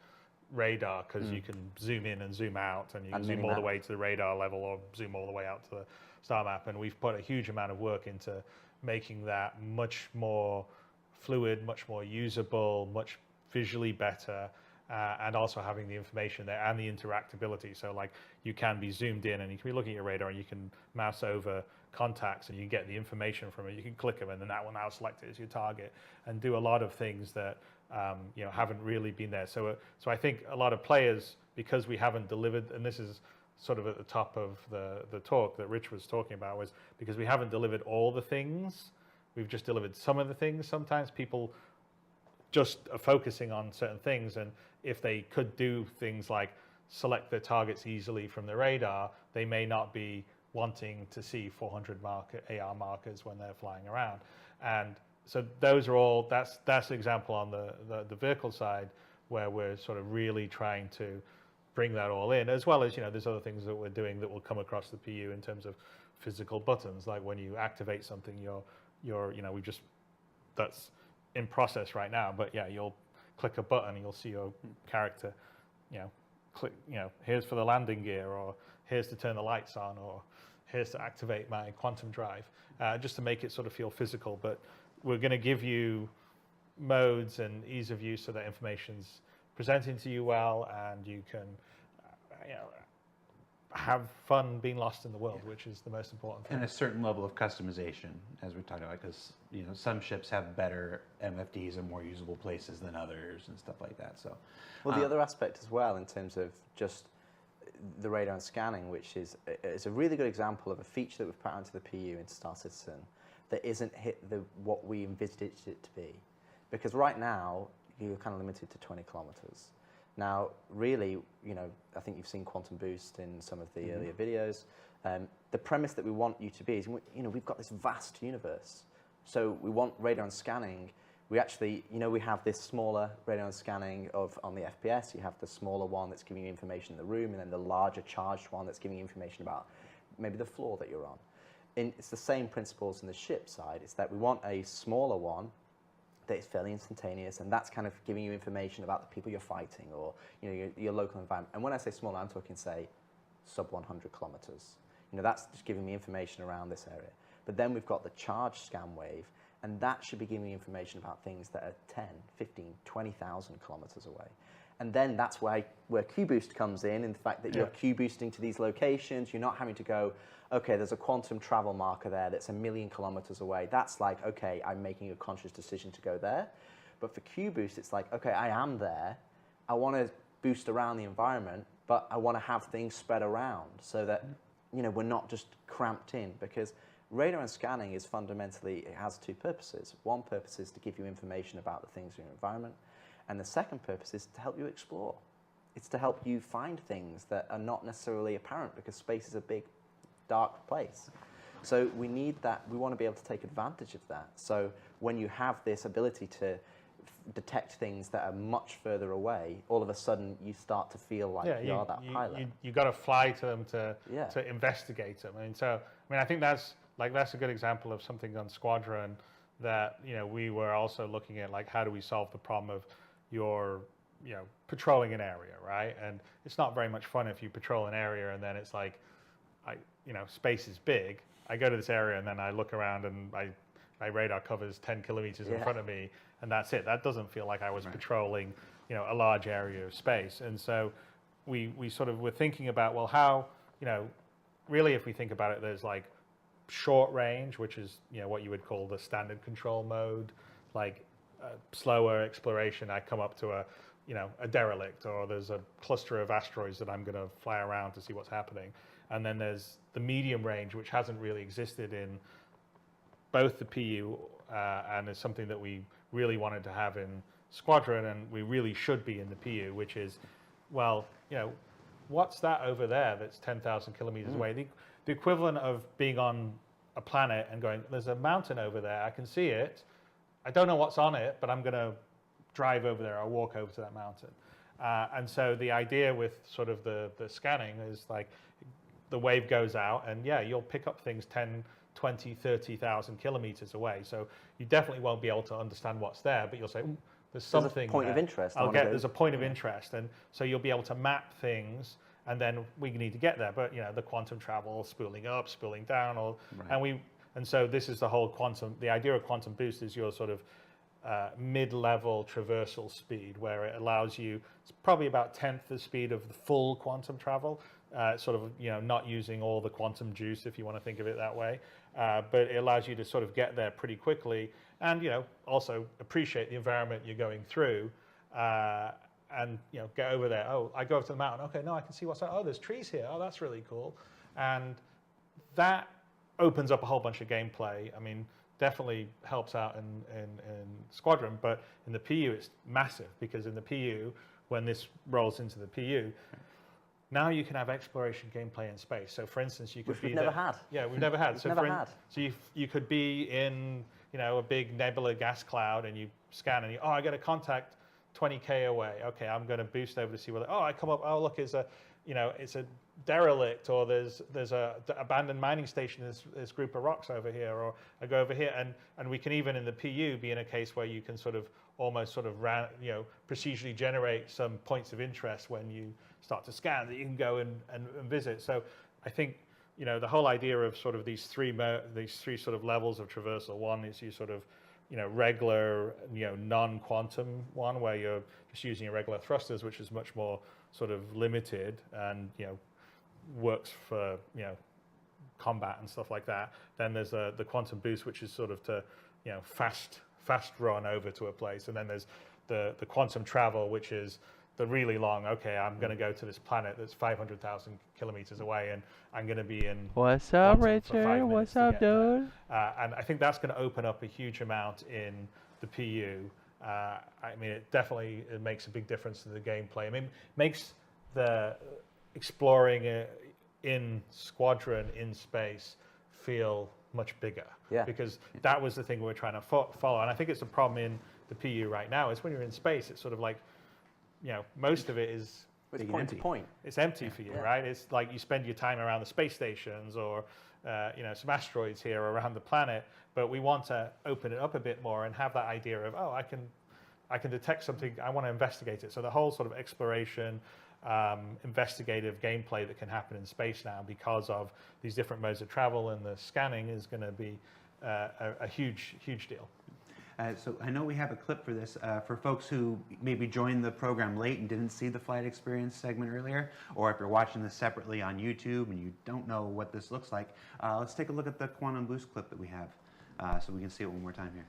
radar, because you can zoom in and zoom out, and you can zoom all the way to the radar level or zoom all the way out to the star map. And we've put a huge amount of work into making that much more fluid, much more usable, much visually better, and also having the information there and the interactability. So like you can be zoomed in and you can be looking at your radar and you can mouse over contacts and you get the information from it. You can click them and then that will now select it as your target and do a lot of things that haven't really been there. So I think a lot of players, because we haven't delivered, and this is sort of at the top of the talk that Rich was talking about, was because we haven't delivered all the things. We've just delivered some of the things. Sometimes people just are focusing on certain things, and if they could do things like select their targets easily from the radar, they may not be wanting to see 400 AR markers when they're flying around. And so those are all, that's an example on the vehicle side where we're sort of really trying to bring that all in, as well as, there's other things that we're doing that will come across the PU in terms of physical buttons, like when you activate something, that's in process right now, but yeah, you'll click a button and you'll see your character, click, here's for the landing gear, or here's to turn the lights on, or here's to activate my quantum drive, just to make it sort of feel physical. But we're going to give you modes and ease of use so that information's presenting to you well, and you can have fun being lost in the world, which is the most important thing. And a certain level of customization, as we're talking about, because some ships have better MFDs and more usable places than others and stuff like that. So, well, the other aspect as well, in terms of just the radar and scanning, which is a really good example of a feature that we've put onto the PU into Star Citizen that isn't hit what we envisaged it to be, because right now you're kind of limited to 20 kilometers. Now, really, I think you've seen Quantum Boost in some of the earlier videos. The premise that we want you to be is, we've got this vast universe. So we want radar and scanning. We actually, we have this smaller radar and scanning on the FPS. You have the smaller one that's giving you information in the room, and then the larger charged one that's giving you information about maybe the floor that you're on. It's the same principles in the ship side. It's that we want a smaller one that is fairly instantaneous, and that's kind of giving you information about the people you're fighting, or your local environment. And when I say smaller, I'm talking, say, sub 100 kilometers. That's just giving me information around this area. But then we've got the charge scan wave, and that should be giving me information about things that are 10, 15, 20,000 kilometers away. And then that's where Q-Boost comes in the fact that you're Q-boosting to these locations. You're not having to go, okay, there's a quantum travel marker there that's 1 million kilometers away. That's like, okay, I'm making a conscious decision to go there. But for Q-Boost, it's like, okay, I am there. I want to boost around the environment, but I want to have things spread around so that, we're not just cramped in. Because radar and scanning is fundamentally, it has two purposes. One purpose is to give you information about the things in your environment. And the second purpose is to help you explore. It's to help you find things that are not necessarily apparent, because space is a big, dark place. So we need that. We want to be able to take advantage of that. So when you have this ability to detect things that are much further away, all of a sudden you start to feel like you are that pilot. You got to fly to them to investigate them. I think that's a good example of something on Squadron that we were also looking at, like, how do we solve the problem of your patrolling an area, right? And it's not very much fun if you patrol an area and then it's like, space is big. I go to this area and then I look around and my radar covers 10 kilometers in front of me, and that's it. That doesn't feel like I was patrolling, a large area of space. And so we sort of were thinking about, well, how, really, if we think about it, there's like short range, which is what you would call the standard control mode, like slower exploration. I come up to a derelict, or there's a cluster of asteroids that I'm going to fly around to see what's happening. And then there's the medium range, which hasn't really existed in both the PU and is something that we really wanted to have in Squadron, and we really should be in the PU, which is, well, what's that over there that's 10,000 kilometers away? The equivalent of being on a planet and going, there's a mountain over there, I can see it, I don't know what's on it, but I'm going to drive over there or walk over to that mountain. And so the idea with sort of the scanning is like the wave goes out, and you'll pick up things 10, 20, 30,000 kilometers away. So you definitely won't be able to understand what's there, but you'll say, there's something There's a point there. of interest. There's a point of interest. And so you'll be able to map things, and then we need to get there. But the quantum travel, spooling up, spooling down, and so this is the whole quantum. The idea of quantum boost is your sort of mid-level traversal speed, where it allows you, it's probably about 1/10 the speed of the full quantum travel, sort of not using all the quantum juice, if you want to think of it that way, but it allows you to sort of get there pretty quickly, and also appreciate the environment you're going through, and get over there. Oh, I go over to the mountain. Okay, no, I can see what's there. Oh, there's trees here. Oh, that's really cool, and that opens up a whole bunch of gameplay. I mean, definitely helps out in Squadron, but in the PU it's massive, because in the PU, when this rolls into the PU, now you can have exploration gameplay in space. So for instance, you could be... We've never had. Yeah, we've never had. So you could be in a big nebula gas cloud, and you scan, and I get a contact 20k away. Okay, I'm going to boost over to see whether... I come up, look, it's a derelict, or there's a abandoned mining station, this group of rocks over here, or I go over here, and we can even in the PU be in a case where you can almost procedurally generate some points of interest when you start to scan that you can go and visit. So I think the whole idea of sort of these three sort of levels of traversal. One is you sort of regular non-quantum one, where you're just using your regular thrusters, which is much more sort of limited and works for combat and stuff like that. Then there's the quantum boost, which is sort of to fast run over to a place, and then there's the quantum travel, which is the really long. Okay, I'm going to go to this planet that's 500,000 kilometers away, and I'm going to be in. What's up, Richard? What's up, dude? And I think that's going to open up a huge amount in the PU. I mean, it makes a big difference to the gameplay. I mean, it makes the exploring in Squadron in space feel much bigger. Yeah. Because that was the thing we were trying to follow. And I think it's a problem in the PU right now, is when you're in space, it's sort of like, most of it is... It's point to point. It's empty for you, right? It's like you spend your time around the space stations, or some asteroids here around the planet, but we want to open it up a bit more and have that idea of, I can detect something, I want to investigate it. So the whole sort of exploration, investigative gameplay that can happen in space now, because of these different modes of travel and the scanning, is going to be a huge deal. So I know we have a clip for this. For folks who maybe joined the program late and didn't see the flight experience segment earlier, or if you're watching this separately on YouTube and you don't know what this looks like, let's take a look at the quantum boost clip that we have, so we can see it one more time here.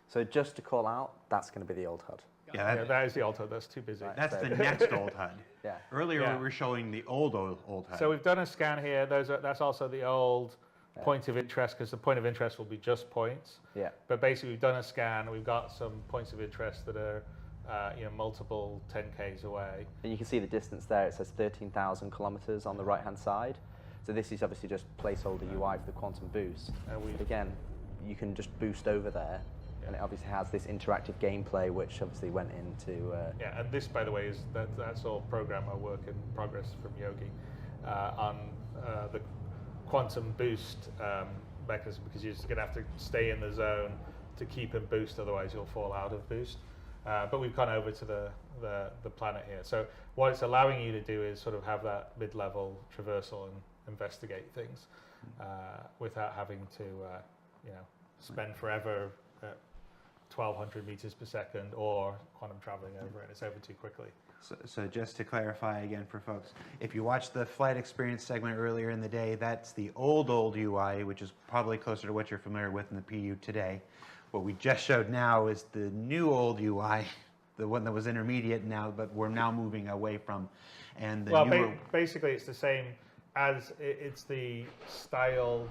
So just to call out, that's going to be the old HUD. Yeah, that is the old HUD. That's too busy. Right, that's the next old HUD. Yeah. Earlier we were showing the old HUD. So we've done a scan here. That's also the old point of interest, because the point of interest will be just points. Yeah. But basically, we've done a scan. We've got some points of interest that are multiple 10Ks away. And you can see the distance there. It says 13,000 kilometers on the right-hand side. So this is obviously just placeholder UI for the quantum boost. But again, you can just boost over there. And it obviously has this interactive gameplay, which obviously went into... and this, by the way, that's all programmer work in progress from Yogi on the quantum boost mechanism, because you're just going to have to stay in the zone to keep in boost, otherwise you'll fall out of boost. But we've gone over to the planet here. So what it's allowing you to do is sort of have that mid-level traversal and investigate things without having to spend forever at 1,200 meters per second or quantum traveling over it. It's over too quickly. So just to clarify again for folks, if you watched the flight experience segment earlier in the day, that's the old UI, which is probably closer to what you're familiar with in the PU today. What we just showed now is the new old UI, the one that was intermediate now, but we're now moving away from. And the newer... basically it's the same as it's the styled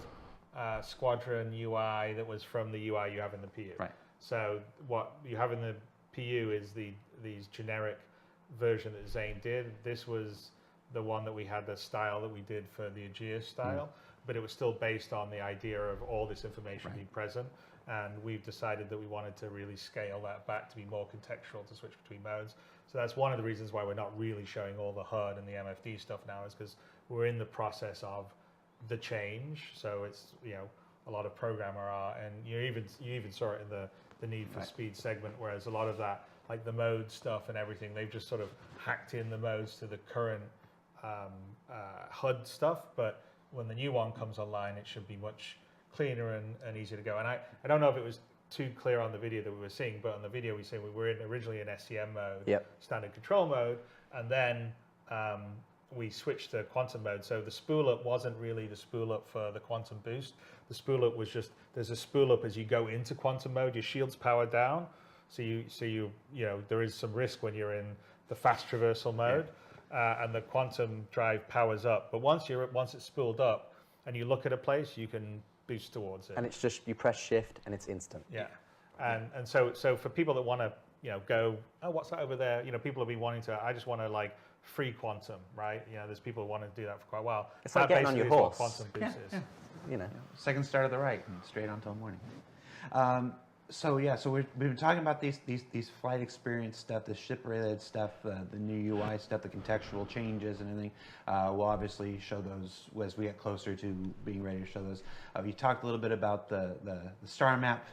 Squadron UI that was from the UI you have in the PU. Right. So what you have in the PU is these generic version that Zane did. This was the one that we had, the style that we did for the Aegis style, but it was still based on the idea of all this information being present. And we've decided that we wanted to really scale that back to be more contextual, to switch between modes. So that's one of the reasons why we're not really showing all the HUD and the MFD stuff now, is because we're in the process of the change. So it's, you know, a lot of programmer art, and you even saw it in the Need for Speed segment, whereas a lot of that, like the mode stuff and everything, they've just sort of hacked in the modes to the current HUD stuff. But when the new one comes online, it should be much cleaner and easier to go. And I don't know if it was too clear on the video that we were seeing, but on the video we say we were originally in SCM mode, standard control mode, and then we switched to quantum mode. So the spool up wasn't really the spool up for the quantum boost. The spool up was just, there's a spool up as you go into quantum mode, your shield's powered down. So you know, there is some risk when you're in the fast traversal mode, and the quantum drive powers up. But once it's spooled up and you look at a place, you can boost towards it. And it's just, you press shift and it's instant. Yeah. And so for people that want to, you know, go, oh, what's that over there? You know, people have been wanting to, I just want to like free quantum, right? You know, there's people who want to do that for quite a while. It's like getting on your horse. Quantum boost is. You know. Second start of the right and straight on until morning. So we've been talking about these flight experience stuff, the ship related stuff, the new UI stuff, the contextual changes and everything. We'll obviously show those as we get closer to being ready to show those. You talked a little bit about the star map.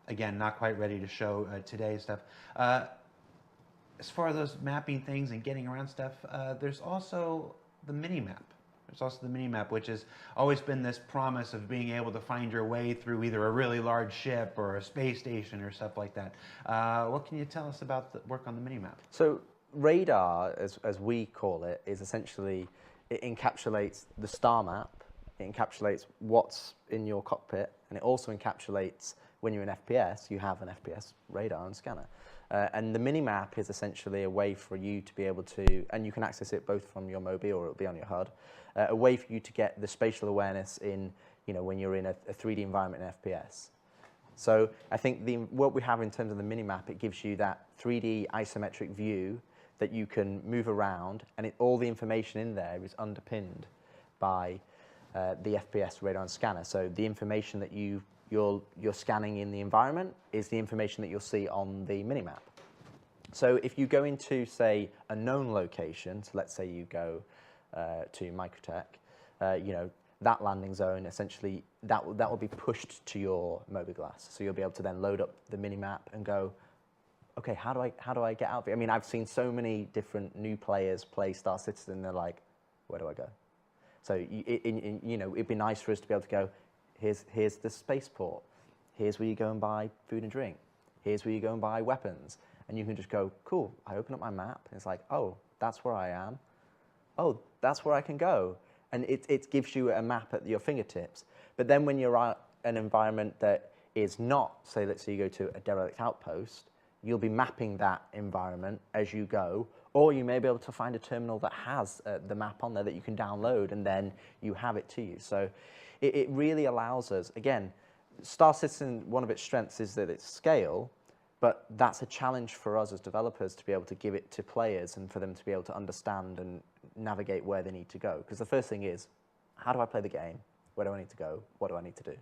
Again, not quite ready to show today stuff. As far as those mapping things and getting around stuff, there's also the mini map. There's also the mini-map, which has always been this promise of being able to find your way through either a really large ship or a space station or stuff like that. What can you tell us about the work on the mini-map? So radar, as we call it, is essentially, it encapsulates the star map, it encapsulates what's in your cockpit, and it also encapsulates, when you're in FPS, you have an FPS radar and scanner. And the mini-map is essentially a way for you to be able to, and you can access it both from your Mobi or it'll be on your HUD, a way for you to get the spatial awareness in, you know, when you're in a 3D environment in FPS. So I think what we have in terms of the mini-map, it gives you that 3D isometric view that you can move around, and all the information in there is underpinned by the FPS radar and scanner. So the information that you're scanning in the environment is the information that you'll see on the minimap. So if you go into, say, a known location, so let's say you go to Microtech, you know, that landing zone, essentially, that will be pushed to your mobiGlass. So you'll be able to then load up the minimap and go, okay, how do I get out of here? I mean, I've seen so many different new players play Star Citizen, they're like, where do I go? So you know, it'd be nice for us to be able to go, here's the spaceport. Here's where you go and buy food and drink. Here's where you go and buy weapons. And you can just go, cool, I open up my map, and it's like, oh, that's where I am. Oh, that's where I can go. And it gives you a map at your fingertips. But then when you're at an environment that is not, say, let's say you go to a derelict outpost, you'll be mapping that environment as you go, or you may be able to find a terminal that has the map on there that you can download, and then you have it to you. So it really allows us, again, Star Citizen, one of its strengths is that it's scale, but that's a challenge for us as developers to be able to give it to players and for them to be able to understand and navigate where they need to go. Because the first thing is, how do I play the game? Where do I need to go? What do I need to do?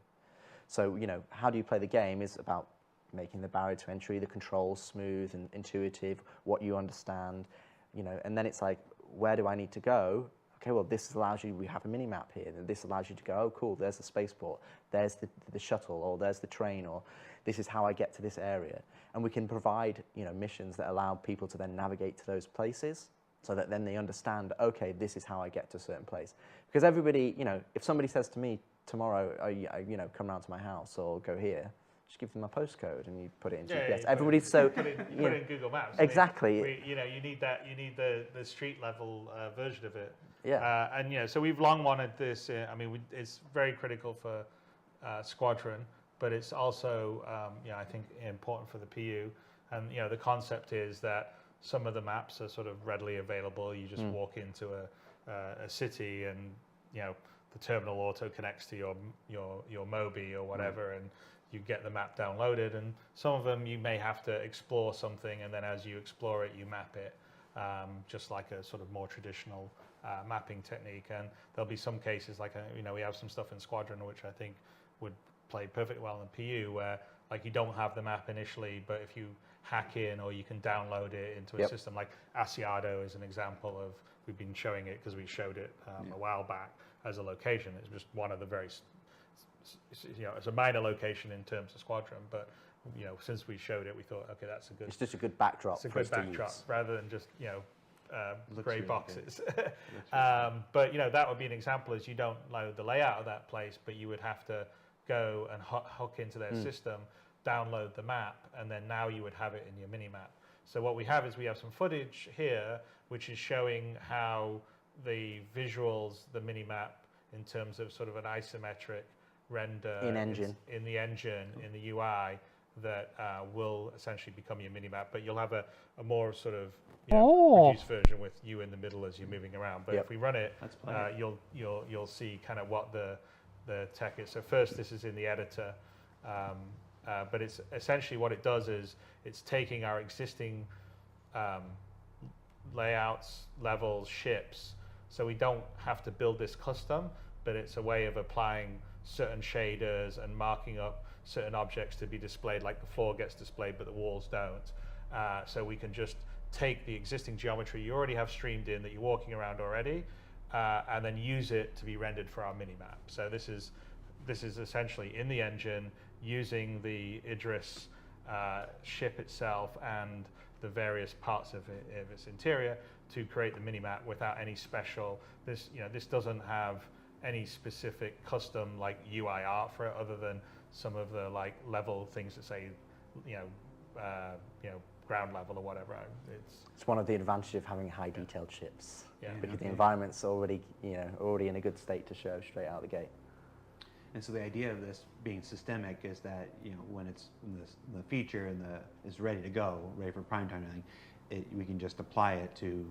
So, you know, how do you play the game is about making the barrier to entry, the controls smooth and intuitive, what you understand, you know, and then it's like, where do I need to go? Okay, well, this allows you, we have a mini-map here, and this allows you to go, oh, cool, there's the spaceport, there's the shuttle, or there's the train, or this is how I get to this area. And we can provide, you know, missions that allow people to then navigate to those places so that then they understand, okay, this is how I get to a certain place. Because everybody, you know, if somebody says to me tomorrow, oh, you know, come round to my house or go here, just give them a postcode and you put it in Yeah, GPS. you Everybody's so put it in Google Maps. Exactly. You need that. You need the street level version of it. Yeah. And so we've long wanted this. I mean, it's very critical for Squadron, but it's also I think important for the PU. And the concept is that some of the maps are sort of readily available. You just walk into a city, and the terminal auto connects to your Mobi or whatever, and you get the map downloaded. And some of them you may have to explore something, and then as you explore it, you map it, just like a sort of more traditional mapping technique. And there'll be some cases like we have some stuff in Squadron which I think would play perfectly well in PU, where like you don't have the map initially, but if you hack in or you can download it into a system, like Asiado is an example of, we've been showing it because we showed it a while back as a location. It's just one of the very, it's a minor location in terms of Squadron, but since we showed it, we thought, okay, that's a good. It's just a good backdrop. It's a good backdrop rather than just grey really boxes. But that would be an example. Is you don't load the layout of that place, but you would have to go and hook into their system, download the map, and then now you would have it in your mini map. So what we have is we have some footage here which is showing how the visuals, the mini map, in terms of sort of an isometric render in the engine, in the UI, that will essentially become your mini map. But you'll have a more sort of reduced version with you in the middle as you're moving around. But if we run it, you'll see kind of what the tech is. So first, this is in the editor, but it's essentially what it does is it's taking our existing layouts, levels, ships, so we don't have to build this custom, but it's a way of applying certain shaders and marking up certain objects to be displayed, like the floor gets displayed but the walls don't. So we can just take the existing geometry you already have streamed in that you're walking around already, and then use it to be rendered for our mini-map. So this is essentially in the engine using the Idris ship itself and the various parts of its interior to create the mini-map without any special. This doesn't have any specific custom like UI art for it, other than some of the like level things that say ground level or whatever. It's one of the advantages of having high detailed ships, because the environment's already in a good state to show straight out the gate. And so the idea of this being systemic is that when it's the feature and is ready to go, ready for prime time, we can just apply it to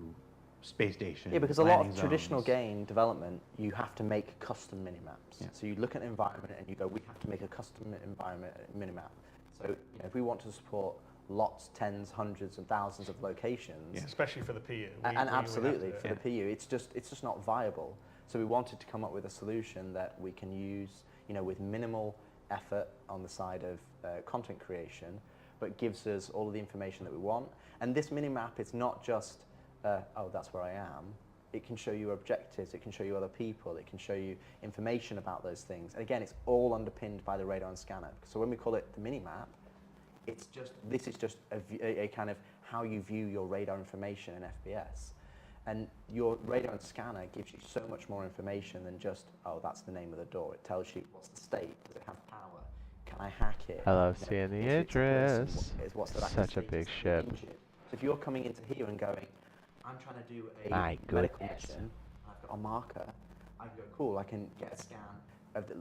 space station. Yeah, because a lot of traditional game development, you have to make custom mini-maps. Yeah. So you look at an environment and you go, we have to make a custom environment mini-map. So if we want to support lots, tens, hundreds and thousands of locations, especially for the PU, and absolutely for the PU, it's just not viable. So we wanted to come up with a solution that we can use, with minimal effort on the side of content creation, but gives us all of the information that we want. And this mini-map is not just, oh, that's where I am. It can show you objectives, it can show you other people, it can show you information about those things. And again, it's all underpinned by the radar and scanner. So when we call it the mini-map, this is just a kind of how you view your radar information in FPS. And your radar and scanner gives you so much more information than just, oh, that's the name of the door. It tells you what's the state, does it have power, can I hack it? I love seeing the Idris. Such a big ship. So if you're coming into here and going, I'm trying to do a My medical goodness. mission, I've got a marker, I can go, cool, I can get a scan of the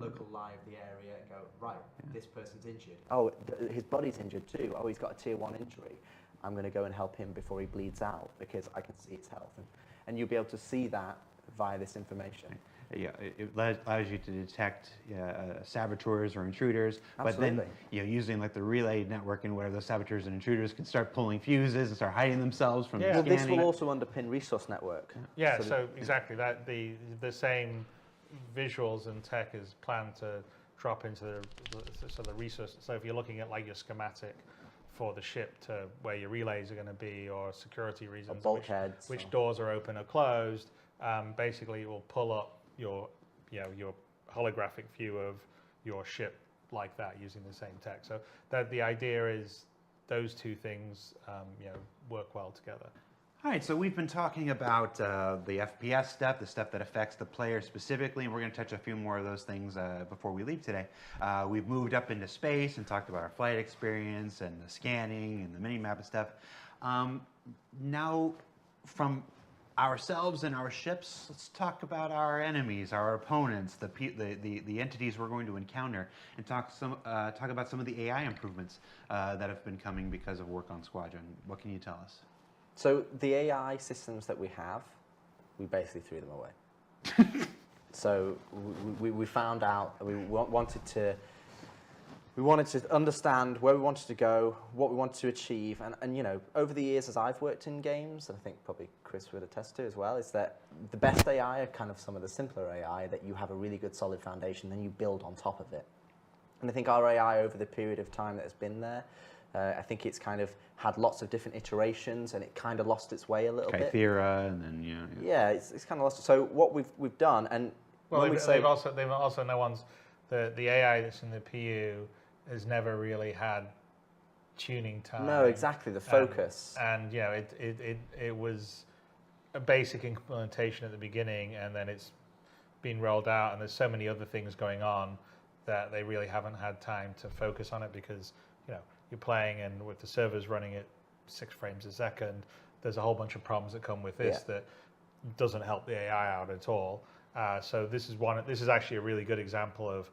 local lie of the area and go, right, this person's injured. Oh, his body's injured too. Oh, he's got a tier 1 injury. I'm going to go and help him before he bleeds out because I can see his health. And you'll be able to see that via this information. Yeah, it allows you to detect saboteurs or intruders. Absolutely. But then, using like the relay network and where those saboteurs and intruders can start pulling fuses and start hiding themselves from Well, scanning. this will also underpin resource network. Yeah, so exactly that the same visuals and tech is planned to drop into the resource. So if you're looking at like your schematic for the ship to where your relays are going to be, or security reasons, bulkheads, which doors are open or closed, basically it will pull up your holographic view of your ship like that using the same tech. So that the idea is those two things work well together. All right, so we've been talking about the FPS stuff, the stuff that affects the player specifically, and we're going to touch a few more of those things before we leave today. We've moved up into space and talked about our flight experience and the scanning and the mini-map and stuff. Now, from ourselves and our ships, let's talk about our enemies, our opponents, the entities we're going to encounter, and talk about some of the AI improvements that have been coming because of work on Squadron. What can you tell us? So the AI systems that we have, we basically threw them away. So we found out we wanted to understand where we wanted to go, what we wanted to achieve, and you know, over the years as I've worked in games, and I think probably Chris would attest to as well, is that the best AI are kind of some of the simpler AI that you have a really good solid foundation, then you build on top of it. And I think our AI over the period of time that has been there, I think it's kind of had lots of different iterations, and it kind of lost its way a little bit. Kythera, and then yeah, it's kind of lost. So what we've done, and well, when they've also no one's the AI that's in the PU has never really had tuning time. No, exactly, the focus. And you know, it was a basic implementation at the beginning, and then it's been rolled out, and there's so many other things going on that they really haven't had time to focus on it, because you know, you're playing, and with the servers running at 6 frames a second, there's a whole bunch of problems that come with this that doesn't help the AI out at all. So this is actually a really good example of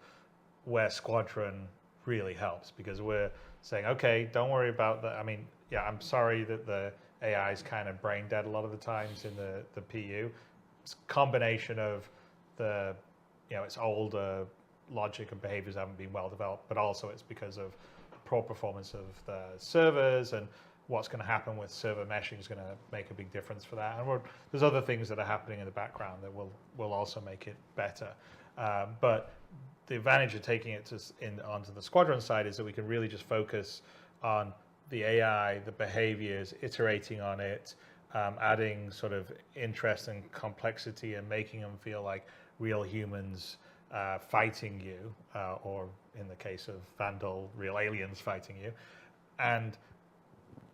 where Squadron really helps, because we're saying, okay, don't worry about that. I mean, yeah, I'm sorry that the AI is kind of brain dead a lot of the times in the PU. It's a combination of the, you know, it's older logic and behaviors haven't been well developed, but also it's because of poor performance of the servers, and what's going to happen with server meshing is going to make a big difference for that. And there's other things that are happening in the background that will also make it better. But the advantage of taking it onto the Squadron side is that we can really just focus on the AI, the behaviors, iterating on it, adding sort of interest and complexity, and making them feel like real humans fighting you, or in the case of Vandal, real aliens fighting you, and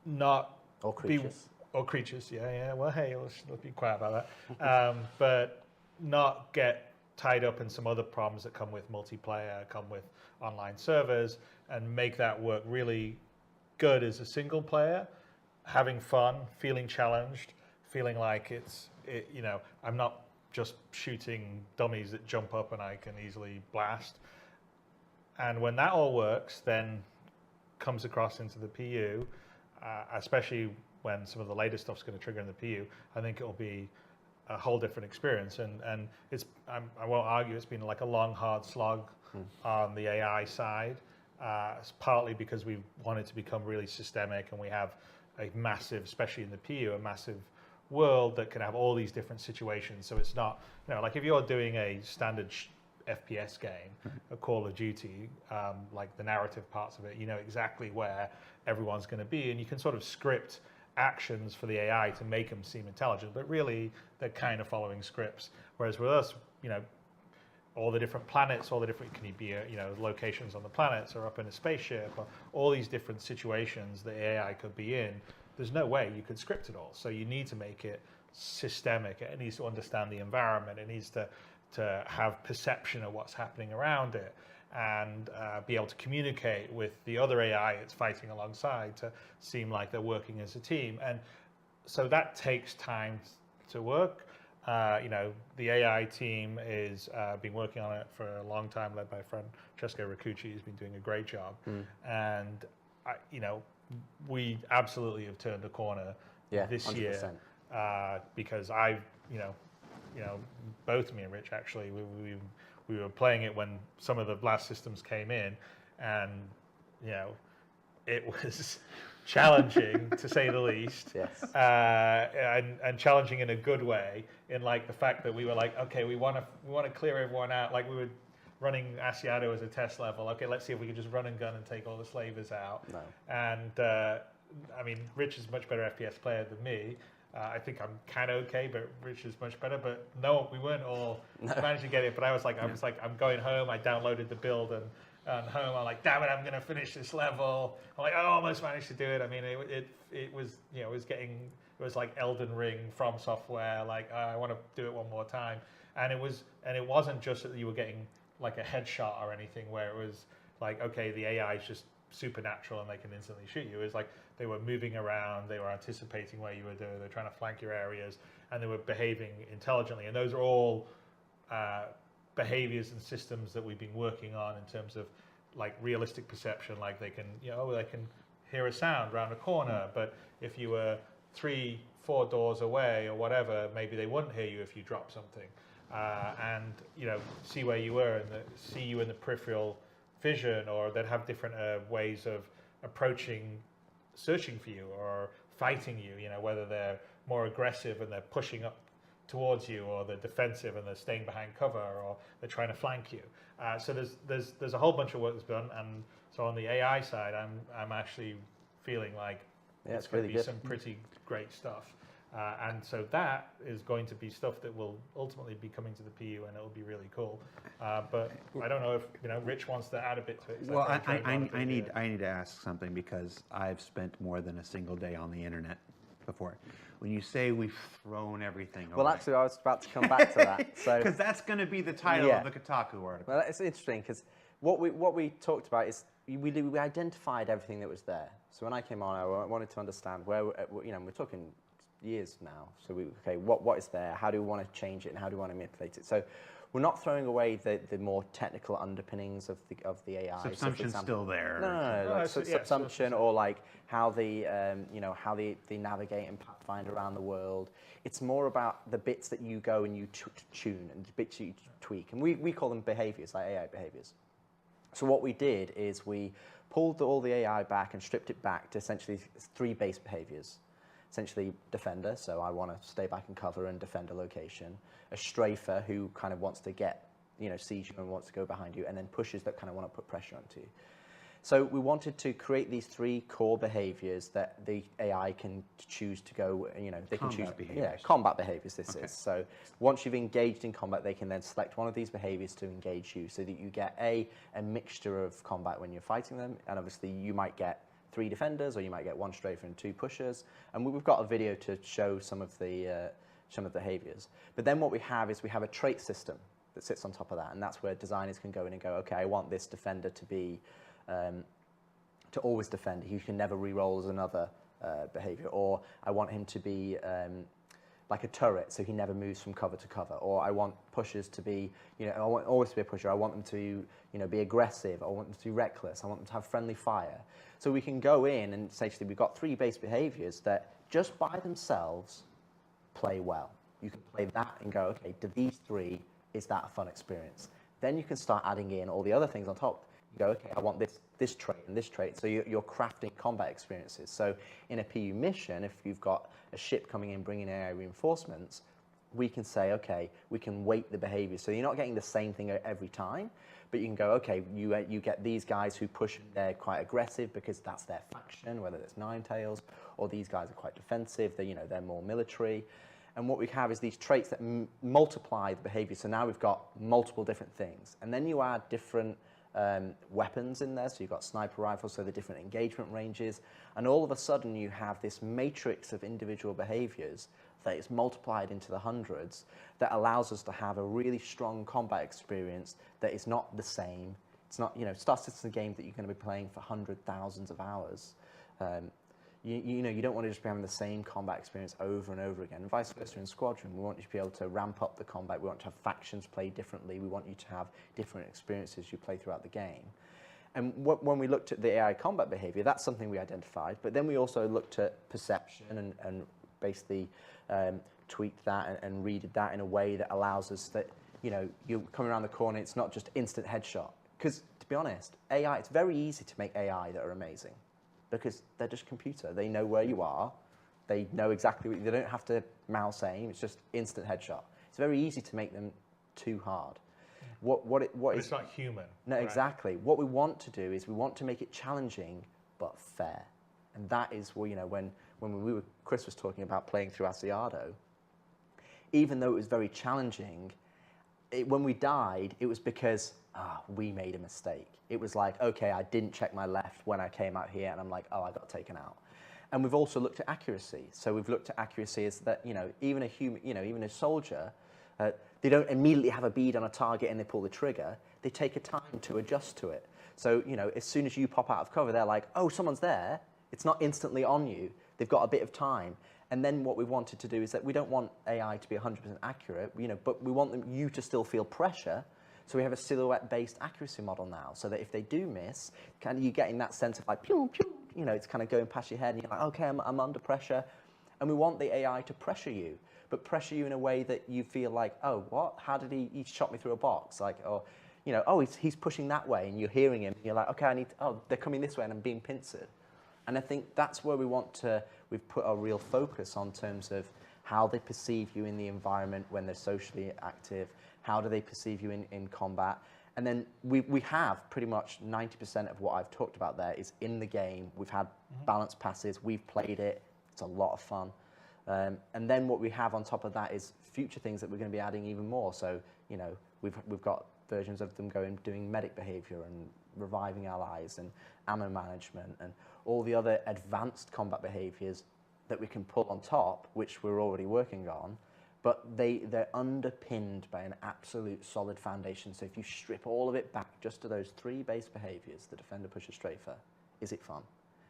not or creatures. Or creatures, yeah. Well, hey, let's be quiet about that. But not get tied up in some other problems that come with multiplayer, come with online servers, and make that work really good as a single player, having fun, feeling challenged, feeling like you know, I'm not just shooting dummies that jump up and I can easily blast. And when that all works, then comes across into the PU, especially when some of the latest stuff's going to trigger in the PU, I think it'll be a whole different experience. And it's, I won't argue, it's been like a long, hard slog on the AI side. It's partly because we want it to become really systemic, and we have a massive, especially in the PU, a massive world that can have all these different situations. So it's not, you know, like if you're doing a standard FPS game, a Call of Duty, like the narrative parts of it, you know exactly where everyone's going to be, and you can sort of script actions for the AI to make them seem intelligent, but really they're kind of following scripts. Whereas with us, you know, all the different planets, all the different, can you be, you know, locations on the planets, or up in a spaceship, or all these different situations the AI could be in, there's no way you could script it all. So you need to make it systemic. It needs to understand the environment. It needs to have perception of what's happening around it, and be able to communicate with the other AI it's fighting alongside to seem like they're working as a team. And so that takes time to work. You know, the AI team is been working on it for a long time, led by Francesco Riccucci, who's been doing a great job. And you know, we absolutely have turned a corner this 100%. Year, because you know, both me and Rich actually, we were playing it when some of the blast systems came in, and you know, it was challenging to say the least. Yes. And challenging in a good way, in like the fact that we were like, okay, we want to clear everyone out. Like we were running Asiato as a test level. Okay, let's see if we can just run and gun and take all the slavers out. No. And I mean, Rich is a much better FPS player than me. I think I'm kind of okay, but Rich is much better. But no, we weren't all managed to get it. But I was like, I'm going home. I downloaded the build and home. I'm like, damn it, I'm going to finish this level. I'm like, I almost managed to do it. I mean, it was, you know, it It was like Elden Ring from Software, like I want to do it one more time. And it wasn't just that you were getting like a headshot or anything where it was like, okay, the AI is just supernatural and they can instantly shoot you. It was like they were moving around, they were anticipating where you were doing, they were trying to flank your areas, and they were behaving intelligently. And those are all behaviors and systems that we've been working on in terms of like realistic perception. Like they can, they can hear a sound around a corner, but if you were 3-4 doors away or whatever, maybe they wouldn't hear you if you dropped something. And see where you were and see you in the peripheral vision, or they'd have different ways of searching for you or fighting you, whether they're more aggressive and they're pushing up towards you, or they're defensive and they're staying behind cover, or they're trying to flank you. So there's a whole bunch of work that's done, and so on the AI side, I'm actually feeling like it's going to be some pretty great stuff. And so that is going to be stuff that will ultimately be coming to the PU, and it'll be really cool. But I don't know if Rich wants to add a bit to it. Well, I need to ask something, because I've spent more than a single day on the internet before. When you say we've thrown everything away. Well, actually, I was about to come back to that. Because that's going to be the title of the Kotaku article. Well, it's interesting, because what we talked about is we identified everything that was there. So when I came on, I wanted to understand where we're talking years now. So what is there? How do we want to change it, and how do we want to manipulate it? So we're not throwing away the more technical underpinnings of the AI. Subsumption's still there. No, like subsumption, or like how they navigate and pathfind around the world. It's more about the bits that you go and you tune, and the bits you tweak, and we call them behaviors, like AI behaviors. So what we did is we pulled all the AI back and stripped it back to essentially 3 base behaviors. Essentially, defender, so I want to stay back and cover and defend a location. A strafer, who kind of wants to get, siege you and wants to go behind you, and then pushers that kind of want to put pressure onto you. So we wanted to create these 3 core behaviors that the AI can choose to go, they can choose. Yeah, combat behaviors this is. So once you've engaged in combat, they can then select one of these behaviors to engage you, so that you get a mixture of combat when you're fighting them, and obviously you might get 3 defenders, or you might get 1 strafer and 2 pushers. And we've got a video to show some of the behaviors. But then what we have is we have a trait system that sits on top of that, and that's where designers can go in and go, okay, I want this defender to be to always defend. He can never re-roll as another behavior, or I want him to be like a turret, so he never moves from cover to cover. Or I want pushers to be, I want always to be a pusher. I want them to, be aggressive. I want them to be reckless. I want them to have friendly fire. So we can go in and essentially we've got 3 base behaviors that just by themselves play well. You can play that and go, okay, do these 3, is that a fun experience? Then you can start adding in all the other things on top. You go, okay, I want this trait and this trait. So you're crafting combat experiences. So in a PU mission, if you've got a ship coming in bringing AI reinforcements, we can say, okay, we can weight the behavior. So you're not getting the same thing every time, but you can go, okay, you get these guys who push, they're quite aggressive because that's their faction, whether it's Ninetails, or these guys are quite defensive, they're more military. And what we have is these traits that multiply the behavior. So now we've got multiple different things. And then you add different weapons in there. So you've got sniper rifles, so the different engagement ranges. And all of a sudden you have this matrix of individual behaviors that is multiplied into the hundreds that allows us to have a really strong combat experience that is not the same. It's not, Star Citizen game that you're going to be playing for thousands of hours. You don't want to just be having the same combat experience over and over again. And vice versa in Squadron. We want you to be able to ramp up the combat. We want to have factions play differently. We want you to have different experiences you play throughout the game. And when we looked at the AI combat behavior, that's something we identified. But then we also looked at perception and basically tweaked that and readed that in a way that allows us that, you come around the corner, it's not just instant headshot. Because to be honest, AI, it's very easy to make AI that are amazing, because they're just computer. They know where you are. They know exactly they don't have to mouse aim. It's just instant headshot. It's very easy to make them too hard. It's not human. No, right? Exactly. What we want to do is we want to make it challenging but fair. And that is when Chris was talking about playing through Asiado, even though it was very challenging, when we died, it was because we made a mistake. It was like, okay, I didn't check my left when I came out here, and I'm like, oh, I got taken out. And we've also looked at accuracy. So we've looked at accuracy as that, even a human, even a soldier, they don't immediately have a bead on a target and they pull the trigger. They take a time to adjust to it. So, as soon as you pop out of cover, they're like, oh, someone's there. It's not instantly on you. They've got a bit of time. And then what we wanted to do is that we don't want AI to be 100% accurate, but we want you to still feel pressure. So we have a silhouette-based accuracy model now, so that if they do miss, kind of you getting that sense of like, pew, pew, it's kind of going past your head, and you're like, okay, I'm under pressure. And we want the AI to pressure you, but pressure you in a way that you feel like, oh, what? How did he shot me through a box? Like, or, oh, he's pushing that way, and you're hearing him, and you're like, okay, they're coming this way, and I'm being pincered. And I think that's where we've put our real focus on terms of how they perceive you in the environment when they're socially active, how do they perceive you in combat. And then we have pretty much 90% of what I've talked about there is in the game. We've had balanced passes, we've played it, it's a lot of fun. And then what we have on top of that is future things that we're going to be adding even more. So, we've got versions of them doing medic behavior and reviving allies and ammo management and all the other advanced combat behaviors that we can pull on top, which we're already working on, but they're underpinned by an absolute solid foundation. So if you strip all of it back just to those 3 base behaviors, the defender, pusher, strafer, is it fun?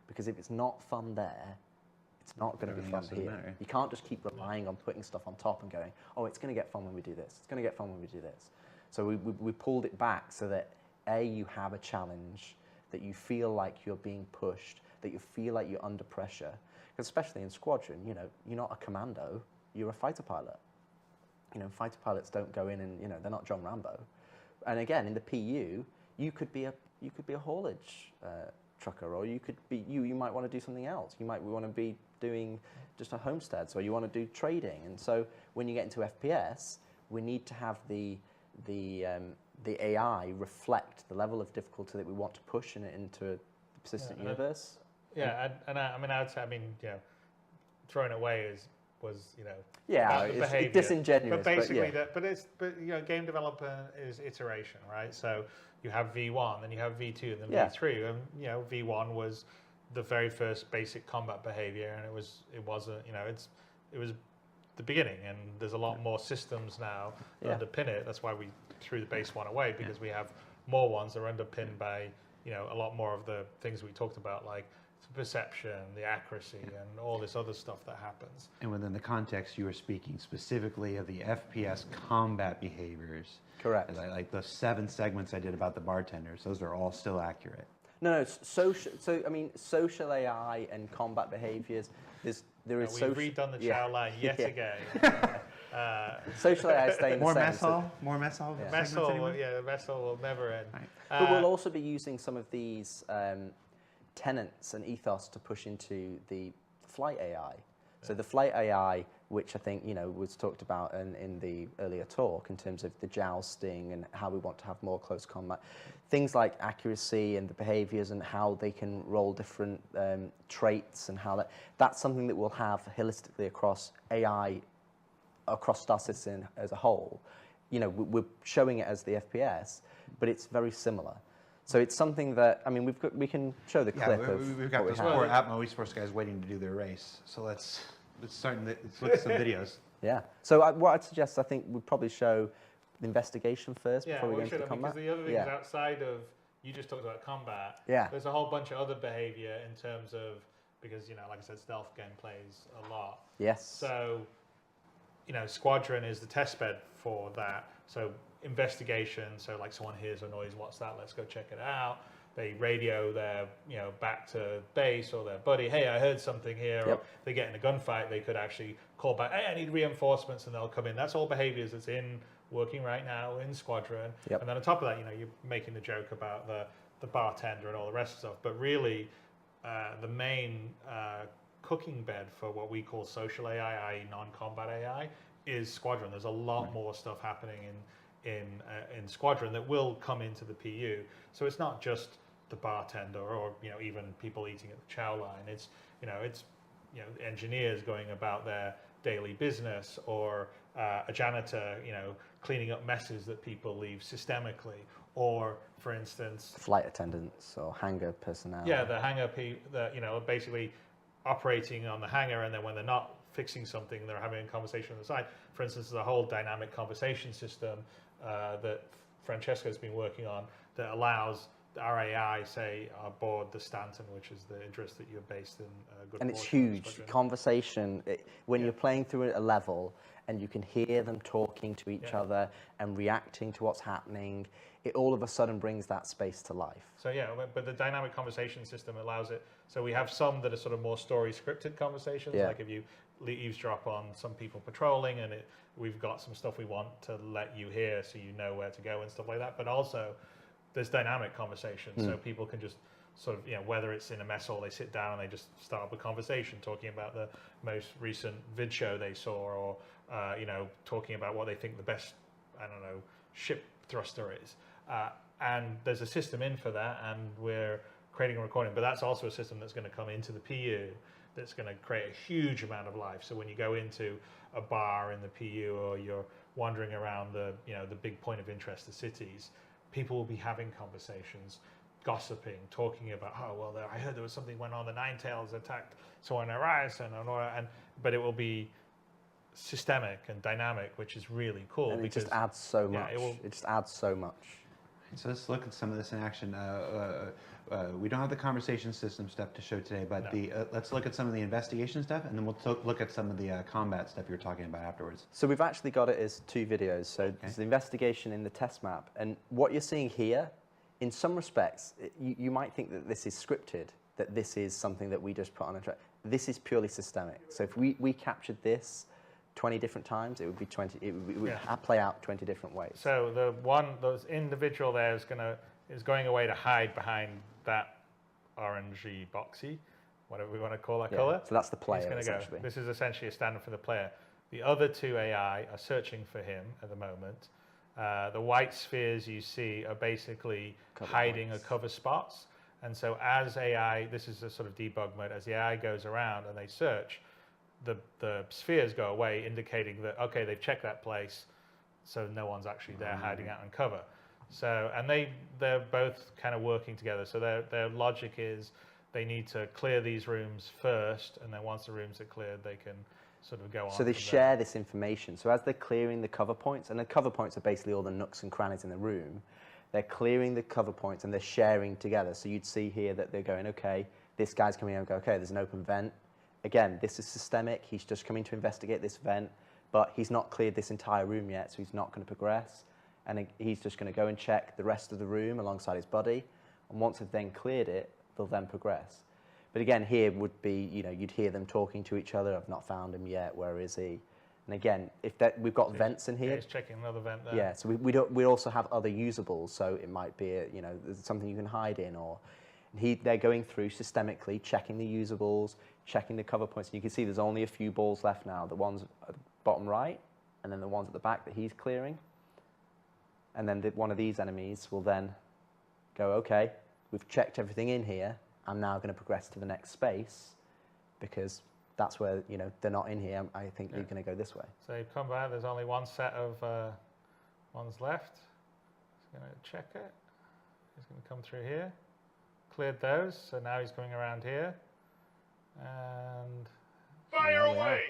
Because if it's not fun there, it's not going to be fun here. You can't just keep relying on putting stuff on top and going, oh, it's going to get fun when we do this. It's going to get fun when we do this. So we pulled it back so that, A, you have a challenge, that you feel like you're being pushed, that you feel like you're under pressure. Because especially in Squadron, you're not a commando, you're a fighter pilot. Fighter pilots don't go in and, they're not John Rambo. And again, in the PU, you could be a haulage trucker, or you might want to do something else. You might want to be doing just a homestead, so you want to do trading. And so when you get into FPS, we need to have the AI reflect the level of difficulty that we want to push into a persistent universe. Yeah, and I would say, throwing it away was it's disingenuous. But basically, game development is iteration, right? So you have V1, then you have V2, and then V3, and V1 was the very first basic combat behavior, and it was the beginning, and there's a lot more systems now that underpin it. That's why we threw the base one away, because we have more ones that are underpinned by a lot more of the things we talked about, like the perception, the accuracy, and all this other stuff that happens. And within the context, you were speaking specifically of the FPS combat behaviors. Correct. Like the 7 segments I did about the bartenders, those are all still accurate. No, social AI and combat behaviors. We've redone the chow line yet again. Social AI is staying the same. More mess hall. The mess hall will never end. Right. But we'll also be using some of these tenets and ethos to push into the flight AI. So the flight AI, which I think was talked about in the earlier talk in terms of the jousting and how we want to have more close combat, things like accuracy and the behaviors and how they can roll different traits and how that's something that we'll have holistically across AI, across Star Citizen as a whole. We're showing it as the FPS, but it's very similar. So it's something that, we can show the clip of we've got those poor Atmo East Force guys waiting to do their race. So let's look at some videos. Yeah. So what I'd suggest, I think we'd probably show the investigation first before we go into the combat. Because the other things outside of, you just talked about combat, there's a whole bunch of other behavior in terms of, because, like I said, stealth game plays a lot. Yes. So, Squadron is the test bed for that. So investigation, so like someone hears a noise, what's that? Let's go check it out. They radio their, back to base or their buddy, hey, I heard something here. Or they get in a gunfight, they could actually call back, hey, I need reinforcements, and they'll come in. That's all behaviors that's working right now in Squadron. And then on top of that, you're making the joke about the bartender and all the rest of stuff. But really, the main cooking bed for what we call social AI, i.e. non-combat AI, is Squadron. There's a lot more stuff happening in Squadron that will come into the PU. So it's not just the bartender or even people eating at the chow line. It's engineers going about their daily business, or a janitor cleaning up messes that people leave systemically, or for instance flight attendants or hangar personnel. Yeah, the hangar basically operating on the hangar, and then when they're not fixing something, they're having a conversation on the side. For instance, there's a whole dynamic conversation system that Francesco's been working on that allows our AI, say, aboard the Stanton, which is the interest that you're based in. And it's huge. Conversation, when you're playing through a level and you can hear them talking to each other and reacting to what's happening, it all of a sudden brings that space to life. So yeah, but the dynamic conversation system allows it. So we have some that are sort of more story scripted conversations, like if you eavesdrop on some people patrolling, and we've got some stuff we want to let you hear so you know where to go and stuff like that. But also there's dynamic conversations, so people can just sort of, whether it's in a mess hall, they sit down and they just start up a conversation talking about the most recent vid show they saw, or talking about what they think the best, ship thruster is. And there's a system in for that, and we're creating a recording. But that's also a system that's going to come into the PU that's going to create a huge amount of life. So when you go into a bar in the PU, or you're wandering around the big point of interest, the cities, people will be having conversations, gossiping, talking about, I heard there was something went on, the Ninetales attacked someone in Horizon, but it will be systemic and dynamic, which is really cool. And it just adds so much. It just adds so much. So let's look at some of this in action. We don't have the conversation system stuff to show today, but let's look at some of the investigation stuff, and then we'll look at some of the combat stuff you were talking about afterwards. So we've actually got it as 2 videos. So there's the investigation in the test map, and what you're seeing here, in some respects, you might think that this is scripted, that this is something that we just put on a track. This is purely systemic. So if we captured this 20 different times, it would be 20. It would play out 20 different ways. So those individual there is going away to hide behind that orangey boxy, whatever we want to call that color. So that's the player. Essentially. This is essentially a standard for the player. The other 2 AI are searching for him at the moment. The white spheres you see are basically hiding or cover spots. And so as AI, this is a sort of debug mode, as the AI goes around and they search, the spheres go away, indicating that, okay, they've checked that place, so no one's actually there hiding out in cover. So, and they're both kind of working together. So their logic is they need to clear these rooms first, and then once the rooms are cleared, they can sort of go on. So they share this information. So as they're clearing the cover points, and the cover points are basically all the nooks and crannies in the room, they're clearing the cover points and they're sharing together. So you'd see here that they're going, okay, this guy's coming in and go, okay, there's an open vent. Again, this is systemic. He's just coming to investigate this vent, but he's not cleared this entire room yet, so he's not going to progress. And he's just going to go and check the rest of the room alongside his buddy. And once they've then cleared it, they'll then progress. But again, here would be, you'd hear them talking to each other. I've not found him yet. Where is he? And again, we've got vents in here. Yeah, he's checking another vent there. Yeah, so we also have other usables. So it might be, there's something you can hide in, or they're going through systemically, checking the usables, checking the cover points. And you can see there's only a few balls left now. The ones at the bottom right, and then the ones at the back that he's clearing. And then one of these enemies will then go, okay, we've checked everything in here. I'm now going to progress to the next space, because that's where, they're not in here. I think they're going to go this way. So you come back, there's only one set of ones left. He's going to check it. He's going to come through here. Cleared those, so now he's coming around here. And fire away!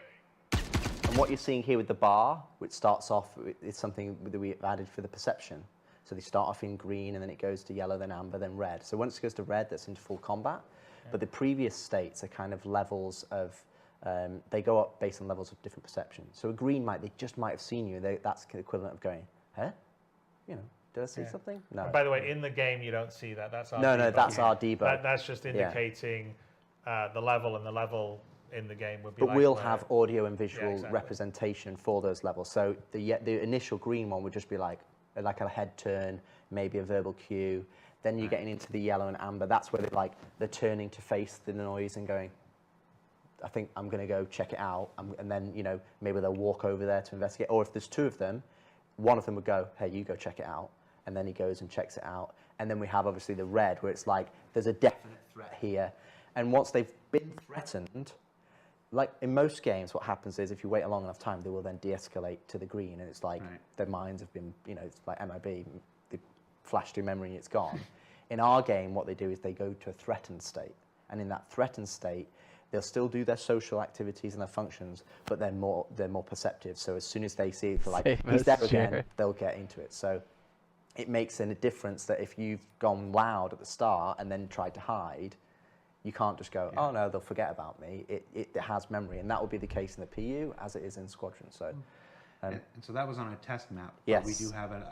And what you're seeing here with the bar, which starts off, is something that we added for the perception. So they start off in green, and then it goes to yellow, then amber, then red. So once it goes to red, that's into full combat. Yeah. But the previous states are kind of levels of, they go up based on levels of different perception. So a green they just might have seen you. That's the equivalent of going, huh? Did I see something? No. And by the way, in the game, you don't see that. That's our no, debug. No, that's our debug. That's just indicating the level, and the level in the game would be. But we'll have audio and visual representation for those levels. So the initial green one would just be like a head turn, maybe a verbal cue. Then you're getting into the yellow and amber. That's where they're turning to face the noise and going, I think I'm going to go check it out. And then, maybe they'll walk over there to investigate. Or if there's 2 of them, one of them would go, hey, you go check it out. And then he goes and checks it out. And then we have obviously the red, where it's like there's a definite threat here. And once they've been threatened, like in most games, what happens is if you wait a long enough time, they will then de-escalate to the green. And it's like their minds have been, it's like MIB, they flash through memory and it's gone. In our game, what they do is they go to a threatened state. And in that threatened state, They'll still do their social activities and their functions, but they're more perceptive. So as soon as they see it, like he's there again, they'll get into it. So it makes a difference that if you've gone loud at the start and then tried to hide, you can't just go, oh no, they'll forget about me. It has memory, and that will be the case in the PU as it is in Squadron. So, and so that was on a test map. Yes. We do have an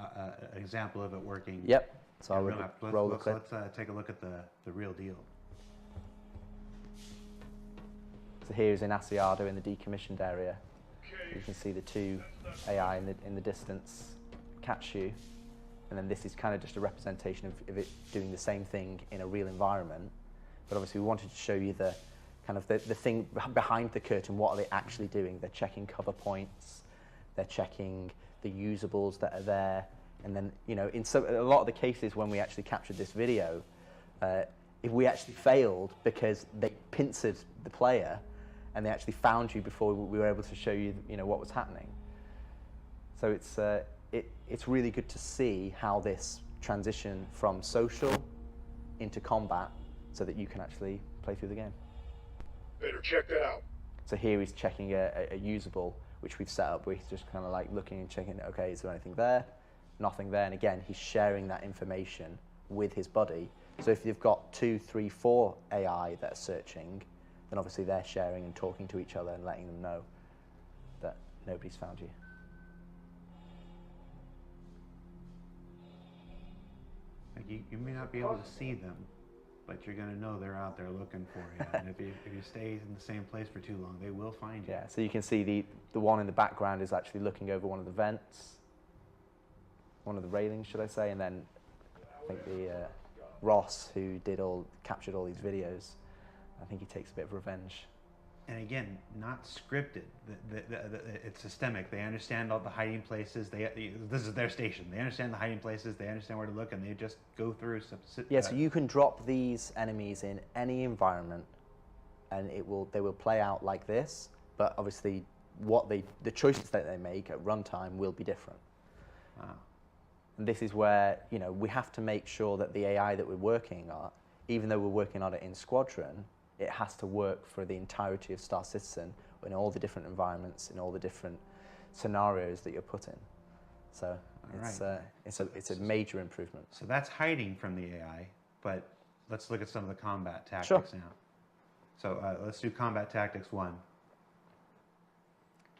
example of it working. Yep. So I'll roll the clip. Let's take a look at the real deal. So here's in Asiado in the decommissioned area. You can see the two AI in the distance catch you. And then this is kind of just a representation of it doing the same thing in a real environment. But obviously we wanted to show you the kind of the thing behind the curtain. What are they actually doing? They're checking cover points. They're checking the usables that are there. And then, you know, in a lot of the cases when we actually captured this video, if we actually failed because they pincered the player and they actually found you before we were able to show you, you know, what was happening. So it's really good to see how this transition from social into combat so that you can actually play through the game. Better check that out. So here he's checking a usable, which we've set up where he's just kind of like looking and checking, okay, is there anything there? Nothing there. And again, he's sharing that information with his buddy. So if you've got 2, 3, 4 AI that are searching, then obviously they're sharing and talking to each other and letting them know that nobody's found you. You may not be able to see them, but you're going to know they're out there looking for you. And if you stay in the same place for too long, they will find you. Yeah, so you can see the one in the background is actually looking over one of the vents, one of the railings, should I say, and then I think the Ross, who captured all these videos, I think he takes a bit of revenge. And again, not scripted. It's systemic. They understand all the hiding places. This is their station. They understand the hiding places. They understand where to look, and they just go through. Yeah, so you can drop these enemies in any environment, and they will play out like this. But obviously, the choices that they make at runtime will be different. Wow. And this is where we have to make sure that the AI that we're working on, even though we're working on it in Squadron, it has to work for the entirety of Star Citizen in all the different environments, in all the different scenarios that you're put in. So it's a major improvement. So that's hiding from the AI, but let's look at some of the combat tactics now. So let's do combat tactics 1.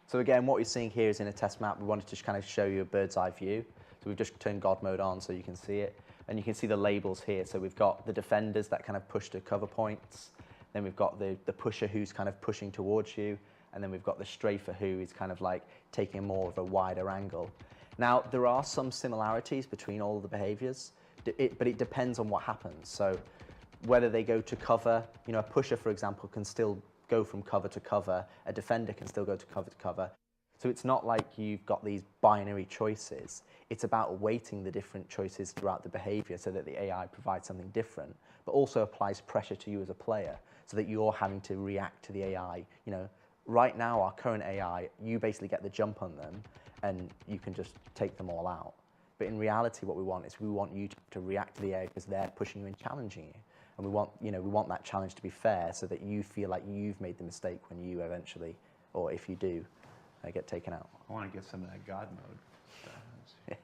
So again, what you're seeing here is in a test map. We wanted to kind of show you a bird's eye view. So we've just turned God mode on so you can see it. And you can see the labels here. So we've got the defenders that kind of push to cover points. Then we've got the pusher who's kind of pushing towards you. And then we've got the strafer who is kind of like taking more of a wider angle. Now, there are some similarities between all of the behaviors, but it depends on what happens. So whether they go to cover, a pusher, for example, can still go from cover to cover. A defender can still go to cover. So it's not like you've got these binary choices. It's about weighting the different choices throughout the behavior so that the AI provides something different, but also applies pressure to you as a player so that you're having to react to the AI. Right now, our current AI, you basically get the jump on them and you can just take them all out. But in reality, what we want is we want you to react to the AI because they're pushing you and challenging you. And we want that challenge to be fair so that you feel like you've made the mistake when you eventually, or if you do, get taken out. I want to get some of that God mode.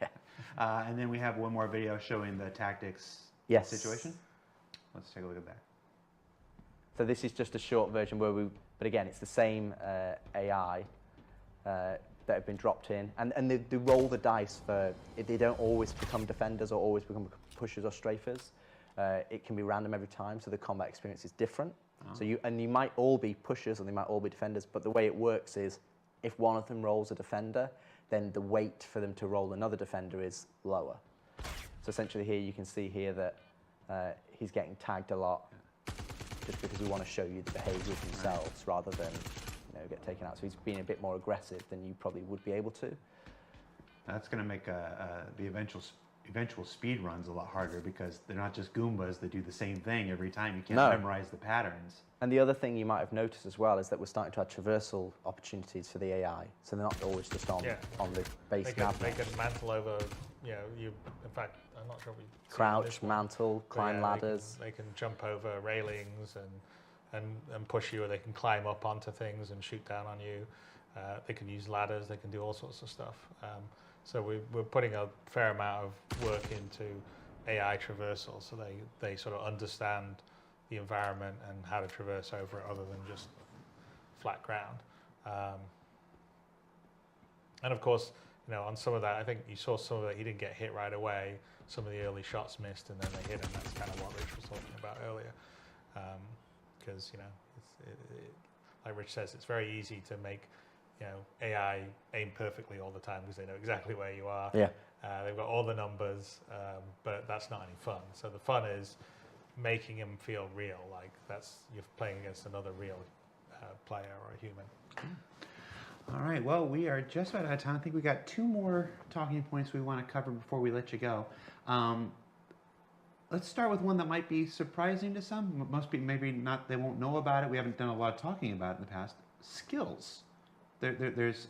And then we have one more video showing the tactics situation. Let's take a look at that. So this is just a short version but again, it's the same AI that have been dropped in. And they roll the dice for, they don't always become defenders or always become pushers or strafers. It can be random every time, so the combat experience is different. Oh. So you might all be pushers and they might all be defenders, but the way it works is if one of them rolls a defender, then the weight for them to roll another defender is lower. So essentially here you can see here that he's getting tagged a lot just because we want to show you the behaviors themselves rather than get taken out. So he's being a bit more aggressive than you probably would be able to. That's going to make the eventual speed runs a lot harder because they're not just Goombas that do the same thing every time. You can't memorize the patterns. And the other thing you might have noticed as well is that we're starting to have traversal opportunities for the AI. So they're not always just on the base nav. They can mantle over, in fact, I'm not sure we... Crouch, mantle, climb ladders. They can jump over railings and and push you, or they can climb up onto things and shoot down on you. They can use ladders, they can do all sorts of stuff. So we're putting a fair amount of work into AI traversal, so they sort of understand the environment and how to traverse over it other than just flat ground. And of course, on some of that, I think you saw some of that, he didn't get hit right away. Some of the early shots missed and then they hit him. That's kind of what Rich was talking about earlier. Because, like Rich says, it's very easy to make AI aim perfectly all the time because they know exactly where you are. Yeah. They've got all the numbers, but that's not any fun. So the fun is making them feel real, like you're playing against another real player or a human. All right, well, we are just about out of time. I think we got 2 more talking points we want to cover before we let you go. Let's start with one that might be surprising to some. Most people maybe not, they won't know about it. We haven't done a lot of talking about it in the past. Skills. There's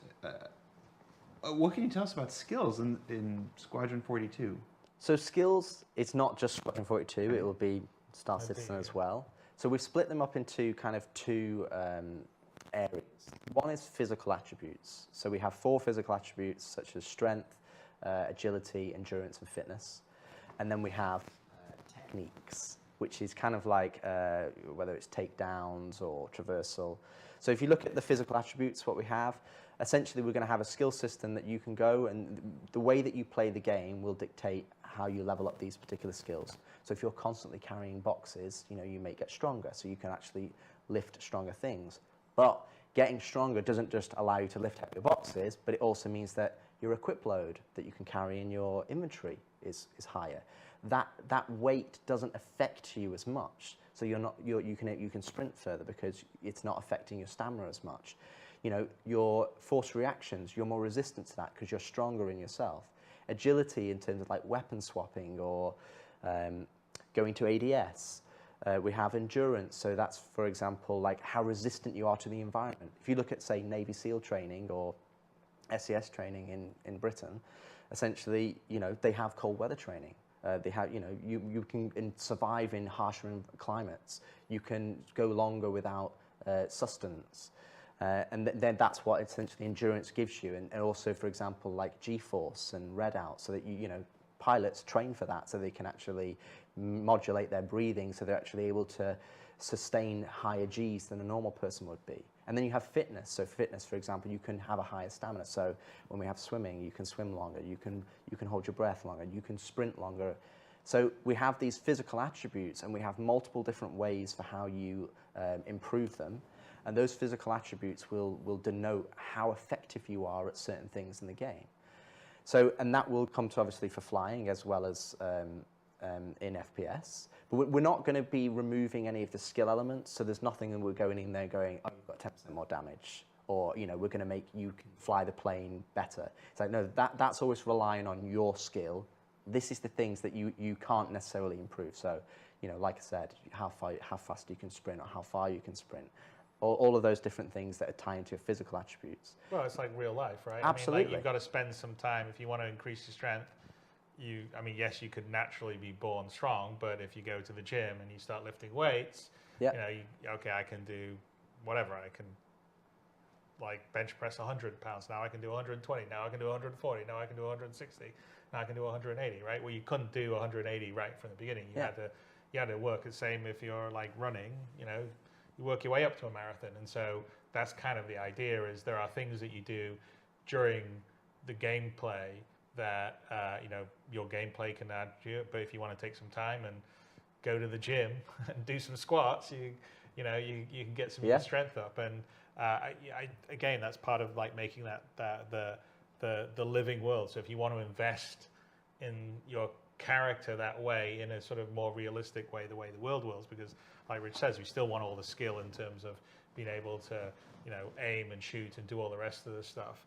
what can you tell us about skills in Squadron 42? So skills, it's not just Squadron 42, it will be Star Citizen as well. So we've split them up into kind of 2 areas. One is physical attributes. So we have 4 physical attributes such as strength, agility, endurance, and fitness. And then we have techniques, which is kind of like whether it's takedowns or traversal. So if you look at the physical attributes, what we have, essentially we're going to have a skill system that you can go, and the way that you play the game will dictate how you level up these particular skills. So if you're constantly carrying boxes, you may get stronger, so you can actually lift stronger things. But getting stronger doesn't just allow you to lift heavier boxes, but it also means that your equip load that you can carry in your inventory is higher. That weight doesn't affect you as much, so you can sprint further because it's not affecting your stamina as much. Your force reactions, you're more resistant to that because you're stronger in yourself. Agility in terms of like weapon swapping or going to ADS. We have endurance, so that's, for example, like how resistant you are to the environment. If you look at, say, Navy SEAL training or SES training in Britain, essentially, they have cold weather training. They have, you can survive in harsher climates. You can go longer without sustenance. And then that's what essentially endurance gives you. And also, for example, like G-force and readout, so that pilots train for that, so they can actually modulate their breathing, so they're actually able to sustain higher Gs than a normal person would be. And then you have fitness. So fitness, for example, you can have a higher stamina. So when we have swimming, you can swim longer. You can hold your breath longer. You can sprint longer. So we have these physical attributes, and we have multiple different ways for how you improve them. And those physical attributes will denote how effective you are at certain things in the game. So, and that will come to obviously for flying as well as in FPS. But we're not going to be removing any of the skill elements. So there's nothing that we're going in there going, oh, you've got 10% more damage. Or, we're going to make you fly the plane better. It's like, no, that's always relying on your skill. This is the things that you can't necessarily improve. So, like I said, how fast you can sprint or how far you can sprint. All of those different things that are tied into your physical attributes. Well, it's like real life, right? Absolutely. I mean, like, you've got to spend some time if you want to increase your strength. Yes, you could naturally be born strong, but if you go to the gym and you start lifting weights, okay, I can do whatever. I can like bench press 100 pounds. Now I can do 120. Now I can do 140. Now I can do 160. Now I can do 180. Right? Well, you couldn't do 180 right from the beginning. You had to work the same. If you're like running, you work your way up to a marathon. And so that's kind of the idea, is there are things that you do during the gameplay that, your gameplay can add to it. But if you want to take some time and go to the gym and do some squats, you can get some strength up. And again, that's part of like making the living world. So if you want to invest in your character that way, in a sort of more realistic way, the way the world works, because like Rich says, we still want all the skill in terms of being able to, aim and shoot and do all the rest of the stuff.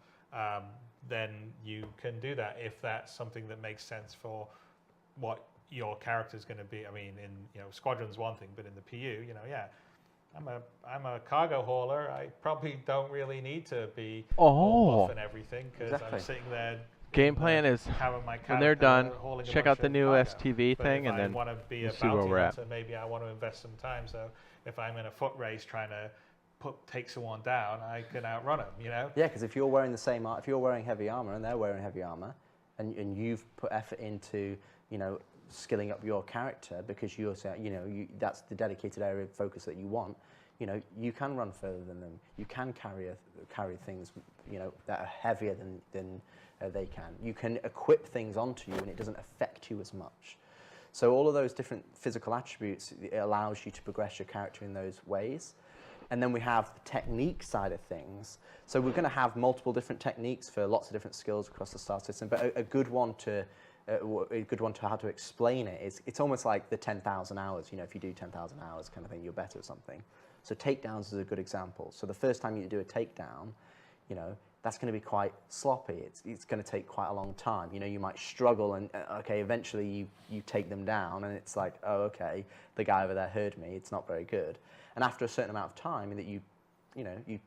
Then you can do that if that's something that makes sense for what your character is going to be. I mean, Squadron's one thing, but in the PU, I'm a cargo hauler. I probably don't really need to be all buff and everything, because I'm sitting there. Game plan is when they're done, check out the new STV thing, and then want to be a see where we're at. So maybe I want to invest some time. So if I'm in a foot race trying to take someone down, I can outrun them, you know? Yeah, because if you're wearing the same, if you're wearing heavy armor and they're wearing heavy armor, and you've put effort into, you know, skilling up your character because you're saying, you know, that's the dedicated area of focus that you want, you know, you can run further than them. You can carry things, you know, that are heavier than they can. You can equip things onto you and it doesn't affect you as much. So all of those different physical attributes, it allows you to progress your character in those ways. And then we have the technique side of things. So we're going to have multiple different techniques for lots of different skills across the star system. But a good one to how to explain it is, it's almost like the 10,000 hours. You know, if you do 10,000 hours kind of thing, you're better at something. So takedowns is a good example. So the first time you do a takedown, you know, that's going to be quite sloppy. It's going to take quite a long time. You know, you might struggle and, okay, eventually you take them down and it's like, oh, okay, the guy over there heard me. It's not very good. And after a certain amount of time that you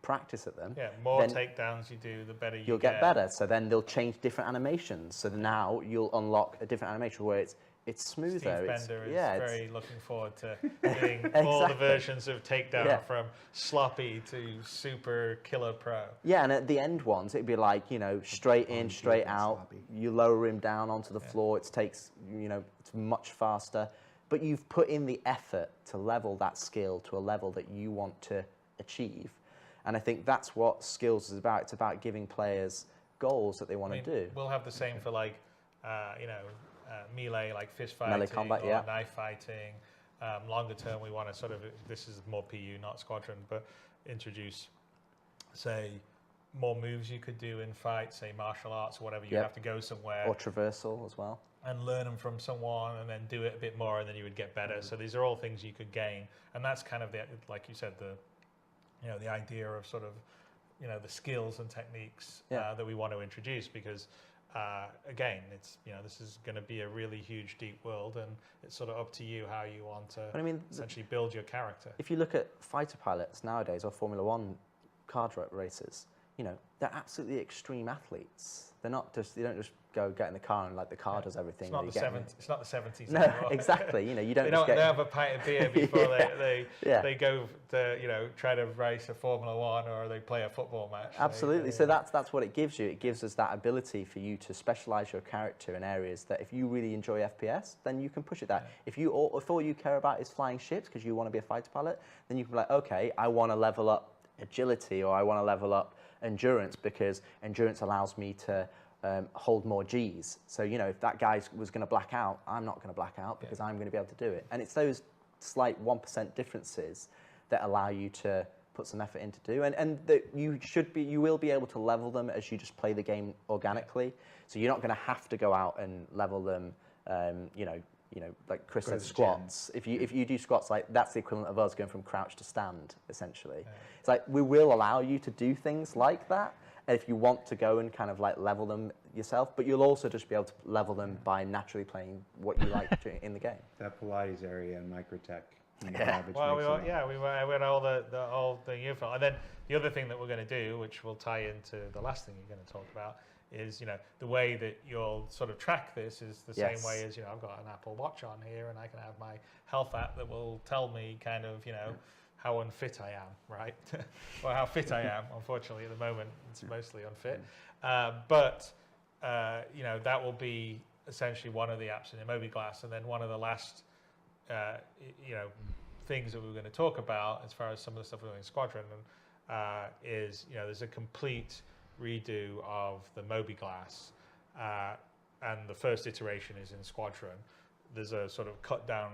practice at them. Yeah, more takedowns you do, the better you'll get better. So then they'll change different animations. So now you'll unlock a different animation where it's smoother. Steve Bender is very looking forward to doing all the versions of takedown from sloppy to super killer pro. Yeah, and at the end ones, it'd be like, you know, straight in, straight out. Sloppy. You lower him down onto the floor. It takes, you know, it's much faster. But you've put in the effort to level that skill to a level that you want to achieve. And I think that's what skills is about. It's about giving players goals that they want to do. We'll have the same for like, you know, melee, like fist fighting, melee combat, or knife fighting. Longer term, we want to sort of, this is more PU, not squadron, but introduce, say, more moves you could do in fights, say martial arts or whatever. You have to go somewhere. Or traversal as well. And learn them from someone and then do it a bit more and then you would get better. So these are all things you could gain. And that's kind of, like you said, the idea of sort of, you know, the skills and techniques that we want to introduce because, again, it's, you know, this is going to be a really huge, deep world and it's sort of up to you how you want to essentially build your character. If you look at fighter pilots nowadays or Formula One car races, you know, they're absolutely extreme athletes. They don't just get in the car and like the car does everything. It's not the 70s. No, anymore. Exactly. You know, you don't. They have a pint of beer before they go to, you know, try to race a Formula One or they play a football match. Absolutely. So that's what it gives you. It gives us that ability for you to specialize your character in areas that if you really enjoy FPS, then you can push it there. If all you care about is flying ships because you want to be a fighter pilot, then you can be like, okay, I want to level up agility or I want to level up endurance because endurance allows me to hold more Gs. So, you know, if that guy was going to black out, I'm not going to black out because I'm going to be able to do it. And it's those slight 1% differences that allow you to put some effort into do. And you will be able to level them as you just play the game organically. So you're not going to have to go out and level them, you know, like Chris said, squats. If you do squats, like that's the equivalent of us going from crouch to stand, essentially. Yeah. It's like we will allow you to do things like that if you want to go and kind of like level them yourself, but you'll also just be able to level them by naturally playing what you like to in the game. That Pilates area and microtech. Well, we went all the info, and then the other thing that we're going to do, which will tie into the last thing you're going to talk about, is, you know, the way that you'll sort of track this is the same way as, you know, I've got an Apple Watch on here and I can have my health app that will tell me kind of, you know, how unfit I am, right? Or how fit I am. Unfortunately, at the moment, it's mostly unfit. But, you know, that will be essentially one of the apps in the mobiGlas. And then one of the last, you know, things that we were going to talk about as far as some of the stuff we're doing in Squadron is, you know, there's a complete redo of the mobiGlas, and the first iteration is in Squadron. There's a sort of cut down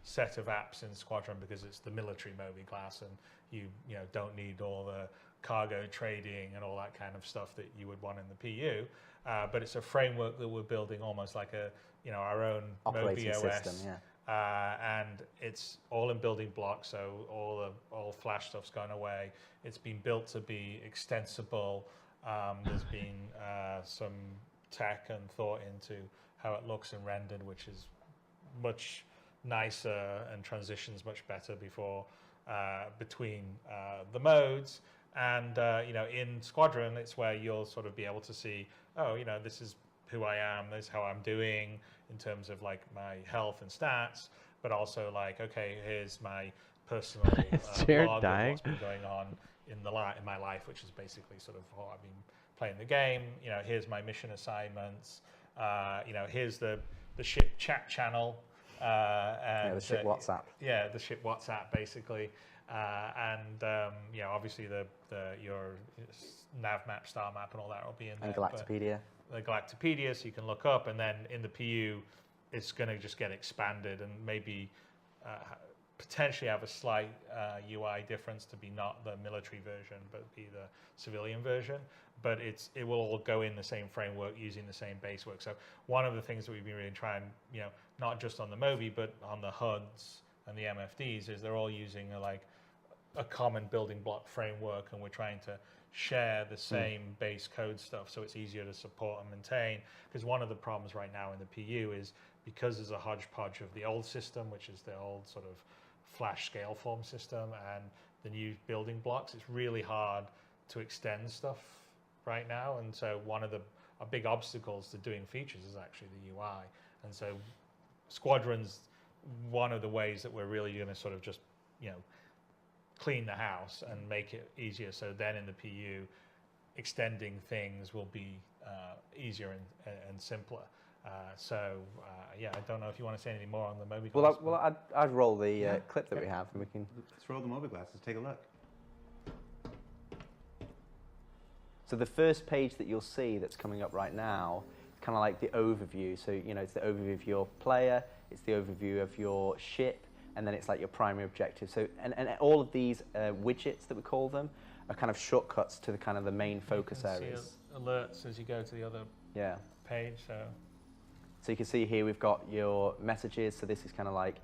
set of apps in Squadron because it's the military mobiGlas, and you know don't need all the cargo trading and all that kind of stuff that you would want in the PU. But it's a framework that we're building almost like a, you know, our own operating MobiOS system, and it's all in building blocks, so all Flash stuff's gone away. It's been built to be extensible. There's been some tech and thought into how it looks and rendered, which is much nicer and transitions much better between the modes. And you know, in Squadron, it's where you'll sort of be able to see, oh, you know, this is who I am, this is how I'm doing in terms of like my health and stats, but also like, okay, here's my personal Jared blog dying? of what's been going on in my life, which is basically sort of how I've been playing the game. You know, here's my mission assignments. You know, here's the ship chat channel. And, the ship WhatsApp. Yeah, the ship WhatsApp basically. You know, obviously your nav map, star map, and all that will be in there. And Galactopedia. The Galactopedia, so you can look up, and then in the PU, it's going to just get expanded and maybe potentially have a slight UI difference to be not the military version, but be the civilian version. But it will all go in the same framework using the same base work. So one of the things that we've been really trying, you know, not just on the Moby, but on the HUDs and the MFDs, is they're all using a common building block framework, and we're trying to share the same base code stuff so it's easier to support and maintain. Because one of the problems right now in the PU is because there's a hodgepodge of the old system, which is the old sort of Flash scale form system, and the new building blocks, it's really hard to extend stuff right now. And so one of the big obstacles to doing features is actually the UI. And so Squadron's one of the ways that we're really going to sort of just, you know, clean the house and make it easier. So then in the PU, extending things will be easier and simpler. Yeah, I don't know if you want to say anything more on the Moby Glass. Well, I'd roll the clip that we have, and we can. Let's roll the Moby Glass. Let's take a look. So the first page that you'll see that's coming up right now is kind of like the overview. So, you know, it's the overview of your player, it's the overview of your ship, and then it's like your primary objective. So, and all of these widgets that we call them are kind of shortcuts to the kind of the main focus areas. See alerts as you go to the other page. So you can see here we've got your messages. So this is kind of like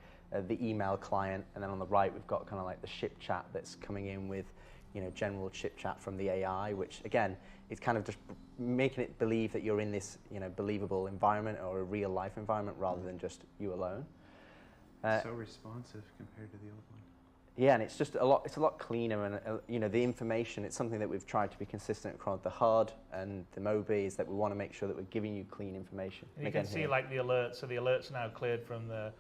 the email client, and then on the right we've got kind of like the ship chat that's coming in with, you know, general ship chat from the AI, which again is kind of just making it believe that you're in this, you know, believable environment or a real life environment rather than just you alone. So responsive compared to the old one. Yeah, and it's just a lot cleaner, and you know, the information, it's something that we've tried to be consistent across the HUD and the Moby, is that we want to make sure that we're giving you clean information. And you can see like the alerts. So the alerts now cleared from the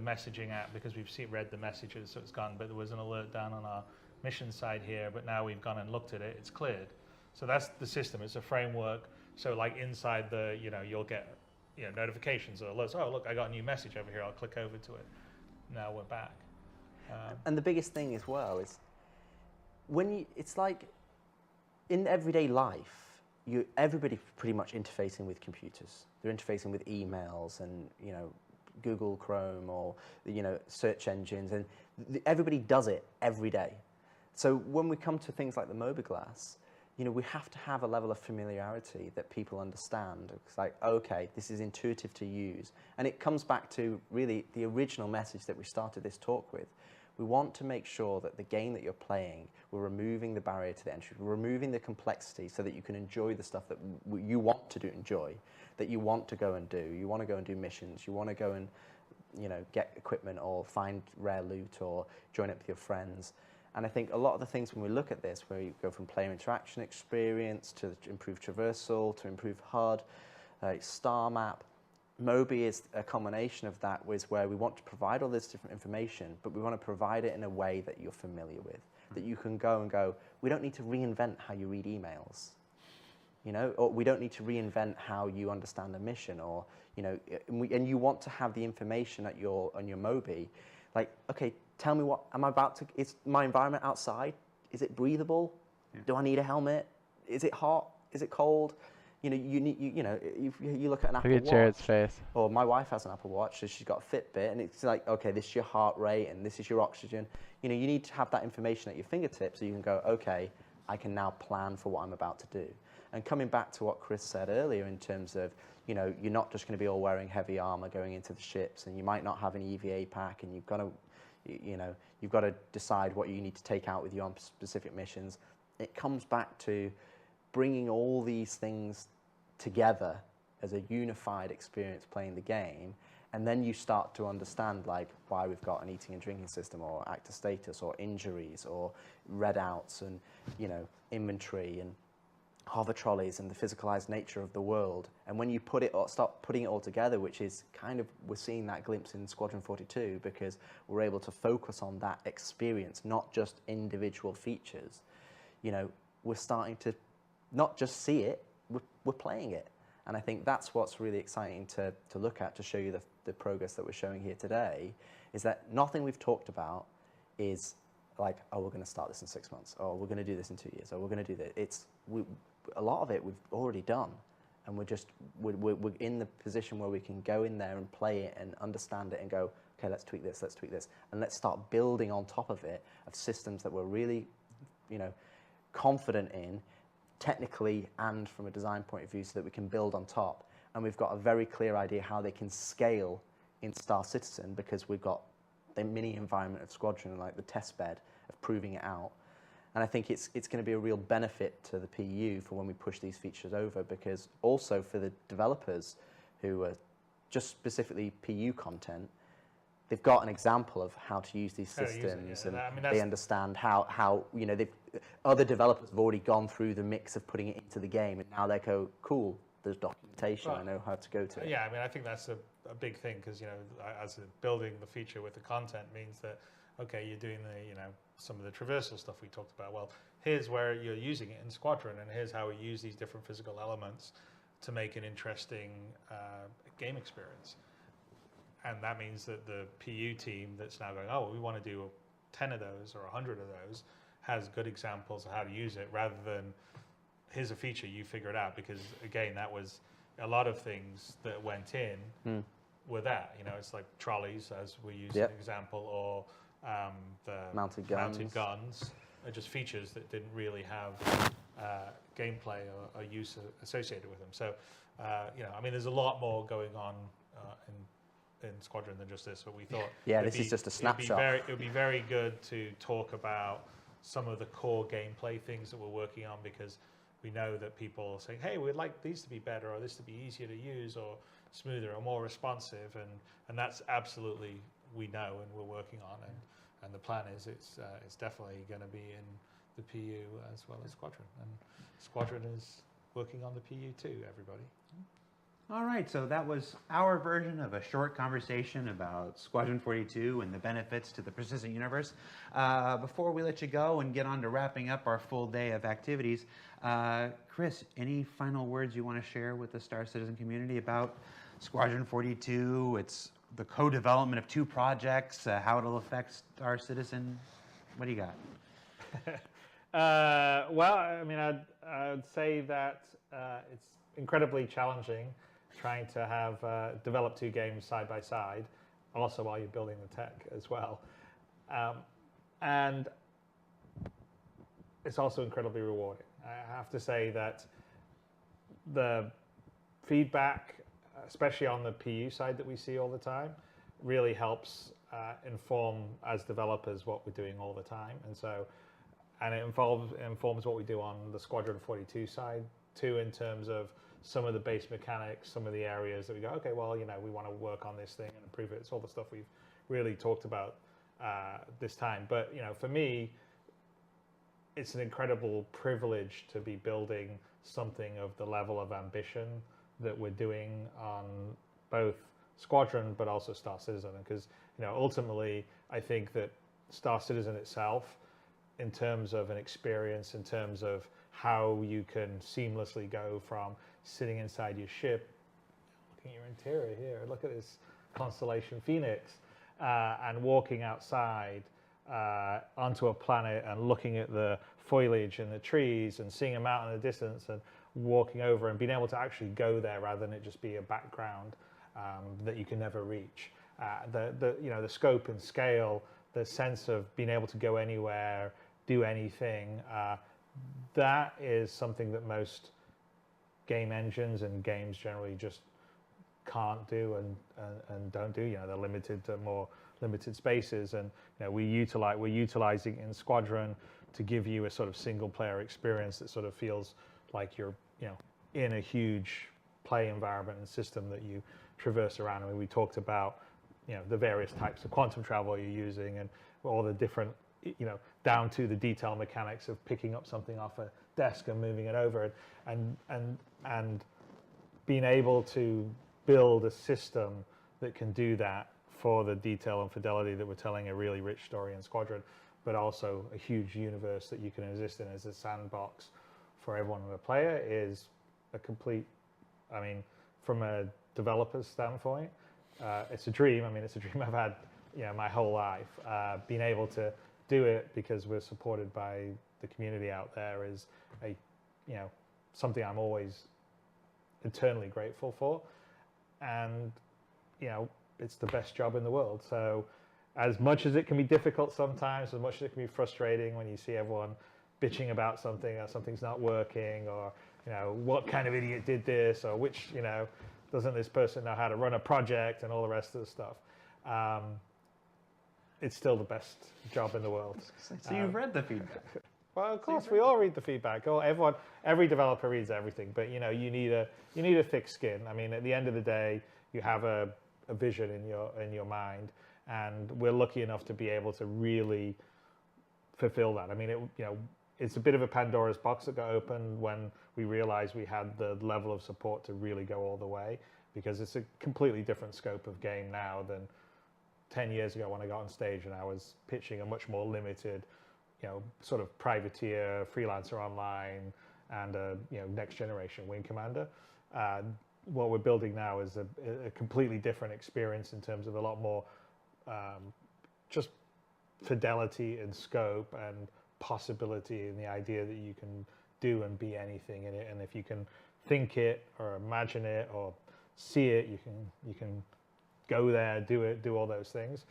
messaging app because we've read the messages, so it's gone. But there was an alert down on our mission side here, but now we've gone and looked at it, it's cleared. So that's the system, it's a framework. So like inside the, you know, you'll get, you know, notifications or alerts. Oh, look, I got a new message over here, I'll click over to it. Now we're back. And the biggest thing as well is it's like in everyday life, everybody's pretty much interfacing with computers. They're interfacing with emails and, you know, Google Chrome or, you know, search engines, and everybody does it every day. So when we come to things like the Moby Glass, you know, we have to have a level of familiarity that people understand. It's like, okay, this is intuitive to use. And it comes back to really the original message that we started this talk with. We want to make sure that the game that you're playing, we're removing the barrier to the entry, we're removing the complexity so that you can enjoy the stuff that you want to enjoy, that you want to go and do. You want to go and do missions, you want to go and, you know, get equipment or find rare loot or join up with your friends. And I think a lot of the things when we look at this, where you go from player interaction experience to improve traversal, to improve HUD, star map, Moby is a combination of that, where we want to provide all this different information, but we want to provide it in a way that you're familiar with, that you can go, we don't need to reinvent how you read emails, you know, or we don't need to reinvent how you understand a mission, or, you know, and you want to have the information on your Moby, like, okay, tell me what is my environment outside? Is it breathable? Yeah. Do I need a helmet? Is it hot? Is it cold? You know, you look at an Apple Watch. Look at Jared's face. Or my wife has an Apple Watch, so she's got a Fitbit, and it's like, okay, this is your heart rate, and this is your oxygen. You know, you need to have that information at your fingertips so you can go, okay, I can now plan for what I'm about to do. And coming back to what Chris said earlier in terms of, you know, you're not just going to be all wearing heavy armor going into the ships, and you might not have an EVA pack, and you've got to decide what you need to take out with you on specific missions. It comes back to bringing all these things together as a unified experience playing the game, and then you start to understand like why we've got an eating and drinking system, or actor status, or injuries, or red outs, and, you know, inventory, and hover trolleys and the physicalized nature of the world. And when you start putting it all together, which is kind of, we're seeing that glimpse in Squadron 42, because we're able to focus on that experience, not just individual features. You know, we're starting to not just see it, we're playing it. And I think that's what's really exciting to look at, to show you the progress that we're showing here today, is that nothing we've talked about is like, oh, we're going to start this in 6 months, or we're going to do this in 2 years, or we're going to do that. A lot of it we've already done, and we're in the position where we can go in there and play it and understand it and go, okay, let's tweak this, and let's start building on top of it of systems that we're really, you know, confident in, technically and from a design point of view, so that we can build on top. And we've got a very clear idea how they can scale in Star Citizen, because we've got the mini environment of Squadron, like the test bed of proving it out. And I think it's going to be a real benefit to the PU for when we push these features over, because also for the developers who are just specifically PU content, they've got an example of how to use these systems, and they understand how you know, other developers have already gone through the mix of putting it into the game, and now they go, cool, there's documentation, I know how to go to it. Yeah, I mean, I think that's a big thing, because, you know, as building the feature with the content means that, okay, you're doing the, you know, some of the traversal stuff we talked about. Well, here's where you're using it in Squadron, and here's how we use these different physical elements to make an interesting game experience. And that means that the PU team that's now going, oh, we want to do 10 of those or 100 of those, has good examples of how to use it, rather than here's a feature, you figure it out. Because again, that was a lot of things that went in were that. You know, it's like trolleys, as we use an example, or the mounted guns are just features that didn't really have gameplay or use associated with them. So, you know, I mean, there's a lot more going on in Squadron than just this, but we thought this is just a snapshot. It would be very good to talk about some of the core gameplay things that we're working on, because we know that people are saying, hey, we'd like these to be better, or this to be easier to use, or smoother, or more responsive, and that's absolutely, we know, and we're working on, and the plan is it's definitely going to be in the PU as well as Squadron, and Squadron is working on the PU too, everybody. All right, so that was our version of a short conversation about Squadron 42 and the benefits to the persistent universe. Before we let you go and get on to wrapping up our full day of activities, Chris, any final words you want to share with the Star Citizen community about Squadron 42, it's the co-development of 2 projects, how it'll affect Star Citizen? What do you got? Well, I mean, I'd say that it's incredibly challenging trying to have develop 2 games side by side, also while you're building the tech as well. And it's also incredibly rewarding. I have to say that the feedback, especially on the PU side that we see all the time, really helps inform, as developers, what we're doing all the time. And so, and it informs what we do on the Squadron 42 side too, in terms of some of the base mechanics, some of the areas that we go, okay, well, you know, we want to work on this thing and improve it. It's all the stuff we've really talked about this time. But, you know, for me, it's an incredible privilege to be building something of the level of ambition that we're doing on both Squadron but also Star Citizen. Because, you know, ultimately, I think that Star Citizen itself, in terms of an experience, in terms of how you can seamlessly go from sitting inside your ship, looking at your interior here, look at this constellation Phoenix, and walking outside onto a planet and looking at the foliage and the trees and seeing them out in the distance and walking over and being able to actually go there rather than it just be a background that you can never reach. You know, the scope and scale, the sense of being able to go anywhere, do anything, that is something that most game engines and games generally just can't do and don't do. You know, they're limited to more limited spaces, and you know, we're utilizing in Squadron to give you a sort of single player experience that sort of feels like you're, you know, in a huge play environment and system that you traverse around. I mean, we talked about, you know, the various types of quantum travel you're using and all the different, you know, down to the detail mechanics of picking up something off a desk and moving it over, and being able to build a system that can do that for the detail and fidelity that we're telling a really rich story in Squadron, but also a huge universe that you can exist in as a sandbox for everyone to play it is a complete, I mean, from a developer's standpoint, it's a dream. I mean, it's a dream I've had, you know, my whole life. Being able to do it because we're supported by the community out there is a, you know, something I'm always eternally grateful for. And, you know, it's the best job in the world. So as much as it can be difficult sometimes, as much as it can be frustrating when you see everyone bitching about something, or something's not working, or, you know, what kind of idiot did this, or which, you know, doesn't this person know how to run a project, and all the rest of the stuff. It's still the best job in the world. So you've read the feedback. Well, of course, we all read the feedback. Every developer reads everything, but you know, you need a thick skin. I mean, at the end of the day, you have a vision in your mind, and we're lucky enough to be able to really fulfill that. I mean, you know, it's a bit of a Pandora's box that got opened when we realized we had the level of support to really go all the way, because it's a completely different scope of game now than 10 years ago when I got on stage and I was pitching a much more limited, you know, sort of privateer, freelancer online, and a, you know, next generation Wing Commander. What we're building now is a completely different experience in terms of a lot more just fidelity and scope and possibility in the idea that you can do and be anything in it. And if you can think it or imagine it or see it, you can go there, do it, do all those things.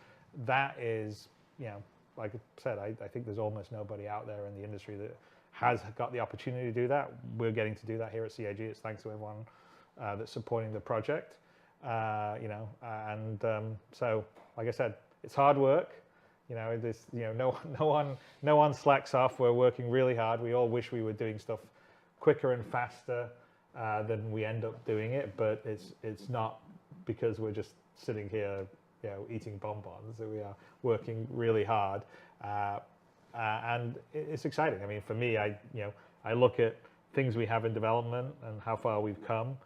That is, you know, like I said, I think there's almost nobody out there in the industry that has got the opportunity to do that. We're getting to do that here at CAG. It's thanks to everyone that's supporting the project, you know, and so, like I said, it's hard work. You know, this, you know, no one slacks off. We're working really hard. We all wish we were doing stuff quicker and faster than we end up doing it, but it's not because we're just sitting here, you know, eating bonbons. We are working really hard, and it's exciting. I mean, for me, I look at things we have in development and how far we've come.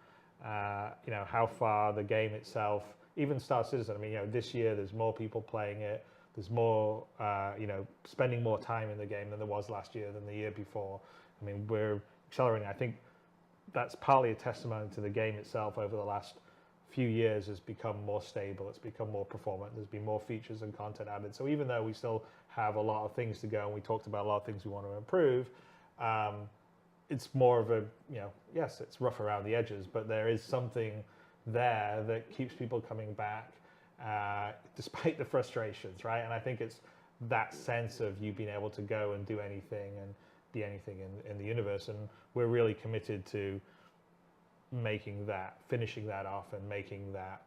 You know, how far the game itself, even Star Citizen. I mean, you know, this year there's more people playing it. There's more, you know, spending more time in the game than there was last year, than the year before. I mean, we're accelerating. I think that's partly a testimony to the game itself. Over the last few years has become more stable. It's become more performant. There's been more features and content added. So even though we still have a lot of things to go, and we talked about a lot of things we want to improve, it's more of a, you know, yes, it's rough around the edges, but there is something there that keeps people coming back, despite the frustrations, right? And I think it's that sense of you being able to go and do anything and be anything in the universe. And we're really committed to making that, finishing that off, and making that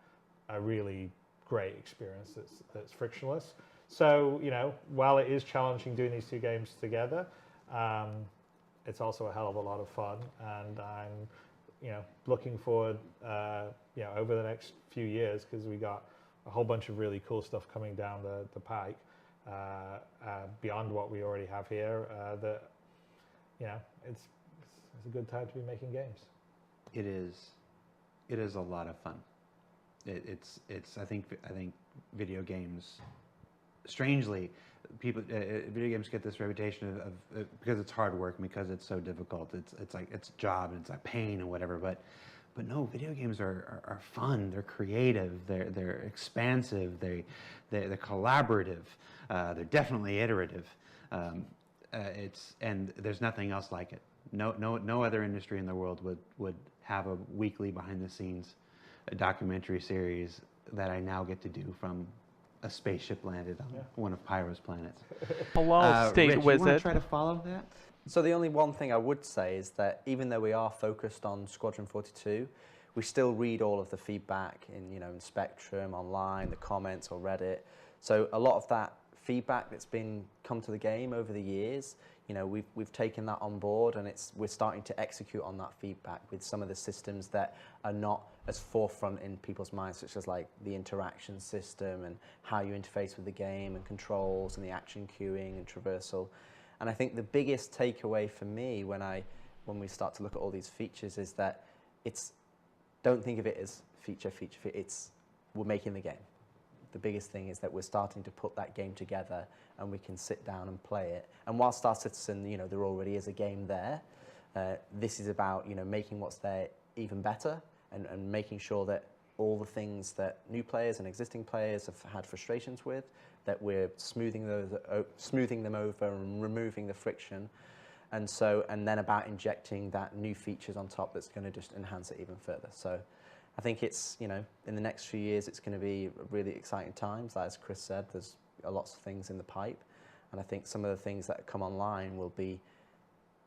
a really great experience that's frictionless. So, you know, while it is challenging doing these two games together, it's also a hell of a lot of fun, and I'm, you know, looking forward, you know, over the next few years, because we got a whole bunch of really cool stuff coming down the pike, beyond what we already have here. That, you know, it's a good time to be making games. It is a lot of fun. It's I think video games, strangely, people video games get this reputation of because it's hard work and because it's so difficult. It's like it's a job and it's a pain and whatever. But no, video games are fun. They're creative. They're expansive. They're collaborative. They're definitely iterative. And there's nothing else like it. No other industry in the world would have a weekly behind the scenes documentary series that I now get to do from a spaceship landed on one of Pyro's planets. Hello, State Rich, Wizard. You want to try to follow that? So the only one thing I would say is that even though we are focused on Squadron 42, we still read all of the feedback in Spectrum, online, the comments or Reddit. So a lot of that feedback that's come to the game over the years, we've taken that on board, and we're starting to execute on that feedback with some of the systems that are not as forefront in people's minds, such as like the interaction system and how you interface with the game and controls and the action queuing and traversal. And I think the biggest takeaway for me when we start to look at all these features is that don't think of it as feature. It's we're making the game. The biggest thing is that we're starting to put that game together and we can sit down and play it. And whilst Star Citizen, there already is a game there, this is about, making what's there even better and making sure that all the things that new players and existing players have had frustrations with, that we're smoothing them over and removing the friction. And then about injecting that new features on top that's going to just enhance it even further. So I think it's, in the next few years, it's going to be really exciting times. As Chris said, there's lots of things in the pipe. And I think some of the things that come online will be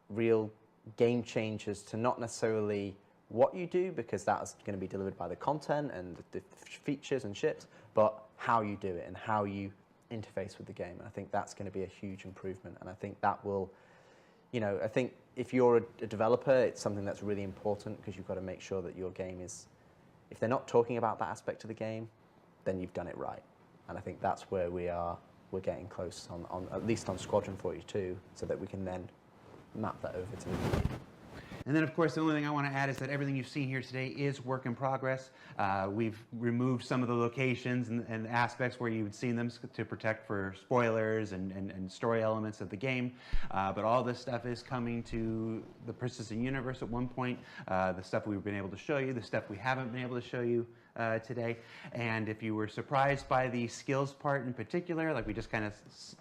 real game changers to not necessarily what you do, because that's going to be delivered by the content and the features and ships, but how you do it and how you interface with the game. And I think that's going to be a huge improvement. And I think that will, I think if you're a developer, it's something that's really important, because you've got to make sure that your game is, if they're not talking about that aspect of the game, then you've done it right. And I think that's where we're getting close on at least on Squadron 42, so that we can then map that over to the game. And then, of course, the only thing I want to add is that everything you've seen here today is work in progress. We've removed some of the locations and aspects where you've seen them to protect for spoilers and story elements of the game. But all this stuff is coming to the persistent universe at one point. The stuff we've been able to show you, the stuff we haven't been able to show you today. And if you were surprised by the skills part in particular, like we just kind of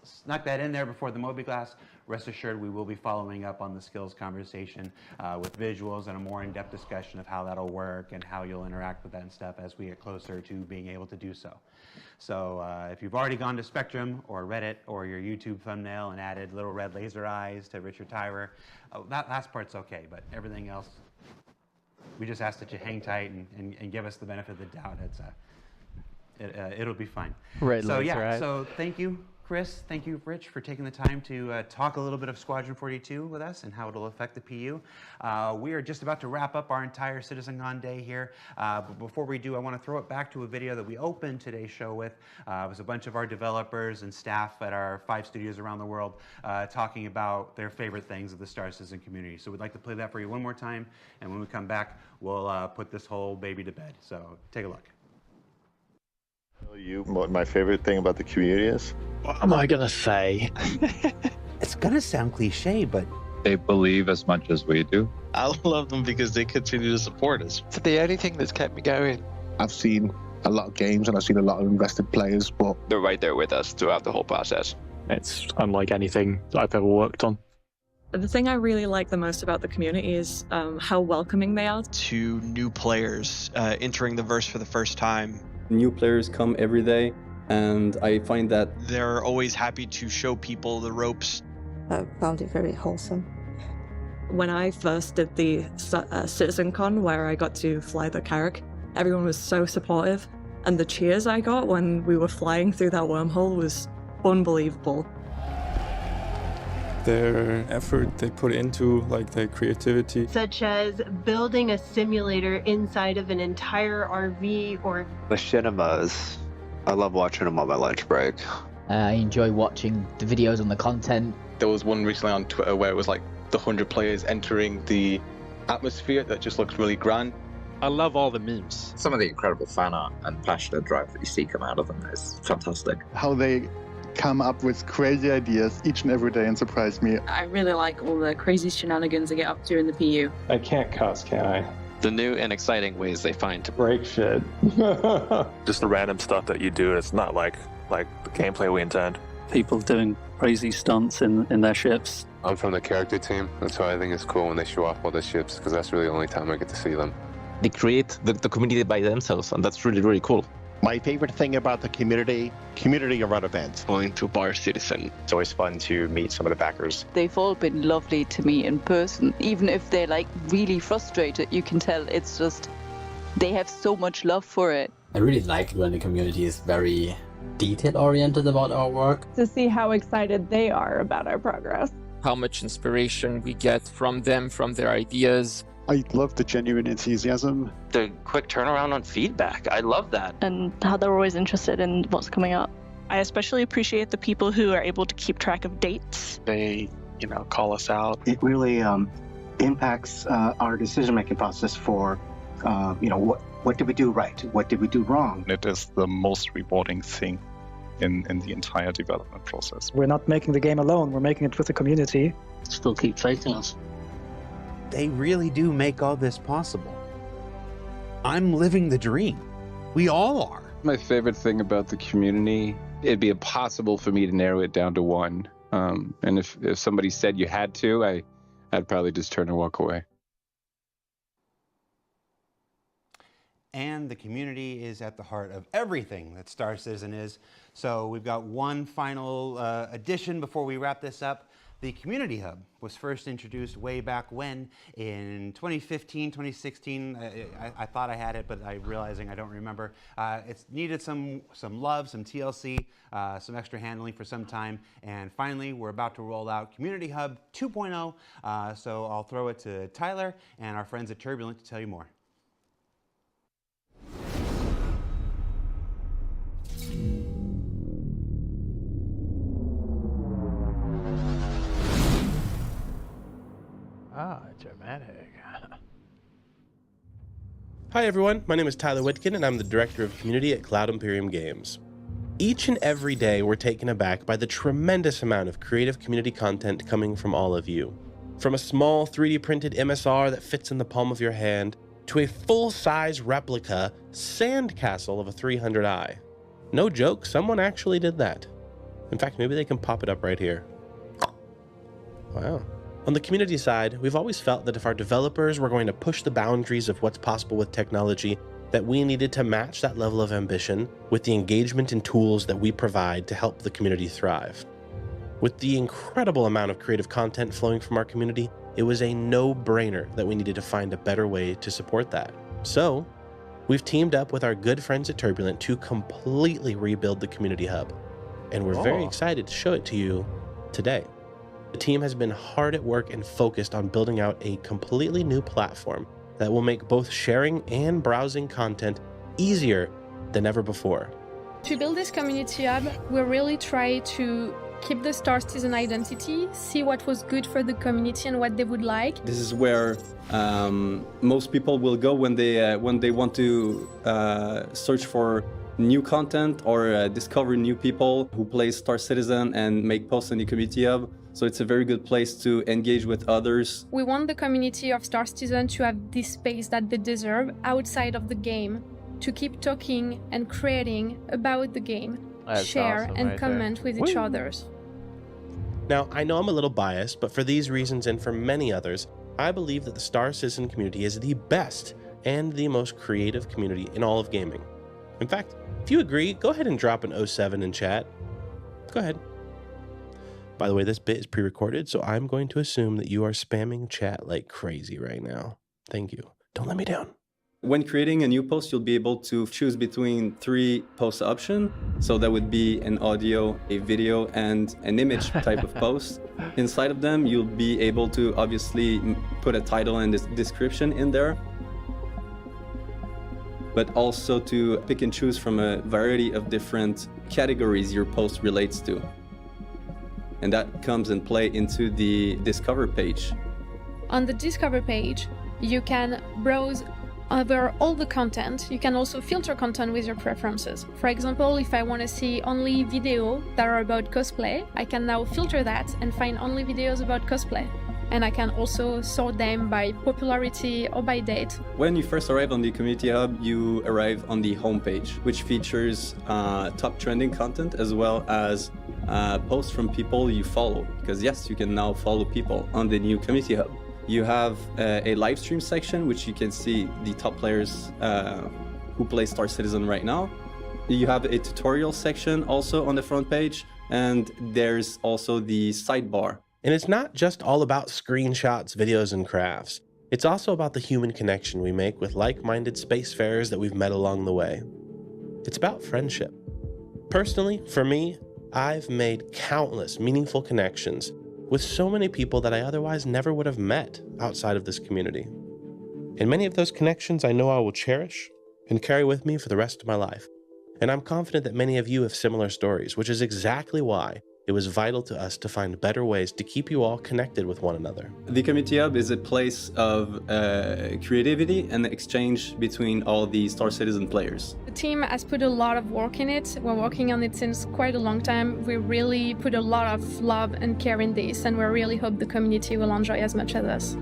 snuck that in there before the Mobiglass, rest assured we will be following up on the skills conversation with visuals and a more in-depth discussion of how that'll work and how you'll interact with that and stuff as we get closer to being able to do so. So if you've already gone to Spectrum or Reddit or your YouTube thumbnail and added little red laser eyes to Richard Tyrer, that last part's okay, but everything else, we just ask that you hang tight and give us the benefit of the doubt. It'll be fine. Red so laser yeah, eyes. so thank you, Chris. Thank you, Rich, for taking the time to talk a little bit of Squadron 42 with us and how it'll affect the PU. We are just about to wrap up our entire CitizenCon day here. But before we do, I want to throw it back to a video that we opened today's show with. It was a bunch of our developers and staff at our 5 studios around the world talking about their favorite things of the Star Citizen community. So we'd like to play that for you one more time. And when we come back, we'll put this whole baby to bed. So take a look. Tell you what my favorite thing about the community is? What am I gonna say? It's gonna sound cliche, but they believe as much as we do. I love them because they continue to support us. It's the only thing that's kept me going. I've seen a lot of games and I've seen a lot of invested players, but they're right there with us throughout the whole process. It's unlike anything that I've ever worked on. The thing I really like the most about the community is how welcoming they are. To new players entering the verse for the first time. New players come every day, and I find that they're always happy to show people the ropes. I found it very wholesome. When I first did the CitizenCon, where I got to fly the Carrack, everyone was so supportive, and the cheers I got when we were flying through that wormhole was unbelievable. Their effort they put into, like, their creativity. Such as building a simulator inside of an entire RV or... The cinemas, I love watching them on my lunch break. I enjoy watching the videos on the content. There was one recently on Twitter where it was like the 100 players entering the atmosphere that just looked really grand. I love all the memes. Some of the incredible fan art and passionate drive that you see come out of them is fantastic. How they come up with crazy ideas each and every day and surprise me. I really like all the crazy shenanigans they get up to in the PU. I can't cuss, can I? The new and exciting ways they find to break shit. Just the random stuff that you do, it's not like the gameplay we intend. People doing crazy stunts in their ships. I'm from the character team, and so I think it's cool when they show off all their ships, because that's really the only time I get to see them. They create the community by themselves, and that's really, really cool. My favorite thing about the community around events. Going to Bar Citizen. It's always fun to meet some of the backers. They've all been lovely to me in person. Even if they're like really frustrated, you can tell it's just, they have so much love for it. I really like when the community is very detail-oriented about our work. To see how excited they are about our progress. How much inspiration we get from them, from their ideas. I love the genuine enthusiasm. The quick turnaround on feedback. I love that. And how they're always interested in what's coming up. I especially appreciate the people who are able to keep track of dates. They, call us out. It really impacts our decision-making process for, what did we do right? What did we do wrong? It is the most rewarding thing in the entire development process. We're not making the game alone, we're making it with the community. Still keep faith in us. They really do make all this possible. I'm living the dream. We all are. My favorite thing about the community, it'd be impossible for me to narrow it down to one. And if somebody said you had to, I'd probably just turn and walk away. And the community is at the heart of everything that Star Citizen is. So we've got one final addition before we wrap this up. The Community Hub was first introduced way back when, in 2015, 2016. I thought I had it, but I'm realizing I don't remember. It's needed some love, some TLC, some extra handling for some time. And finally, we're about to roll out Community Hub 2.0. So I'll throw it to Tyler and our friends at Turbulent to tell you more. Dramatic. Hi everyone, my name is Tyler Whitkin and I'm the Director of Community at Cloud Imperium Games. Each and every day we're taken aback by the tremendous amount of creative community content coming from all of you. From a small 3D printed MSR that fits in the palm of your hand, to a full-size replica sandcastle of a 300i. No joke, someone actually did that. In fact, maybe they can pop it up right here. Wow. On the community side, we've always felt that if our developers were going to push the boundaries of what's possible with technology, that we needed to match that level of ambition with the engagement and tools that we provide to help the community thrive. With the incredible amount of creative content flowing from our community, it was a no-brainer that we needed to find a better way to support that. So, we've teamed up with our good friends at Turbulent to completely rebuild the Community Hub, and we're very excited to show it to you today. The team has been hard at work and focused on building out a completely new platform that will make both sharing and browsing content easier than ever before. To build this community hub, we really try to keep the Star Citizen identity, see what was good for the community and what they would like. This is where most people will go when they want to search for new content or discover new people who play Star Citizen and make posts in the community hub. So it's a very good place to engage with others. We want the community of Star Citizen to have this space that they deserve outside of the game, to keep talking and creating about the game, share awesome, and comment with each others. Now, I know I'm a little biased, but for these reasons and for many others, I believe that the Star Citizen community is the best and the most creative community in all of gaming. In fact, if you agree, go ahead and drop an 07 in chat. Go ahead. By the way, this bit is pre-recorded, so I'm going to assume that you are spamming chat like crazy right now. Thank you. Don't let me down. When creating a new post, you'll be able to choose between 3 post options. So that would be an audio, a video, and an image type of post. Inside of them, you'll be able to obviously put a title and a description in there, but also to pick and choose from a variety of different categories your post relates to. And that comes and play into the Discover page. On the Discover page, you can browse over all the content. You can also filter content with your preferences. For example, if I want to see only videos that are about cosplay, I can now filter that and find only videos about cosplay. And I can also sort them by popularity or by date. When you first arrive on the Community Hub, you arrive on the homepage, which features top trending content as well as posts from people you follow. Because yes, you can now follow people on the new Community Hub. You have a live stream section, which you can see the top players who play Star Citizen right now. You have a tutorial section also on the front page, and there's also the sidebar. And it's not just all about screenshots, videos, and crafts. It's also about the human connection we make with like-minded spacefarers that we've met along the way. It's about friendship. Personally, for me, I've made countless meaningful connections with so many people that I otherwise never would have met outside of this community. And many of those connections I know I will cherish and carry with me for the rest of my life. And I'm confident that many of you have similar stories, which is exactly why it was vital to us to find better ways to keep you all connected with one another. The Community Hub is a place of creativity and exchange between all the Star Citizen players. The team has put a lot of work in it. We're working on it since quite a long time. We really put a lot of love and care in this, and we really hope the community will enjoy as much as us.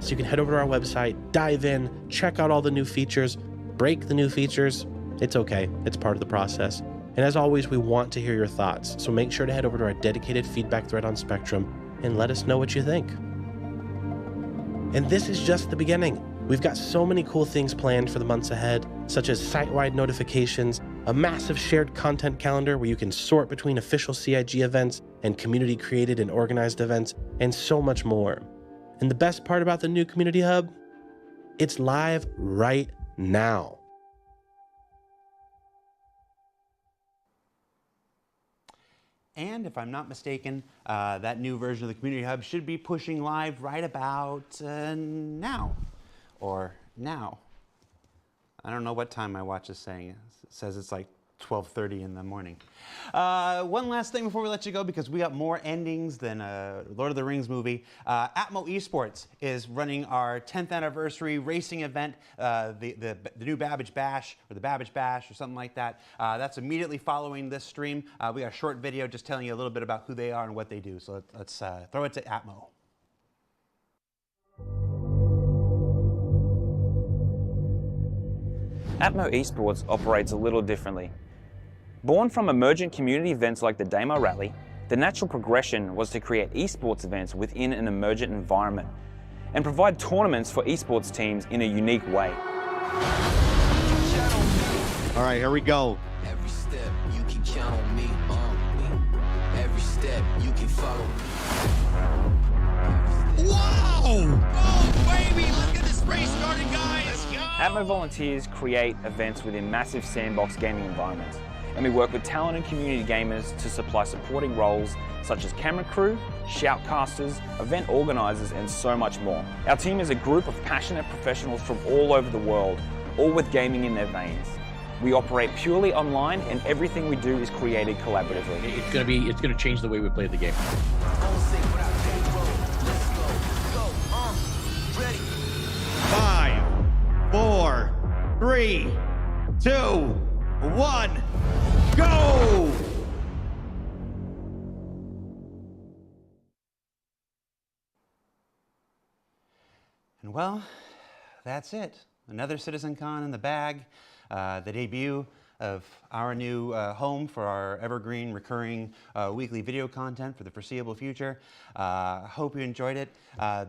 So you can head over to our website, dive in, check out all the new features, break the new features. It's okay, it's part of the process. And as always, we want to hear your thoughts, so make sure to head over to our dedicated feedback thread on Spectrum and let us know what you think. And this is just the beginning. We've got so many cool things planned for the months ahead, such as site-wide notifications, a massive shared content calendar where you can sort between official CIG events and community-created and organized events, and so much more. And the best part about the new Community Hub? It's live right now. And if I'm not mistaken, that new version of the Community Hub should be pushing live right about now. Or now. I don't know what time my watch is saying. It says it's like 12:30 in the morning. One last thing before we let you go, because we got more endings than a Lord of the Rings movie. Atmo Esports is running our 10th anniversary racing event, the new Babbage Bash, or the Babbage Bash, or something like that. That's immediately following this stream. We got a short video just telling you a little bit about who they are and what they do. So let's throw it to Atmo. Atmo Esports operates a little differently. Born from emergent community events like the Daymar Rally, the natural progression was to create esports events within an emergent environment and provide tournaments for esports teams in a unique way. All right, here we go. Every step you can count on me, every step you can follow. Whoa! Oh, baby, look at this race starting, guys! Atmo volunteers create events within massive sandbox gaming environments, and we work with talented community gamers to supply supporting roles such as camera crew, shoutcasters, event organizers, and so much more. Our team is a group of passionate professionals from all over the world, all with gaming in their veins. We operate purely online, and everything we do is created collaboratively. It's gonna change the way we play the game. 5, 4, 3, 2, 1, go! And well, that's it. Another CitizenCon in the bag. The debut of our new home for our evergreen, recurring weekly video content for the foreseeable future. Hope you enjoyed it.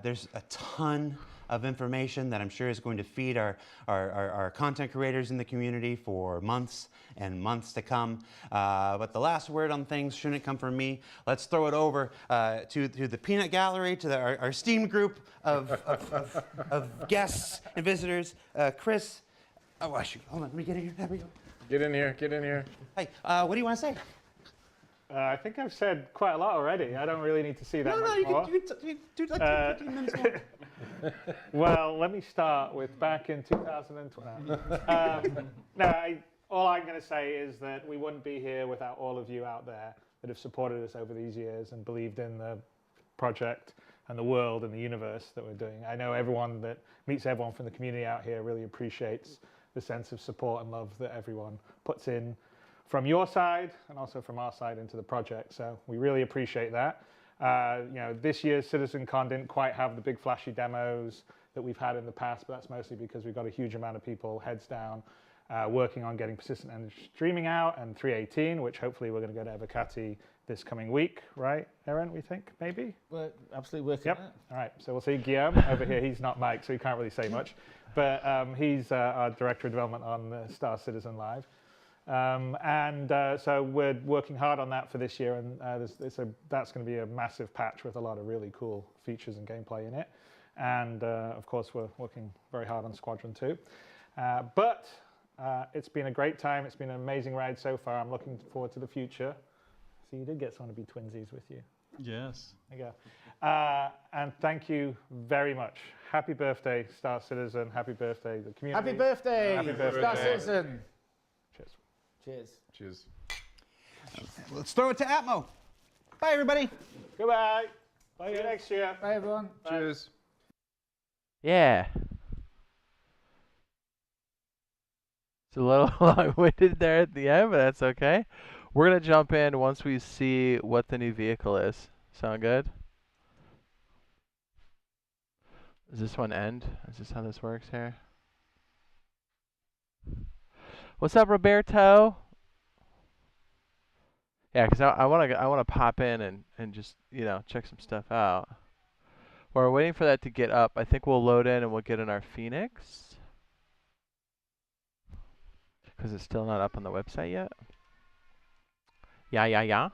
There's a ton of information that I'm sure is going to feed our content creators in the community for months and months to come. But the last word on things shouldn't come from me. Let's throw it over to the peanut gallery, to our esteemed group of guests and visitors. Chris, oh, shoot. Hold on, let me get in here. There we go. Get in here, get in here. Hey, what do you want to say? I think I've said quite a lot already. I don't really need to see that much more. You can do like 15 minutes more. Well, let me start with back in 2012. All I'm going to say is that we wouldn't be here without all of you out there that have supported us over these years and believed in the project and the world and the universe that we're doing. I know everyone that meets everyone from the community out here really appreciates the sense of support and love that everyone puts in from your side and also from our side into the project. So we really appreciate that. This year's CitizenCon didn't quite have the big flashy demos that we've had in the past, but that's mostly because we've got a huge amount of people heads down working on getting Persistent and streaming out, and 3.18, which hopefully we're going to go to Evocati this coming week, right, Aaron, we think, maybe? We're absolutely working on it. All right, so we'll see Guillaume over here. He's not Mike, so he can't really say much, but he's our Director of Development on Star Citizen Live. So we're working hard on that for this year, and that's going to be a massive patch with a lot of really cool features and gameplay in it. And of course, we're working very hard on Squadron 2. But it's been a great time. It's been an amazing ride so far. I'm looking forward to the future. So you did get someone to be twinsies with you. Yes. There you go. And thank you very much. Happy birthday, Star Citizen. Happy birthday, the community. Happy birthday, Happy birthday, Star Citizen. Cheers. Cheers. Cheers. Let's throw it to Atmo. Bye, everybody. Goodbye. See you next year. Bye, everyone. Bye. Cheers. Yeah. It's a little long-winded there at the end, but that's okay. We're going to jump in once we see what the new vehicle is. Sound good? Does this one end? Is this how this works here? What's up, Roberto? Yeah, because I want to pop in and just, you know, check some stuff out. While we're waiting for that to get up, I think we'll load in and we'll get in our Phoenix. Because it's still not up on the website yet. Yeah.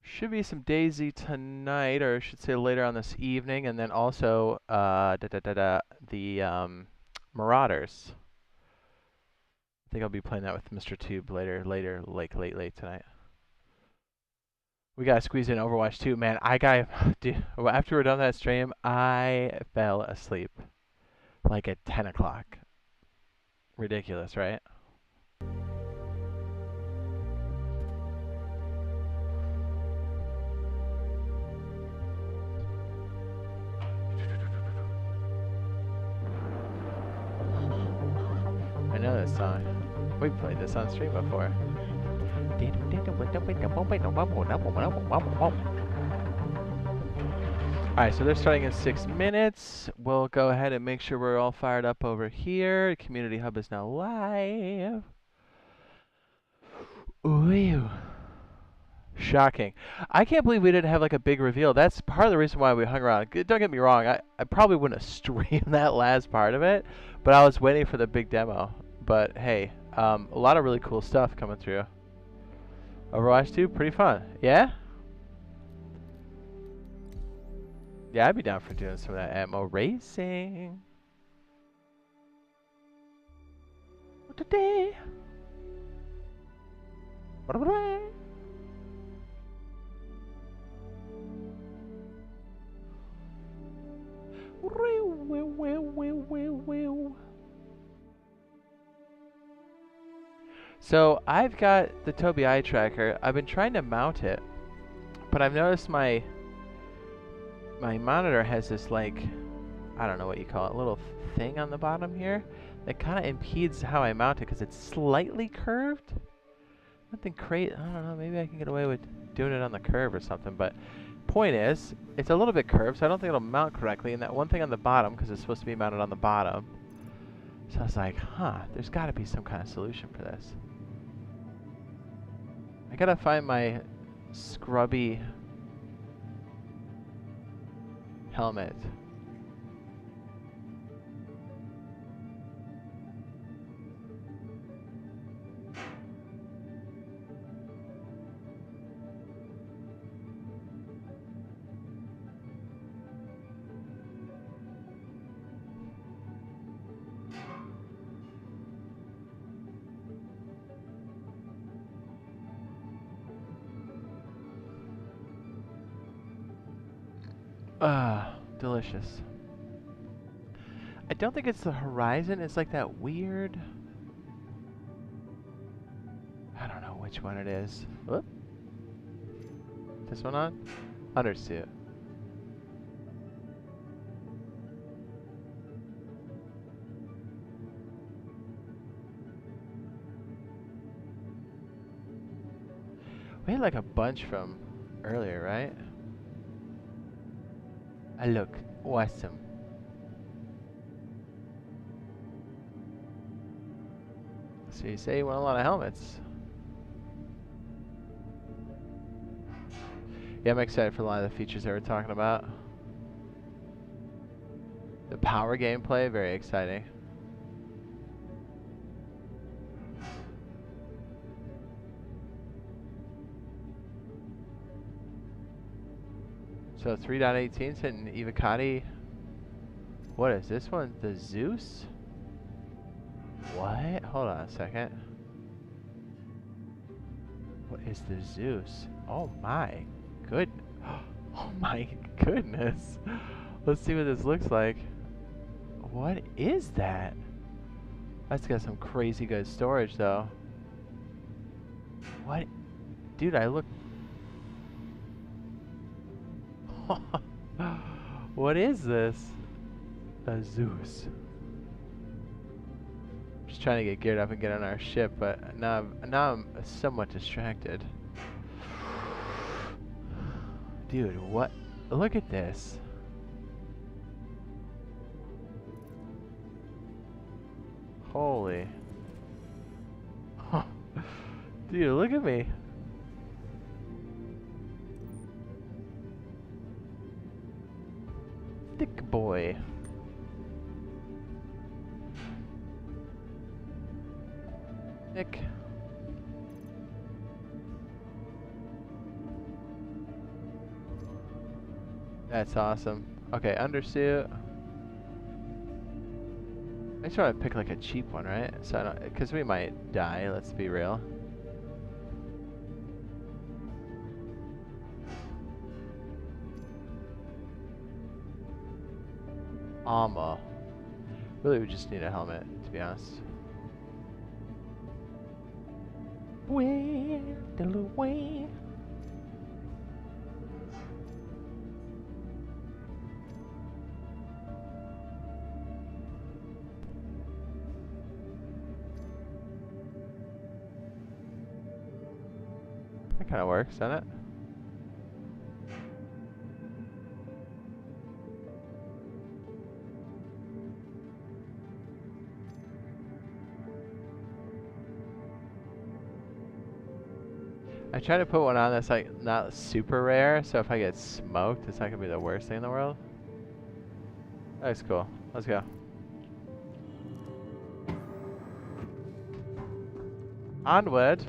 Should be some DayZ tonight, or I should say later on this evening, and then also the Marauders. I think I'll be playing that with Mr. Tube later, like late tonight. We gotta squeeze in Overwatch 2, man. Dude, after we're done that stream, I fell asleep like at 10 o'clock. Ridiculous, right? I know this song. We've played this on stream before. Alright, so they're starting in 6 minutes. We'll go ahead and make sure we're all fired up over here. The Community Hub is now live. Ooh. Shocking. I can't believe we didn't have like a big reveal. That's part of the reason why we hung around. Don't get me wrong, I probably wouldn't have streamed that last part of it, but I was waiting for the big demo. But hey, a lot of really cool stuff coming through. Overwatch 2, pretty fun. Yeah? Yeah, I'd be down for doing some of that ammo racing. Today. So I've got the Tobii eye tracker. I've been trying to mount it, but I've noticed my monitor has this, like, I don't know what you call it, little thing on the bottom here that kind of impedes how I mount it because it's slightly curved. Nothing crazy. I don't know. Maybe I can get away with doing it on the curve or something. But point is, it's a little bit curved, so I don't think it'll mount correctly. And that one thing on the bottom, because it's supposed to be mounted on the bottom. So I was like, huh, there's got to be some kind of solution for this. I gotta find my scrubby helmet. Delicious. I don't think it's the horizon. It's like that weird... I don't know which one it is. Whoop. This one on? Undersuit. We had like a bunch from earlier, right? I look awesome. So you say you want a lot of helmets. Yeah, I'm excited for a lot of the features they were talking about. The power gameplay, very exciting. So 3.18's hitting Evocati. What is this one? The Zeus? What? Hold on a second. What is the Zeus? Oh my good. Oh my goodness. Let's see what this looks like. What is that? That's got some crazy good storage though. What? Dude, I look... What is this? A Zeus. Just trying to get geared up and get on our ship, but now I'm somewhat distracted. Dude, what? Look at this. Holy. Dude, look at me. Thick boy. Thick. That's awesome. Okay, undersuit. I just want to pick like a cheap one, right? So I don't, because we might die. Let's be real. Armor. Really, we just need a helmet, to be honest. Way, the little way. That kind of works, doesn't it? I try to put one on that's like not super rare, so if I get smoked, it's not gonna be the worst thing in the world. That's cool. Let's go. Onward.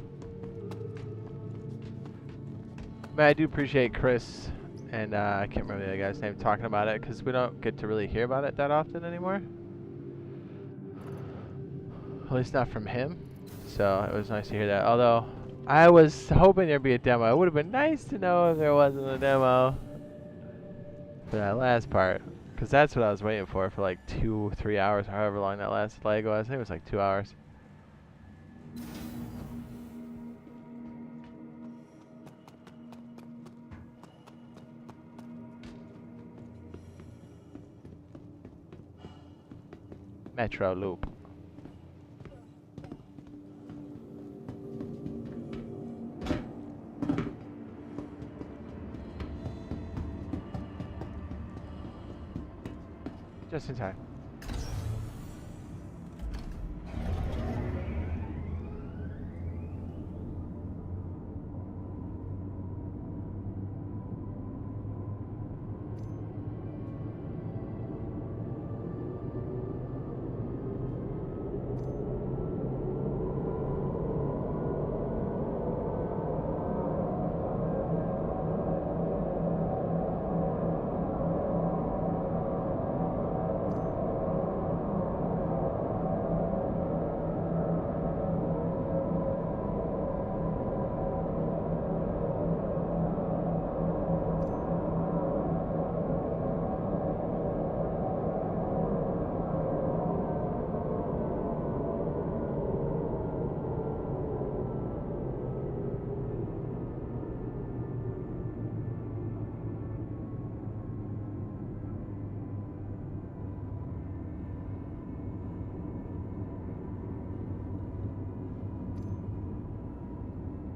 Man, I do appreciate Chris and I can't remember the other guy's name talking about it because we don't get to really hear about it that often anymore. At least not from him. So it was nice to hear that. Although I was hoping there'd be a demo. It would have been nice to know if there wasn't a demo for that last part, because that's what I was waiting for like 2-3 hours, or however long that last leg was. I think it was like 2 hours. Metro loop. Just in time.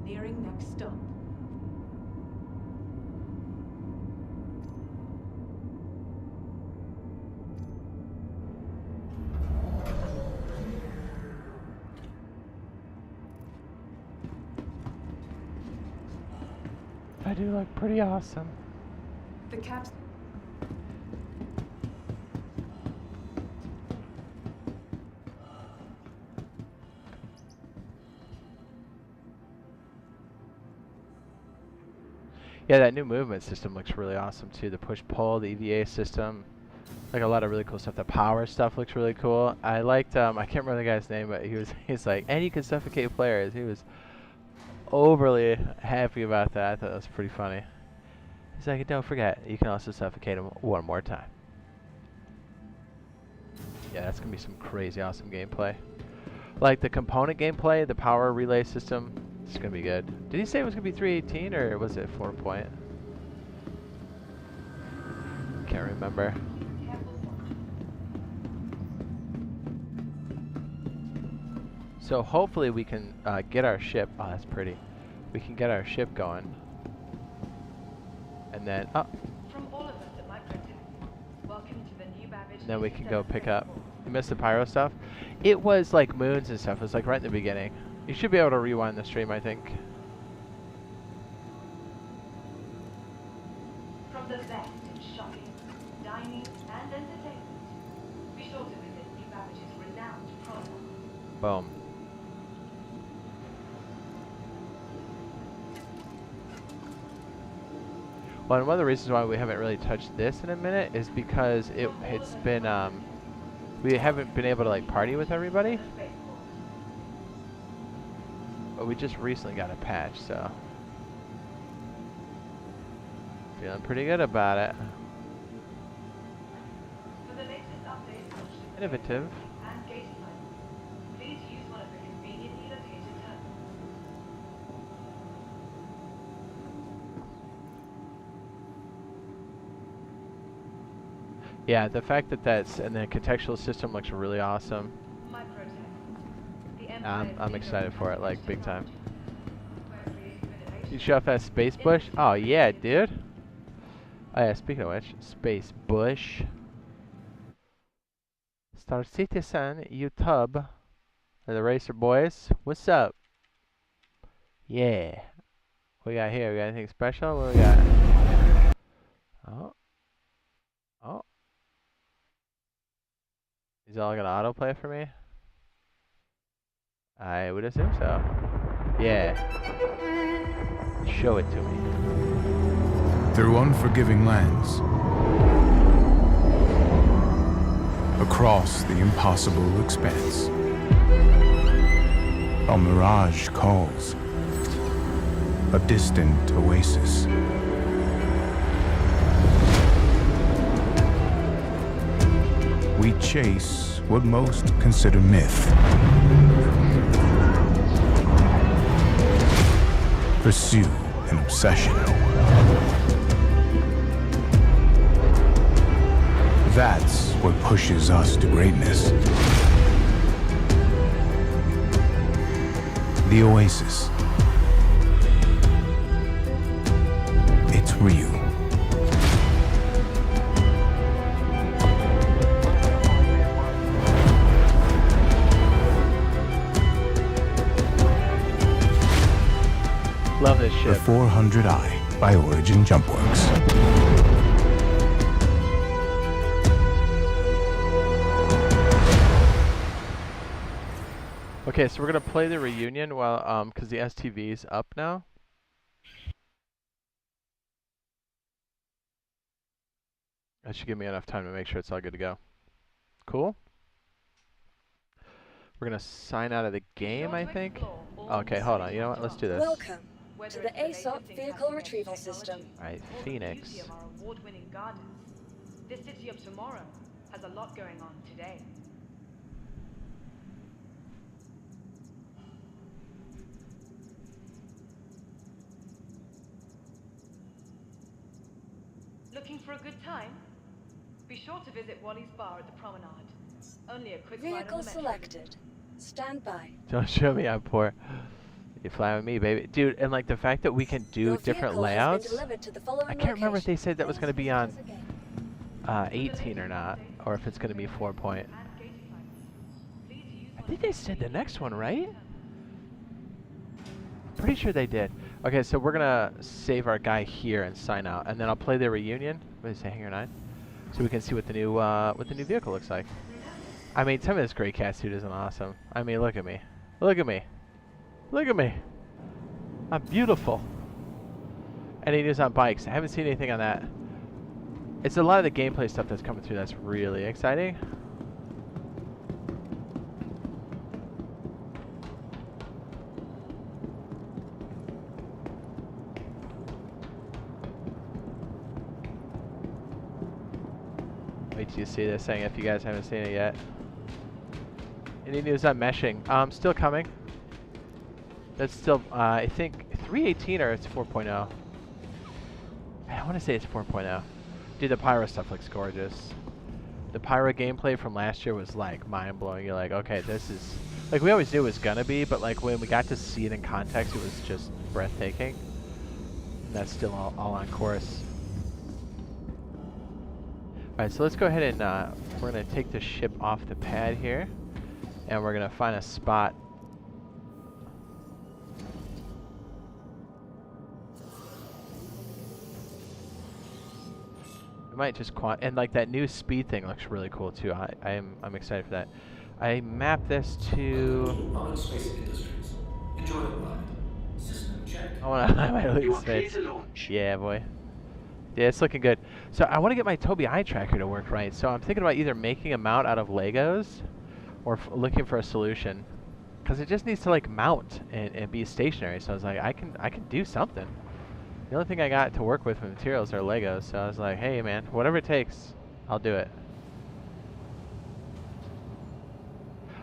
Nearing next stop. I do look pretty awesome. The caps. Yeah, that new movement system looks really awesome too. The push-pull, the EVA system, like a lot of really cool stuff. The power stuff looks really cool. I liked, I can't remember the guy's name, but he's like, and you can suffocate players. He was overly happy about that. I thought that was pretty funny. He's like, don't forget, you can also suffocate him one more time. Yeah, that's gonna be some crazy awesome gameplay. Like the component gameplay, the power relay system, it's gonna be good. Did he say it was gonna be 318 or was it 4 point? Can't remember. So hopefully we can get our ship. Oh, that's pretty. We can get our ship going. And then, oh. From all of us at Microtech, welcome to the new Babbage. Then we can go pick up. You missed the pyro stuff? It was like moons and stuff. It was like right in the beginning. You should be able to rewind the stream, I think. From the best in shopping, dining, and entertainment, be sure to visit New Babbage's renowned product. Boom. Well, and one of the reasons why we haven't really touched this in a minute is because it's been we haven't been able to like party with everybody. But we just recently got a patch, so feeling pretty good about it. For the latest updates, Innovative. and gate sites, please use one of the conveniently located terminals. Yeah, the fact that that's and the contextual system looks really awesome. I'm excited for it, like big time. You show off that space bush? Oh yeah, dude. Oh yeah, speaking of which, space bush. Star Citizen YouTube. The Racer boys, what's up? Yeah. What we got here? We got anything special? What we got? Oh. Oh. Is all gonna autoplay for me? I would assume so. Yeah. Show it to me. Through unforgiving lands. Across the impossible expanse. A mirage calls. A distant oasis. We chase what most consider myth. Pursue an obsession. That's what pushes us to greatness. The oasis. It's real. Love this shit. The 400i by Origin Jumpworks. Okay, so we're gonna play the reunion while because the STV's up now. That should give me enough time to make sure it's all good to go. Cool. We're gonna sign out of the game, I think. Okay, hold on. You know what? Let's do this. Welcome to the ASOP Vehicle Retrieval System. Alright, Phoenix. Award-winning gardens. This city of tomorrow has a lot going on today. Looking for a good time? Be sure to visit Wally's bar at the promenade. Only a quick ride on Vehicle the metro. selected. Stand by. Don't show me I'm poor. You fly with me, baby. Dude, and like the fact that we can do different layouts. I can't remember if they said that was going to be on 18 or not, or if it's going to be 4 point. I think they said the next one, right? Pretty sure they did. Okay, so we're going to save our guy here and sign out, and then I'll play the reunion. What did they say, Hangar 9? So we can see what the new vehicle looks like. I mean, some of this gray cat suit isn't awesome. I mean, look at me. Look at me. Look at me. I'm beautiful. And he is on bikes. I haven't seen anything on that. It's a lot of the gameplay stuff that's coming through that's really exciting. Wait till you see this thing if you guys haven't seen it yet. Any news on meshing? Still coming. That's still, I think, 3.18 or it's 4.0. I want to say it's 4.0. Dude, the Pyro stuff looks gorgeous. The Pyro gameplay from last year was like mind-blowing. You're like, okay, this is... Like, we always knew it was gonna be, but like when we got to see it in context, it was just breathtaking. And that's still all on course. Alright, so let's go ahead and we're gonna take the ship off the pad here. And we're gonna find a spot. We might just and like that new speed thing looks really cool too. I'm excited for that. I map this to. Enjoy the ride. System check. I might lose space. Yeah, boy. Yeah, it's looking good. So I want to get my Tobii eye tracker to work right. So I'm thinking about either making a mount out of Legos, or looking for a solution, because it just needs to like mount and be stationary. So I was like, I can do something. The only thing I got to work with materials are Legos. So I was like, hey man, whatever it takes, I'll do it.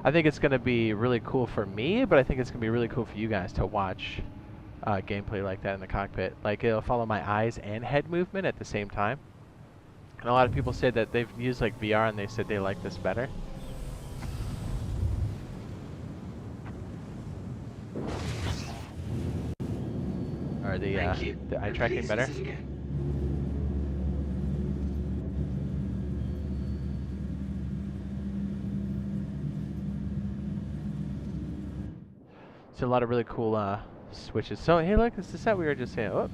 I think it's going to be really cool for me, but I think it's going to be really cool for you guys to watch gameplay like that in the cockpit. Like, it'll follow my eyes and head movement at the same time. And a lot of people say that they've used like VR and they said they like this better. Or the eye tracking better? So a lot of really cool switches. So hey, look, it's the set we were just saying. Oh.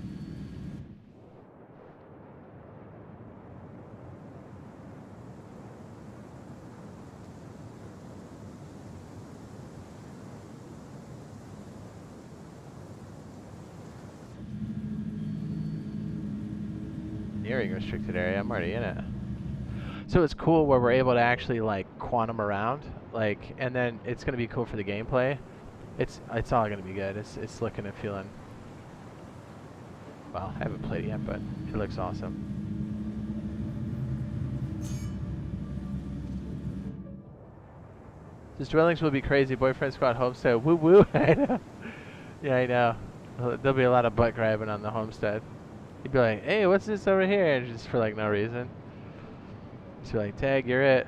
Nearing restricted area. I'm already in it. So it's cool where we're able to actually like quantum around, like, and then it's gonna be cool for the gameplay. It's all gonna be good. It's looking and feeling. Well, I haven't played it yet, but it looks awesome. These dwellings will be crazy. Boyfriend Squad homestead. Woo woo. I know. Yeah, I know. There'll be a lot of butt grabbing on the homestead. You'd be like, hey, what's this over here? Just for like no reason. Just be like, tag, you're it.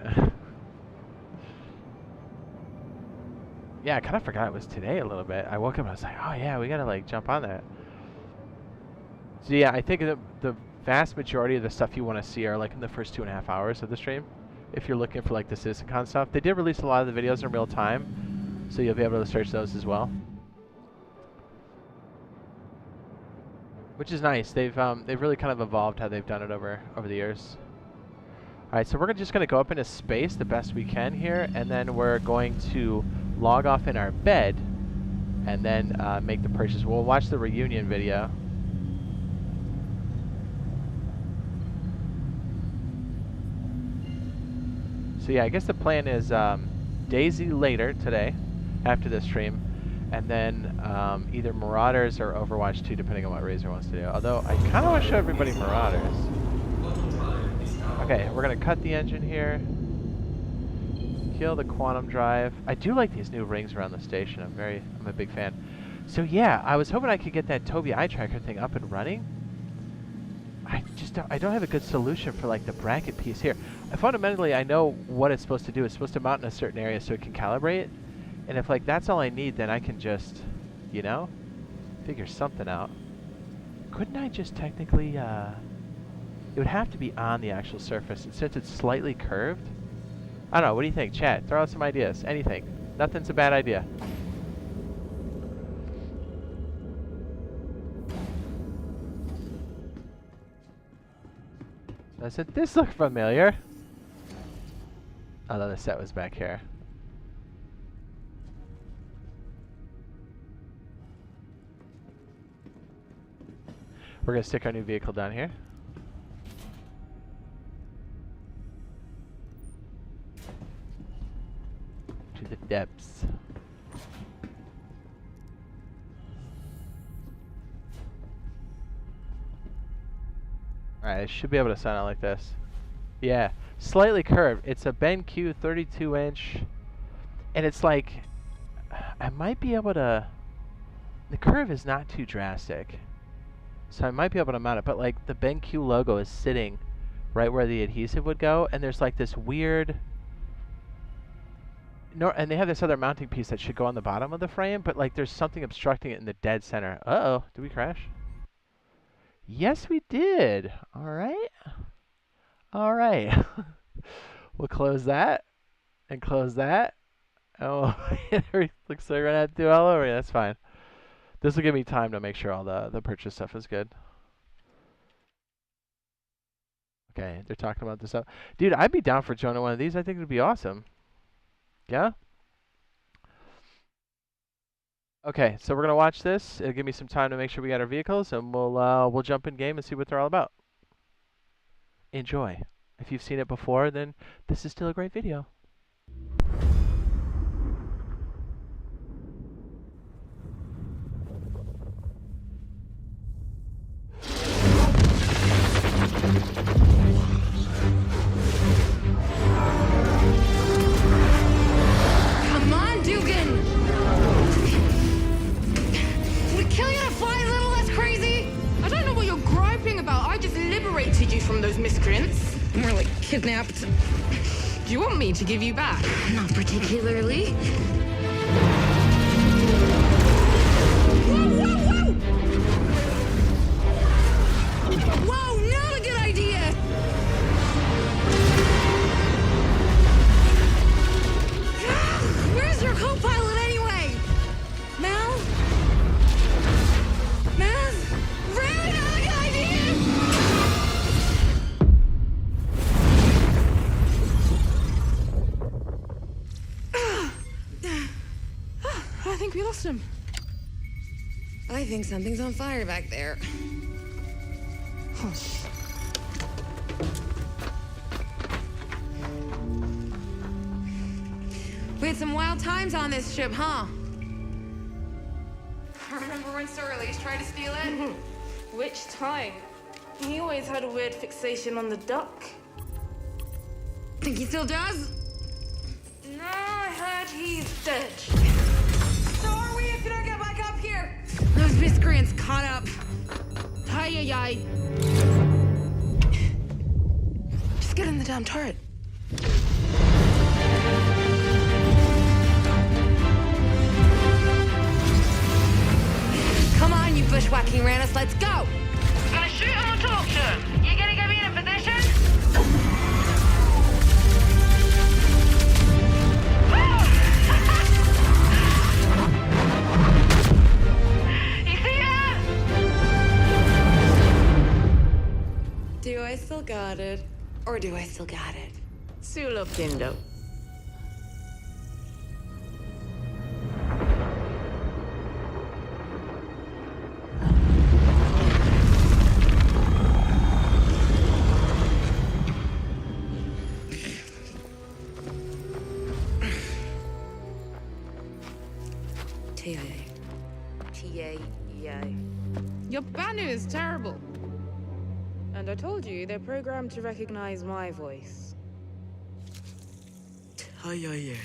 Yeah, I kind of forgot it was today a little bit. I woke up and I was like, oh yeah, we gotta like jump on that. So yeah, I think the vast majority of the stuff you want to see are like in the first 2.5 hours of the stream. If you're looking for like the CitizenCon stuff. They did release a lot of the videos in real time, so you'll be able to search those as well. Which is nice. They've really kind of evolved how they've done it over the years. Alright, so we're just gonna go up into space the best we can here, and then we're going to log off in our bed and then make the purchase. We'll watch the reunion video. So yeah, I guess the plan is DayZ later today after this stream, and then either Marauders or Overwatch 2 depending on what Razor wants to do. Although I kind of want to show everybody Marauders. Okay, we're going to cut the engine here. Kill the quantum drive. I do like these new rings around the station. I'm a big fan. So yeah, I was hoping I could get that Tobii eye tracker thing up and running. I don't have a good solution for like the bracket piece here. Fundamentally, I know what it's supposed to do. It's supposed to mount in a certain area so it can calibrate. And if like that's all I need, then I can just, you know, figure something out. Couldn't I just technically, it would have to be on the actual surface, and since it's slightly curved, I don't know, what do you think? Chat, throw out some ideas. Anything. Nothing's a bad idea. Doesn't this look familiar? Although the set was back here. We're gonna stick our new vehicle down here. To the depths. Alright, I should be able to sign out like this. Yeah, slightly curved. It's a BenQ 32-inch And it's like, I might be able to, the curve is not too drastic. So I might be able to mount it, but like the BenQ logo is sitting right where the adhesive would go, and there's like this weird, and they have this other mounting piece that should go on the bottom of the frame, but like there's something obstructing it in the dead center. Uh-oh, did we crash? Yes, we did. All right. All right. We'll close that and close that. Oh, looks like we're gonna have to do all over. That's fine. This will give me time to make sure all the purchase stuff is good. Okay, they're talking about this up. Dude, I'd be down for joining one of these. I think it would be awesome. Yeah? Okay, so we're gonna watch this. It'll give me some time to make sure we got our vehicles, and we'll jump in game and see what they're all about. Enjoy. If you've seen it before, then this is still a great video. Come on, Dugan! Would killing on a fly a little less crazy? I don't know what you're griping about. I just liberated you from those miscreants. More like kidnapped. Do you want me to give you back? Not particularly. Whoa, whoa, whoa! Whoa, not a good idea! Where's your co-pilot anyway? Mal? Maz? Really not a good idea! I think we lost him. I think something's on fire back there. Hush. We had some wild times on this ship, huh? Remember when Sorrelease tried to steal it? Which time? He always had a weird fixation on the duck. Think he still does? No, I heard he's dead. So are we if you don't get back up here? Those miscreants caught up. Hi-yi-yi. Just get in the damn turret. Come on, you bushwhacking Ranus, let's go! Gonna shoot him or talk to him? You gonna get me in a position? You see that? Do I still got it? Or do I still got it? Sulo Pindo. T-A-E-A. Your banner is terrible. And I told you, they're programmed to recognize my voice. T-A-E-A.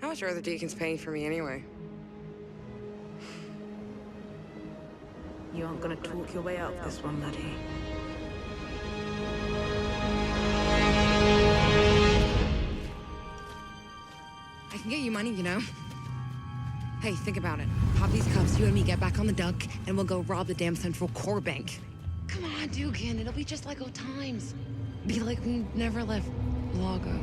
How much are the deacons paying for me anyway? You aren't gonna talk your way out of this one, laddie. I can get you money, you know? Hey, think about it. Pop these cuffs, you and me get back on the duck, and we'll go rob the damn central core bank. Come on, Dugan, it'll be just like old times. Be like we never left Lago.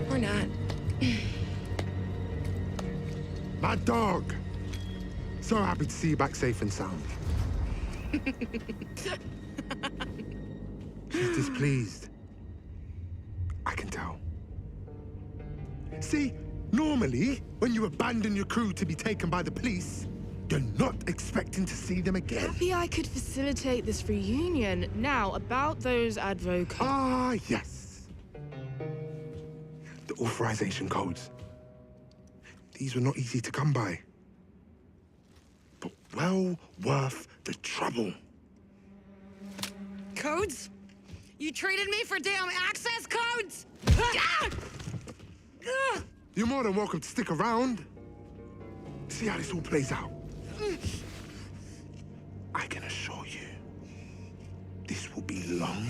Or not. My dog! So happy to see you back safe and sound. She's displeased. I can tell. See, normally, when you abandon your crew to be taken by the police, you're not expecting to see them again. Happy I could facilitate this reunion. Now, about those advocates. Ah, yes. The authorization codes. These were not easy to come by. But well worth the trouble. Codes? You traded me for damn access codes? You're more than welcome to stick around. See how this all plays out. I can assure you, this will be long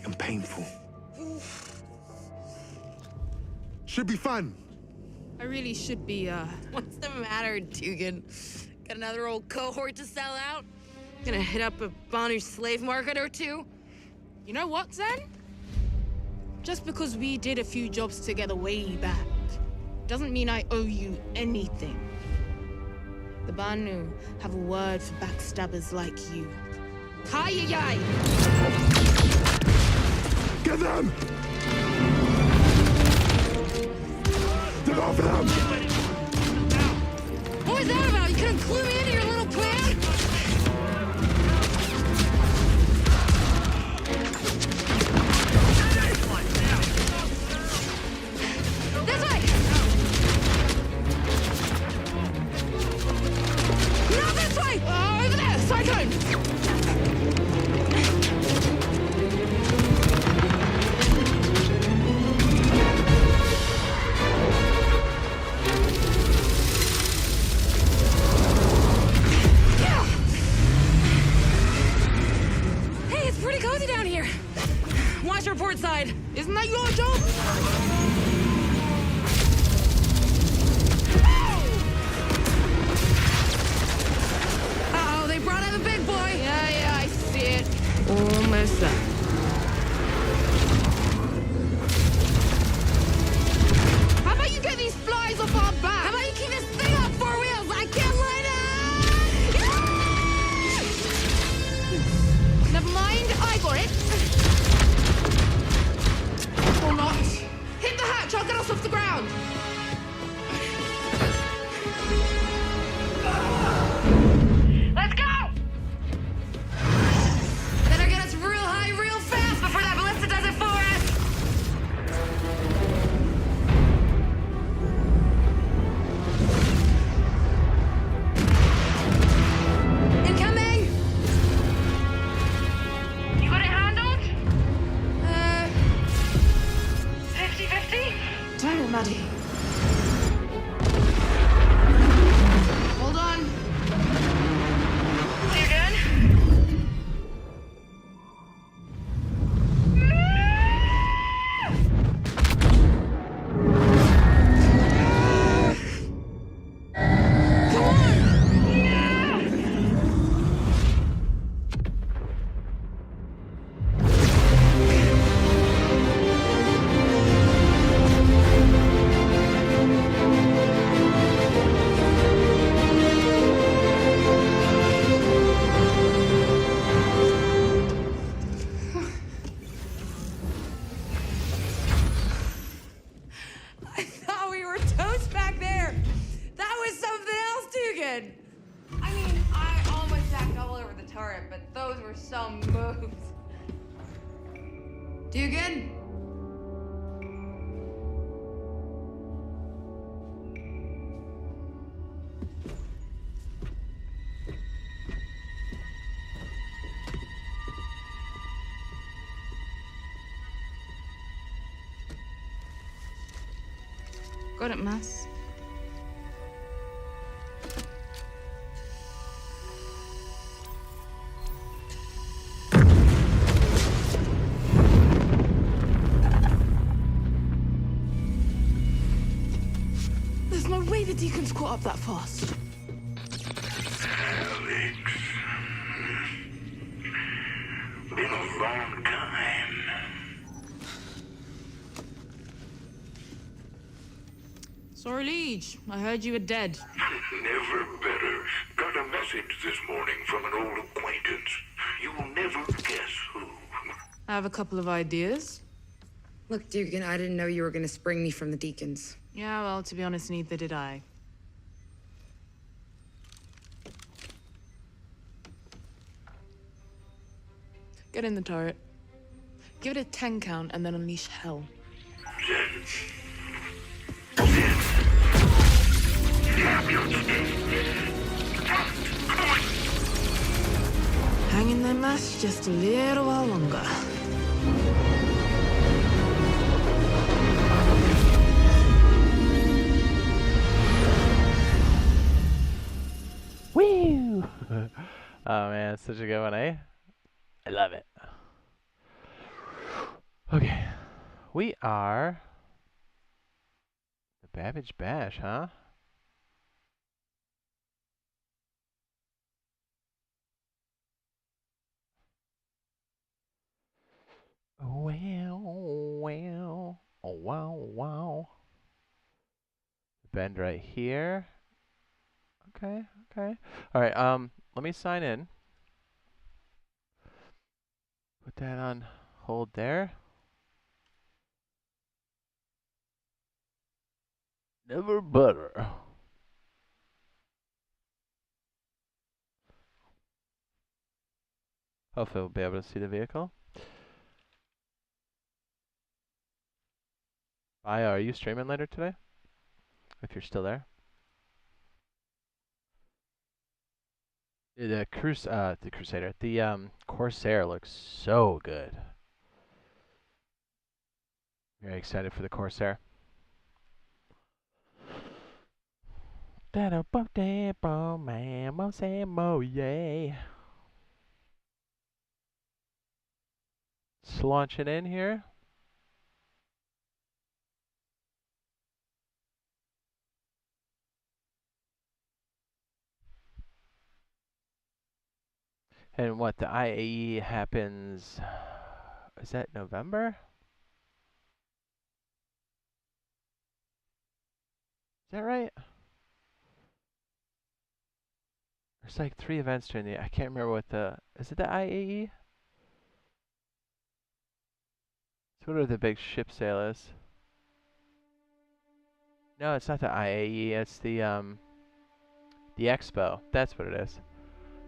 and painful. Should be fun. I really should be, What's the matter, Dugan? Got another old cohort to sell out? Gonna hit up a Bonu slave market or two? You know what, Zen? Just because we did a few jobs together way back, doesn't mean I owe you anything. The Banu have a word for backstabbers like you. Kayayai! Get them! Get off them! What was that about? You couldn't clue me into your little plan? This way! Not this way! Over there! Cyclone! Hey, it's pretty cozy down here. Watch your port side. Isn't that your job? Uh-oh, they brought out the big boy. Yeah, I see it. Almost there. How about you get these flies off our back? How about you keep this thing on four wheels? I can't let it. Never mind, I got it. Or not. Hit the hatch, I'll get us off the ground. Let's go! Better get us real high real fast before that ballista does it for us! Incoming! You got it handled? 50-50? Damn it, Maddie. Hold on. You're done? I thought we were toast back there. That was something else, Dugan. I mean, I almost backed all over the turret, but those were some moves. Dugan? Got it, Mass. There's no way the Deacon's caught up that fast. Alex. Been a long time. Sorry, Liege. I heard you were dead. Never better. Got a message this morning from an old acquaintance. You will never guess who. I have a couple of ideas. Look, Dugan, I didn't know you were gonna spring me from the Deacons. Yeah, well, to be honest, neither did I. Get in the turret. Give it a 10 count and then unleash hell. Zen. just a little while longer. Woo! Oh man, it's such a good one, eh? I love it. Okay, we are the Babbage Bash, huh? Well, well, oh wow, wow. Bend right here. Okay, okay. All right, let me sign in. Put that on hold there. Never butter. Hopefully we'll be able to see the vehicle. Bio, are you streaming later today? If you're still there. The Crusader, the Corsair looks so good. Very excited for the Corsair. Let's launch it in here. And what, the IAE happens, is that November? Is that right? There's like 3 events during the, I can't remember what the, is it the IAE? So what are the big ship sail is? No, it's not the IAE, it's the Expo. That's what it is.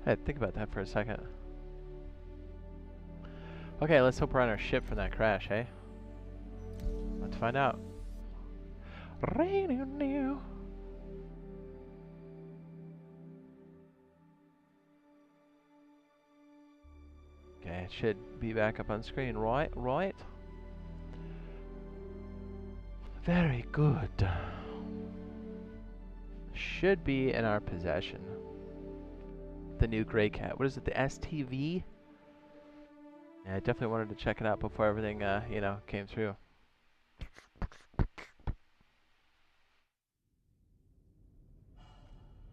I had to think about that for a second. Okay, let's hope we're on our ship from that crash, hey? Let's find out. Okay, it should be back up on screen, right? Right? Very good. Should be in our possession. The new Grey Cat. What is it, the STV? Yeah, I definitely wanted to check it out before everything, you know, came through.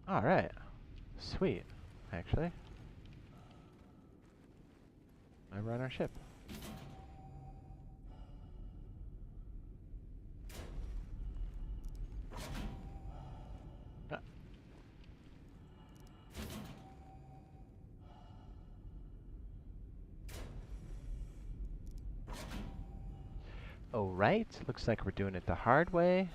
Alright. Sweet, actually. I run our ship. Alright, looks like we're doing it the hard way.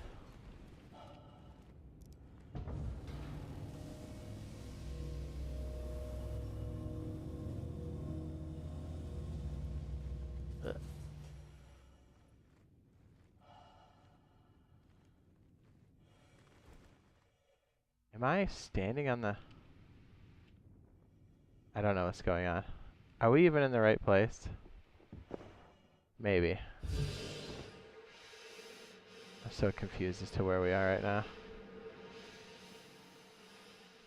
Am I standing on the... I don't know what's going on. Are we even in the right place? Maybe. I'm so confused as to where we are right now.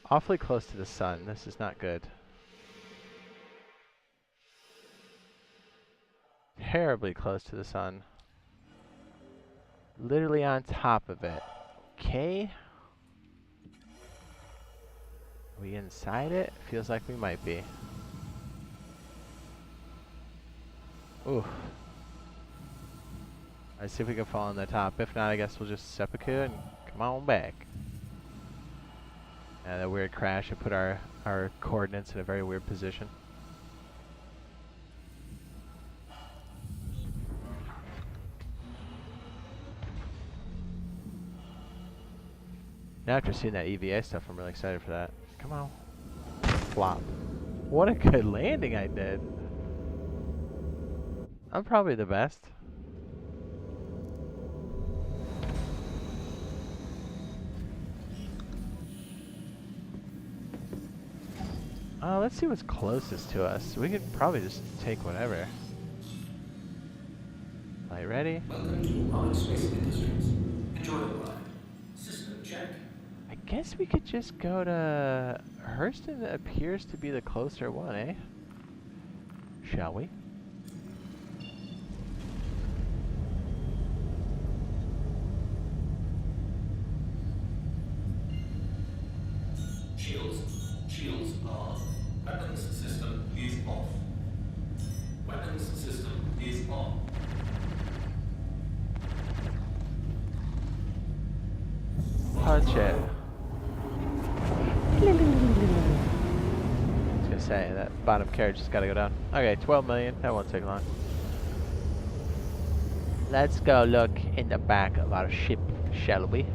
Awfully close to the sun. This is not good. Terribly close to the sun. Literally on top of it. Okay. Are we inside it? Feels like we might be. Ooh. Let's see if we can fall on the top. If not, I guess we'll just seppuku and come on back. And that weird crash and put our coordinates in a very weird position. Now after seeing that EVA stuff, I'm really excited for that. Come on. Flop. What a good landing I did. I'm probably the best. Let's see what's closest to us. We could probably just take whatever. Light ready? Welcome to Ark Space Industries. Enjoy the ride. System check. I guess we could just go to Hurston. Appears to be the closer one, eh? Shall we? Shields are. Weapons system is off. Weapons system is on. Punch it. I was gonna say, that bottom carriage has gotta go down. Okay, 12 million. That won't take long. Let's go look in the back of our ship, shall we?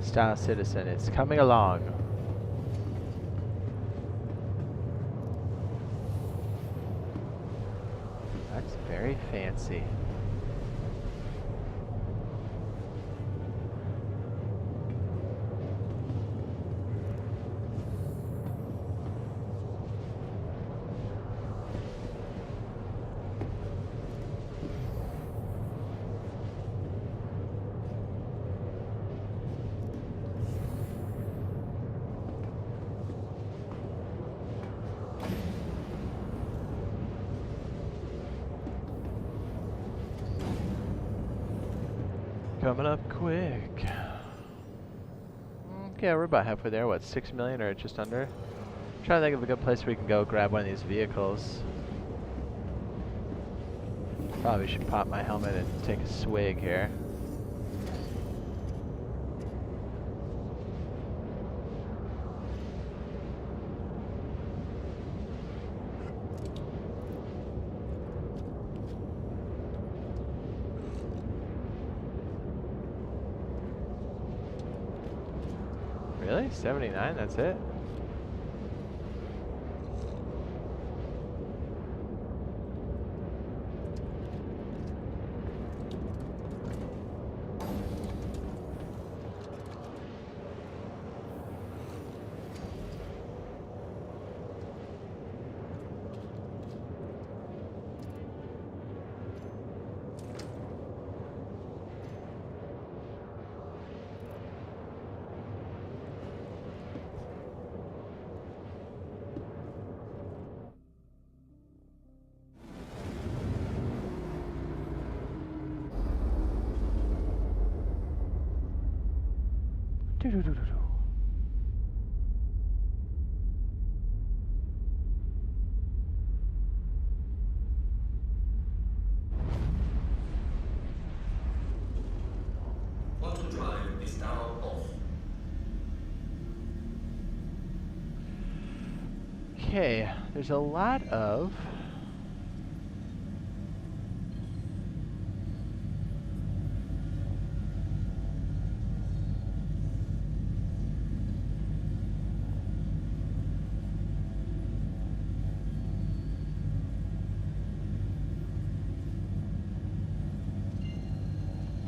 Star Citizen, it's coming along. That's very fancy. Coming up quick. Okay, we're about halfway there. What, 6 million or just under? Trying to think of a good place we can go grab one of these vehicles. Probably should pop my helmet and take a swig here. Really? 79? That's it? Auto drive is now off. Okay, there's a lot of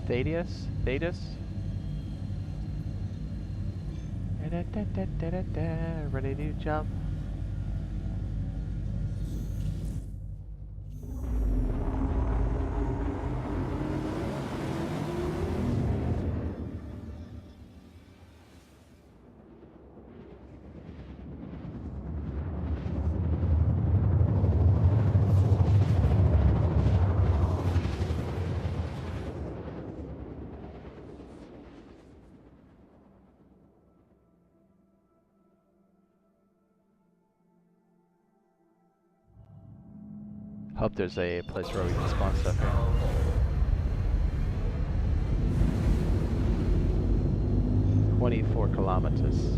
Thaddeus? Ready to jump? Hope there's a place where we can spawn stuff here. "24 kilometers.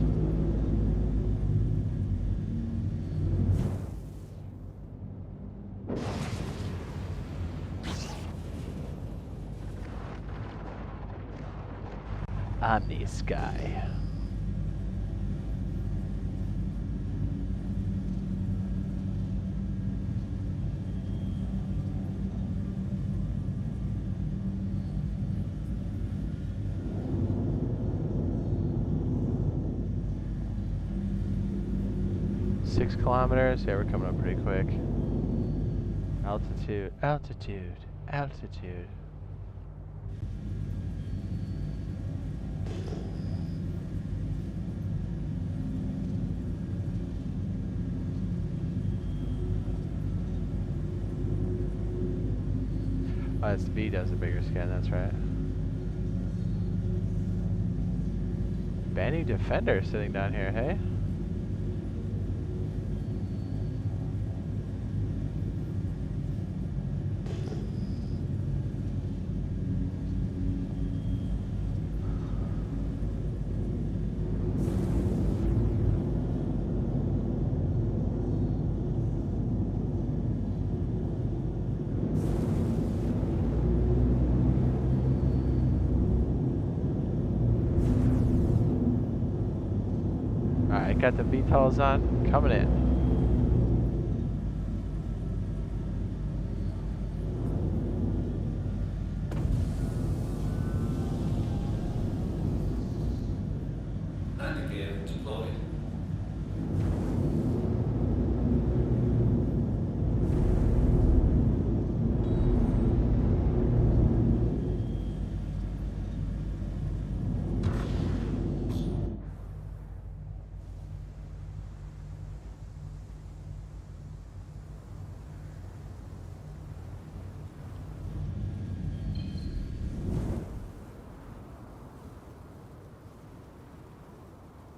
Omni Sky. "6 kilometers. Yeah, we're coming up pretty quick. Altitude, altitude, altitude. Oh, it's V does a bigger scan, that's right. Banning Defender sitting down here, hey? Alright, got the VTOLs on, coming in. Landing gear deployed.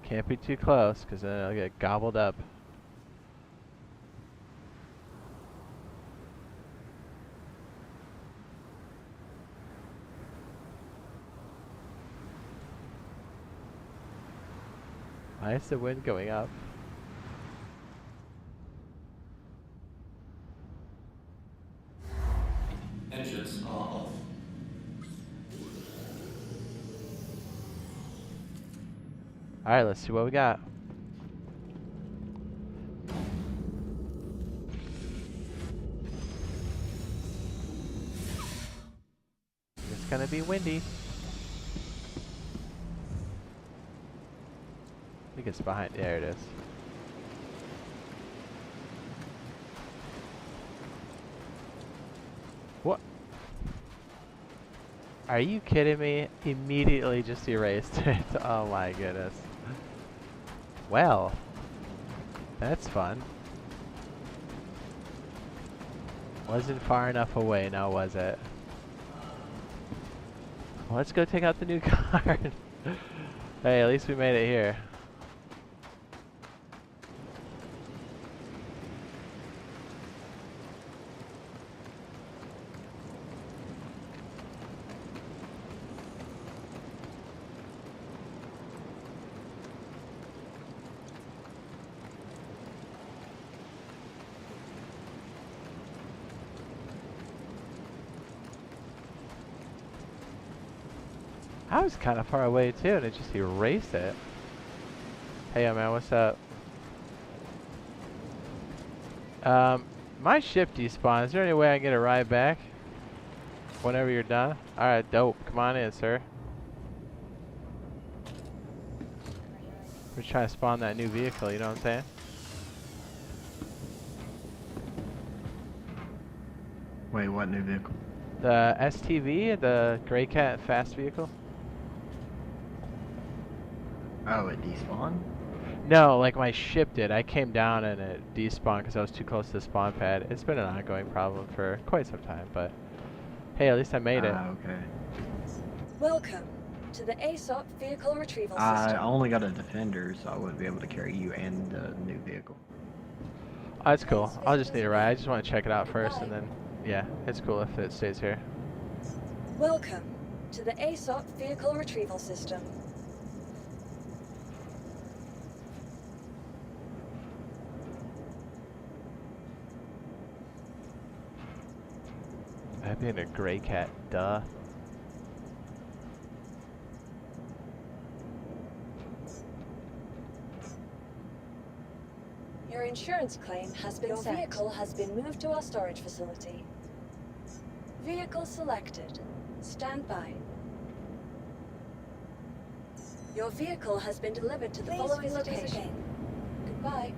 Can't be too close, because then I'll get gobbled up. Why is the wind going up? Engines are off. Alright, let's see what we got. It's gonna be windy. I think it's behind. There it is. What? Are you kidding me? Immediately just erased it. Oh my goodness. Well, that's fun. Wasn't far enough away, now was it? Well, let's go take out the new card. Hey, at least we made it here. I was kind of far away too, and it just erased it. Hey, man, what's up? My ship despawned. Is there any way I can get a ride back? Whenever you're done? Alright, dope. Come on in, sir. We're trying to spawn that new vehicle, you know what I'm saying? Wait, what new vehicle? The STV, the Grey Cat fast vehicle. Oh, it despawned? No, like my ship did. I came down and it despawned because I was too close to the spawn pad. It's been an ongoing problem for quite some time, but hey, at least I made it. Okay. Welcome to the ASOP vehicle retrieval I system. only got a Defender, so I wouldn't be able to carry you and the new vehicle. Oh, that's cool. I'll just need a ride. I just want to check it out first, and then, yeah, it's cool if it stays here. Welcome to the ASOP Vehicle Retrieval System. I've been a gray cat, duh. Your insurance claim has been set. Your vehicle has been moved to our storage facility. Vehicle selected. Stand by. Your vehicle has been delivered to the following location. Goodbye.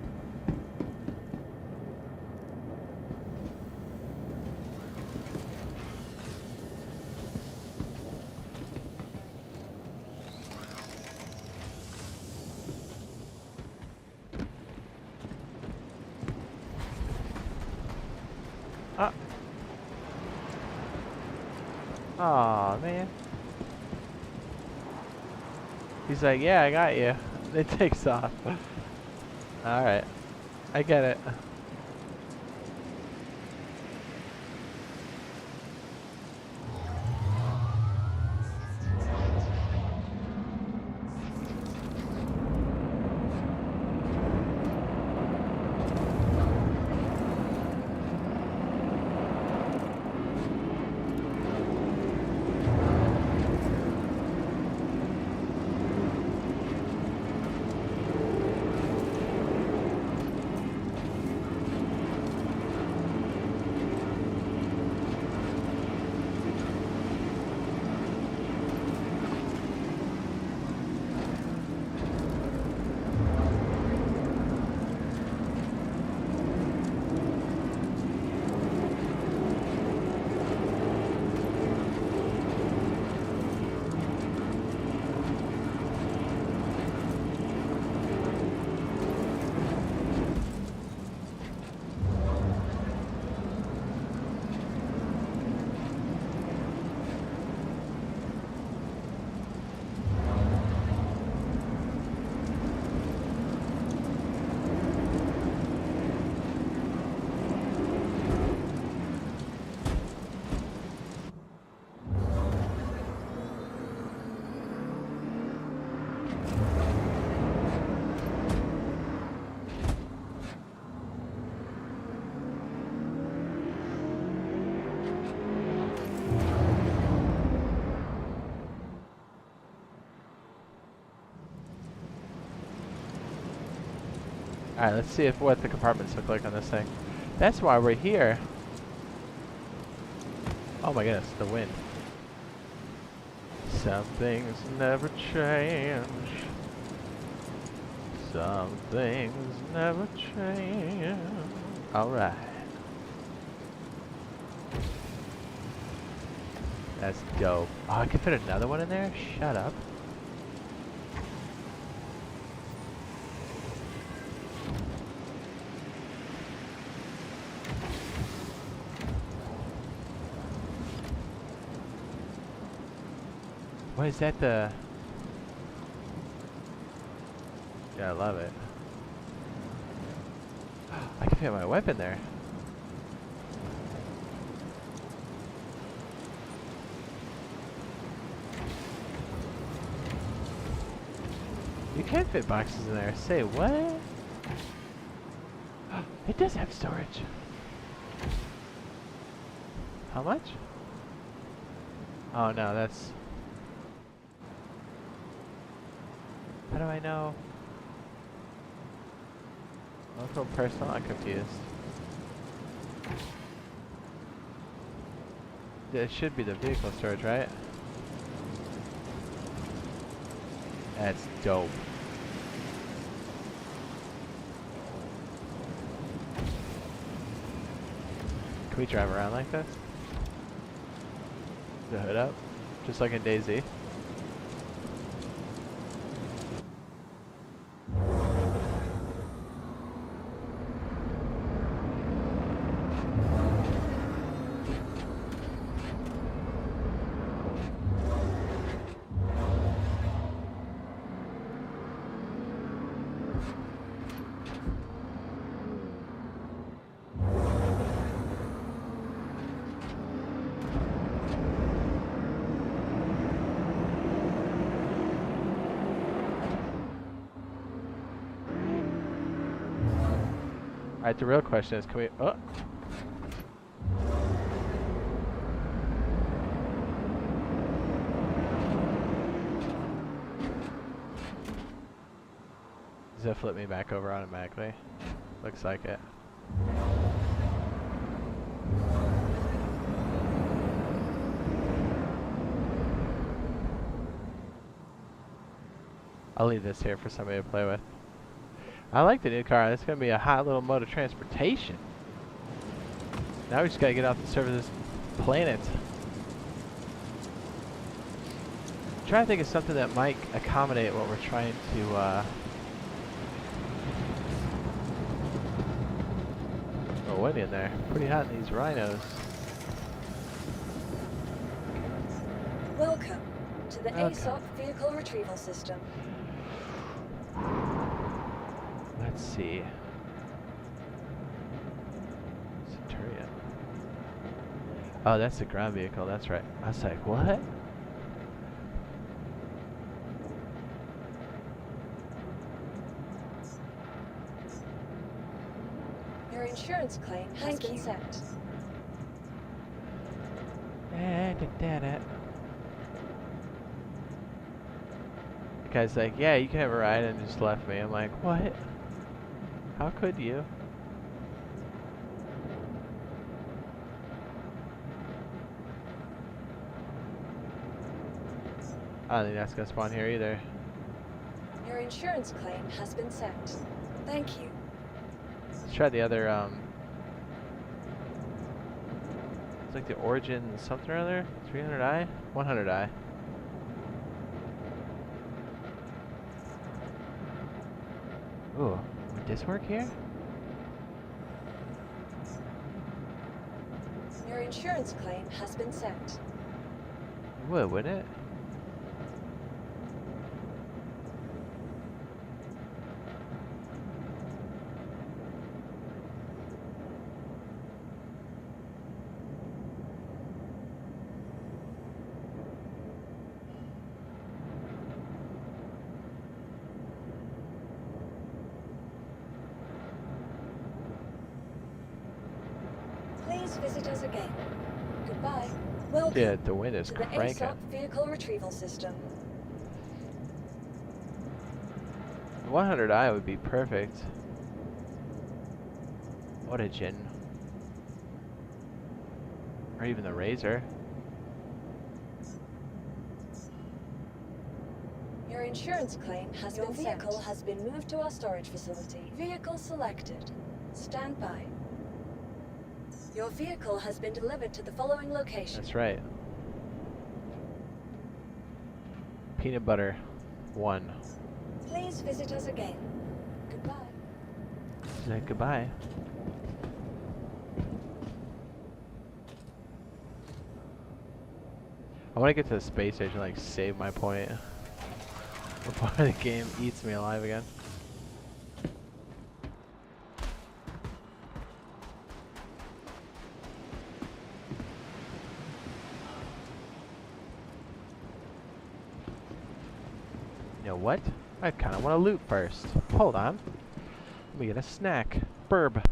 Aw, man. He's like, yeah, I got you. It takes off. Alright. I get it. Alright, let's see what the compartments look like on this thing. That's why we're here. Oh my goodness, the wind. Some things never change. Some things never change. Alright. That's dope. Oh, I could fit another one in there? Shut up. What is that, the... Yeah, I love it. I can fit my weapon there. You can fit boxes in there. Say what? It does have storage. How much? Oh no, that's... How do I know? Local personal? I'm confused. It should be the vehicle storage, right? That's dope. Can we drive around like this? The hood up? Just like in DayZ? Alright, the real question is, can we... Oh! Does that flip me back over automatically? Looks like it. I'll leave this here for somebody to play with. I like the new car. It's going to be a hot little mode of transportation. Now we just got to get off the surface of this planet. I'm trying to think of something that might accommodate what we're trying to... Oh, wait in there. Pretty hot in these rhinos. Welcome to the ASOC vehicle retrieval system. Let's see. Centurion. Oh, that's the ground vehicle. That's right. I was like, what? Your insurance claim has been sent. The guy's like, yeah, you can have a ride, and just left me. I'm like, what? How could you? I don't think that's gonna spawn here either. Your insurance claim has been sent. Thank you. Let's try the other, it's like the Origin something or other? 300i? 100i. Ooh, would this work here? Your insurance claim has been sent. It would, wouldn't it? Please visit us again. Goodbye. Welcome Yeah, the wind is to the cranking. ASOC vehicle retrieval system. The 100i would be perfect. Origin. Or even the Razor. Your insurance claim has been sent. Your vehicle has been moved to our storage facility. Vehicle selected. Stand by. Your vehicle has been delivered to the following location. That's right. Peanut butter 1. Please visit us again. Goodbye. Say goodbye. I want to get to the space station, like save my point before the game eats me alive again. You know what? I kind of want to loot first. Hold on. Let me get a snack. Burb.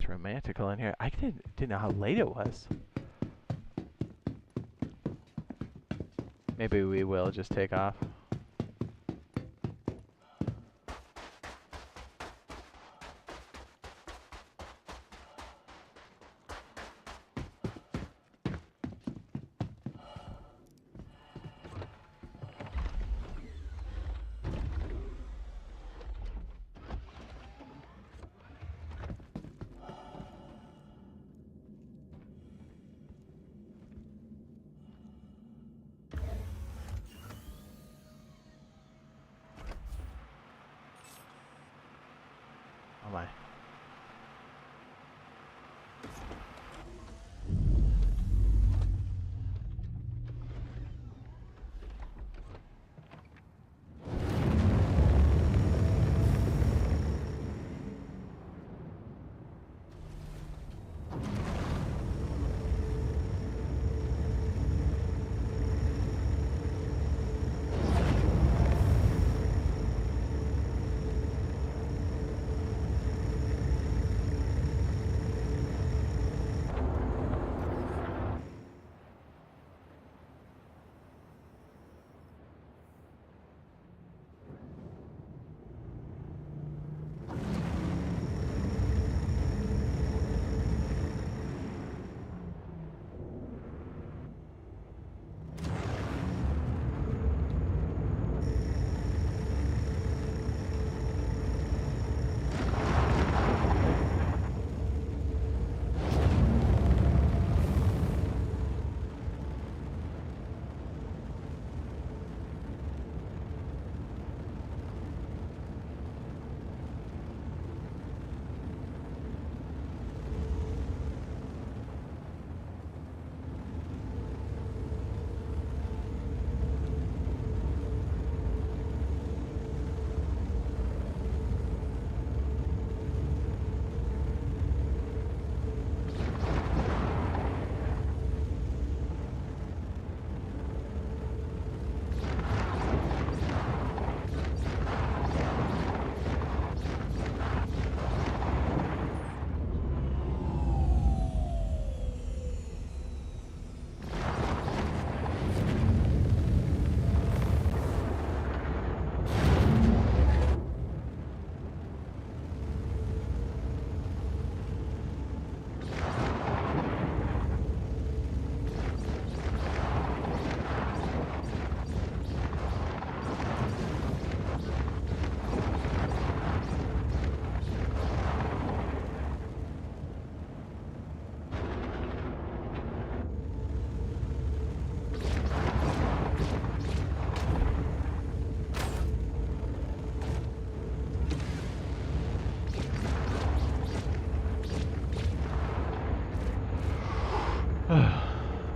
It's romantical in here. I didn't know how late it was. Maybe we will just take off. Oh my.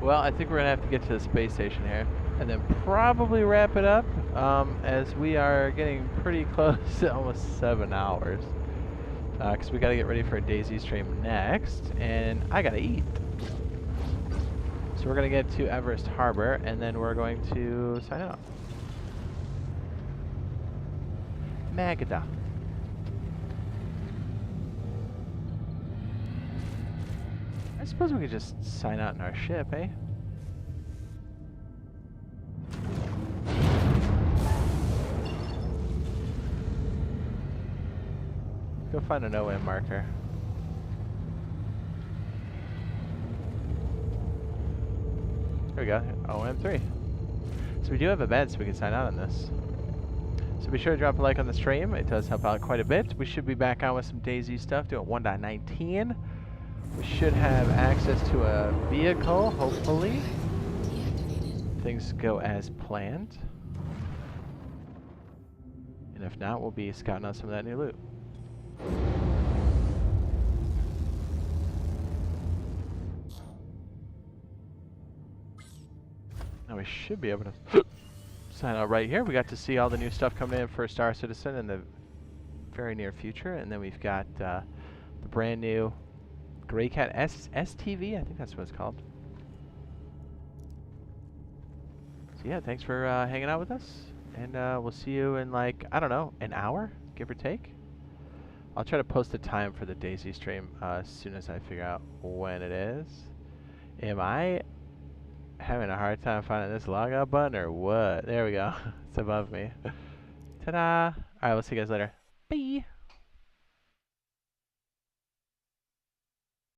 Well, I think we're gonna have to get to the space station here, and then probably wrap it up, as we are getting pretty close to almost 7 hours. Because we gotta get ready for a DayZ stream next, and I gotta eat. So we're gonna get to Everest Harbor, and then we're going to sign out. Magda. I suppose we could just sign out in our ship, eh? Go find an OM marker. There we go, OM3. So we do have a bed, so we can sign out on this. So be sure to drop a like on the stream. It does help out quite a bit. We should be back on with some DayZ stuff, doing 1.19. We should have access to a vehicle, hopefully. Things go as planned. And if not, we'll be scouting out some of that new loot. Now we should be able to sign out right here. We got to see all the new stuff coming in for Star Citizen in the very near future. And then we've got the brand new Greycat STV, I think that's what it's called. So yeah, thanks for hanging out with us, and we'll see you in like, I don't know, an hour, give or take. I'll try to post a time for the DayZ stream as soon as I figure out when it is. Am I having a hard time finding this logout button or what? There we go. It's above me. Ta-da! Alright, we'll see you guys later. Bye!